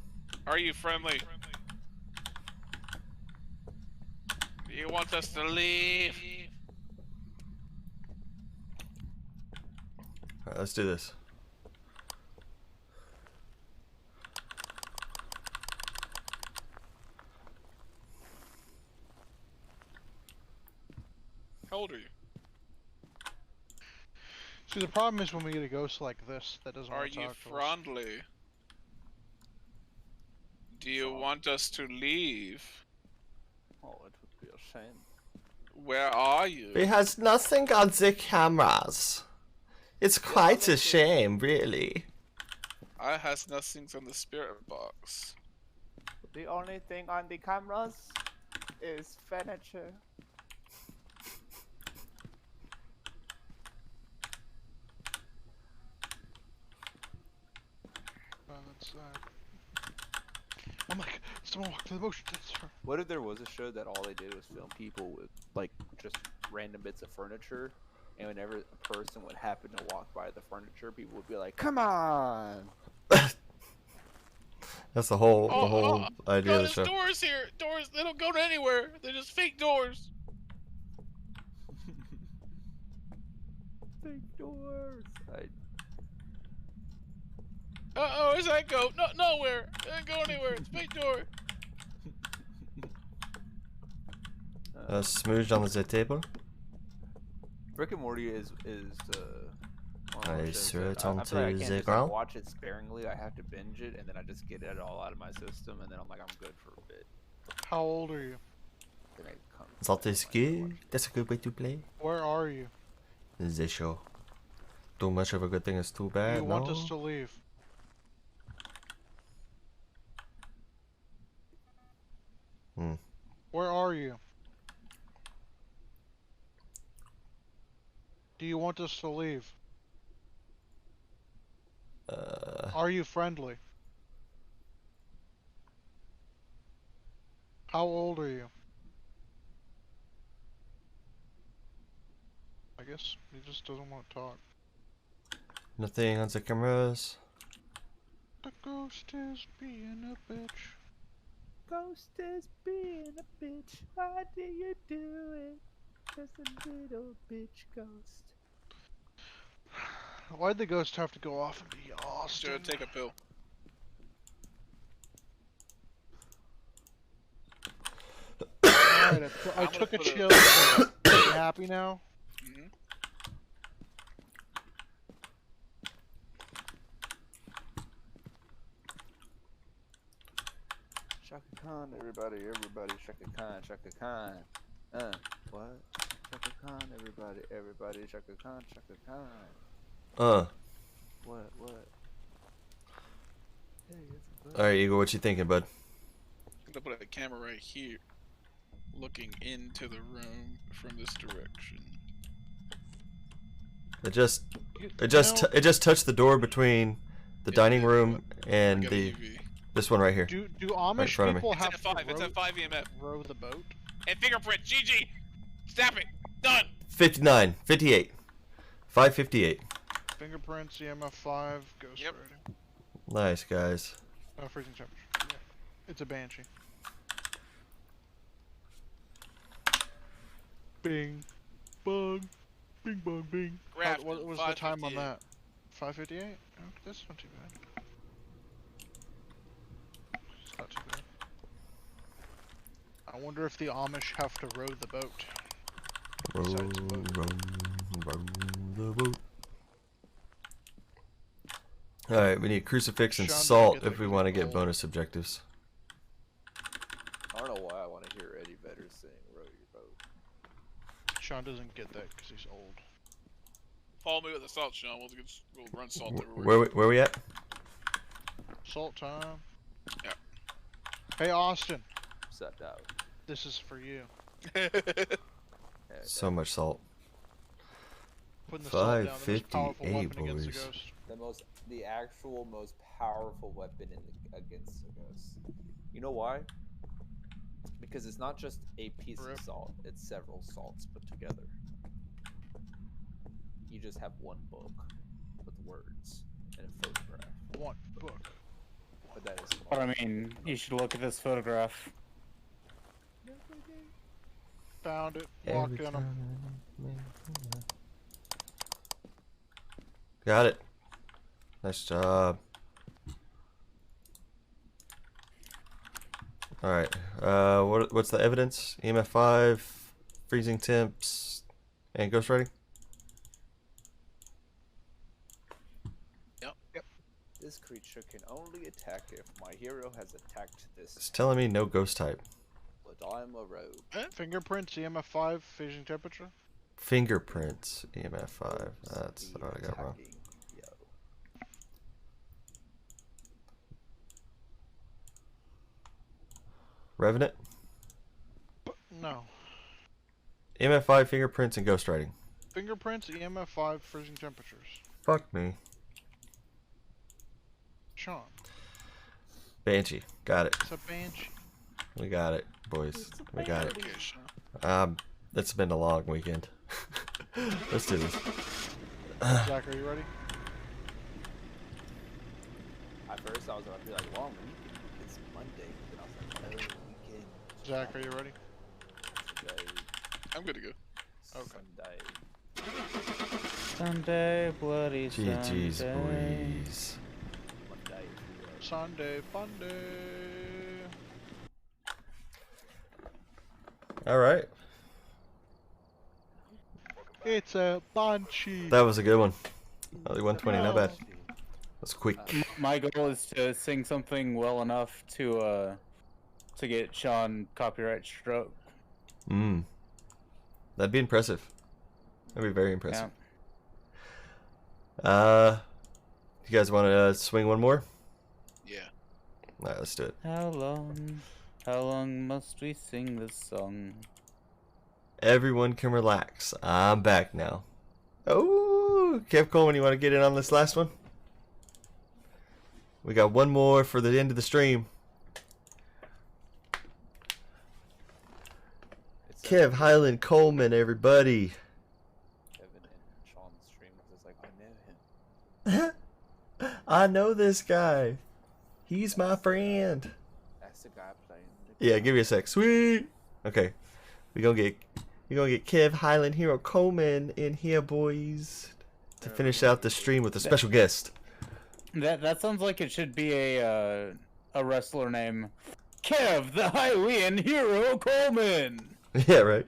Are you friendly? Do you want us to leave? Alright, let's do this. How old are you? See, the problem is when we get a ghost like this that doesn't Are want to you talk to us. friendly? Do you want us to leave? Oh, it would be a shame. Where are you? He has nothing on the cameras. It's quite a shame, really. I has nothing on the spirit box. The only thing on the cameras is furniture. Oh my god, someone walked through the motion sensor. What if there was a show that all they did was film people with, like, just random bits of furniture, and whenever a person would happen to walk by the furniture, people would be like, "Come on!" That's the whole idea of the There's show. doors here. Doors. They don't go to anywhere. They're just fake doors. Fake doors. Oh, where's that go? No, nowhere. It didn't go anywhere. It's a fake door. Smooched on the table. Rick and Morty is one of I those shows threw that it I onto feel like I can't the just, like, ground. watch it sparingly. I have to binge it, and then I just get it all out of my system, and then I'm like, I'm good for a bit. How old are you? Then I come That is good. That's a good way to play. Where are you? The show. Too much of a good thing is too bad. You want no? us to leave? Where are you? Do you want us to leave? Are you friendly? How old are you? I guess he just doesn't want to talk. Nothing on the cameras. The ghost is being a bitch. Ghost is being a bitch. Why do you do it? Just a little bitch ghost. Why'd the ghost have to go off and be Austin? Should take a pill. Alright, I took a chill. Are you happy now? Mm-hmm. Shaka Khan, everybody, Shaka Khan, Shaka Khan. What? Shaka Khan, everybody, Shaka Khan, Shaka Khan. What? Hey, it's a Alright, Eagle, what you thinking, bud? I'm gonna put a camera right here, looking into the room from this direction. It just touched the door between the dining room and this one right here. Do right in Amish front of me. people It's have at 5. to It's at 5 EMF. row the boat? And fingerprint. GG. Snap it. Done. 59, 58, 558. Fingerprints, EMF 5, ghost Yep. ready. Nice, guys. Freezing temperature. Yeah. It's a banshee. Bing, bong, bing, bong, bing. Grafton, What was the time on 5:58. that? 5:58? Oh, that's not too bad. It's not too bad. I wonder if the Amish have to row the boat. Row, Besides boat. row the boat. Alright, we need crucifix and Sean, did you salt get if the we want to get gold? bonus objectives. I don't know why I want to hear Eddie Vedder sing "Row Your Boat." Sean doesn't get that because he's old. Follow me with the salt, Sean. We'll run salt everywhere. Where we at? Salt time. Yeah. Hey, Austin. Set out. This is for you. So much salt. Putting the salt down, the most powerful 558, weapon against a boys. ghost. The actual most powerful weapon against a ghost. You know why? Because it's not just a piece of salt; it's several salts put together. You just have one book with words and a photograph. One book. But that is. But I mean, you should look at this photograph. Found it. Walked in him. Got it. Nice job. Alright, what's the evidence? EMF 5, freezing temps, and ghostwriting? Yep. This creature can only attack if my hero has attacked this. It's telling me no ghost type. But I'm a rogue. Fingerprints, EMF 5, freezing temperature. Fingerprints, EMF 5. That's what I got wrong. Revenant? No. EMF 5, fingerprints, and ghostwriting. Fingerprints, EMF 5, freezing temperatures. Fuck me. Sean. Banshee. Got it. It's a banshee. We got it, boys. We got it. Okay, Sean. It's been a long weekend. Let's do this. Zach, are you ready? At first, I was about to be like, long weekend. It's Monday. But I was like, no weekend. Zach, are you ready? Today, I'm good to go. Okay. Sunday, bloody GG's, Sunday. boys. Monday. Sunday, fun day. Alright. It's a banshee. That was a good one. Only 120, not bad. That's quick. My goal is to sing something well enough to get Sean copyright struck. That'd be impressive. That'd be very impressive. Yeah. You guys want to swing one more? Yeah. Alright, let's do it. How long must we sing this song? Everyone can relax. I'm back now. Oh, Kev Coleman, you want to get in on this last one? We got one more for the end of the stream. Kev, Highland, Coleman, everybody. Kevin and Sean's stream was like, I know him. I know this guy. He's my friend. That's the guy playing. Yeah, give me a sec. Sweet. Okay, we gonna get Kev, Highland, Hero, Coleman in here, boys, to finish out the stream with a special guest. That sounds like it should be a wrestler name. Kev, the Hylian Hero Coleman. Yeah, right.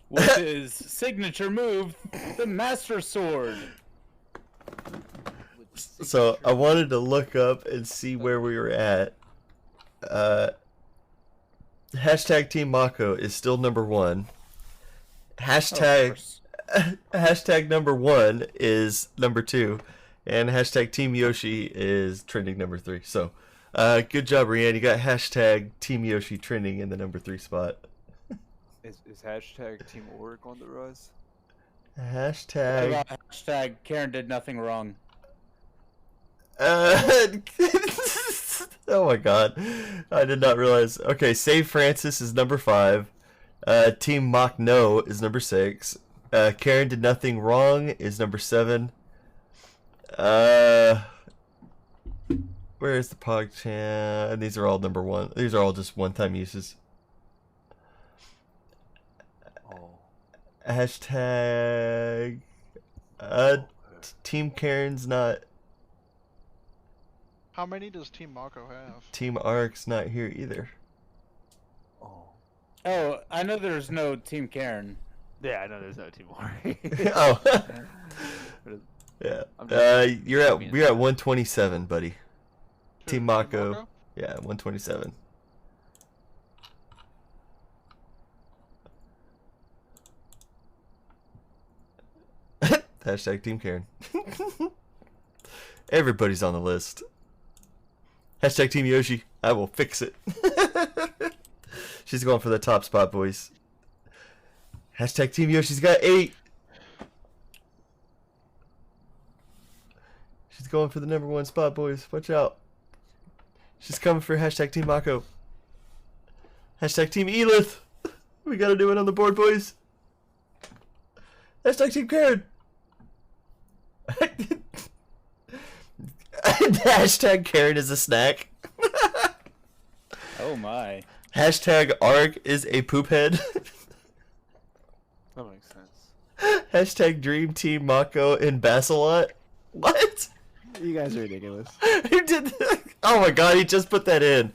With his signature move, the Master Sword. So I wanted to look up and see where we were at. Hashtag Team Mako is still #1. Hashtag number 1 is #2, and hashtag Team Yoshi is trending #3. So, good job, Rianne. You got hashtag Team Yoshi trending in the #3 spot. Is hashtag Team Org on the rise? Hashtag. Hashtag Karen did nothing wrong. Oh my god, I did not realize. Okay, Save Francis is #5. Team Mock No is #6. Karen did nothing wrong is #7. Where is the PogChamp? These are all #1. These are all just one-time uses. Hashtag Team Karen's not. How many does Team Mako have? Team Ark's not here either. Oh, I know there's no Team Karen. Yeah, I know there's no Team War. Oh. Yeah. We're at 127, buddy. Team Mako. Yeah, 127. Hashtag Team Karen. Everybody's on the list. Hashtag Team Yoshi. I will fix it. She's going for the top spot, boys. Hashtag Team Yoshi's got 8. She's going for the #1 spot, boys. Watch out. She's coming for hashtag Team Mako. Hashtag Team Elith. We gotta do it on the board, boys. Hashtag Team Karen. Hashtag Karen is a snack. Oh my. Hashtag Arg is a poop head. That makes sense. Hashtag Dream Team Mako and Basilot. What? You guys are ridiculous. Who did that? Oh my god, he just put that in.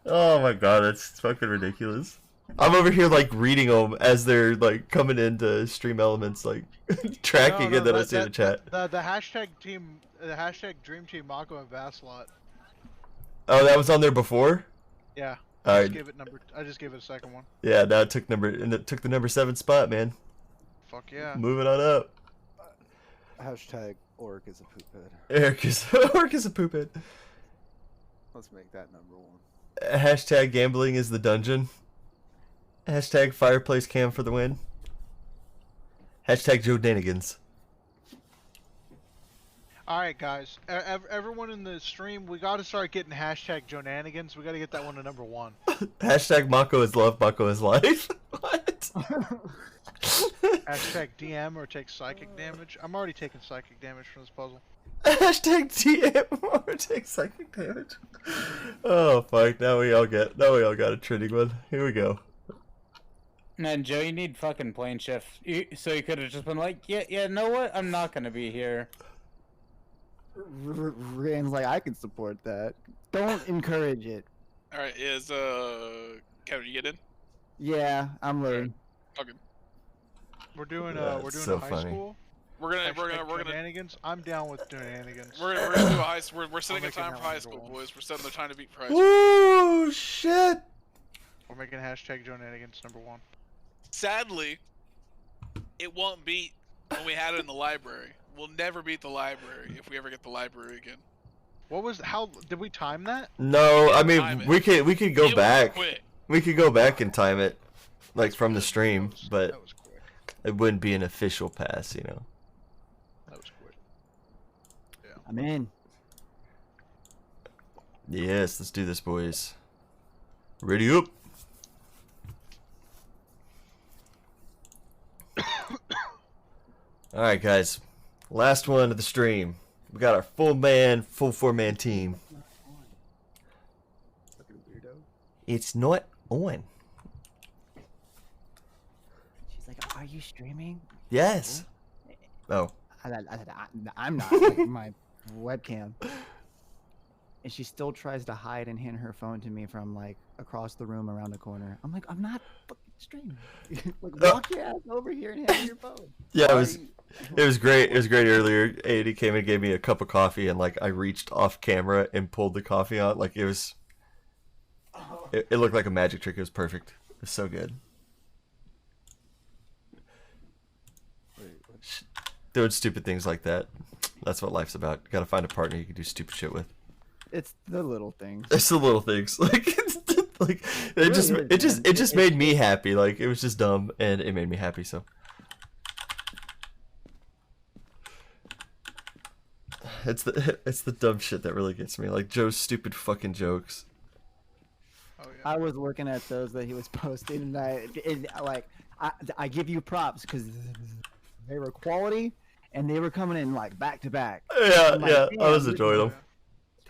Oh my god, that's fucking ridiculous. I'm over here like reading them as they're like coming into Stream Elements, like tracking it, and then I see the chat. The hashtag Dream Team Mako and Basilot. Oh, that was on there before? Yeah. I just gave it a second one. Yeah, now it took the #7 spot, man. Fuck yeah. Moving on up. Hashtag Orc is a poop head. Orc is a poop head. Let's make that #1. Hashtag Gambling is the dungeon. Hashtag Fireplace Cam for the win. Hashtag Joe Danigans. Alright, guys. Everyone in the stream, we gotta start getting hashtag Jonanigans. We gotta get that one to #1. Hashtag Mako is love, Mako is life. What? Hashtag DM or take psychic damage. I'm already taking psychic damage from this puzzle. Hashtag DM or take psychic damage. Oh fuck! Now we all got a trending one. Here we go. Man, Joe, you need fucking plane shift. So you could have just been like, yeah, know what? I'm not gonna be here. Rand's like, I can support that. Don't encourage it. All right, is Kevin, you get in? Yeah, I'm loading. Okay. We're doing so a high funny. school. We're gonna Shenanigans. I'm down with shenanigans. We're gonna do a high. We're setting a time for high school, boys. We're setting the time to beat for high school. Woo shit! We're making hashtag Jonanigans #1. Sadly, it won't beat when we had it in the library. We'll never beat the library if we ever get the library again. How did we time that? No, I mean we could go back. Quick. We could go back and time it, like from the stream, but it wouldn't be an official pass, you know. That was quick. Yeah. I'm in. Yes, let's do this, boys. Ready up. All right, guys. Last one of the stream. We got our full 4-man team. It's not on. She's like, "Are you streaming?" Yes. Oh. I'm not. Like, my webcam. And she still tries to hide and hand her phone to me from like across the room around the corner. I'm like, I'm not fucking streaming. Like, walk your ass over here and hand me your phone. Yeah, it was great. It was great earlier. AD came and gave me a cup of coffee, and like I reached off camera and pulled the coffee out. Like it was. It looked like a magic trick. It was perfect. It was so good. Doing stupid things like that. That's what life's about. You gotta find a partner you can do stupid shit with. It's the little things. It's the little things. Like it just made me happy. Like it was just dumb, and it made me happy. So. It's the dumb shit that really gets me. Like Joe's stupid fucking jokes. Oh, yeah. I was looking at those that he was posting, and I give you props because they were quality, and they were coming in like back to back. Yeah, yeah, I was enjoying them.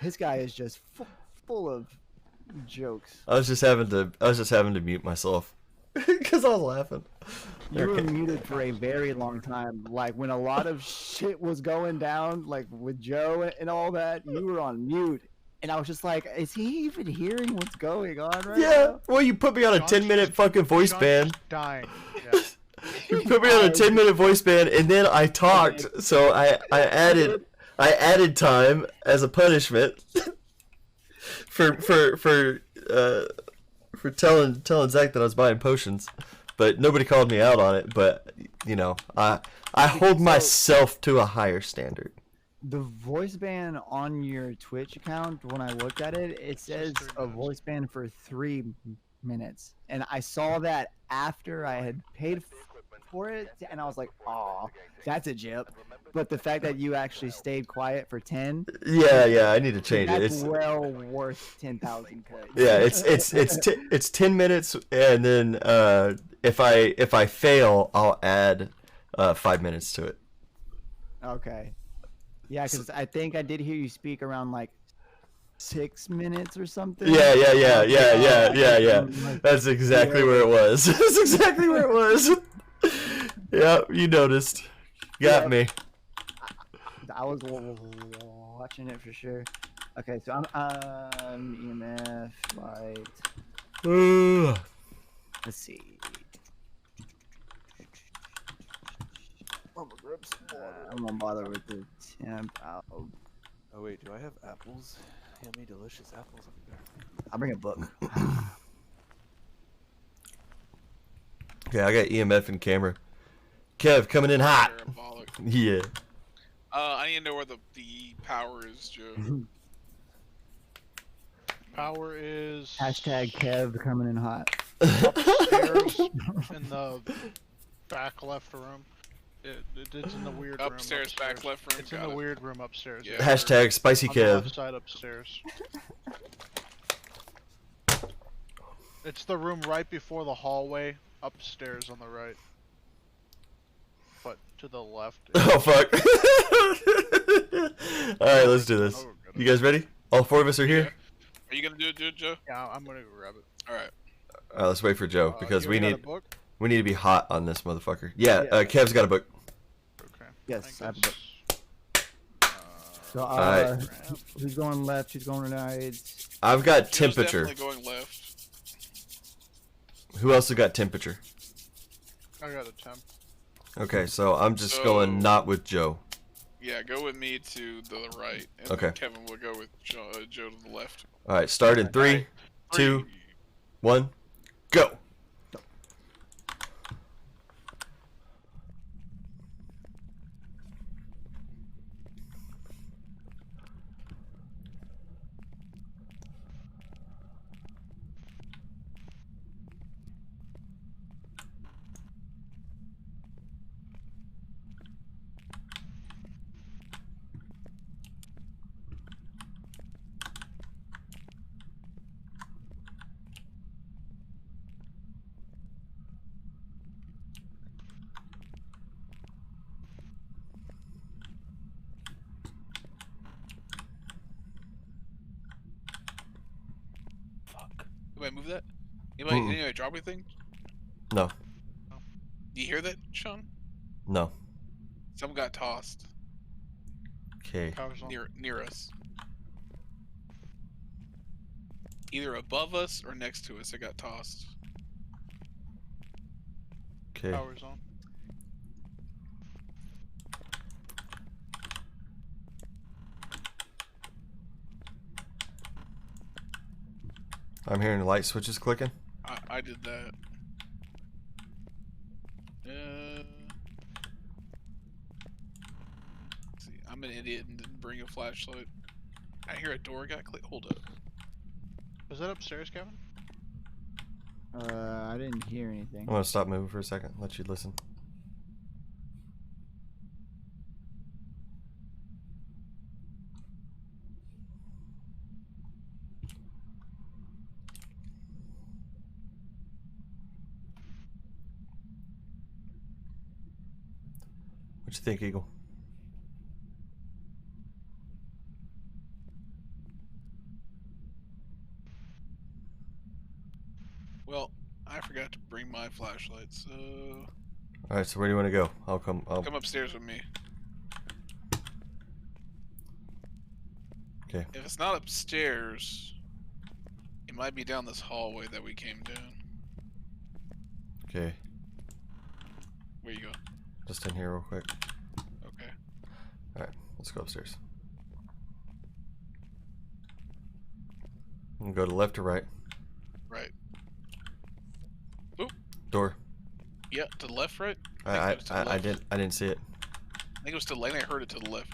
This guy is just full of jokes. I was just having to mute myself. Because I was laughing. You were muted for a very long time. Like when a lot of shit was going down, like with Joe and all that, you were on mute. And I was just like, is he even hearing what's going on right now? Well, you put me on a 10-minute fucking voice band. Dying. Yeah. You put me on a 10-minute voice band, and then I talked. So I added time as a punishment for telling Zach that I was buying potions. But nobody called me out on it. But you know, I hold myself to a higher standard. The voice band on your Twitch account, when I looked at it, it says a voice band for 3 minutes. And I saw that after I had paid for it, and I was like, "Aw, that's a jip." But the fact that you actually stayed quiet for 10, yeah, I need to change it. It's well worth 10,000 cuts. Yeah, it's 10 minutes, and then if I fail, I'll add 5 minutes to it. Okay. Yeah, because I think I did hear you speak around like 6 minutes or something. Yeah. That's exactly where it was. That's exactly where it was. Yeah, you noticed. Got me. I was watching it for sure. Okay, so I'm EMF light. Let's see. I'm gonna bother with the temp. Oh wait, do I have apples? Yummy, delicious apples up there. I'll bring a book. Okay, I got EMF and camera. Kev coming in hot. Yeah. I need to know where the power is, Joe. Power is Hashtag Kev coming in hot. upstairs in the back left room. It's in the weird room upstairs. Back left room. It's in the weird room upstairs. Yeah. Hashtag spicy on Kev. the left side upstairs. It's the room right before the hallway upstairs on the right. But to the left. Oh fuck. Alright, let's do this. You guys ready? All 4 of us are here? Are you gonna do it, Joe? Yeah, I'm gonna go grab it. Alright. Alright, let's wait for Joe because you we got need a book? we need to be hot on this motherfucker. Yeah, Kev's got a book. Okay. Yes, I have a book. So, Alright. who's going left? Who's going right? I've got Joe's temperature. definitely going left. Who else has got temperature? I got a temp. Okay, so I'm just going not with Joe. Yeah, go with me to the right. And Okay. then Kevin will go with Joe to the left. Alright, start in 3, 2, 1, go! Anybody move that? Anybody drop anything? No. Do you hear that, Sean? No. Someone got tossed. Okay. Near us. Either above us or next to us, it got tossed. Okay. Power's on. I'm hearing light switches clicking. I did that. Let's see, I'm an idiot and didn't bring a flashlight. I hear a door got clicked. Hold up. Was that upstairs, Kevin? I didn't hear anything. I'm gonna stop moving for a second, let you listen. What you think, Eagle? Well, I forgot to bring my flashlights. All right, so where do you want to go? I'll come. Come upstairs with me. Okay. If it's not upstairs, it might be down this hallway that we came down. Okay. Where you go? Just in here real quick. Okay. All right, let's go upstairs. And go to left or right. Right. Oop. Door. Yeah, to the left, right? I didn't see it. I think it was to the left. I heard it to the left.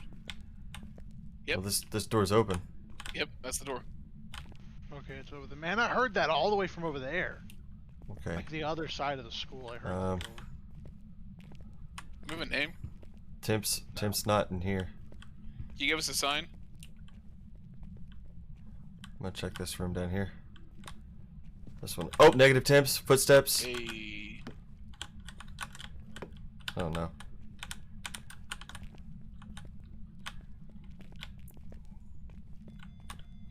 Yep. Well, this door's open. Yep, that's the door. Okay, it's over there. Man, I heard that all the way from over there. Okay. Like the other side of the school, I heard that. We have a name? Temp's not in here. Can you give us a sign? I'm gonna check this room down here. This one. Oh, negative temps. Footsteps. Hey. Oh no.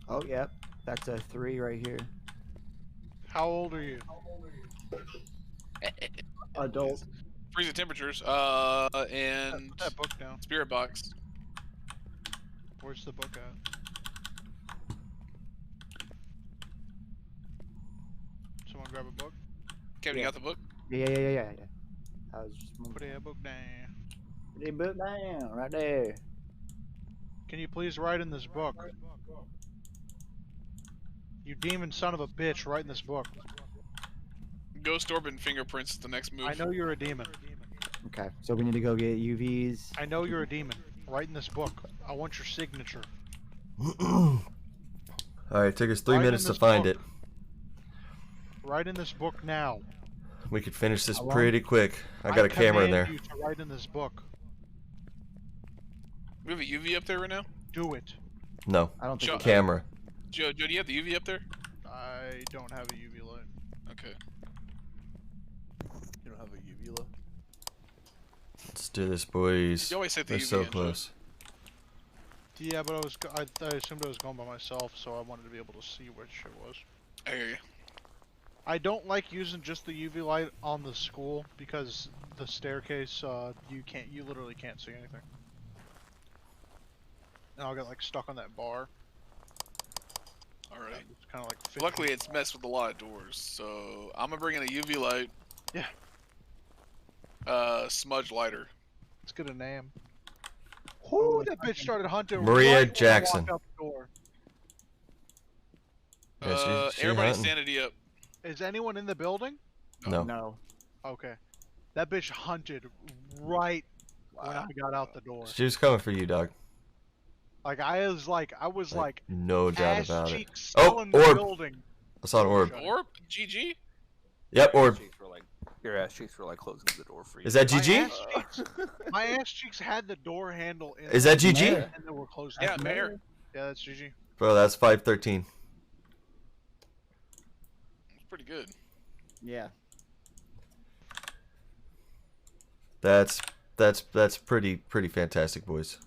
Oh, yep. That's a 3 right here. How old are you? Adult. Freezing temperatures. And Put that book down. Spirit box. Where's the book at? Someone grab a book? Kevin, you got the book? Yeah. I was just Put that book down. Put the book down right there. Can you please write in this book? You demon son of a bitch, write in this book. Ghost orb and fingerprints is the next move. I know you're a demon. Okay, so we need to go get UVs. I know you're a demon. Write in this book. I want your signature. Alright, took us 3 Write in minutes to this find book. it. Write in this book now. We could finish this How long? pretty quick. I got a camera in there. You to write in this book. We have a UV up there right now? Do it. No. I don't think Camera. Joe, do you have the UV up there? I don't have a UV light. Okay. You don't have a UV light? Let's do this, boys. You always hit the We're UV so in, Joe. close. Yeah, but I assumed I was going by myself, so I wanted to be able to see which it was. I hear you. I don't like using just the UV light on the school because the staircase, you literally can't see anything. And I'll get like stuck on that bar. Alright. It's kind of like. Luckily, it's messed with a lot of doors, so I'm gonna bring in a UV light. Yeah. Smudge lighter. Let's get a name. Whoo, that bitch started hunting. Maria right when I Jackson. walked out the door. Yeah, she Everybody hunting. sanity up. Is anyone in the building? No. No. Okay. That bitch hunted right when I got out the door. She was coming for you, dog. Like I was like No doubt ass about it. cheeks still in the Orb. building. I saw an orb. Orb? GG? Yep, orb. Your ass cheeks were like closing the door for you. Is that GG? My ass cheeks had the door handle in. Is that them, GG? And they were closed. Yeah, down. Mayor. Yeah, that's GG. Bro, that's 513. It's pretty good. Yeah. That's pretty fantastic, boys.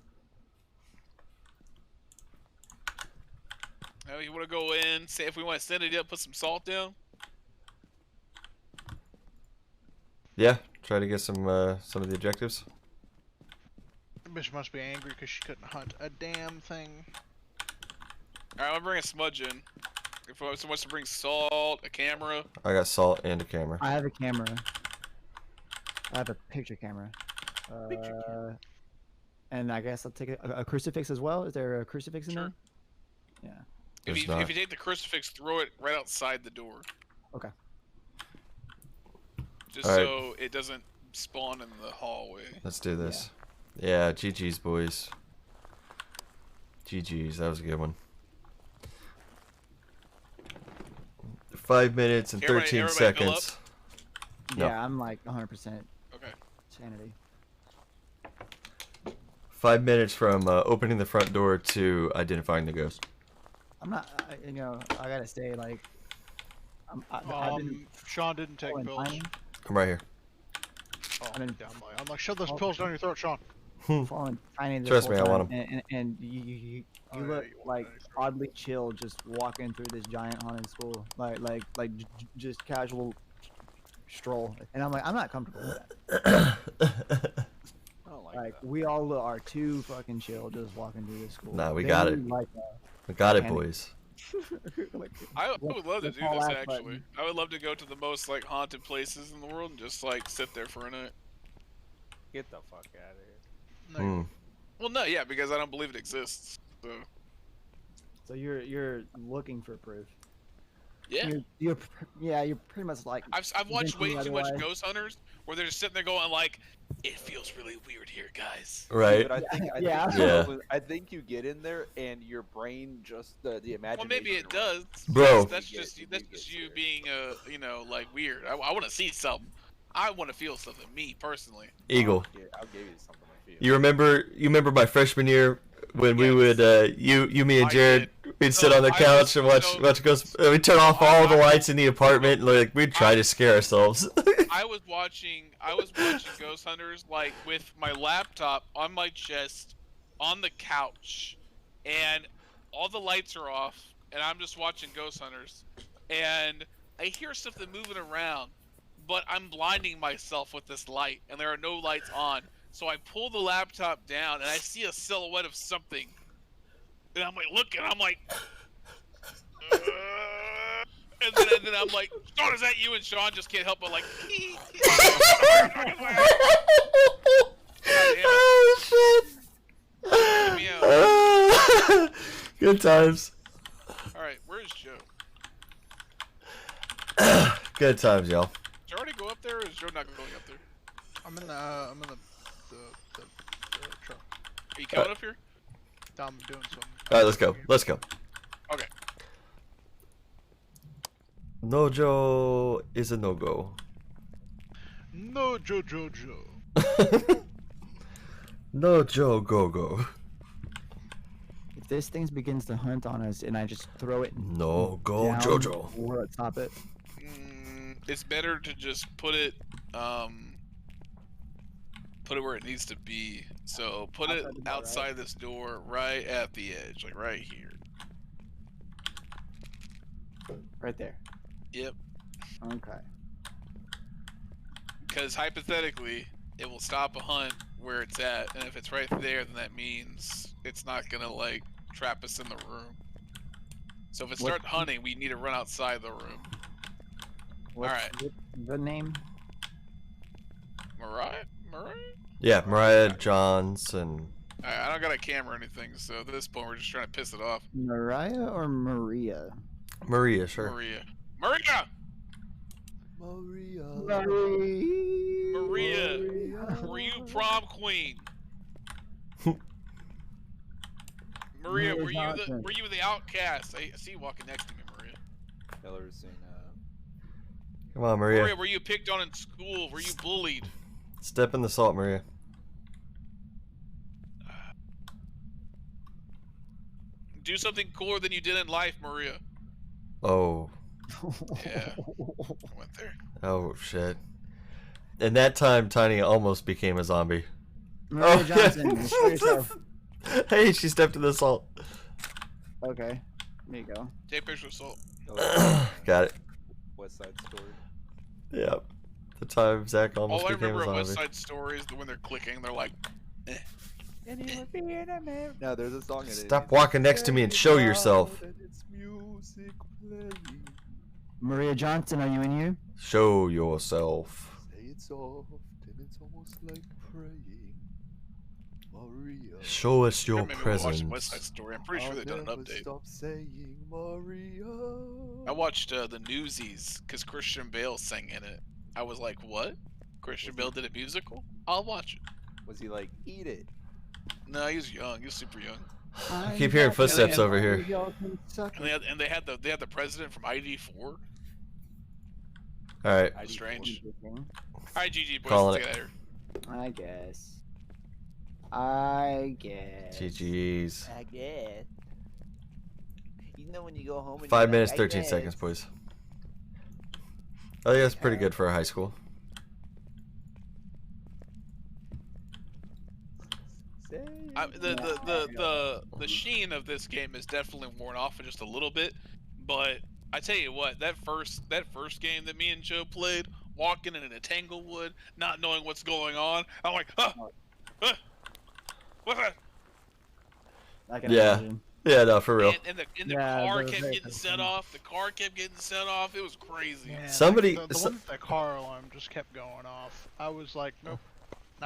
Now you want to go in, say if we want to send it up, put some salt down. Yeah, try to get some of the objectives. The bitch must be angry because she couldn't hunt a damn thing. Alright, I'm gonna bring a smudge in. If someone wants to bring salt, a camera. I got salt and a camera. I have a camera. I have a picture camera. And I guess I'll take a crucifix as well. Is there a crucifix in there? Yeah. If There's you, not. if you take the crucifix, throw it right outside the door. Okay. Just All right. so it doesn't spawn in the hallway. Let's do this. Yeah, GG's, boys. GG's, that was a good one. 5 minutes and 13 everybody seconds. No. Yeah, I'm like 100% Okay. sanity. 5 minutes from opening the front door to identifying the ghost. I'm not, I gotta say, like, I've been Sean didn't take falling pills. tiny. I'm right here. Oh, I'm like, shove those pills down your throat, Sean. Falling tiny this Trust me, whole I want time, and you Oh, yeah, look you want like that. oddly chill just walking through this giant haunted school, like just casual stroll, and I'm like, I'm not comfortable with that. I don't like Like that. we all are too fucking chill just walking through the school. Nah, we They got need, it. Like, We got it, panic. boys. like, I would love to let's do all this act actually. button. I would love to go to the most like haunted places in the world and just like sit there for a night. Get the fuck out of here. Hmm. Well, no, yeah, because I don't believe it exists. So So you're looking for proof. yeah, You're pretty much like. I've watched way thinking too much otherwise. Ghost Hunters where they're just sitting there going like, it feels really weird here, guys. Right. But Yeah. I think you get in there and your brain just the imagination. Well, maybe it does, Bro. That's just you being you know, like weird. I want to see something. I want to feel something. Me personally. Eagle. I'll give you something to feel. You remember my freshman year when we would you me and I Jared we'd sit So on the I couch was- and watch so- Ghost. We'd turn off all the lights in the apartment and like we'd try to scare ourselves. I was watching Ghost Hunters like with my laptop on my chest on the couch, and all the lights are off, and I'm just watching Ghost Hunters, and I hear something moving around, but I'm blinding myself with this light, and there are no lights on. So I pull the laptop down, and I see a silhouette of something, and I'm like looking, I'm like. And then I'm like, Sean, is that you? And Sean just can't help but like. Oh shit! Get me out. Good times. All right, where's Joe? Good times, y'all. Did you already go up there, or is Joe not going up there? I'm in the truck. Are you coming up here? I'm doing something. All right, let's go. Let's go. Okay. Nojo is a no-go. No, Joe. Nojo go-go. If this thing begins to hunt on us and I just throw it No go down, Jojo. we'll stop it. It's better to just put it where it needs to be. So put it Outside the door, outside this door, right at the edge, like right here. Right there. Yep. Okay. Because hypothetically, it will stop a hunt where it's at, and if it's right there, then that means it's not gonna like trap us in the room. So if it starts hunting, we need to run outside the room. What's Alright. the name? Mariah? Yeah, Mariah Johnson. Alright, I don't got a camera or anything, so at this point we're just trying to piss it off. Mariah or Maria? Maria, sure. Maria! Maria! Were you prom queen? Maria, were you the outcast? I see you walking next to me, Maria. Hiller's seen Come on, Maria. Maria, were you picked on in school? Were you bullied? Step in the salt, Maria. Do something cooler than you did in life, Maria. Oh. Yeah. I went there. Oh shit. And that time Tiny almost became a zombie. Maria Oh, Johnson, yeah. show yourself. Hey, she stepped in the salt. Okay. There you go. Take a picture of Salt. Got it. West Side Story. Yep. The time Zach almost All I became a remember of zombie. West Side Story is when they're clicking, they're like, eh. No, there's a song in it. Stop walking next to me and show yourself. It's music playing. Maria Johnson, are you in here? Show yourself. Say it soft and it's almost like praying. Maria. Show us your Maybe we'll watch presence. West Side Story. I'm pretty sure they've done an update. Stop saying Maria. I watched the Newsies because Christian Bale sang in it. I was like, what? Christian Bale did a musical? I'll watch it. Was he like, eat it? No, he was young. He was super young. I keep hearing footsteps over here. And they had the president from ID4. Alright. Strange. Alright, GG boys. Calling Let's it. get out of here. I guess. GG's. I guess. You know when you go home and 5 you're minutes, like, 13 guess. seconds, boys. I think that's pretty good for a high school. The sheen of this game is definitely worn off just a little bit, but I tell you what, that first game that me and Joe played, walking in a tanglewood, not knowing what's going on. I'm like, what's that? I can Yeah. imagine. Yeah, no, for real. And the car kept getting set off. The car kept getting set off. It was crazy. Yeah, Somebody- the one with the car alarm just kept going off. I was like, nope.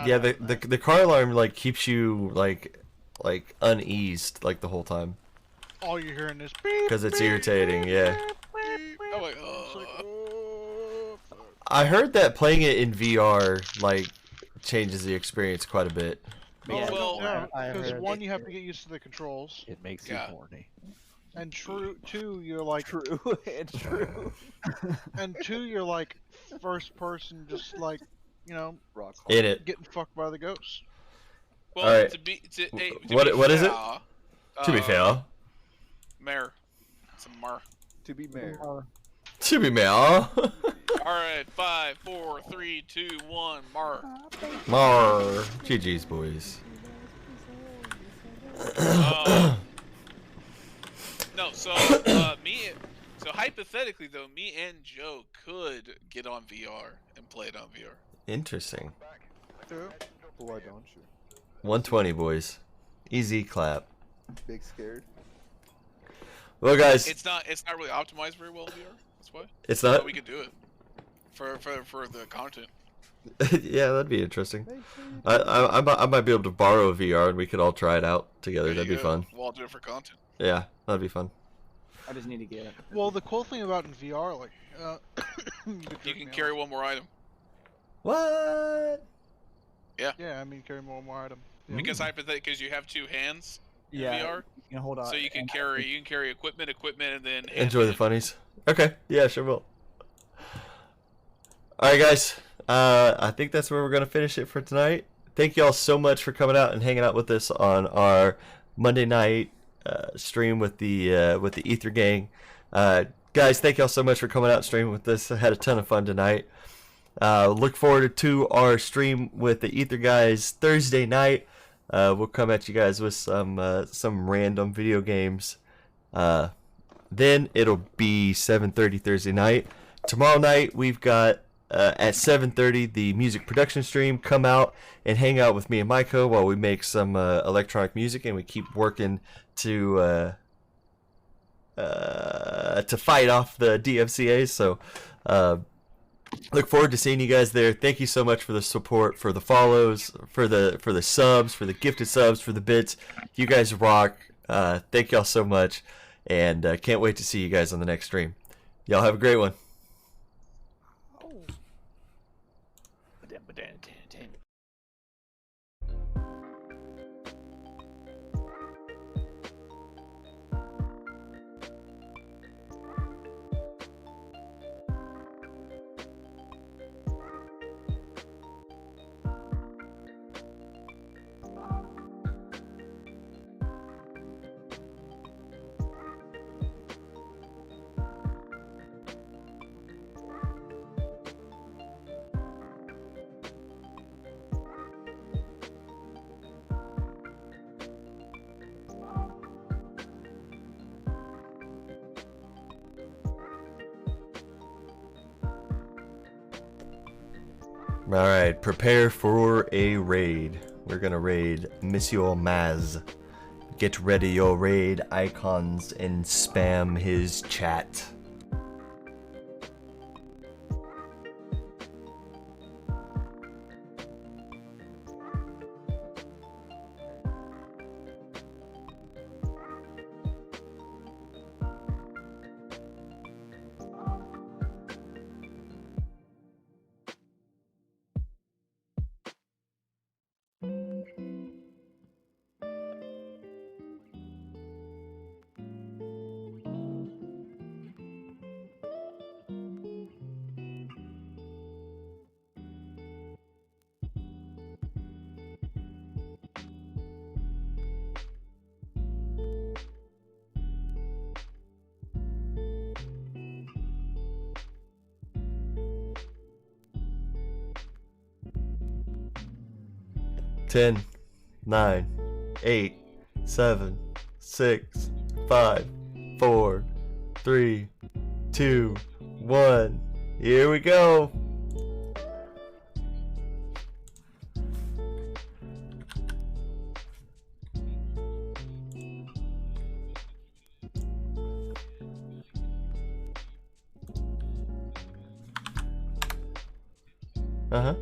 Yeah, the car alarm like keeps you like uneased like the whole time All you're hearing is because it's irritating. Yeah. I'm like, I heard that playing it in VR like changes the experience quite a bit. Yeah, well, because one, you have to get used to the controls. It makes you horny. And two, you're like True and true. And two, you're like first person, just like Rock In it. getting fucked by the ghosts. well, All right. to be What is it? fair, To be fair. Mayor. It's a mar. To be mayor. To be fair. Alright, 5, 4, 3, 2, 1, mar. Mar. GG's, boys. No, so so hypothetically though, me and Joe could get on VR and play it on VR. Interesting. Why don't you? 120, boys. Easy clap. Big scared. Well, guys. It's not really optimized very well in VR. That's why. It's not? But we could do it for the content. Yeah, that'd be interesting. I might be able to borrow a VR and we could all try it out together. That'd be fun. We'll all do it for content. Yeah, that'd be fun. I just need to get it. Well, the cool thing about in VR, like, You can carry one more item. What? Yeah. Yeah, I mean, carry one more item. Yeah. Because hypothetically, you have two hands in Yeah, VR, you can hold on. so you can carry equipment, and then Enjoy the funnies. Okay, yeah, sure will. Alright, guys. I think that's where we're going to finish it for tonight. Thank you all so much for coming out and hanging out with us on our Monday night stream with the Ether Gang. Guys, thank you all so much for coming out and streaming with us. I had a ton of fun tonight. Look forward to our stream with the Ether guys Thursday night. We'll come at you guys with some random video games. Then it'll be 7:30 Thursday night. Tomorrow night we've got at 7:30 the music production stream. Come out and hang out with me and Maiko while we make some electronic music and we keep working to fight off the DFCAs. So look forward to seeing you guys there. Thank you so much for the support, for the follows, for the subs, for the gifted subs, for the bits. You guys rock. Thank y'all so much, and can't wait to see you guys on the next stream. Y'all have a great one. Alright, prepare for a raid. We're gonna raid Monsieur Maz. Get ready your raid icons and spam his chat. Ten, 9, 8, 7, 6, 5, 4, 3, 2, 1. Here we go. Uh huh.